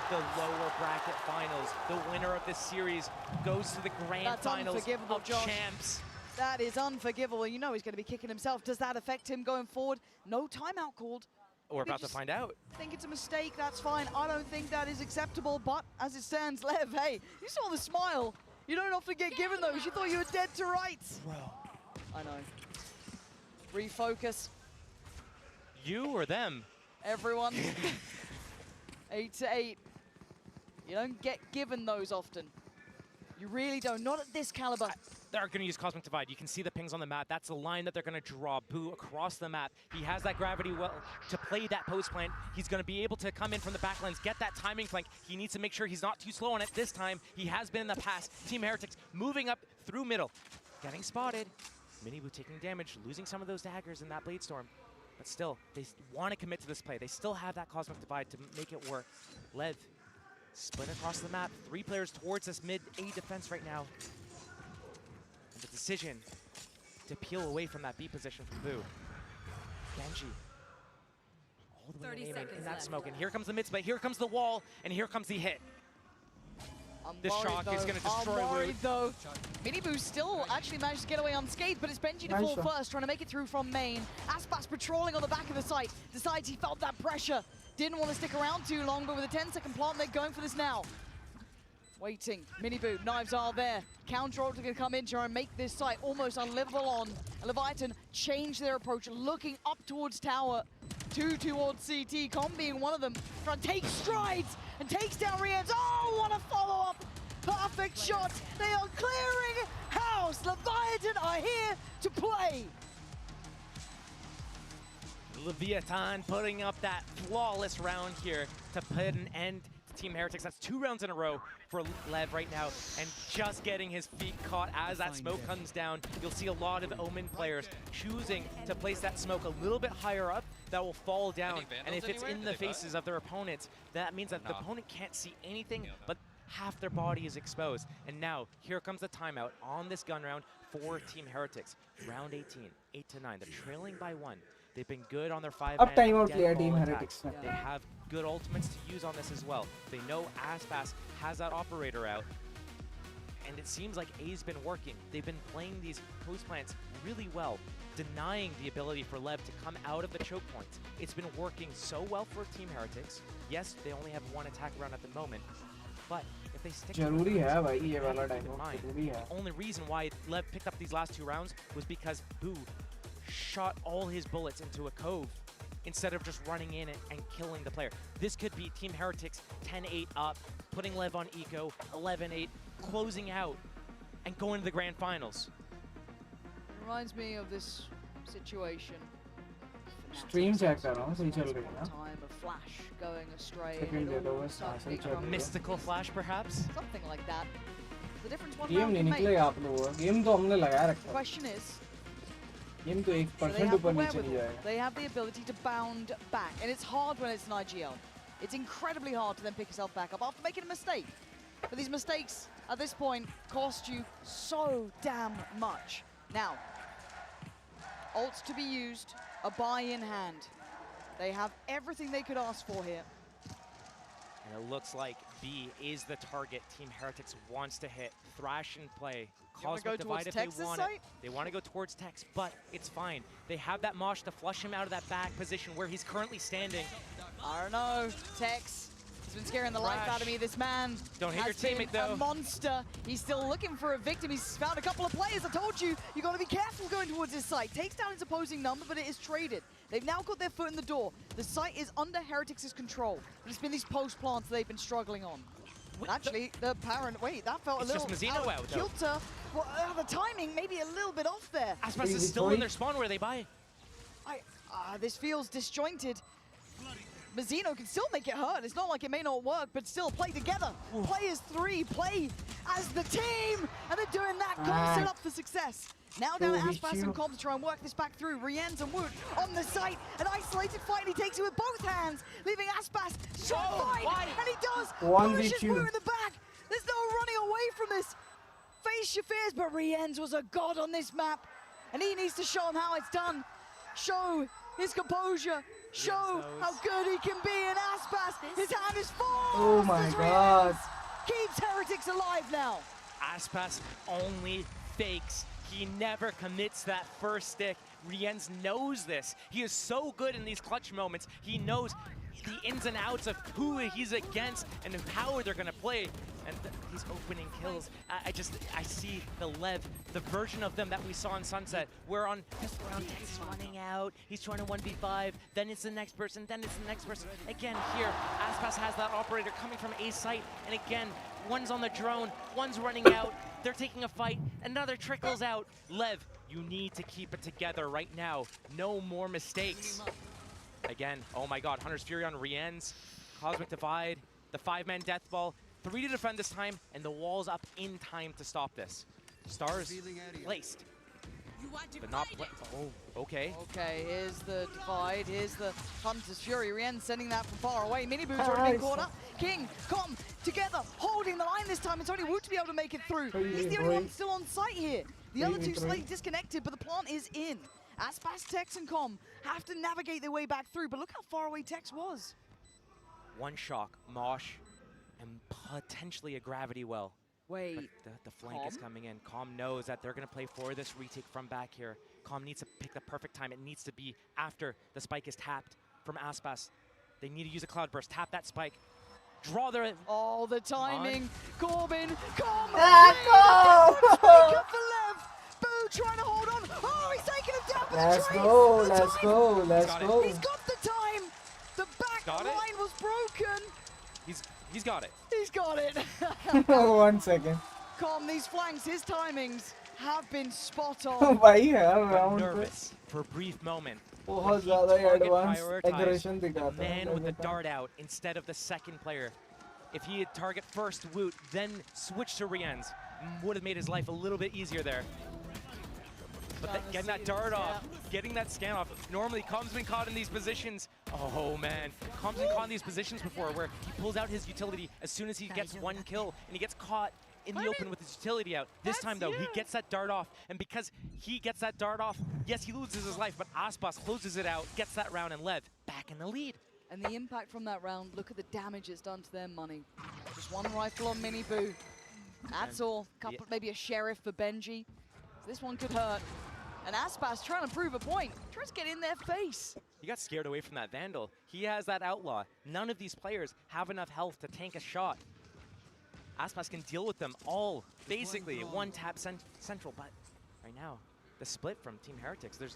the lower bracket finals. The winner of this series goes to the grand finals of
Josh.
champs.
That is unforgivable. You know he's going to be kicking himself. Does that affect him going forward? No timeout called.
We're about to find out.
I think it's a mistake. That's fine. I don't think that is acceptable. But as it stands, Lev, hey, you saw the smile. You don't often get given those. You thought you were dead to rights.
Bro.
I know. Refocus.
You or them?
Everyone. 8-8. You don't get given those often. You really don't. Not at this caliber.
They're going to use Cosmic Divide. You can see the pings on the map. That's the line that they're going to draw. Boo across the map. He has that gravity well to play that post plant. He's going to be able to come in from the back lines, get that timing flank. He needs to make sure he's not too slow on it this time. He has been in the past. Team Heretics moving up through middle. Getting spotted. Miniboo taking damage, losing some of those daggers in that Blade Storm. But still, they want to commit to this play. They still have that Cosmic Divide to make it work. LEV split across the map. 3 players towards this mid-A defense right now. And the decision to peel away from that B position from Boo. Benji. All the way aiming in that smoke. And here comes the mid-split. Here comes the wall. And here comes the hit. This shock is going to destroy Woot.
Though. Miniboo still actually managed to get away unscathed, but it's Benji to fall first, trying to make it through from main. Aspas patrolling on the back of the site. Decides he felt that pressure. Didn't want to stick around too long, but with a 10-second plant, they're going for this now. Waiting. Miniboo, knives are there. Counter ult are going to come in, try and make this site almost unlivable on. Leviathan change their approach, looking up towards tower. 2 towards CT, Com being one of them. Trying to take strides and takes down Rians. Oh, what a follow-up! Perfect shot. They are clearing house. Leviathan are here to play.
Leviathan putting up that flawless round here to put an end to Team Heretics. That's 2 rounds in a row for LEV right now, and just getting his feet caught as that smoke comes down. You'll see a lot of Omen players choosing to place that smoke a little bit higher up that will fall down, and if it's in the faces of their opponents, that means that the opponent can't see anything, but half their body is exposed. And now, here comes the timeout on this gun round for Team Heretics. Round 18, 8-9. They're trailing by 1. They've been good on their 5-man
Up timeout player
dead
Team
ball
Heretics.
attacks. They have good ultimates to use on this as well. They know Aspas has that operator out, and it seems like A's been working. They've been playing these post plants really well, denying the ability for LEV to come out of the choke points. It's been working so well for Team Heretics. Yes, they only have 1 attack round at the moment, but if they stick to
जरूरी
it,
है भाई ये
keep
वाला
in
timeout
mind,
जरूरी है.
the only reason why LEV picked up these last 2 rounds was because Boo shot all his bullets into a cove instead of just running in and killing the player. This could be Team Heretics 10-8 up, putting LEV on eco, 11-8, closing out, and going to the grand finals.
Reminds me of this situation.
Stream check कर रहा हूँ सही चल रही है ना.
Time of Flash going astray.
Second दे दो बस सही चल रही है.
Mystical Flash, perhaps?
Something like that. The difference one
Game
round
नहीं
can
निकलेगा
make.
आप लोगों का. Game तो हमने लगाया रखा.
Question is,
गेम तो 1% ऊपर नीचे नहीं जाएगा.
They have the ability to bound back, and it's hard when it's an IGL. It's incredibly hard to then pick yourself back up after making a mistake. But these mistakes at this point cost you so damn much. Now, ults to be used, a buy in hand. They have everything they could ask for here.
And it looks like B is the target Team Heretics wants to hit. Thrash and play. Cosmic Divide if they want it. They want to go towards Tex, but it's fine. They have that Mosh to flush him out of that back position where he's currently standing.
I don't know, Tex. He's been scaring the life out of me. This man
Don't hit your teammate, though.
A monster. He's still looking for a victim. He's found a couple of players. I told you, you got to be careful going towards his site. Takes down his opposing number, but it is traded. They've now got their foot in the door. The site is under Heretics' control. But it's been these post plants they've been struggling on. And actually, the parent. Wait, that felt a little
out
kilter. Well, the timing maybe a little bit off there.
Aspas is still in their spawn where they buy.
This feels disjointed. Mazzino can still make it hurt. It's not like it may not work, but still play together. Play as three, play as the team. And they're doing that. Com set up for success. Now down to Aspas and Com to try and work this back through. Rienz and Wood on the site. An isolated fight. He takes it with both hands, leaving Aspas to try and fight. And he does. Pushes Wood in the back. There's no running away from this. Face your fears, but Rienz was a god on this map. And he needs to show him how it's done. Show his composure. Show how good he can be in Aspas. His hand is full.
Oh my god.
Keeps Heretics alive now.
Aspas only fakes. He never commits that first stick. Rienz knows this. He is so good in these clutch moments. He knows the ins and outs of who he's against and how they're going to play. And he's opening kills. I see the LEV, the version of them that we saw in Sunset, where on this round, Tex is running out. He's trying to 1v5, then it's the next person, then it's the next person. Again, here, Aspas has that operator coming from A site, and again, one's on the drone, one's running out. They're taking a fight, another trickles out. LEV, you need to keep it together right now. No more mistakes. Again, oh my god, Hunter's Fury on Rienz, Cosmic Divide, the 5-man death ball. 3 to defend this time, and the wall's up in time to stop this. Stars placed. But not oh, okay.
Okay, here's the divide. Here's the Hunter's Fury. Rienz sending that from far away. Miniboo's already been caught up. King, Com, together, holding the line this time. It's only Wood to be able to make it through. He's the only one still on site here. The other two slightly disconnected, but the plant is in. Aspas, Tex, and Com have to navigate their way back through, but look how far away Tex was.
One shock, Mosh, and potentially a gravity well.
Wait,
the flank is coming in. Com knows that they're going to play for this retake from back here. Com needs to pick the perfect time. It needs to be after the spike is tapped from Aspas. They need to use a cloud burst. Tap that spike. Draw their...
Oh, the timing. Corbin, Com!
Let's go!
Boo trying to hold on. Oh, he's taking him down for
Let's
the
go,
trace.
let's go, let's go.
He's got the time. The back line was broken.
He's got it.
He's got it.
1 second.
Com, these flanks, his timings have been spot on.
भाई हर round
nervous for a brief moment.
बहुत ज़्यादा advanced aggression
the
दिखाता है.
man with the dart out instead of the second player. If he had target first Woot, then switch to Rienz, would have made his life a little bit easier there. But getting that dart off, getting that scan off. Normally, Com's been caught in these positions. Oh man, Com's been caught in these positions before where he pulls out his utility as soon as he gets 1 kill and he gets caught in the open with his utility out. This time though, he gets that dart off, and because he gets that dart off, yes, he loses his life, but Aspas closes it out, gets that round, and LEV back in the lead.
And the impact from that round, look at the damage it's done to their money. Just 1 rifle on Miniboo. That's all. Couple, maybe a sheriff for Benji. This one could hurt. And Aspas trying to prove a point. Tries to get in their face.
He got scared away from that Vandal. He has that Outlaw. None of these players have enough health to tank a shot. Aspas can deal with them all, basically, one tap central. But right now, the split from Team Heretics, there's...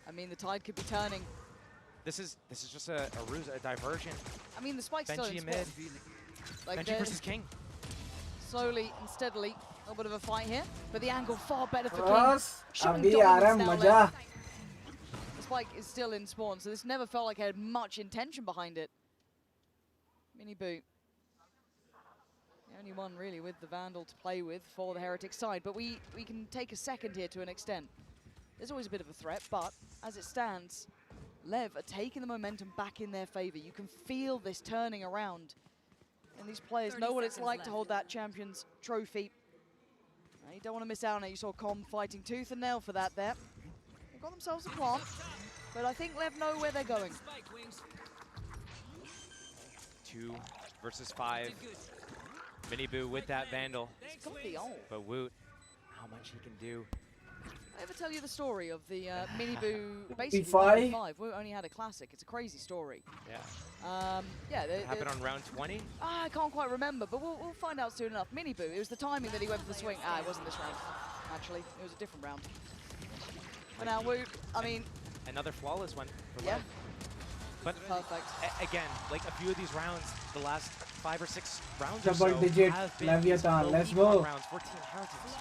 I mean, the tide could be turning.
This is just a ruse, a diversion.
I mean, the spike's still in
mid.
Like
Benji versus King.
Slowly and steadily, a little bit of a fight here, but the angle far better for King.
अभी आ रहा है मजा.
The spike is still in spawn, so this never felt like it had much intention behind it. Miniboo. Only one really with the Vandal to play with for the Heretic side, but we can take a second here to an extent. There's always a bit of a threat, but as it stands, LEV are taking the momentum back in their favor. You can feel this turning around. And these players know what it's like to hold that Champions Trophy. You don't want to miss out on it. You saw Com fighting tooth and nail for that there. They've got themselves a plant, but I think LEV know where they're going.
2 versus 5. Miniboo with that Vandal. But Woot, how much he can do.
I ever tell you the story of the Miniboo basically
P5?
5? We only had a classic. It's a crazy story.
Yeah.
Yeah.
It happened on round 20?
I can't quite remember, but we'll find out soon enough. Miniboo, it was the timing that he went for the swing. It wasn't this round, actually. It was a different round. But now Woot, I mean...
Another flawless one for
Yeah.
LEV. But
perfect.
Again, like a few of these rounds, the last 5 or 6 rounds
Double
or so
digit
have been
Leviathan, let's
low
go.
rounds for Team Heretics.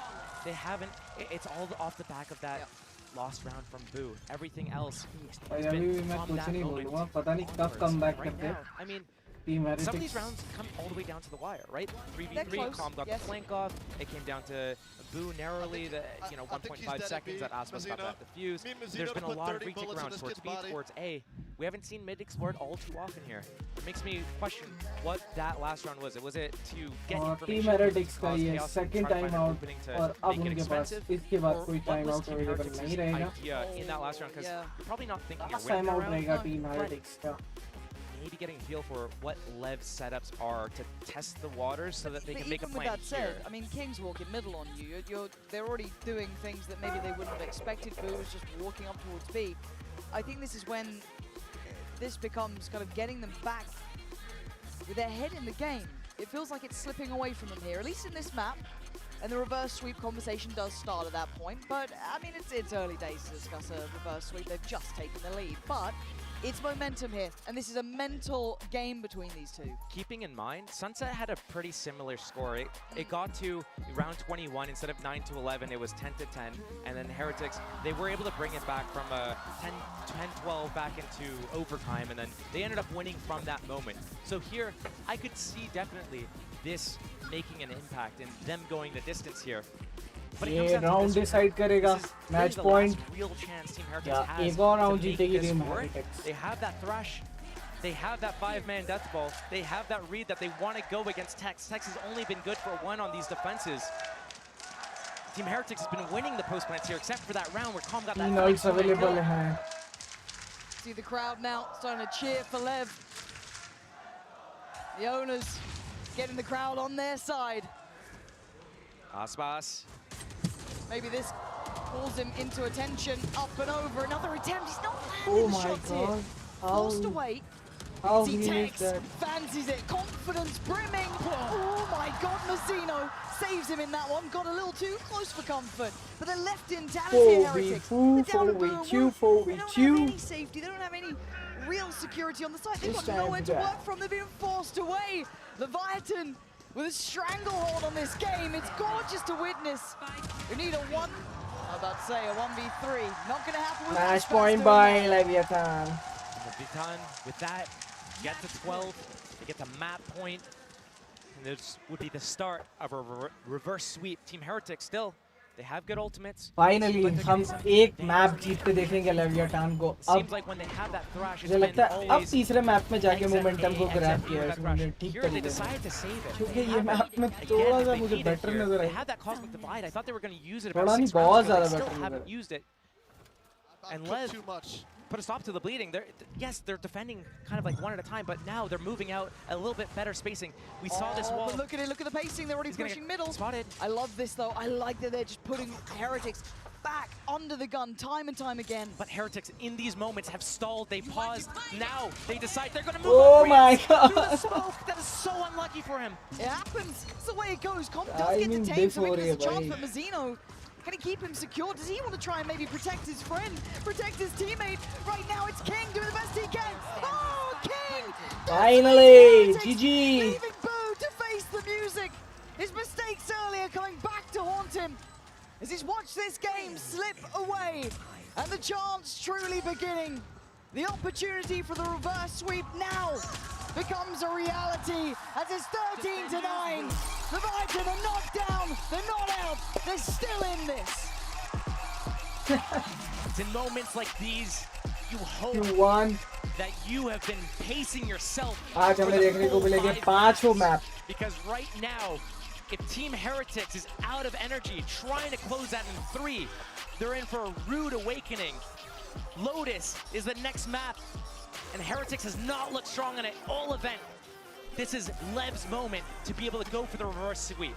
They haven't, it's all off the back of that lost round from Boo. Everything else has
अभी
been
भी मैं
from
कुछ
that
नहीं
moment
बोलूँगा पता नहीं कब
onwards.
comeback
Right
करते
now, I mean,
Team
some of these
Heretics.
rounds come all the way down to the wire, right?
They're
3v3,
close,
Com got
yes.
the flank off. It came down to Boo narrowly, the 1.5 seconds that Aspas got that defuse. There's been a lot of retake rounds towards B, towards A. We haven't seen mid explored all too often here. It makes me question what that last round was. Was it to get
Team
information,
Heretics का
cause
ये
chaos,
second
try to
time
find an
out
opening to
और अब
make it
उनके पास
expensive?
इसके बाद
Or
कोई
what
time
was
out
Team
available
Heretics'
नहीं रहेगा.
idea in that last round? Because you're probably not thinking you're
Last
winning
time
that
out
round,
रहेगा Team
but
Heretics का.
maybe getting a feel for what LEV setups are to test the waters so that they
But
can make a
even with
plan
that
here.
said, I mean, King's walking middle on you. They're already doing things that maybe they wouldn't have expected. Boo was just walking up towards B. I think this is when this becomes kind of getting them back with their head in the game. It feels like it's slipping away from them here, at least in this map. And the reverse sweep conversation does start at that point. But, I mean, it's early days to discuss a reverse sweep. They've just taken the lead. But it's momentum here, and this is a mental game between these two.
Keeping in mind, Sunset had a pretty similar score. It got to round 21, instead of 9 to 11, it was 10 to 10. And then Heretics, they were able to bring it back from 10-12 back into overtime, and then they ended up winning from that moment. So here, I could see definitely this making an impact and them going the distance here. But it comes
ये
down to
round
this
decide
round.
करेगा
This is
match
really the
point.
last real chance Team Heretics
Yeah,
has
एक और
to
round
make
जीतेगी
this
Team
work.
Heretics.
They have that thrash. They have that 5-man death ball. They have that read that they want to go against Tex. Tex has only been good for 1 on these defenses. Team Heretics has been winning the post plants here, except for that round where Com got that.
3 ults available हैं.
See the crowd now starting to cheer for LEV. The owners getting the crowd on their side.
Aspas.
Maybe this pulls him into attention. Up and over, another attempt. He's not
Oh
landing the
my
shots
God.
here. Forced away.
How
See
he
Tex
missed that.
fancies it. Confidence brimming. Oh my God, Mazzino saves him in that one. Got a little too close for comfort. But they're left in Talented Heretics. They're down to Boo and Woot. They don't have any safety. They don't have any real security on the side. They've got nowhere to work from. They're being forced away. Leviathan with a stranglehold on this game. It's gorgeous to witness. We need a one. I'm about to say a 1v3. Not going to happen with
Match
Aspas
point
doing
by
that.
Leviathan.
Leviathan with that, get to 12, they get the map point, and this would be the start of a reverse sweep. Team Heretics still, they have good ultimates.
Finally, हम एक map जीत के देखेंगे लेवियाटान को. अब
Seems like when they have that thrash, it's
मुझे
been
लगता है अब
always
तीसरे मैप में जाके मोमेंटम को
XZA,
ग्रैब
XZA
किया है
that
इसने
thrash.
ठीक
Here they
तरीके से.
decided to save it.
क्योंकि
They
ये
have
मैप
it
में
again
थोड़ा
if
सा
they
मुझे
need it
बेटर
here.
नजर
They
आया.
had that cosmic divide. I thought they were going to use it
थोड़ा
about
नहीं
6 rounds
बहुत
ago. They
ज़्यादा
still
better
haven't
नजर
used it. And LEV
too much.
put a stop to the bleeding. Yes, they're defending kind of like one at a time, but now they're moving out a little bit better spacing. We saw this wall.
But look at it, look at the pacing. They're already
He's gonna
pushing
get
middle.
spotted.
I love this though. I like that they're just putting Heretics back under the gun time and time again.
But Heretics in these moments have stalled. They paused. Now they decide they're going to move.
Oh my
through the
God.
smoke. That is so unlucky for him.
It happens. It's the way it goes. Comp does
I
get
mean,
detained, so maybe
before
there's a chance
he-
for Mazzino. Can he keep him secure? Does he want to try and maybe protect his friend, protect his teammate? Right now it's King doing the best he can. Oh, King!
Finally, GG.
Leaving Boo to face the music. His mistakes earlier coming back to haunt him as he's watched this game slip away. And the chance truly beginning. The opportunity for the reverse sweep now becomes a reality. as it's 13-9. The Viking are not down, they're not out, they're still in this.
It's in moments like these, you hope
Q1
that you have been pacing yourself
आज
for
हमें
the
देखने को
full
मिलेंगे
5
पांचों
maps.
Map
Because right now, if Team Heretics is out of energy, trying to close that in 3, they're in for a rude awakening. Lotus is the next map, and Heretics has not looked strong in it all event. This is LEV's moment to be able to go for the reverse sweep.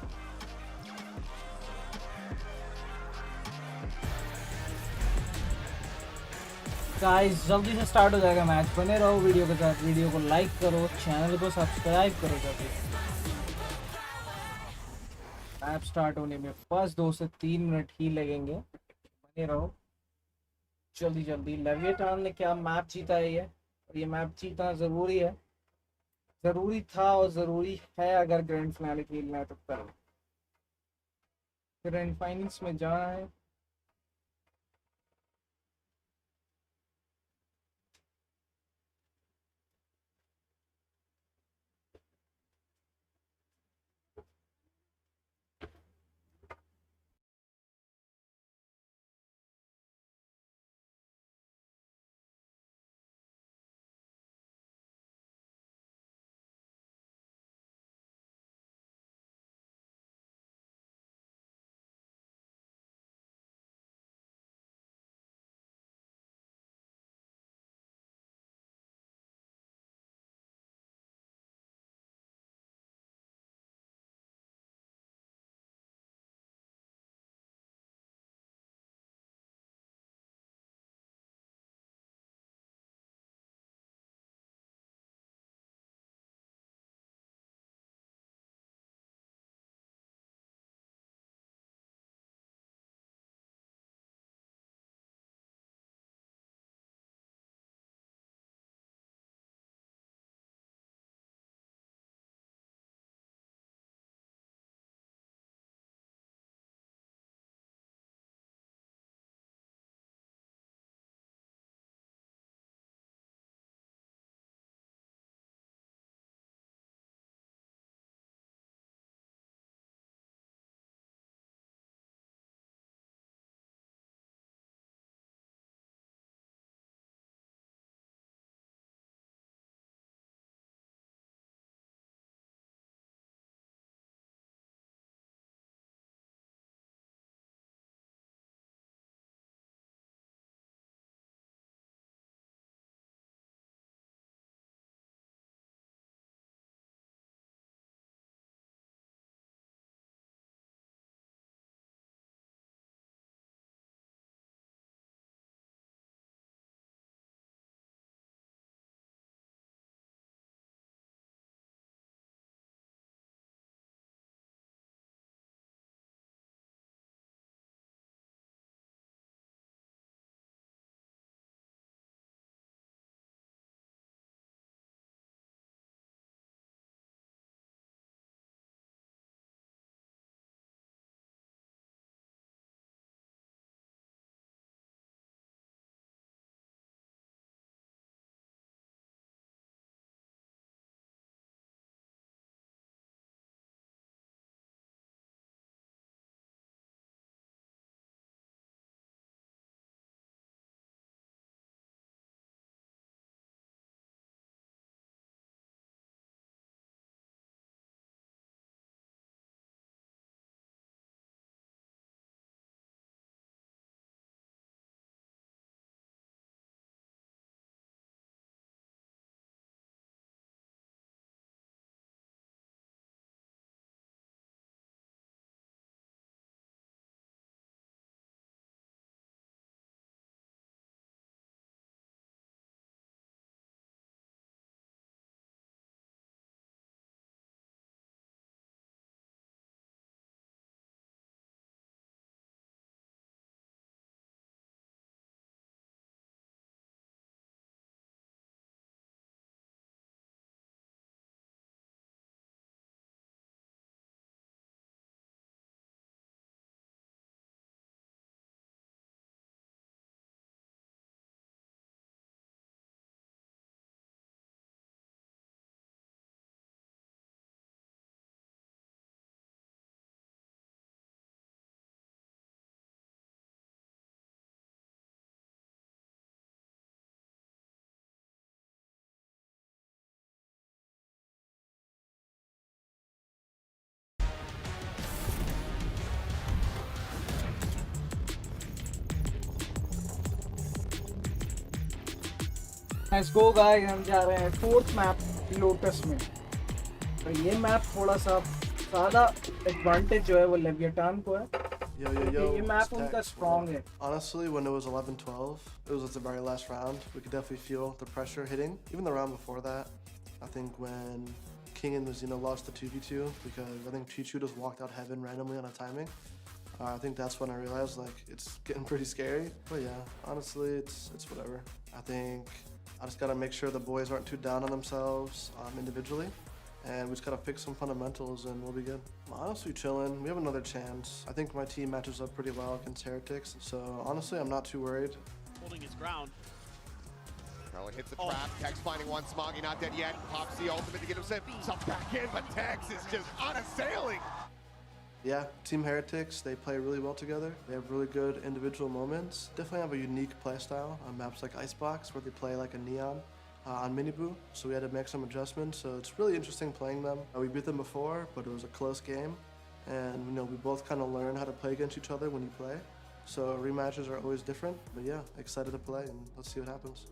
Guys जल्दी से start हो जाएगा match बने रहो video के साथ video को like करो चैनल को सब्सक्राइब करो जल्दी मैच स्टार्ट होने में बस 2 से 3 मिनट ही लगेंगे बने रहो जल्दी जल्दी लेविएटान ने क्या मैप जीता है ये मैप जीतना ज़रूरी था और ज़रूरी है अगर ग्रैंड फिनाले खेलना है तो ग्रैंड फाइनल्स में जाना है Let's go guys, हम जा रहे हैं 4th map लोटस में। तो ये मैप थोड़ा सा ज़्यादा एडवांटेज जो है वो लेविएटान को है।
Yo,
ये मैप
it's
उनका
Tech.
स्ट्रॉन्ग है।
Honestly, when it was 11-12, it was at the very last round. We could definitely feel the pressure hitting. Even the round before that, I think when King and Mizuno lost the 2v2 because I think Chichu just walked out heaven randomly on a timing. I think that's when I realized like it's getting pretty scary. But yeah, honestly, it's whatever. I think I just gotta make sure the boys aren't too down on themselves individually. And we just gotta fix some fundamentals and we'll be good. I'm honestly chilling. We have another chance. I think my team matches up pretty well against Heretics. So honestly, I'm not too worried.
Holding his ground.
Carlin hits the trap. Tex finding one. Smoggy not dead yet. Pops the ultimate to get himself back in, but Tex is just unassailing.
Yeah, Team Heretics, they play really well together. They have really good individual moments. Definitely have a unique playstyle on maps like Icebox where they play like a Neon. On Miniboo, so we had to make some adjustments. So it's really interesting playing them. We beat them before, but it was a close game, and you know we both kind of learn how to play against each other when you play. So rematches are always different, but yeah, excited to play and let's see what happens.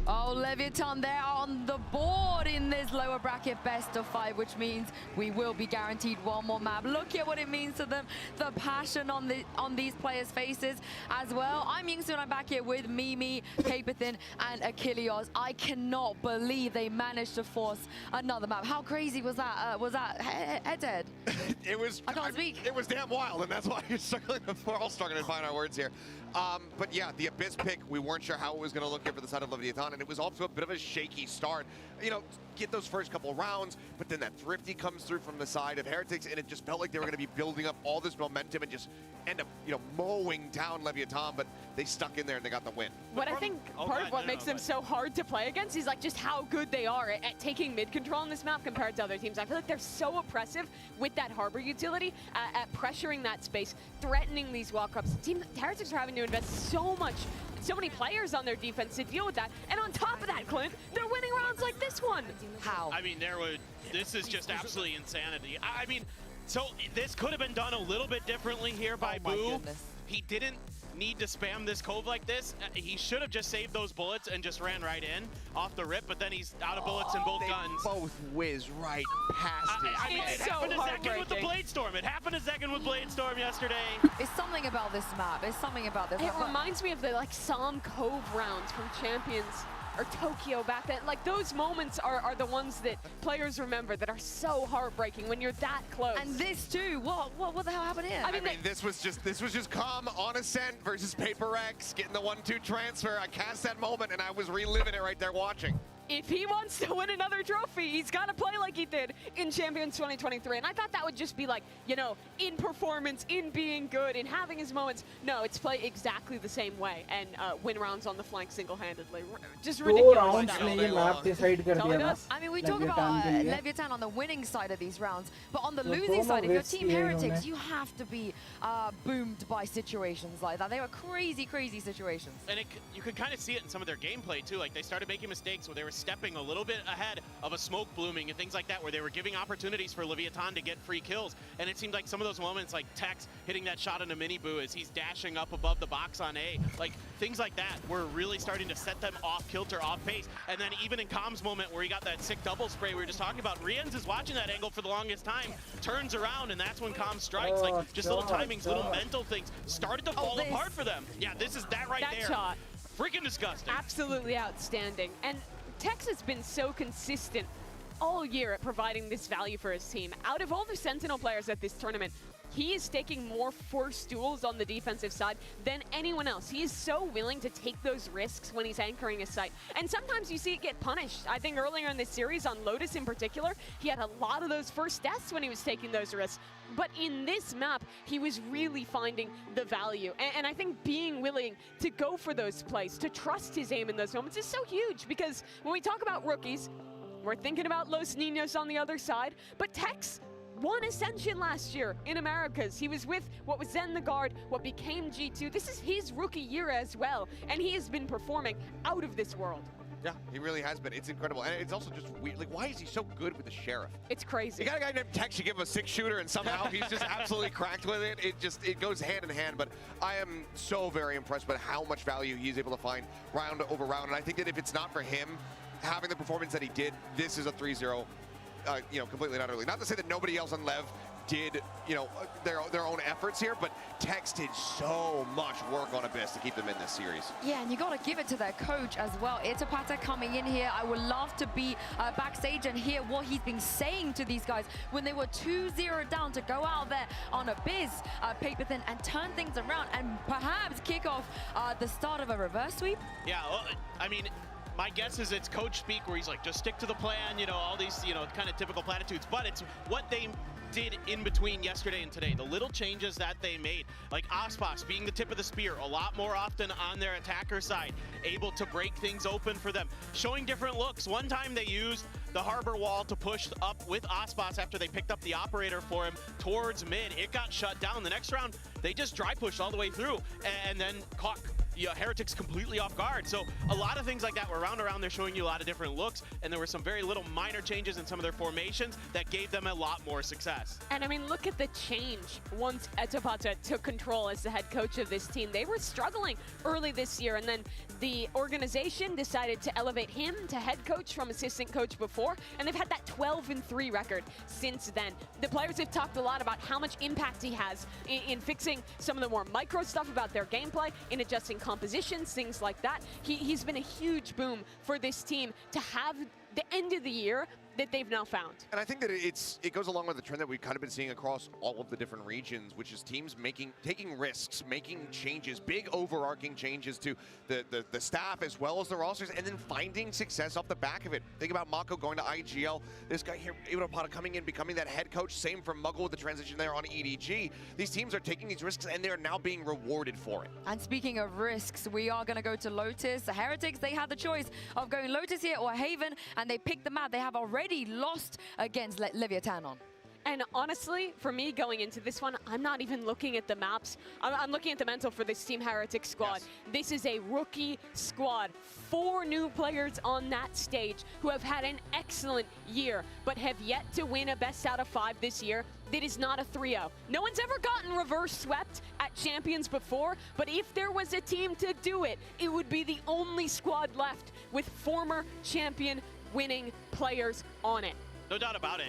Oh, Leviathan, they're on the board in this lower bracket best of 5, which means we will be guaranteed one more map. Look at what it means to them, the passion on these players' faces as well. I'm Yingsu and I'm back here with Mimi, Paperthin and Achilles. I cannot believe they managed to force another map. How crazy was that? Was that head-to-head?
It was.
I can't speak.
It was damn wild, and that's why we're all struggling to find our words here. But yeah, the Abyss pick, we weren't sure how it was going to look here for the side of Leviathan, and it was off to a bit of a shaky start. You know, get those first couple rounds, but then that Thrifty comes through from the side of Heretics, and it just felt like they were going to be building up all this momentum and just end up, you know, mowing down Leviathan, but they stuck in there and they got the win.
What I think part of what makes them so hard to play against is like just how good they are at taking mid control on this map compared to other teams. I feel like they're so oppressive with that harbor utility at pressuring that space, threatening these walk-ups. Team Heretics are having to invest so many players on their defense to deal with that. And on top of that, Clint, they're winning rounds like this one.
How?
I mean, this is just absolutely insanity. I mean, so this could have been done a little bit differently here by Boo. He didn't need to spam this cove like this. He should have just saved those bullets and just ran right in off the rip, but then he's out of bullets in both guns.
Both whiz right past it.
I mean, it happened to Zekin with the Blade Storm. It happened to Zekin with Blade Storm yesterday.
It's something about this map. It's something about this
It
map.
reminds me of the like Psalm Cove rounds from Champions or Tokyo back then. Like those moments are the ones that players remember that are so heartbreaking when you're that close.
And this too. What the hell happened here?
I mean this was just calm on Ascent versus Paper X, getting the 1-2 transfer. I cast that moment and I was reliving it right there watching.
If he wants to win another trophy, he's got to play like he did in Champions 2023. And I thought that would just be like, you know, in performance, in being good, in having his moments. No, it's play exactly the same way and win rounds on the flank single-handedly. Just ridiculous.
2 rounds में ये map decide कर दिया था.
I mean, we talk about Leviathan on the winning side of these rounds, but on the losing side, if you're Team Heretics, you have to be boomed by situations like that. They were crazy, crazy situations.
And you could kind of see it in some of their gameplay too. Like they started making mistakes where they were stepping a little bit ahead of a smoke blooming and things like that, where they were giving opportunities for Leviathan to get free kills. And it seemed like some of those moments, like Tex hitting that shot in a mini boo as he's dashing up above the box on A, like things like that were really starting to set them off kilter, off pace. And then even in Com's moment where he got that sick double spray we were just talking about, Rienz is watching that angle for the longest time, turns around, and that's when Com strikes. Like just little timings, little mental things started to fall apart for them. Yeah, this is that right there.
That shot.
Freaking disgusting.
Absolutely outstanding. And Tex has been so consistent all year at providing this value for his team. Out of all the Sentinel players at this tournament, he is taking more forced duels on the defensive side than anyone else. He is so willing to take those risks when he's anchoring his site. And sometimes you see it get punished. I think earlier in this series, on Lotus in particular, he had a lot of those first deaths when he was taking those risks. But in this map, he was really finding the value. And I think being willing to go for those plays, to trust his aim in those moments is so huge. Because when we talk about rookies, we're thinking about Los Niños on the other side. But Tex won Ascension last year in Americas. He was with what was then the Guard, what became G2. This is his rookie year as well, and he has been performing out of this world.
Yeah, he really has been. It's incredible. And it's also just weird. Like, why is he so good with the Sheriff?
It's crazy.
You got a guy named Tex, you give him a 6-shooter, and somehow he's just absolutely cracked with it. It goes hand in hand. But I am so very impressed with how much value he's able to find round over round. And I think that if it's not for him having the performance that he did, this is a 3-0, completely and utterly. Not to say that nobody else on LEV did, their own efforts here, but Tex did so much work on Abyss to keep them in this series.
Yeah, and you got to give it to their coach as well. Itapata coming in here. I would love to be backstage and hear what he's been saying to these guys when they were 2-0 down to go out there on Abyss, paper thin, and turn things around and perhaps kick off the start of a reverse sweep.
Yeah, well, I mean, my guess is it's coach speak where he's like, just stick to the plan, all these, kind of typical platitudes, but it's what they did in between yesterday and today. The little changes that they made, like Aspas being the tip of the spear a lot more often on their attacker side, able to break things open for them, showing different looks. One time they used the harbor wall to push up with Aspas after they picked up the operator for him towards mid. It got shut down. The next round, they just dry pushed all the way through and then caught Heretics completely off guard. So a lot of things like that were round around. They're showing you a lot of different looks, and there were some very little minor changes in some of their formations that gave them a lot more success.
And I mean, look at the change once Itapata took control as the head coach of this team. They were struggling early this year, and then the organization decided to elevate him to head coach from assistant coach before, and they've had that 12-3 record since then. The players have talked a lot about how much impact he has in fixing some of the more micro stuff about their gameplay, in adjusting compositions, things like that. He's been a huge boom for this team to have the end of the year that they've now found.
And I think that it goes along with the trend that we've kind of been seeing across all of the different regions, which is teams taking risks, making changes, big overarching changes to the staff as well as the rosters, and then finding success off the back of it. Think about Mako going to IGL, this guy here, Itapata coming in, becoming that head coach, same for Muggle with the transition there on EDG. These teams are taking these risks and they're now being rewarded for it.
And speaking of risks, we are going to go to Lotus. The Heretics, they had the choice of going Lotus here or Haven, and they picked the map. They have already lost against Leviathan on.
And honestly, for me going into this one, I'm not even looking at the maps. I'm looking at the mental for this Team Heretic squad. Yes. This is a rookie squad. 4 new players on that stage who have had an excellent year, but have yet to win a best out of 5 this year. That is not a 3-0. No one's ever gotten reverse swept at Champions before, but if there was a team to do it, it would be the only squad left with former champion winning players on it.
No doubt about it.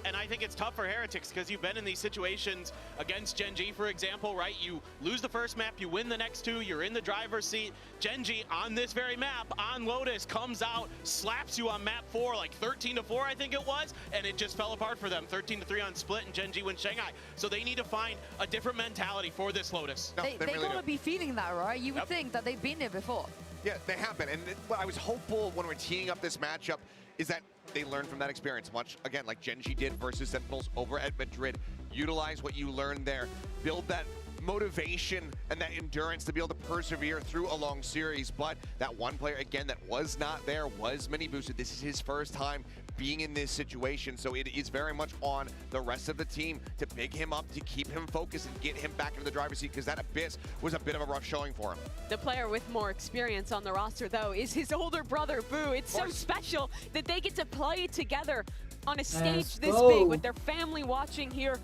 And I think it's tough for Heretics because you've been in these situations against Gen.G, for example, right? You lose the first map, you win the next 2, you're in the driver's seat. Gen.G on this very map, on Lotus, comes out, slaps you on map 4, like 13-4, I think it was, and it just fell apart for them. 13-3 on Split, and Gen.G wins Shanghai. So they need to find a different mentality for this Lotus.
No, they really gotta be feeling that, right? You would think that they've been there before.
Yeah, they have been. And what I was hopeful when we're teeing up this matchup is that they learn from that experience, much, again, like Gen.G did versus Sentinels over at Madrid. Utilize what you learned there. Build that motivation and that endurance to be able to persevere through a long series. But that one player, again, that was not there, was mini boosted. This is his first time being in this situation, so it is very much on the rest of the team to pick him up, to keep him focused and get him back into the driver's seat, because that Abyss was a bit of a rough showing for him.
The player with more experience on the roster, though, is his older brother, Boo. It's so special that they get to play together on a stage this big with their family watching here.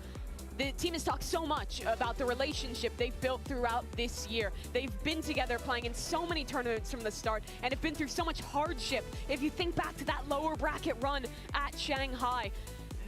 The team has talked so much about the relationship they've built throughout this year. They've been together playing in so many tournaments from the start and have been through so much hardship. If you think back to that lower bracket run at Shanghai,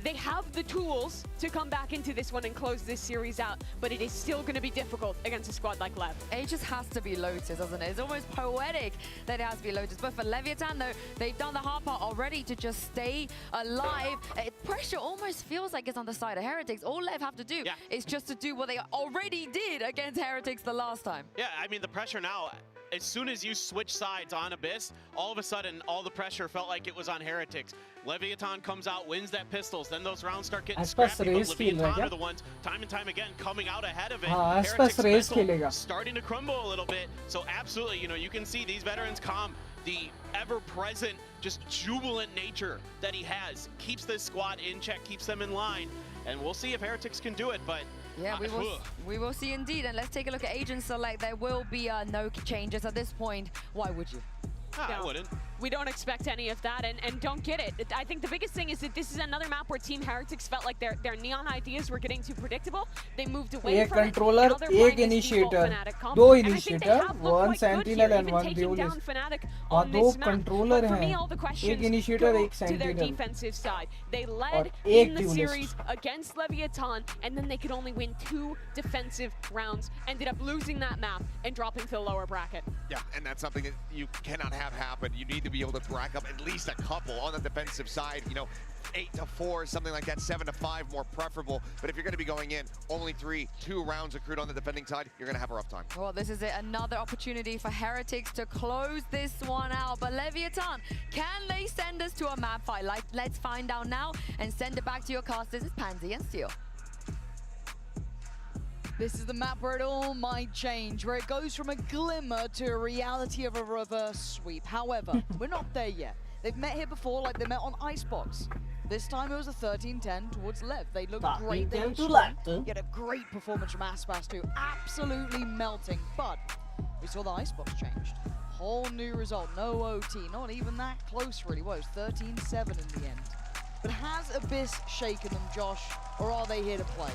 they have the tools to come back into this one and close this series out, but it is still going to be difficult against a squad like LEV.
It just has to be Lotus, doesn't it? It's almost poetic that it has to be Lotus. But for Leviathan, though, they've done the hard part already to just stay alive. Pressure almost feels like it's on the side of Heretics. All LEV have to do is just to do what they already did against Heretics the last time.
Yeah, I mean, the pressure now, as soon as you switch sides on Abyss, all of a sudden, all the pressure felt like it was on Heretics. Leviathan comes out, wins that Pistols, then those rounds start getting scrappy, but Leviathan are the ones, time and time again, coming out ahead of it. Heretics mental starting to crumble a little bit, so absolutely, you know, you can see these veterans come, the ever-present, just jubilant nature that he has, keeps this squad in check, keeps them in line, and we'll see if Heretics can do it, but
yeah, we will see indeed. And let's take a look at Agent Select. There will be no changes at this point. Why would you?
I wouldn't.
We don't expect any of that and don't get it. I think the biggest thing is that this is another map where Team Heretics felt like their neon ideas were getting too predictable. They moved away
एक
from it.
controller,
Now they're
एक
playing this default
initiator,
Fnatic comp.
दो
And I think they
initiator,
have looked
one
quite good
sentinel
here,
and
even
one
taking
duelist.
down Fnatic
हाँ
on
दो
this map.
controller
But for me,
हैं,
all the
एक
questions
initiator,
go
एक
to their
sentinel
defensive side. They
और
led
एक
in the
duelist.
series against Leviathan, and then they could only win 2 defensive rounds. Ended up losing that map and dropping to the lower bracket.
Yeah, and that's something that you cannot have happen. You need to be able to rack up at least a couple on the defensive side. You know, 8 to 4, something like that, 7 to 5 more preferable. But if you're going to be going in only 2 rounds accrued on the defending side, you're going to have a rough time.
Well, this is it. Another opportunity for Heretics to close this one out. But Leviathan, can they send us to a map fight? Let's find out now and send it back to your cast. This is Pansy and Steel.
This is the map where it all might change, where it goes from a glimmer to a reality of a reverse sweep. However, we're not there yet. They've met here before, like they met on Icebox. This time it was a 13-10 towards LEV. They looked great. They looked strong. Yet a great performance from Aspas too. Absolutely melting. But we saw the Icebox changed. Whole new result. No OT. Not even that close really. Well, it was 13-7 in the end. But has Abyss shaken them, Josh? Or are they here to play?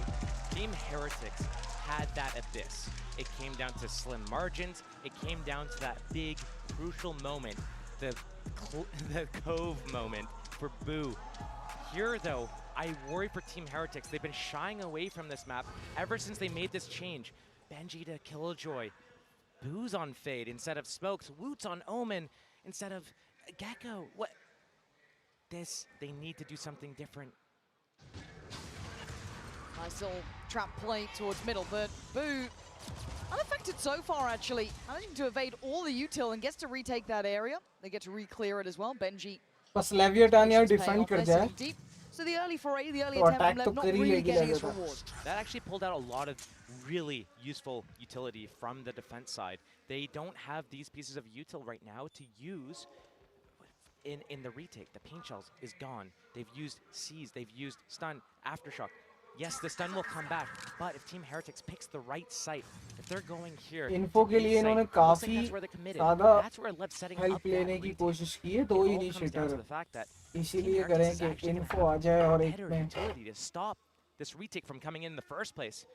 Team Heretics had that Abyss. It came down to slim margins. It came down to that big, crucial moment, the Cove moment for Boo. Here, though, I worry for Team Heretics. They've been shying away from this map ever since they made this change. Benji to Killjoy. Boo's on Fade instead of Smokes. Woot's on Omen instead of Gecko. What? They need to do something different.
Nice little trap play towards middle, but Boo unaffected so far, actually. Managing to evade all the util and gets to retake that area. They get to re-clear it as well. Benji.
बस Leviathan यार defend कर जाए.
So the early foray, the early
तो
attempt
attack
from
तो
LEV not
कर ही
really
लेगी
getting its
Leviathan.
reward.
That actually pulled out a lot of really useful utility from the defense side. They don't have these pieces of util right now to use in the retake. The paint shells is gone. They've used Seize, they've used stun, aftershock. Yes, the stun will come back, but if Team Heretics picks the right site, if they're going here,
info के लिए इन्होंने काफी ज़्यादा help लेने की कोशिश की है. 2 इनिशिएटर इसीलिए करें कि इन्फो आ जाए और एक में
to stop this retake from coming in the first place.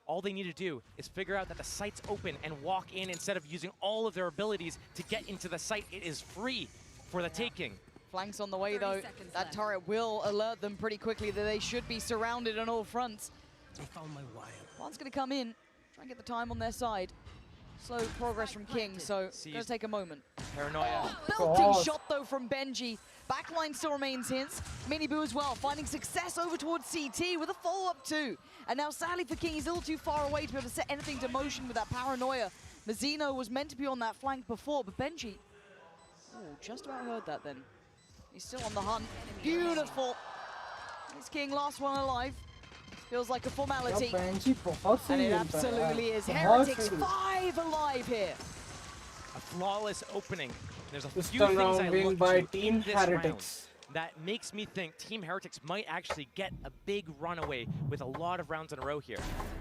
All they need to do is figure out that the site's open and walk in instead of using all of their abilities to get into the site. It is free for the taking.
Flanks on the way, though. That turret will alert them pretty quickly that they should be surrounded on all fronts.
I found my wire.
One's going to come in, try and get the time on their side. Slow progress from King, so it's going to take a moment.
Paranoia.
Belting shot, though, from Benji. Backline still remains his. Miniboo as well, finding success over towards CT with a follow-up too. And now, sadly for King, he's a little too far away to be able to set anything to motion with that Paranoia. Mazzino was meant to be on that flank before, but Benji... Oh, just about heard that then. He's still on the hunt. Beautiful. It's King, last one alive. Feels like a formality. And it absolutely is. Heretics 5 alive here.
A flawless opening. There's a
This
few
time
things
round
I
win
look
by
to
Team
in this
Heretics.
round that makes me think Team Heretics might actually get a big runaway with a lot of rounds in a row here.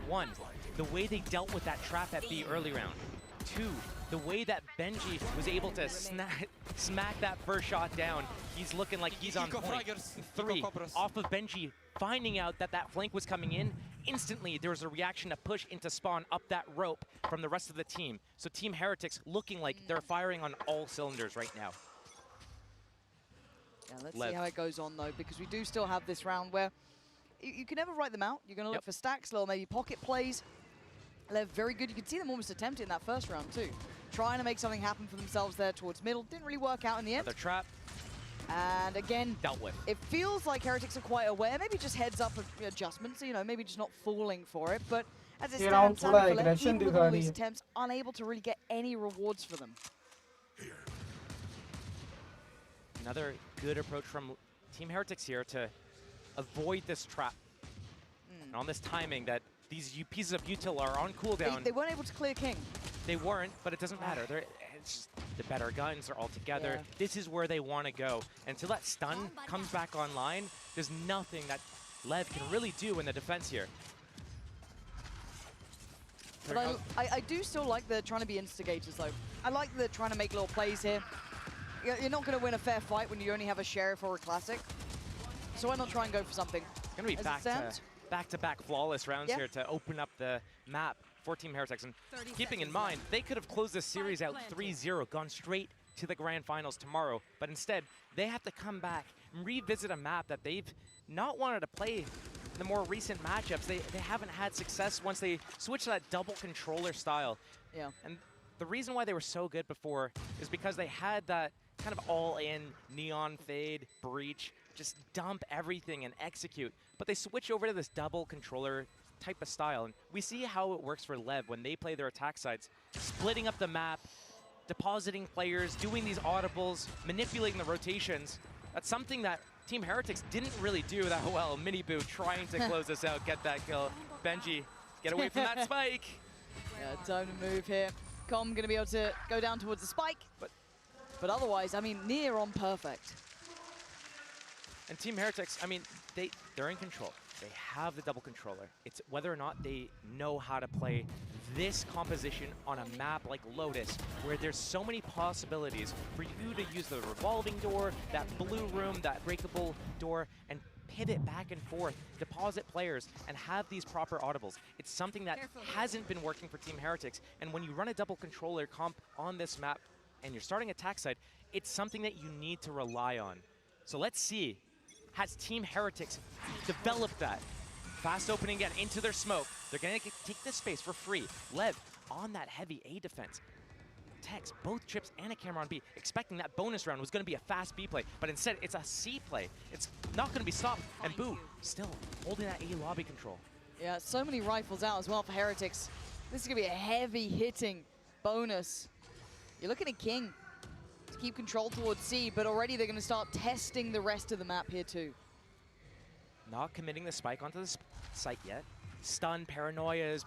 1, the way they dealt with that trap at B early round. 2, the way that Benji was able to smack that first shot down. He's looking like he's on point. 3, off of Benji finding out that that flank was coming in, instantly there was a reaction to push into spawn up that rope from the rest of the team. So Team Heretics looking like they're firing on all cylinders right now.
Yeah, let's see how it goes on, though, because we do still have this round where you can never write them out. You're going to look for stacks, little maybe pocket plays. They're very good. You can see them almost attempt it in that first round, too. Trying to make something happen for themselves there towards middle. Didn't really work out in the end.
Another trap.
And again,
dealt with.
It feels like Heretics are quite aware. Maybe just heads up adjustments, you know, maybe just not falling for it. But as it stands, even with all these attempts, unable to really get any rewards for them.
Another good approach from Team Heretics here to avoid this trap. And on this timing that these pieces of util are on cooldown.
They weren't able to clear King.
They weren't, but it doesn't matter. It's just the better guns are all together.
Yeah.
This is where they want to go. Until that stun comes back online, there's nothing that LEV can really do in the defense here.
But I do still like the trying to be instigators, though. I like the trying to make little plays here. You're not going to win a fair fight when you only have a Sheriff or a Classic. So why not try and go for something?
It's going to be back-to-back flawless rounds here to open up the map for Team Heretics. And keeping in mind, they could have closed this series out 3-0, gone straight to the grand finals tomorrow. But instead, they have to come back and revisit a map that they've not wanted to play in the more recent matchups. They haven't had success once they switched to that double controller style.
Yeah.
And the reason why they were so good before is because they had that kind of all-in neon fade, breach, just dump everything and execute. But they switch over to this double controller type of style. And we see how it works for LEV when they play their attack sides, splitting up the map, depositing players, doing these audibles, manipulating the rotations. That's something that Team Heretics didn't really do that well. Miniboo trying to close this out, get that kill. Benji, get away from that spike.
Yeah, time to move here. Com going to be able to go down towards the spike. But otherwise, I mean, near on perfect.
And Team Heretics, I mean, they're in control. They have the double controller. It's whether or not they know how to play this composition on a map like Lotus, where there's so many possibilities for you to use the revolving door, that blue room, that breakable door, and pivot back and forth, deposit players, and have these proper audibles. It's something that hasn't been working for Team Heretics. And when you run a double controller comp on this map and you're starting attack side, it's something that you need to rely on. So let's see. Has Team Heretics developed that? Fast opening again into their smoke. They're going to take this space for free. Lev on that heavy A defense. Tex, both chips and a camera on B, expecting that bonus round was going to be a fast B play, but instead it's a C play. It's not going to be stopped, and Boo still holding that A lobby control.
Yeah, so many rifles out as well for Heretics. This is going to be a heavy hitting bonus. You're looking at King to keep control towards C, but already they're going to start testing the rest of the map here too.
Not committing the spike onto the site yet. Stun, paranoias,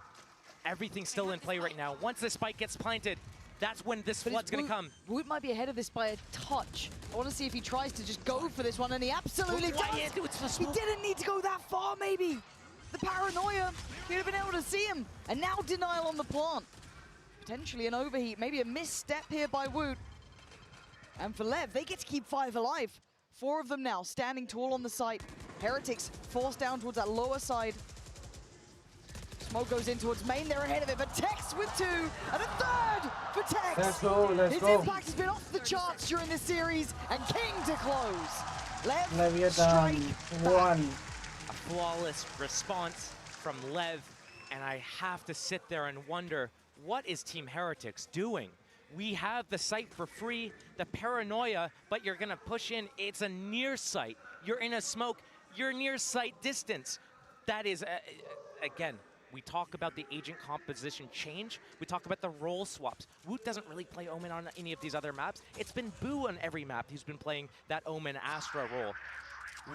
everything's still in play right now. Once the spike gets planted, that's when this flood's going to come.
Woot might be ahead of this by a touch. I want to see if he tries to just go for this one, and he absolutely does. He didn't need to go that far, maybe. The paranoia, he'd have been able to see him. And now denial on the plant. Potentially an overheat, maybe a misstep here by Woot. And for Lev, they get to keep 5 alive. 4 of them now standing tall on the site. Heretics forced down towards that lower side. Smoke goes in towards main, they're ahead of it, but Tex with 2, and a third for Tex!
Let's go, let's
His
go.
impact has been off the charts during this series, and King to close. Lev,
Leviathan, one.
A flawless response from Lev, and I have to sit there and wonder, what is Team Heretics doing? We have the site for free, the paranoia, but you're gonna push in, it's a near site. You're in a smoke, you're near site distance. That is, again, we talk about the agent composition change. We talk about the role swaps. Woot doesn't really play Omen on any of these other maps. It's been Boo on every map who's been playing that Omen Astra role.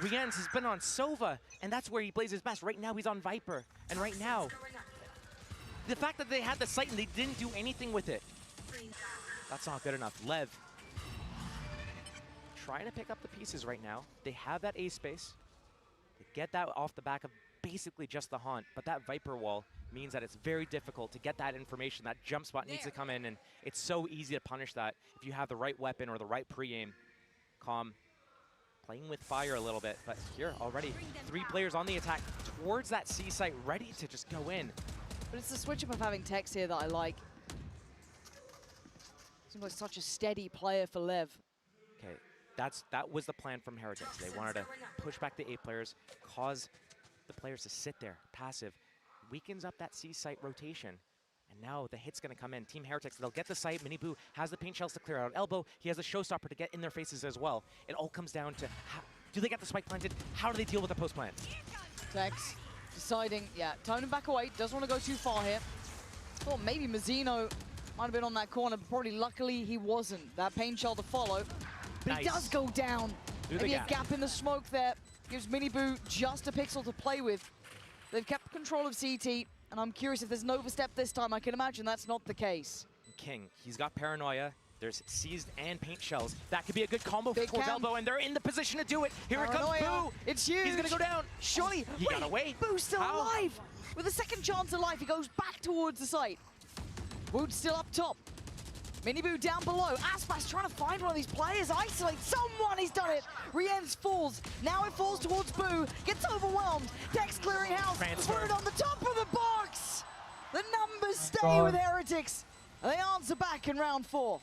Riens has been on Sova, and that's where he plays his best. Right now, he's on Viper. And right now, the fact that they had the site and they didn't do anything with it, that's not good enough. Lev trying to pick up the pieces right now. They have that A space. They get that off the back of basically just the haunt, but that Viper wall means that it's very difficult to get that information. That jump spot needs to come in, and it's so easy to punish that if you have the right weapon or the right pre-aim. Calm, playing with fire a little bit, but here already 3 players on the attack towards that C site, ready to just go in.
But it's the switch up of having Tex here that I like. Seems like such a steady player for Lev.
Okay, that was the plan from Heretics. They wanted to push back the A players, cause the players to sit there, passive, weakens up that C site rotation. And now the hit's gonna come in. Team Heretics, they'll get the site. Miniboo has the paint shells to clear out elbow. He has a showstopper to get in their faces as well. It all comes down to, do they get the spike planted? How do they deal with the post plant?
Tex deciding, yeah, tone him back away. Doesn't want to go too far here. Thought maybe Mazzino might have been on that corner, but probably luckily he wasn't. That paint shell to follow. But
Nice.
he does go down.
Through the
Maybe a
gap.
gap in the smoke there. Gives Miniboo just a pixel to play with. They've kept control of CT, and I'm curious if there's an overstep this time. I can imagine that's not the case.
King, he's got paranoia. There's seized and paint shells. That could be a good combo
Big
for
count.
elbow, and they're in the position to do it. Here it
Paranoia.
comes Boo.
It's huge.
He's gonna go down.
Surely.
He got away.
Boo's still
How?
alive. With a second chance of life, he goes back towards the site. Woot's still up top. Miniboo down below. Aspas trying to find one of these players. Isolate someone. He's done it. Rienz falls. Now it falls towards Boo. Gets overwhelmed. Dex clearing house. Put it on the top of the box. The numbers stay with Heretics. And they answer back in round 4.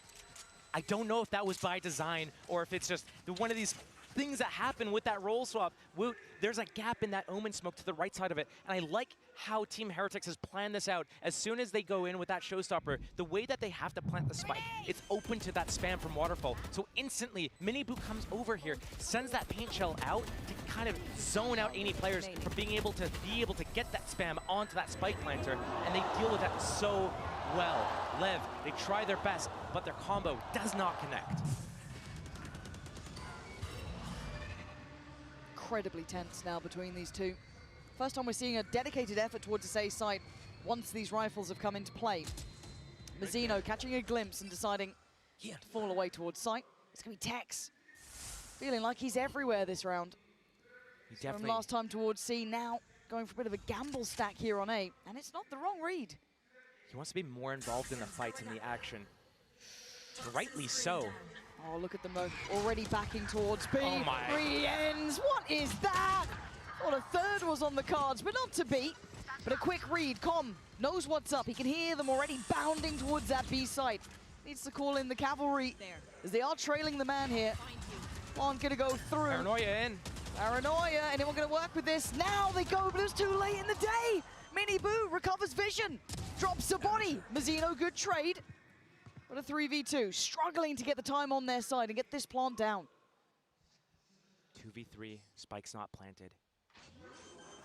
I don't know if that was by design or if it's just one of these things that happen with that roll swap. Woot, there's a gap in that Omen smoke to the right side of it, and I like how Team Heretics has planned this out. As soon as they go in with that showstopper, the way that they have to plant the spike, it's open to that spam from Waterfall. So instantly, Miniboo comes over here, sends that paint shell out to kind of zone out any players from being able to get that spam onto that spike planter, and they deal with that so well. LEV, they try their best, but their combo does not connect.
Incredibly tense now between these two. First time we're seeing a dedicated effort towards this A site once these rifles have come into play. Mazzino catching a glimpse and deciding to fall away towards site. It's going to be Tex. Feeling like he's everywhere this round. From last time towards C, now going for a bit of a gamble stack here on A, and it's not the wrong read.
He wants to be more involved in the fights and the action. Rightly so.
Oh, look at them already backing towards B.
Oh my.
Rienz, what is that? Well, a third was on the cards, but not to beat. But a quick read. Com knows what's up. He can hear them already bounding towards that B site. Needs to call in the cavalry as they are trailing the man here. One gonna go through.
Paranoia in.
Paranoia, anyone gonna work with this? Now they go, but it's too late in the day. Miniboo recovers vision. Drops the body. Mazzino, good trade. But a 3v2, struggling to get the time on their side and get this plant down.
2v3, spike's not planted.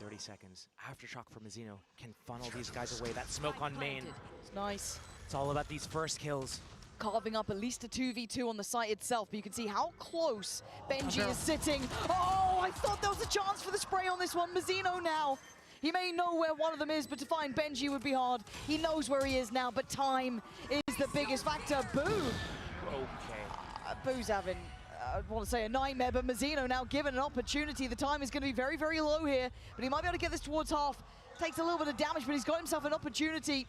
30 seconds. Aftershock for Mazzino can funnel these guys away. That smoke on main.
It's nice.
It's all about these first kills.
Carving up at least a 2v2 on the site itself, but you can see how close Benji is sitting. Oh, I thought there was a chance for the spray on this one. Mazzino now. He may know where one of them is, but to find Benji would be hard. He knows where he is now, but time is the biggest factor. Boo!
Okay.
Boo's having, I want to say a nightmare, but Mazzino now given an opportunity. The time is going to be very, very low here, but he might be able to get this towards half. Takes a little bit of damage, but he's got himself an opportunity.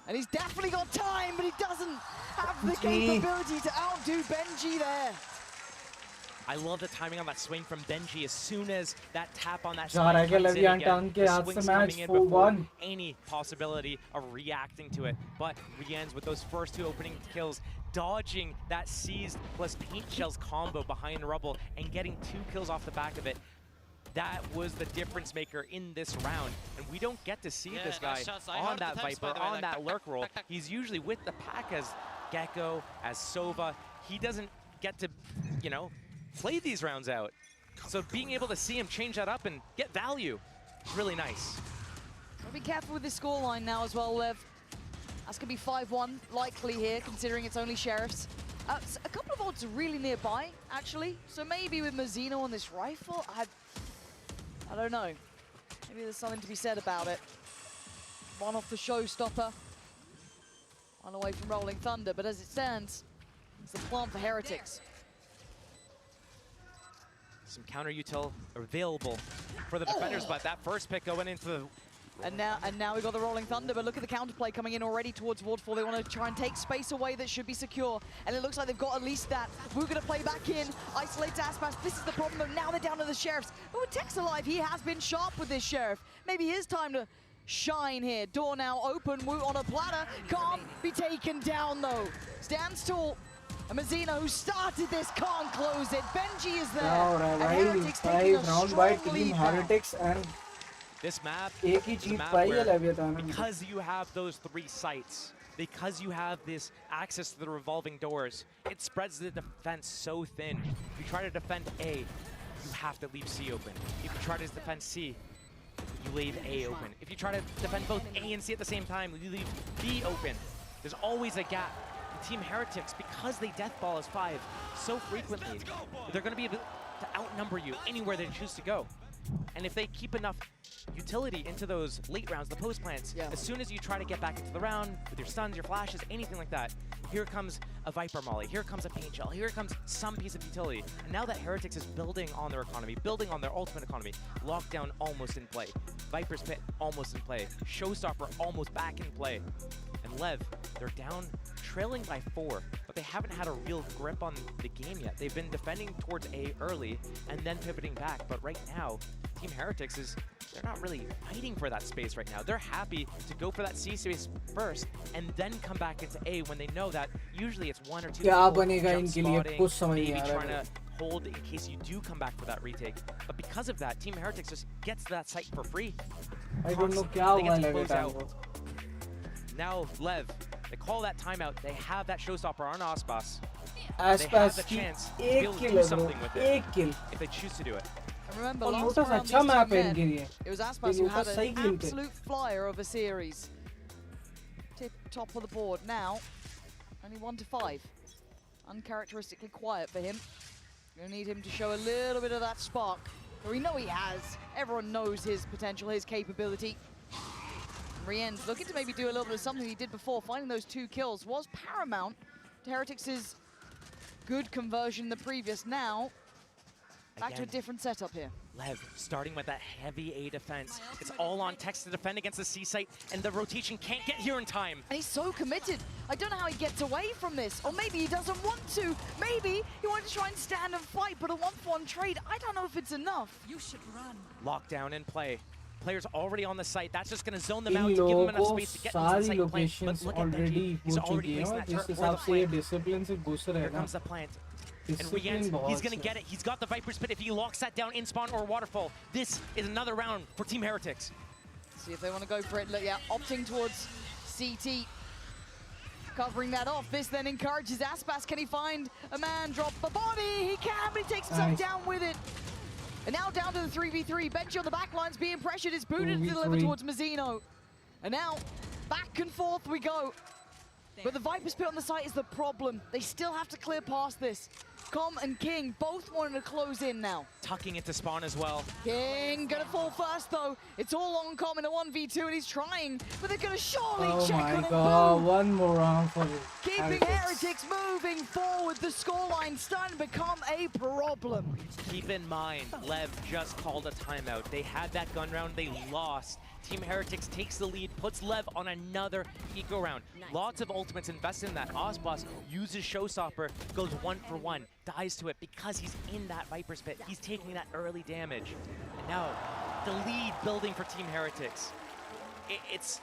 And he's definitely got time, but he doesn't have the capability to outdo Benji there.
I love the timing on that swing from Benji. As soon as that tap on that
जा रहा है क्या लेवियाटान के हाथ से match 4-1
any possibility of reacting to it. But Rienz with those first 2 opening kills, dodging that seized plus paint shells combo behind Rubble and getting 2 kills off the back of it. That was the difference maker in this round. And we don't get to see this guy on that Viper, on that lurk roll. He's usually with the pack as Gecko, as Sova. He doesn't get to, you know, play these rounds out. So being able to see him change that up and get value is really nice.
Be careful with this scoreline now as well, Lev. That's going to be 5-1 likely here, considering it's only Sheriffs. A couple of odds are really nearby, actually. So maybe with Mazzino on this rifle, I don't know. Maybe there's something to be said about it. One off the showstopper. One away from Rolling Thunder, but as it stands, it's the plant for Heretics.
Some counter util available for the defenders, but that first pick going into the...
And now we got the Rolling Thunder, but look at the counterplay coming in already towards Waterfall. They want to try and take space away that should be secure, and it looks like they've got at least that. We're going to play back in, isolate Aspas. This is the problem, though. Now they're down to the Sheriffs. But with Tex alive, he has been sharp with this Sheriff. Maybe his time to shine here. Door now open, Woot on a platter. Can't be taken down, though. Stands tall. And Mazzino, who started this, can't close it. Benji is there.
And Heretics taking a strong
by
Team Heretics and
this map,
because
you have those 3 sites, because you have this access to the revolving doors, it spreads the defense so thin. If you try to defend A, you have to leave C open. If you try to defend C, you leave A open. If you try to defend both A and C at the same time, you leave B open. There's always a gap. Team Heretics, because they deathball as 5 so frequently, they're going to be able to outnumber you anywhere they choose to go. And if they keep enough utility into those late rounds, the post plants, as soon as you try to get back into the round with your stuns, your flashes, anything like that, here comes a Viper Molly, here comes a Paint Shell, here comes some piece of utility. And now that Heretics is building on their economy, building on their ultimate economy, Lockdown almost in play, Viper's Pit almost in play, Showstopper almost back in play, and LEV, they're down trailing by 4, but they haven't had a real grip on the game yet. They've been defending towards A early and then pivoting back, but right now, Team Heretics they're not really fighting for that space right now. They're happy to go for that C space first and then come back into A when they know that usually it's 1 or 2 people jump spotting, maybe trying to hold in case you do come back for that retake. But because of that, Team Heretics just gets that site for free.
I don't know
they get to close out. Now LEV, they call that timeout. They have that showstopper on Aspas. They have the chance to be able to do something with it if they choose to do it.
And remember, last round these two men, it was Aspas who had an absolute flyer of a series. Top of the board now, only 1 to 5. Uncharacteristically quiet for him. Gonna need him to show a little bit of that spark. But we know he has. Everyone knows his potential, his capability. Rien's looking to maybe do a little bit of something he did before. Finding those 2 kills was paramount to Heretics' good conversion the previous. Now, back to a different setup here.
LEV starting with that heavy A defense. It's all on Tex to defend against the C site, and the rotation can't get here in time.
And he's so committed. I don't know how he gets away from this. Or maybe he doesn't want to. Maybe he wanted to try and stand and fight, but a 1-for-1 trade, I don't know if it's enough. You should run.
Lockdown in play. Players already on the site. That's just going to zone them out to give them enough space to get into the site plant. But look at Benji. He's already placed that turret for the plant. Here comes the plant. And Rien's, he's going to get it. He's got the Viper's Pit if he locks that down in spawn or waterfall. This is another round for Team Heretics.
See if they want to go for it. Look, yeah, opting towards CT. Covering that off. This then encourages Aspas. Can he find a man? Drop the body. He can, but he takes himself down with it. And now down to the 3v3. Benji on the back lines being pressured. Is booted to deliver towards Mazzino. And now back and forth we go. But the Viper's Pit on the site is the problem. They still have to clear past this. Com and King both wanting to close in now.
Tucking into spawn as well.
King gonna fall first though. It's all on Com in a 1v2 and he's trying, but they're gonna surely check on him.
Oh my god, one more round for
Keeping Heretics moving forward. The scoreline starting to become a problem.
Keep in mind, LEV just called a timeout. They had that gun round, they lost. Team Heretics takes the lead, puts LEV on another eco round. Lots of ultimates invested in that. Aspas uses Showstopper, goes 1-for-1, dies to it because he's in that Viper's Pit. He's taking that early damage. And now, the lead building for Team Heretics. It's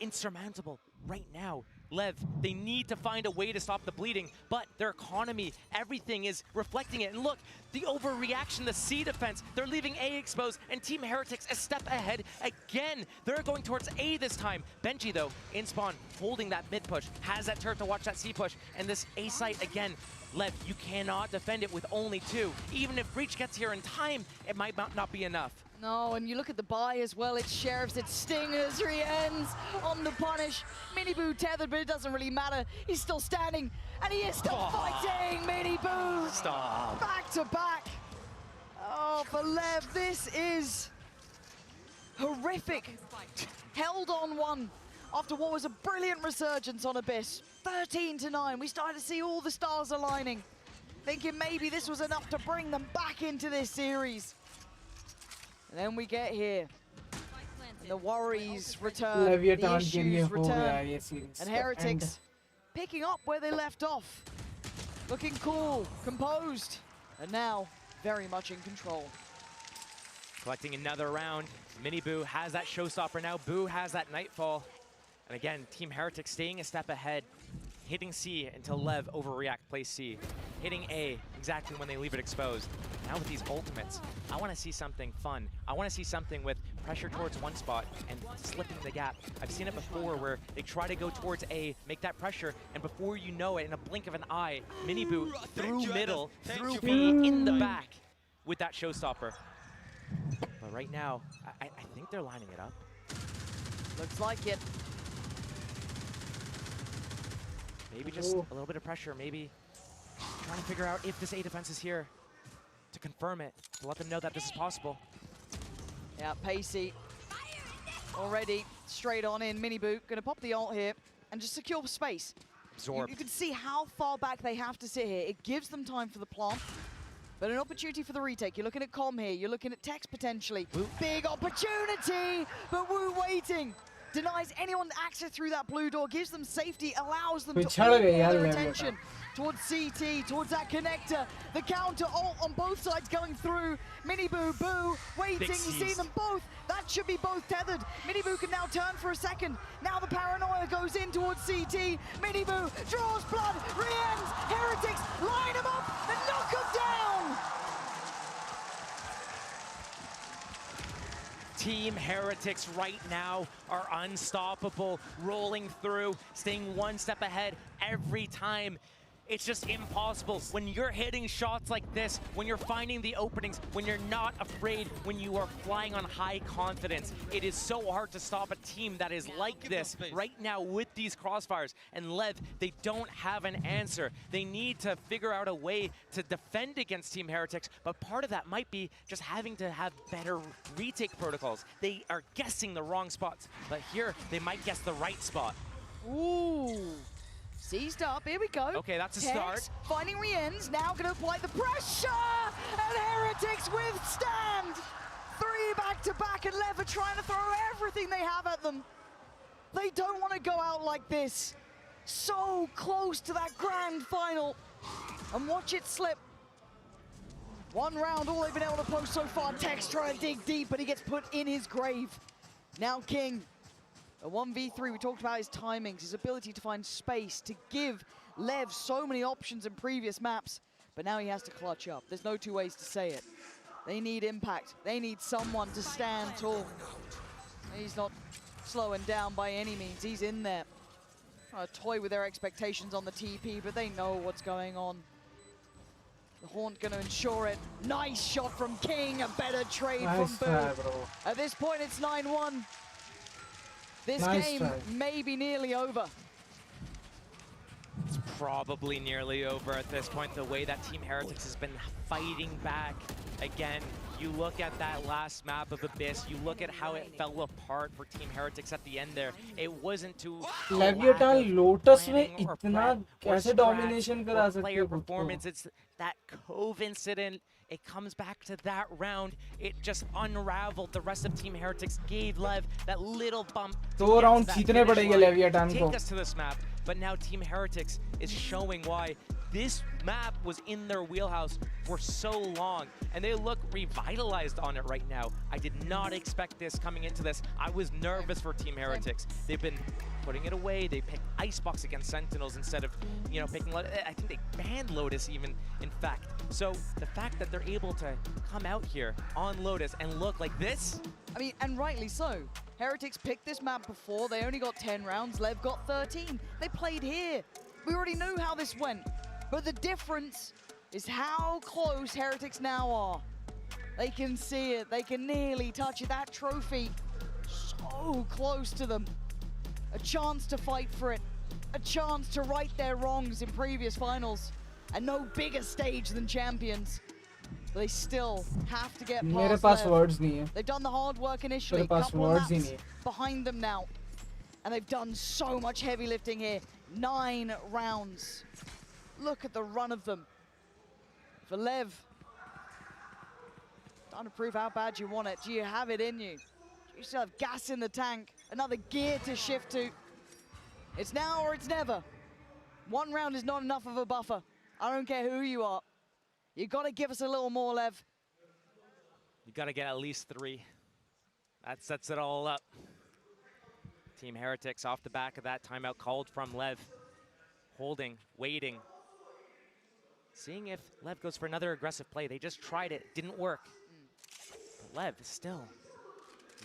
insurmountable right now. LEV, they need to find a way to stop the bleeding, but their economy, everything is reflecting it. And look, the overreaction, the C defense, they're leaving A exposed, and Team Heretics a step ahead again. They're going towards A this time. Benji, though, in spawn, holding that mid push, has that turret to watch that C push, and this A site again. LEV, you cannot defend it with only 2. Even if Breach gets here in time, it might not be enough.
No, and you look at the buy as well. It's Sheriffs, it's Stingers, Rien's on the punish. Miniboo tethered, but it doesn't really matter. He's still standing, and he is still fighting. Miniboo,
stop.
Back to back. Oh, for LEV, this is horrific. Held on 1 after what was a brilliant resurgence on Abyss. 13-9, we started to see all the stars aligning. Thinking maybe this was enough to bring them back into this series. And then we get here. And the worries return, the issues return. And Heretics picking up where they left off. Looking cool, composed, and now very much in control.
Collecting another round. Miniboo has that showstopper now. Boo has that Nightfall. And again, Team Heretics staying a step ahead. Hitting C until LEV overreact, plays C. Hitting A exactly when they leave it exposed. Now with these ultimates, I want to see something fun. I want to see something with pressure towards one spot and slipping the gap. I've seen it before where they try to go towards A, make that pressure, and before you know it, in a blink of an eye, Miniboo through middle, through B, in the back with that showstopper. But right now, I think they're lining it up.
Looks like it.
Maybe just a little bit of pressure, maybe trying to figure out if this A defense is here to confirm it, to let them know that this is possible.
Yeah, Pacey already straight on in. Miniboo gonna pop the ult here and just secure space.
Absorb.
You can see how far back they have to sit here. It gives them time for the plant, but an opportunity for the retake. You're looking at Com here, you're looking at Tex potentially.
Woo.
Big opportunity, but Woo waiting. denies anyone access through that blue door, gives them safety, allows them to
Pichhad
all
gaye yaar
their
Lev
attention towards CT, towards that connector. The counter ult on both sides going through. Miniboo, Boo, waiting, he's seen them both. That should be both tethered. Miniboo can now turn for a second. Now the paranoia goes in towards CT. Miniboo draws blood, re-ends, Heretics line him up and knock him down.
Team Heretics right now are unstoppable, rolling through, staying one step ahead every time. It's just impossible. When you're hitting shots like this, when you're finding the openings, when you're not afraid, when you are flying on high confidence, it is so hard to stop a team that is like this right now with these crossfires. And LEV, they don't have an answer. They need to figure out a way to defend against Team Heretics, but part of that might be just having to have better retake protocols. They are guessing the wrong spots, but here they might guess the right spot.
Ooh. Seized up, here we go.
Okay, that's a
Tex
start.
Finding re-ends, now gonna apply the pressure! And Heretics withstand! 3 back-to-back, and LEV are trying to throw everything they have at them. They don't want to go out like this. So close to that grand final. And watch it slip. 1 round, all they've been able to post so far. Tex trying to dig deep, but he gets put in his grave. Now King. A 1v3, we talked about his timings, his ability to find space, to give LEV so many options in previous maps, but now he has to clutch up. There's no two ways to say it. They need impact. They need someone to stand tall. He's not slowing down by any means. He's in there. Trying to toy with their expectations on the TP, but they know what's going on. The Haunt gonna ensure it. Nice shot from King, a better trade
Nice
from
try,
Boo.
bro.
At this point, it's 9-1. This
Nice
game
try.
may be nearly over.
It's probably nearly over at this point, the way that Team Heretics has been fighting back. Again, you look at that last map of Abyss, you look at how it fell apart for Team Heretics at the end there. It wasn't too
Leviathan Lotus में इतना कैसे domination करा सकते
player
हो खुद को?
performance. It's that Cove incident. It comes back to that round. It just unraveled. The rest of Team Heretics gave LEV that little bump. to
2
get to
rounds
that
जीतने
finish
पड़ेंगे
line,
Leviathan
take
को.
us to this map. But now Team Heretics is showing why this map was in their wheelhouse for so long, and they look revitalized on it right now. I did not expect this coming into this. I was nervous for Team Heretics. They've been putting it away. They picked Icebox against Sentinels instead of, picking, I think they banned Lotus even, in fact. So the fact that they're able to come out here on Lotus and look like this.
I mean, and rightly so. Heretics picked this map before. They only got 10 rounds. LEV got 13. They played here. We already knew how this went. But the difference is how close Heretics now are. They can see it. They can nearly touch it. That trophy, so close to them. A chance to fight for it. A chance to right their wrongs in previous finals. And no bigger stage than champions. But they still have to get
मेरे
past
पास
LEV.
words नहीं है.
They've done the hard work initially.
मेरे पास
Couple of
words he
maps
नहीं है.
behind them now. And they've done so much heavy lifting here. 9 rounds. Look at the run of them. For LEV, time to prove how bad you want it. Do you have it in you? Do you still have gas in the tank? Another gear to shift to? It's now or it's never. 1 round is not enough of a buffer. I don't care who you are. You got to give us a little more, LEV.
You got to get at least 3. That sets it all up. Team Heretics off the back of that timeout called from LEV. Holding, waiting. Seeing if LEV goes for another aggressive play. They just tried it, didn't work. But LEV is still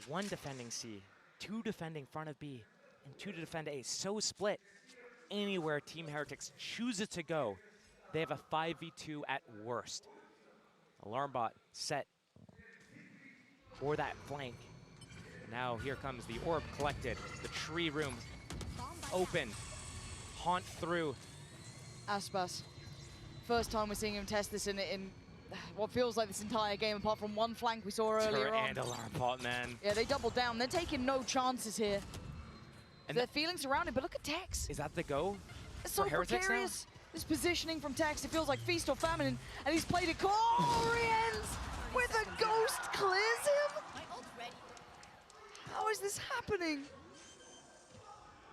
1 defending C, 2 defending front of B, and 2 to defend A. So split. Anywhere Team Heretics chooses to go, they have a 5v2 at worst. Alarm bot set for that flank. And now here comes the orb collected, the tree room open, haunt through.
Aspas. First time we're seeing him test this in what feels like this entire game, apart from 1 flank we saw earlier on.
And alarm bot, man.
Yeah, they doubled down. They're taking no chances here.
And
they're feeling surrounded, but look at Tex.
Is that the go?
It's so
for Heretics
precarious. This positioning from Tex, it feels like feast or famine, and he's played it. Corians with a ghost clears him. How is this happening?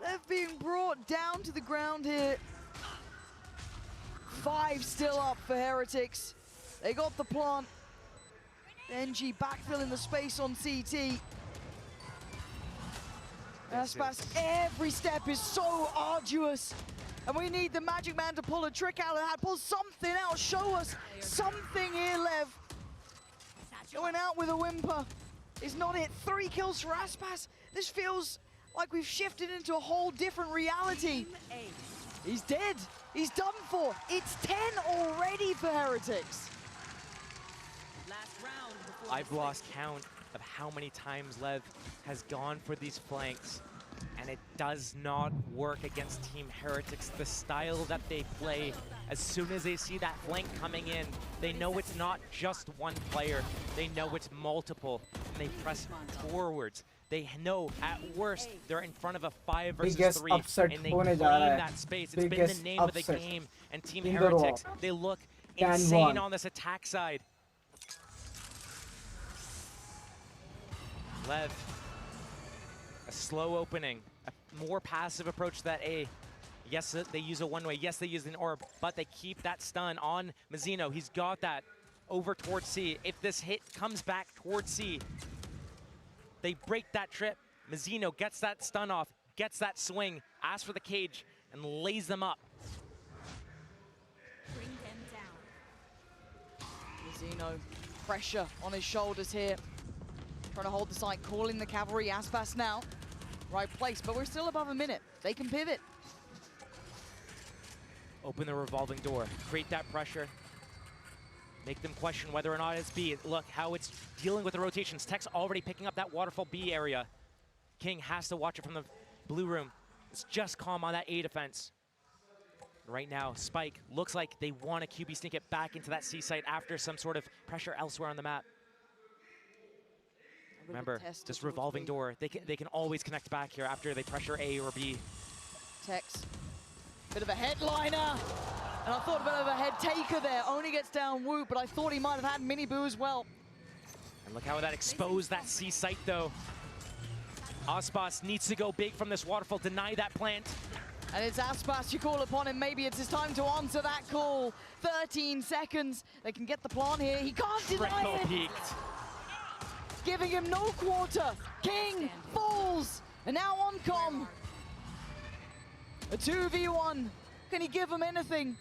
They've been brought down to the ground here. 5 still up for Heretics. They got the plant. NG backfilling the space on CT. Aspas, every step is so arduous. And we need the Magic Man to pull a trick out of the hat, pull something out, show us something here, Lev. Going out with a whimper is not it. 3 kills for Aspas. This feels like we've shifted into a whole different reality. He's dead. He's done for. It's 10 already for Heretics.
I've lost count of how many times Lev has gone for these flanks, and it does not work against Team Heretics. The style that they play, as soon as they see that flank coming in, they know it's not just one player. They know it's multiple, and they press forwards. They know at worst they're in front of a 5 versus 3, and they claim that space. It's been the name of the game, and Team Heretics, they look insane on this attack side. Lev, a slow opening, a more passive approach to that A. Yes, they use a one-way. Yes, they use an orb, but they keep that stun on Mazzino. He's got that over towards C. If this hit comes back towards C, they break that trip. Mazzino gets that stun off, gets that swing, asks for the cage, and lays them up.
Bring them down.
Mazzino, pressure on his shoulders here. Trying to hold the site, calling the cavalry. Aspas now, right place, but we're still above a minute. They can pivot.
Open the revolving door, create that pressure, make them question whether or not it's B. Look how it's dealing with the rotations. Tech's already picking up that waterfall B area. King has to watch it from the blue room. It's just calm on that A defense. Right now, Spike looks like they want to QB sneak it back into that C site after some sort of pressure elsewhere on the map. Remember, this revolving door, they can always connect back here after they pressure A or B.
Tex, bit of a headliner. And I thought a bit of a head taker there. Only gets down Wu, but I thought he might have had Mini Boo as well.
And look how that exposed that C site though. Aspas needs to go big from this waterfall, deny that plant.
And it's Aspas, you call upon him. Maybe it's his time to answer that call. 13 seconds. They can get the plant here. He can't deny it.
Peaked.
Giving him no quarter. King falls. And now on com. A 2v1. Can he give him anything?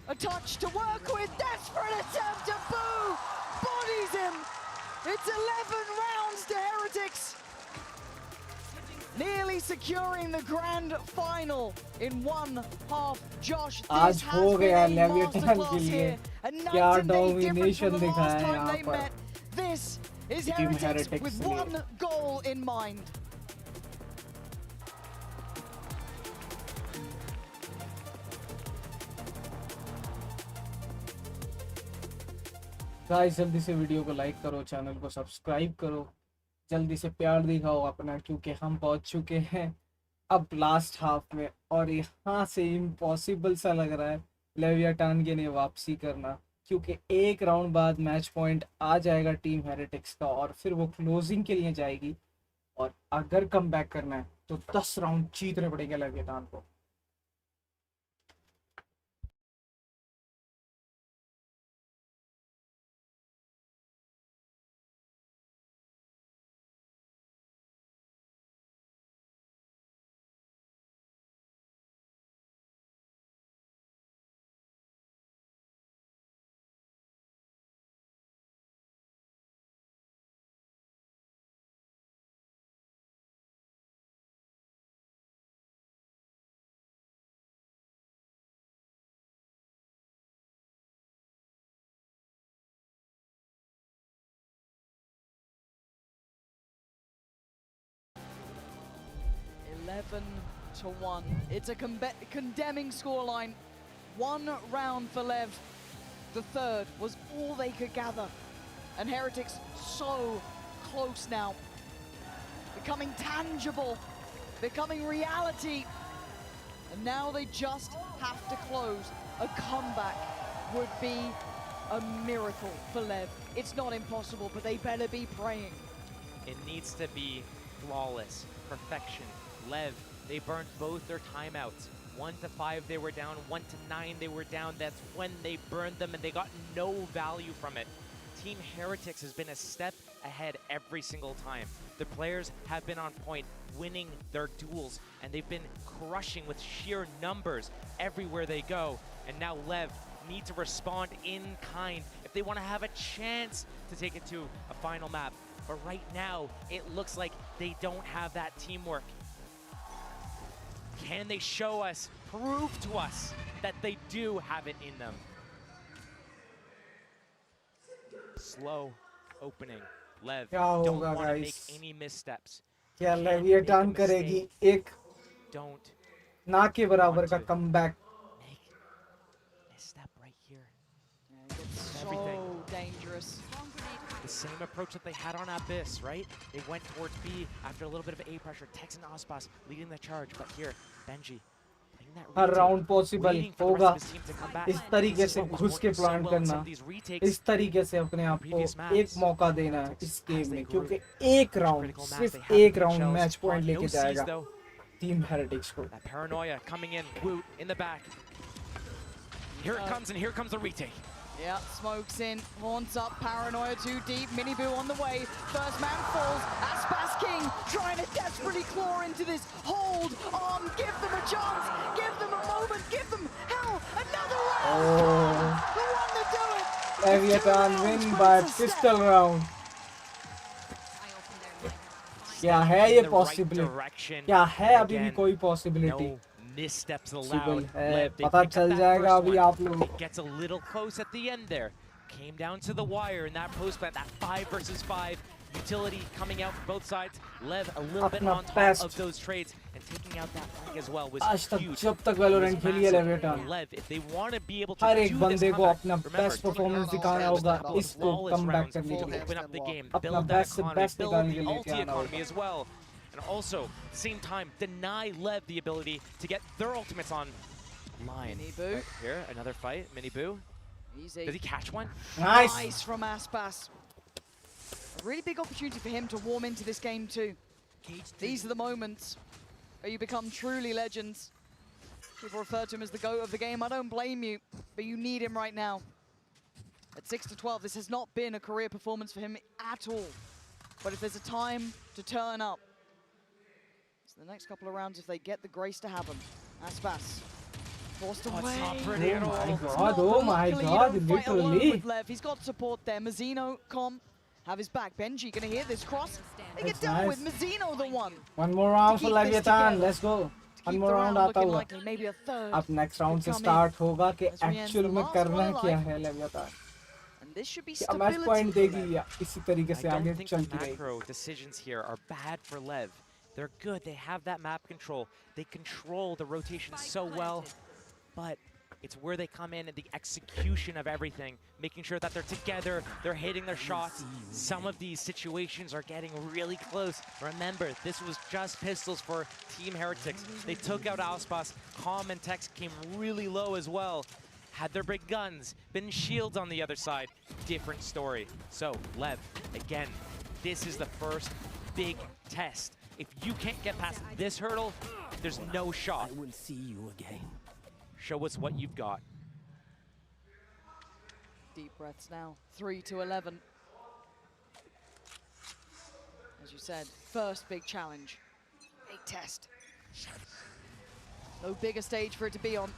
A touch to work with. Desperate attempt to Boo. Bodies him. It's 11 rounds to Heretics. Nearly securing the grand final in one half. Josh, this has been a masterclass here. A night and day difference from the last time they met. This is Heretics with one goal in mind.
Guys जल्दी से video को like करो, channel को subscribe करो, जल्दी से प्यार दिखाओ अपना, क्योंकि हम पहुंच चुके हैं अब लास्ट हाफ में और यहाँ से इम्पॉसिबल सा लग रहा है लेवियाटान के लिए वापसी करना, क्योंकि एक राउंड बाद मैच पॉइंट आ जाएगा टीम हेरेटिक्स का और फिर वो क्लोजिंग के लिए जाएगी। और अगर कम बैक करना है तो 10 राउंड जीतने पड़ेंगे लेवियाटान को।
To 1. It's a condemning scoreline. 1 round for Lev. The third was all they could gather. And Heretics so close now. Becoming tangible. Becoming reality. And now they just have to close. A comeback would be a miracle for Lev. It's not impossible, but they better be praying.
It needs to be flawless, perfection. Lev They burned both their timeouts. 1 to 5 they were down, 1 to 9 they were down. That's when they burned them and they got no value from it. Team Heretics has been a step ahead every single time. The players have been on point, winning their duels, and they've been crushing with sheer numbers everywhere they go. And now LEV need to respond in kind if they want to have a chance to take it to a final map. But right now, it looks like they don't have that teamwork. Can they show us, prove to us that they do have it in them? Slow opening. LEV don't want to make any missteps.
क्या लेविएटान करेगी एक ना के बराबर का comeback?
Misstep right here.
So dangerous.
The same approach that they had on Abyss, right? They went towards B after a little bit of A pressure. Tex and Aspas leading the charge, but here, Benji playing that
her
retake,
round possible
waiting for the
होगा
rest of his team to come back.
इस तरीके
This is
से
what was
घुस के
working so
plan
well in some
करना,
of these retakes.
इस तरीके से अपने आप को
previous maps.
एक मौका देना इस गेम में, क्योंकि एक राउंड
Critical map,
सिर्फ
they have
एक
good
round
shells.
Match point
No
लेके
Cs
जाएगा
though.
टीम हेरिटिक्स को.
That paranoia coming in, Woot in the back. Here it comes, and here comes the retake.
Yeah, smokes in, haunts up, paranoia too deep, Miniboo on the way, first man falls, Aspas King trying to desperately claw into this, hold on, give them a chance, give them a moment, give them, hell, another round! The one to do it!
लेविएटान win by pistol round. क्या है ये possibility? क्या है अभी भी कोई possibility?
Missteps allowed.
पता चल जाएगा अभी आप लोगों
It gets a little close at the end there. Came down to the wire in that post plant, that 5 versus 5 utility coming out from both sides. LEV a little bit on top of those trades and taking out that flank as well was
आज तक
huge.
जब तक Valorant खेली है लेविएटान,
LEV, if they want to be able to
her
do
एक
this
बंदे को
comeback,
अपना
remember,
बेस्ट परफॉर्मेंस दिखाना होगा इसको कमबैक करने के लिए,
open up the game,
अपना
build that
बेस्ट से
economy,
बेस्ट
build
निकालने
the
के लिए
ulti
आना
economy
होगा.
as well. And also, at the same time, deny LEV the ability to get their ultimates on line.
Miniboo.
Right here, another fight. Miniboo.
Easy.
Does he catch one?
Nice from Aspas. A really big opportunity for him to warm into this game too. These are the moments where you become truly legends. People refer to him as the GOAT of the game. I don't blame you, but you need him right now. At 6 to 12, this has not been a career performance for him at all. But if there's a time to turn up, it's the next couple of rounds if they get the grace to have them. Aspas. Forced away.
Oh my god, literally.
With LEV. He's got support there. Mazzino, Com, have his back. Benji gonna hit this cross. They get dealt with. Mazzino the one.
One more round for लेविएटान, let's go. One more round आता हुआ.
Maybe a third.
अब next round से start होगा कि actual में करना क्या है लेविएटान.
And this should be
क्या मैच पॉइंट देगी या इसी तरीके से
I
आगे
don't think the
चलती रहेगी.
macro decisions here are bad for LEV. They're good. They have that map control. They control the rotation so well. But it's where they come in and the execution of everything, making sure that they're together, they're hitting their shots. Some of these situations are getting really close. Remember, this was just pistols for Team Heretics. They took out Aspas. Com and Tex came really low as well. Had their big guns, been shields on the other side, different story. So, LEV, again, this is the first big test. If you can't get past this hurdle, there's no shot. I will see you again. Show us what you've got.
Deep breaths now. 3 to 11. As you said, first big challenge. Big test. No bigger stage for it to be on.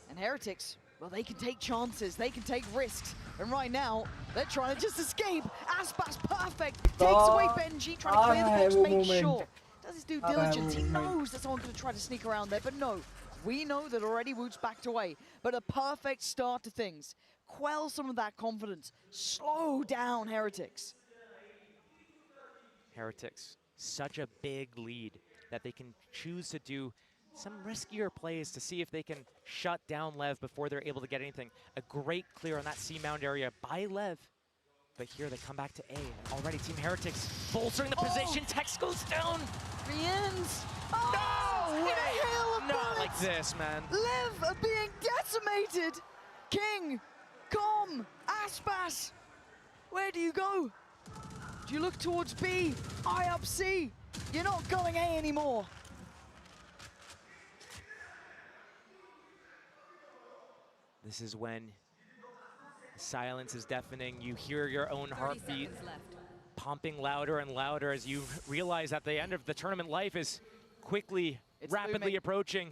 And Heretics, well, they can take chances, they can take risks. And right now, they're trying to just escape. Aspas perfect. Takes away Benji, trying to clear the box, make sure. Does his due diligence. He knows that someone's going to try to sneak around there, but no. We know that already Woot's backed away, but a perfect start to things. Quell some of that confidence. Slow down Heretics.
Heretics, such a big lead that they can choose to do some riskier plays to see if they can shut down LEV before they're able to get anything. A great clear on that C-Mound area by LEV. But here they come back to A. Already Team Heretics bolstering the position. Tex goes down.
The ends.
No way! Not like this, man.
LEV are being decimated. King, Com, Aspas. Where do you go? Do you look towards B? I up C. You're not going A anymore.
This is when silence is deafening. You hear your own heartbeat pumping louder and louder as you realize that the end of the tournament life is quickly, rapidly approaching.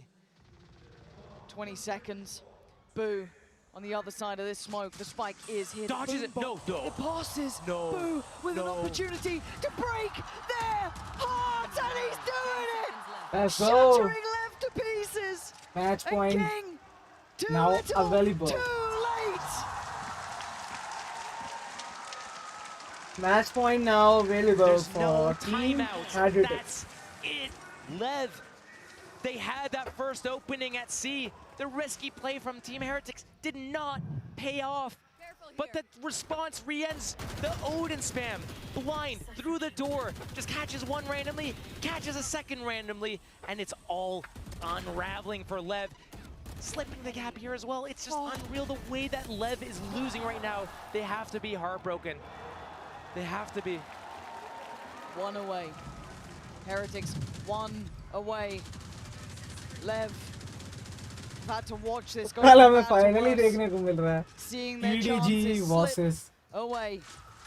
20 seconds. Boo on the other side of this smoke. The spike is hit.
Dodges it. No.
It passes.
No.
Boo with an opportunity to break their hearts, and he's doing it.
Let's go.
Shattering left to pieces.
Match
And
point
King, too
now
little,
available.
Too late.
Match point now available
There's
for
no
Team
timeouts.
Heretics.
That's it. LEV. They had that first opening at C. The risky play from Team Heretics did not pay off. But the response re-ends the Odin spam. Blind through the door. Just catches one randomly, catches a second randomly, and it's all unraveling for LEV. Slipping the gap here as well. It's just unreal the way that LEV is losing right now. They have to be heartbroken. They have to be.
One away. Heretics one away. LEV had to watch this go
कल
from
हमें
bad to
finally
worse.
देखने को मिल रहा है
Seeing their
EDG
chances
versus
slip away.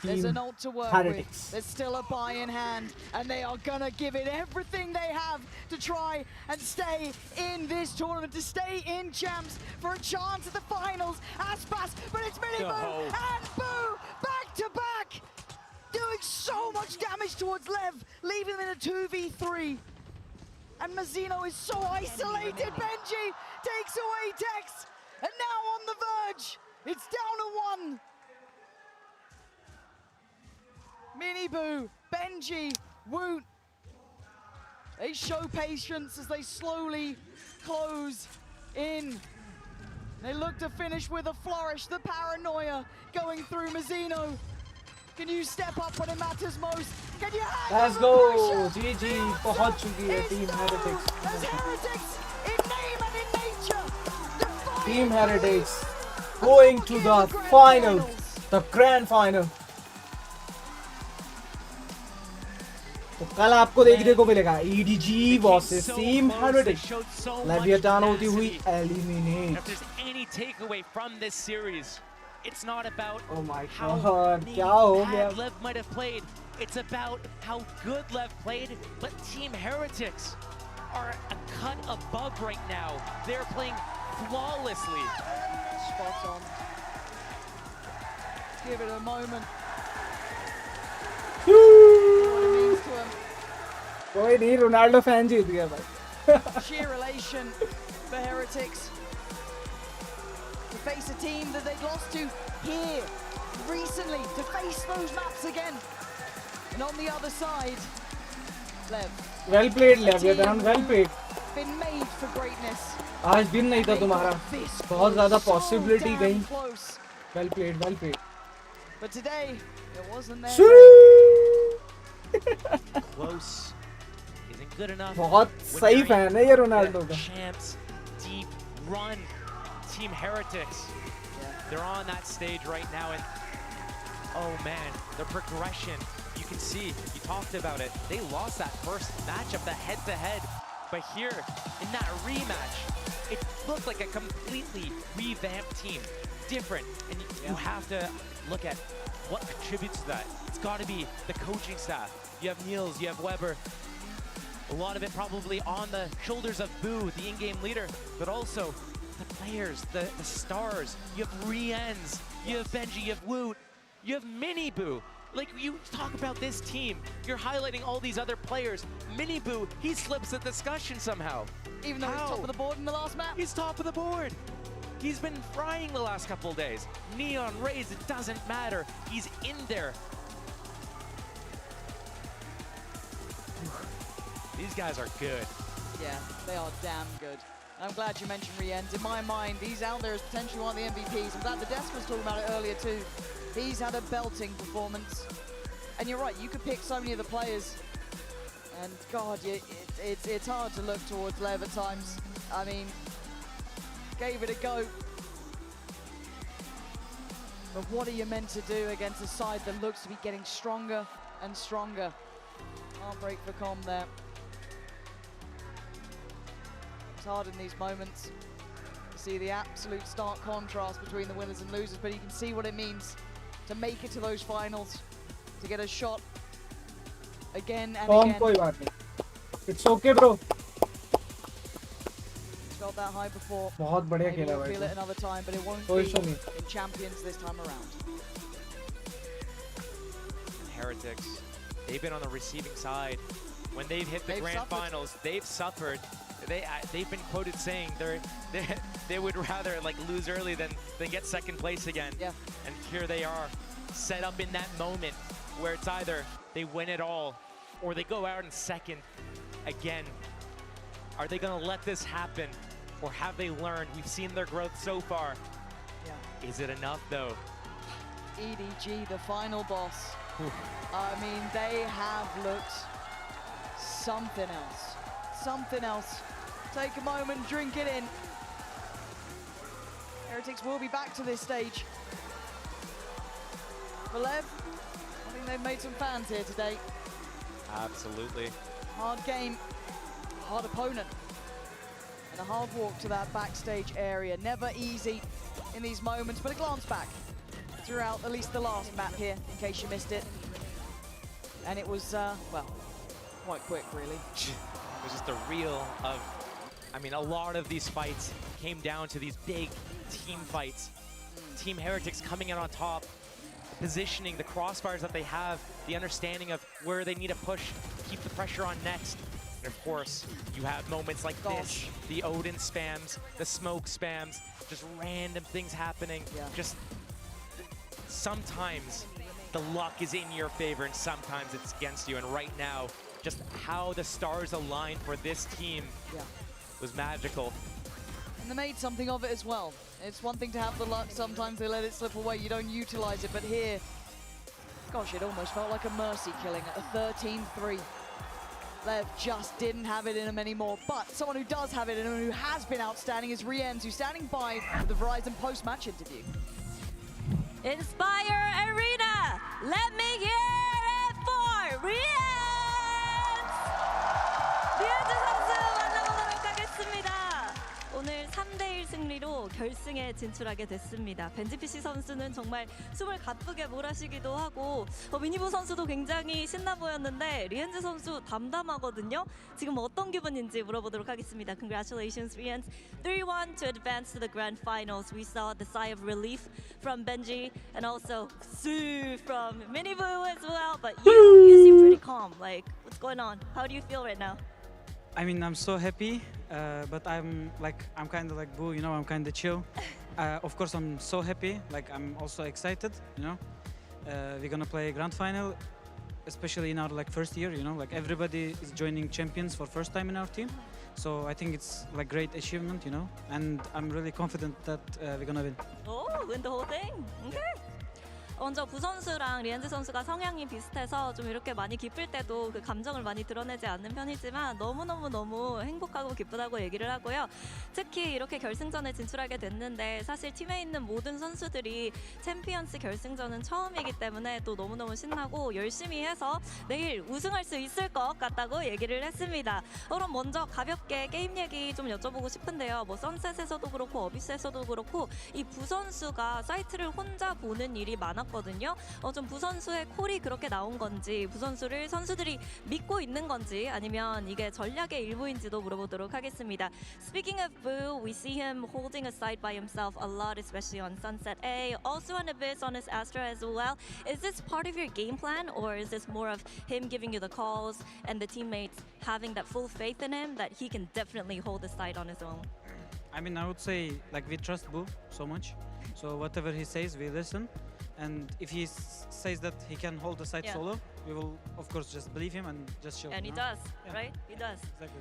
There's
Team
an ult to work
Heretics.
with. There's still a buy in hand, and they are gonna give it everything they have to try and stay in this tournament, to stay in champs for a chance at the finals. Aspas, but it's Miniboo and Boo back to back, doing so much damage towards LEV, leaving them in a 2v3. And Mazzino is so isolated. Benji takes away Tex, and now on the verge. It's down to 1. Miniboo, Benji, Woot. They show patience as they slowly close in. They look to finish with a flourish. The paranoia going through Mazzino. Can you step up when it matters most? Can you handle
Let's
the
go.
pressure?
GG पहुंच चुकी है Team Heretics.
As Heretics in name and in nature.
Team Heretics going to the final, the grand final. तो कल आपको देखने को मिलेगा EDG versus Team Heretics. Leviathan होती हुई eliminate.
If there's any takeaway from this series, it's not about
Oh my
how
God, क्या हो गया?
bad LEV might have played. It's about how good LEV played, but Team Heretics are a cut above right now. They're playing flawlessly.
Spot on. Give it a moment. What it means to him.
कोई नहीं Ronaldo fan जीत गया भाई.
Sheer elation for Heretics. To face a team that they'd lost to here recently, to face those maps again. And on the other side, LEV.
Well played, Leviathan. Well played.
Been made for greatness.
आज दिन नहीं था तुम्हारा. बहुत ज़्यादा possibility गई.
Close.
Well played, well played.
But today, it wasn't there.
Close isn't good enough.
बहुत
When
सही
you're
fan
in
है ये रोनाल्डो
the
का.
Champs deep run. Team Heretics. They're on that stage right now, and oh man, the progression. You can see, you talked about it. They lost that first matchup, the head-to-head. But here, in that rematch, it looked like a completely revamped team. Different. And you have to look at what contributes to that. It's got to be the coaching staff. You have Niels, you have Weber. A lot of it probably on the shoulders of Boo, the in-game leader, but also the players, the stars. You have Rienz, you have Benji, you have Woot, you have Miniboo. Like, you talk about this team, you're highlighting all these other players. Miniboo, he slips the discussion somehow.
Even though he's top of the board in the last map?
He's top of the board. He's been frying the last couple of days. Neon Rays, it doesn't matter. He's in there. These guys are good.
Yeah, they are damn good. I'm glad you mentioned Rienz. In my mind, he's out there as potentially one of the MVPs. I'm glad the desk was talking about it earlier too. He's had a belting performance. And you're right, you could pick so many of the players. And God, it's hard to look towards LEV at times. I mean, gave it a go. But what are you meant to do against a side that looks to be getting stronger and stronger? Heartbreak for Com there. It's hard in these moments to see the absolute stark contrast between the winners and losers, but you can see what it means to make it to those finals, to get a shot again and again.
कोई बात नहीं. It's okay, bro.
It's felt that high before.
बहुत बढ़िया
Maybe
खेला
we'll
भाई.
feel it another time, but it won't
कोई
be
issue नहीं.
in Champions this time around.
Heretics, they've been on the receiving side. When they've hit the grand finals, they've suffered. They've been quoted saying they would rather like lose early than get second place again.
Yeah.
And here they are, set up in that moment where it's either they win it all or they go out in second again. Are they going to let this happen, or have they learned? We've seen their growth so far.
Yeah.
Is it enough though?
EDG, the final boss. I mean, they have looked something else. Something else. Take a moment, drink it in. Heretics will be back to this stage. For LEV, I think they've made some fans here today.
Absolutely.
Hard game, hard opponent, and a hard walk to that backstage area. Never easy in these moments, but a glance back throughout at least the last map here, in case you missed it. And it was, well, quite quick, really.
It was just a reel of, I mean, a lot of these fights came down to these big team fights. Team Heretics coming in on top, positioning, the crossfires that they have, the understanding of where they need to push, keep the pressure on next. And of course, you have moments like this, the Odin spams, the smoke spams, just random things happening.
Yeah.
Just sometimes the luck is in your favor and sometimes it's against you. And right now, just how the stars aligned for this team was magical.
And they made something of it as well. It's one thing to have the luck, sometimes they let it slip away, you don't utilize it, but here, gosh, it almost felt like a mercy killing at a 13-3. LEV just didn't have it in him anymore, but someone who does have it in him, who has been outstanding, is Rienz, who's standing by for the Verizon post-match interview.
Inspire Arena, let me hear it for Rienz! 리엔즈 선수 만나보도록 하겠습니다. 오늘 3대1 승리로 결승에 진출하게 됐습니다. 벤지피시 선수는 정말 숨을 가쁘게 몰아쉬기도 하고 미니부 선수도 굉장히 신나 보였는데 리엔즈 선수 담담하거든요. 지금 어떤 기분인지 물어보도록 하겠습니다. Congratulations, Rienz. 3-1 to advance to the grand finals. We saw the sigh of relief from Benji and also Sue from Minibu as well. But you seem pretty calm. Like, what's going on? How do you feel right now?
I mean, I'm so happy, but I'm kind of like Boo, you know, I'm kind of chill. Of course, I'm so happy, like I'm also excited, you know. We're gonna play grand final, especially in our like first year, you know, like everybody is joining champions for first time in our team. So I think it's like great achievement, you know, and I'm really confident that we're gonna win.
Oh, win the whole thing? Okay. 먼저 부 선수랑 리엔즈 선수가 성향이 비슷해서 좀 이렇게 많이 기쁠 때도 그 감정을 많이 드러내지 않는 편이지만 너무너무 행복하고 기쁘다고 얘기를 하고요. 특히 이렇게 결승전에 진출하게 됐는데 사실 팀에 있는 모든 선수들이 챔피언스 결승전은 처음이기 때문에 또 너무너무 신나고 열심히 해서 내일 우승할 수 있을 것 같다고 얘기를 했습니다. 그럼 먼저 가볍게 게임 얘기 좀 여쭤보고 싶은데요. 뭐 선셋에서도 그렇고 어비스에서도 그렇고 이 부 선수가 사이트를 혼자 보는 일이 많았거든요. 좀 부 선수의 콜이 그렇게 나온 건지, 부 선수를 선수들이 믿고 있는 건지, 아니면 이게 전략의 일부인지도 물어보도록 하겠습니다. Speaking of Boo, we see him holding a side by himself a lot, especially on Sunset A, also on Abyss, on his Astra as well. Is this part of your game plan, or is this more of him giving you the calls and the teammates having that full faith in him that he can definitely hold the side on his own?
I mean, I would say like we trust Boo so much, so whatever he says, we listen. And if he says that he can hold the side solo, we will, of course, just believe him and just show.
And he does, right? He does.
Exactly.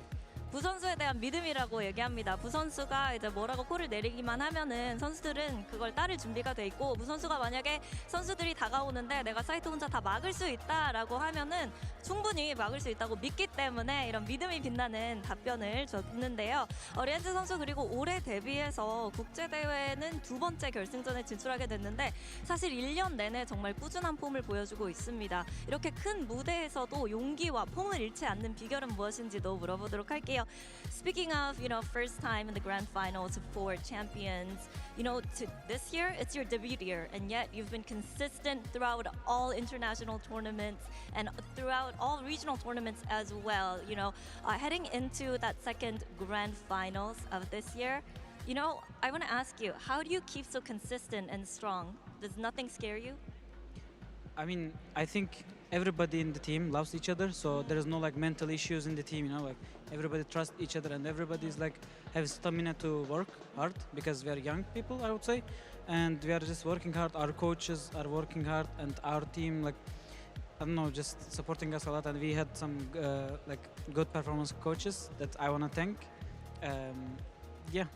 부선수에 대한 믿음이라고 얘기합니다. 부선수가 이제 뭐라고 콜을 내리기만 하면은 선수들은 그걸 따를 준비가 돼 있고, 부선수가 만약에 선수들이 다가오는데 내가 사이트 혼자 다 막을 수 있다라고 하면은 충분히 막을 수 있다고 믿기 때문에 이런 믿음이 빛나는 답변을 줬는데요. 리엔즈 선수 그리고 올해 데뷔해서 국제대회는 2번째 결승전에 진출하게 됐는데 사실 1년 내내 정말 꾸준한 폼을 보여주고 있습니다. 이렇게 큰 무대에서도 용기와 폼을 잃지 않는 비결은 무엇인지도 물어보도록 할게요. Speaking of, first time in the grand finals for champions, to this year, it's your debut year, and yet you've been consistent throughout all international tournaments and throughout all regional tournaments as well. Heading into that second grand finals of this year, I want to ask you, how do you keep so consistent and strong? Does nothing scare you?
I mean, I think everybody in the team loves each other, so there is no like mental issues in the team. Like everybody trusts each other, and everybody's like have stamina to work hard because we are young people, I would say, and we are just working hard. Our coaches are working hard, and our team I don't know, just supporting us a lot, and we had some good performance coaches that I want to thank. Yeah.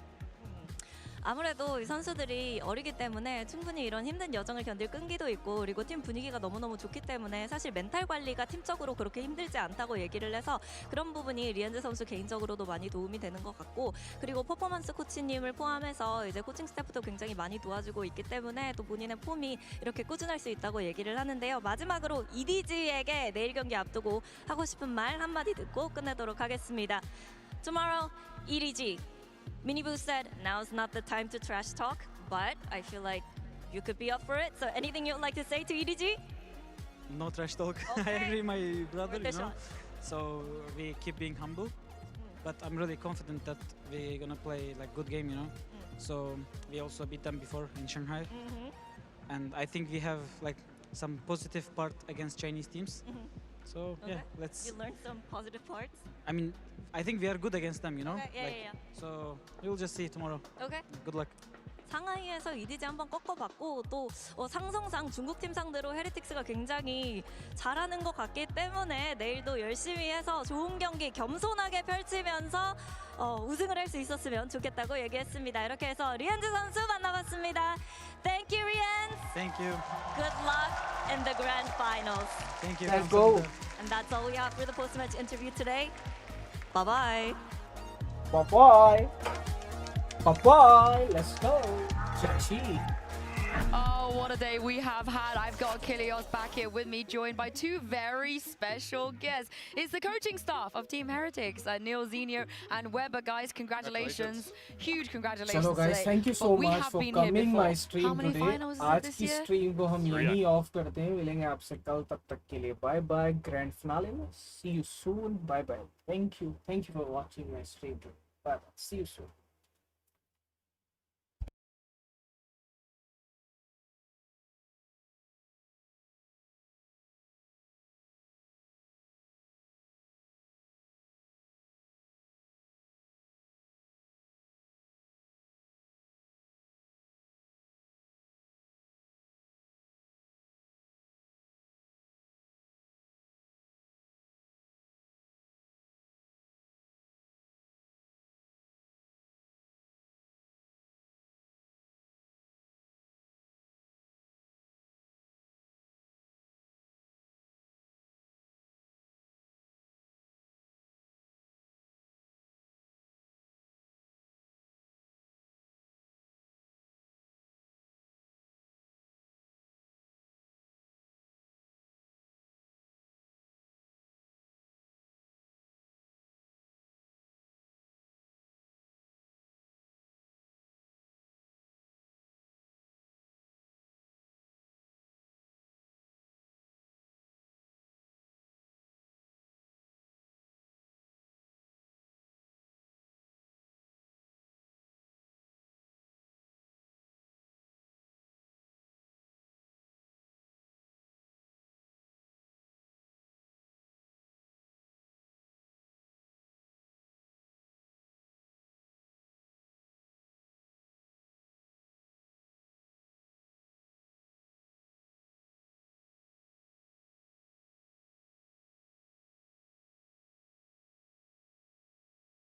아무래도 이 선수들이 어리기 때문에 충분히 이런 힘든 여정을 견딜 끈기도 있고, 그리고 팀 분위기가 너무너무 좋기 때문에 사실 멘탈 관리가 팀적으로 그렇게 힘들지 않다고 얘기를 해서 그런 부분이 리엔즈 선수 개인적으로도 많이 도움이 되는 것 같고, 그리고 퍼포먼스 코치님을 포함해서 이제 코칭 스태프도 굉장히 많이 도와주고 있기 때문에 또 본인의 폼이 이렇게 꾸준할 수 있다고 얘기를 하는데요. 마지막으로 EDG에게 내일 경기 앞두고 하고 싶은 말 한마디 듣고 끝내도록 하겠습니다. Tomorrow, EDG. Miniboo said, now's not the time to trash talk, but I feel like you could be up for it. So anything you'd like to say to EDG?
No trash talk.
Okay.
I agree, my brother.
Worth a shot.
So we keep being humble, but I'm really confident that we're gonna play like good game. So we also beat them before in Shanghai, and I think we have like some positive part against Chinese teams. So yeah, let's.
You learned some positive parts.
I mean, I think we are good against them.
Okay, yeah.
So we'll just see tomorrow.
Okay.
Good luck.
상하이에서 EDG 한번 꺾어봤고, 또 상성상 중국 팀 상대로 헤리틱스가 굉장히 잘하는 것 같기 때문에 내일도 열심히 해서 좋은 경기 겸손하게 펼치면서 우승을 할 수 있었으면 좋겠다고 얘기했습니다. 이렇게 해서 리엔즈 선수 만나봤습니다. Thank you, Rienz.
Thank you.
Good luck in the grand finals.
Thank you.
Let's go.
And that's all we have for the post-match interview today. Bye-bye.
Bye-bye. Bye-bye. Let's go. Chachi.
Oh, what a day we have had. I've got Kilios back here with me, joined by two very special guests. It's the coaching staff of Team Heretics, Neil Zenio and Weber. Guys, congratulations. Huge congratulations
Chalo guys,
today.
thank you so much for coming my
How
stream
many
today.
finals is it
आज
this
की
year?
stream को हम यहीं of करते हैं. मिलेंगे आपसे कल, तब तक के लिए bye bye. Grand finale में see you soon. Bye bye. Thank you for watching my stream today. Bye bye. See you soon.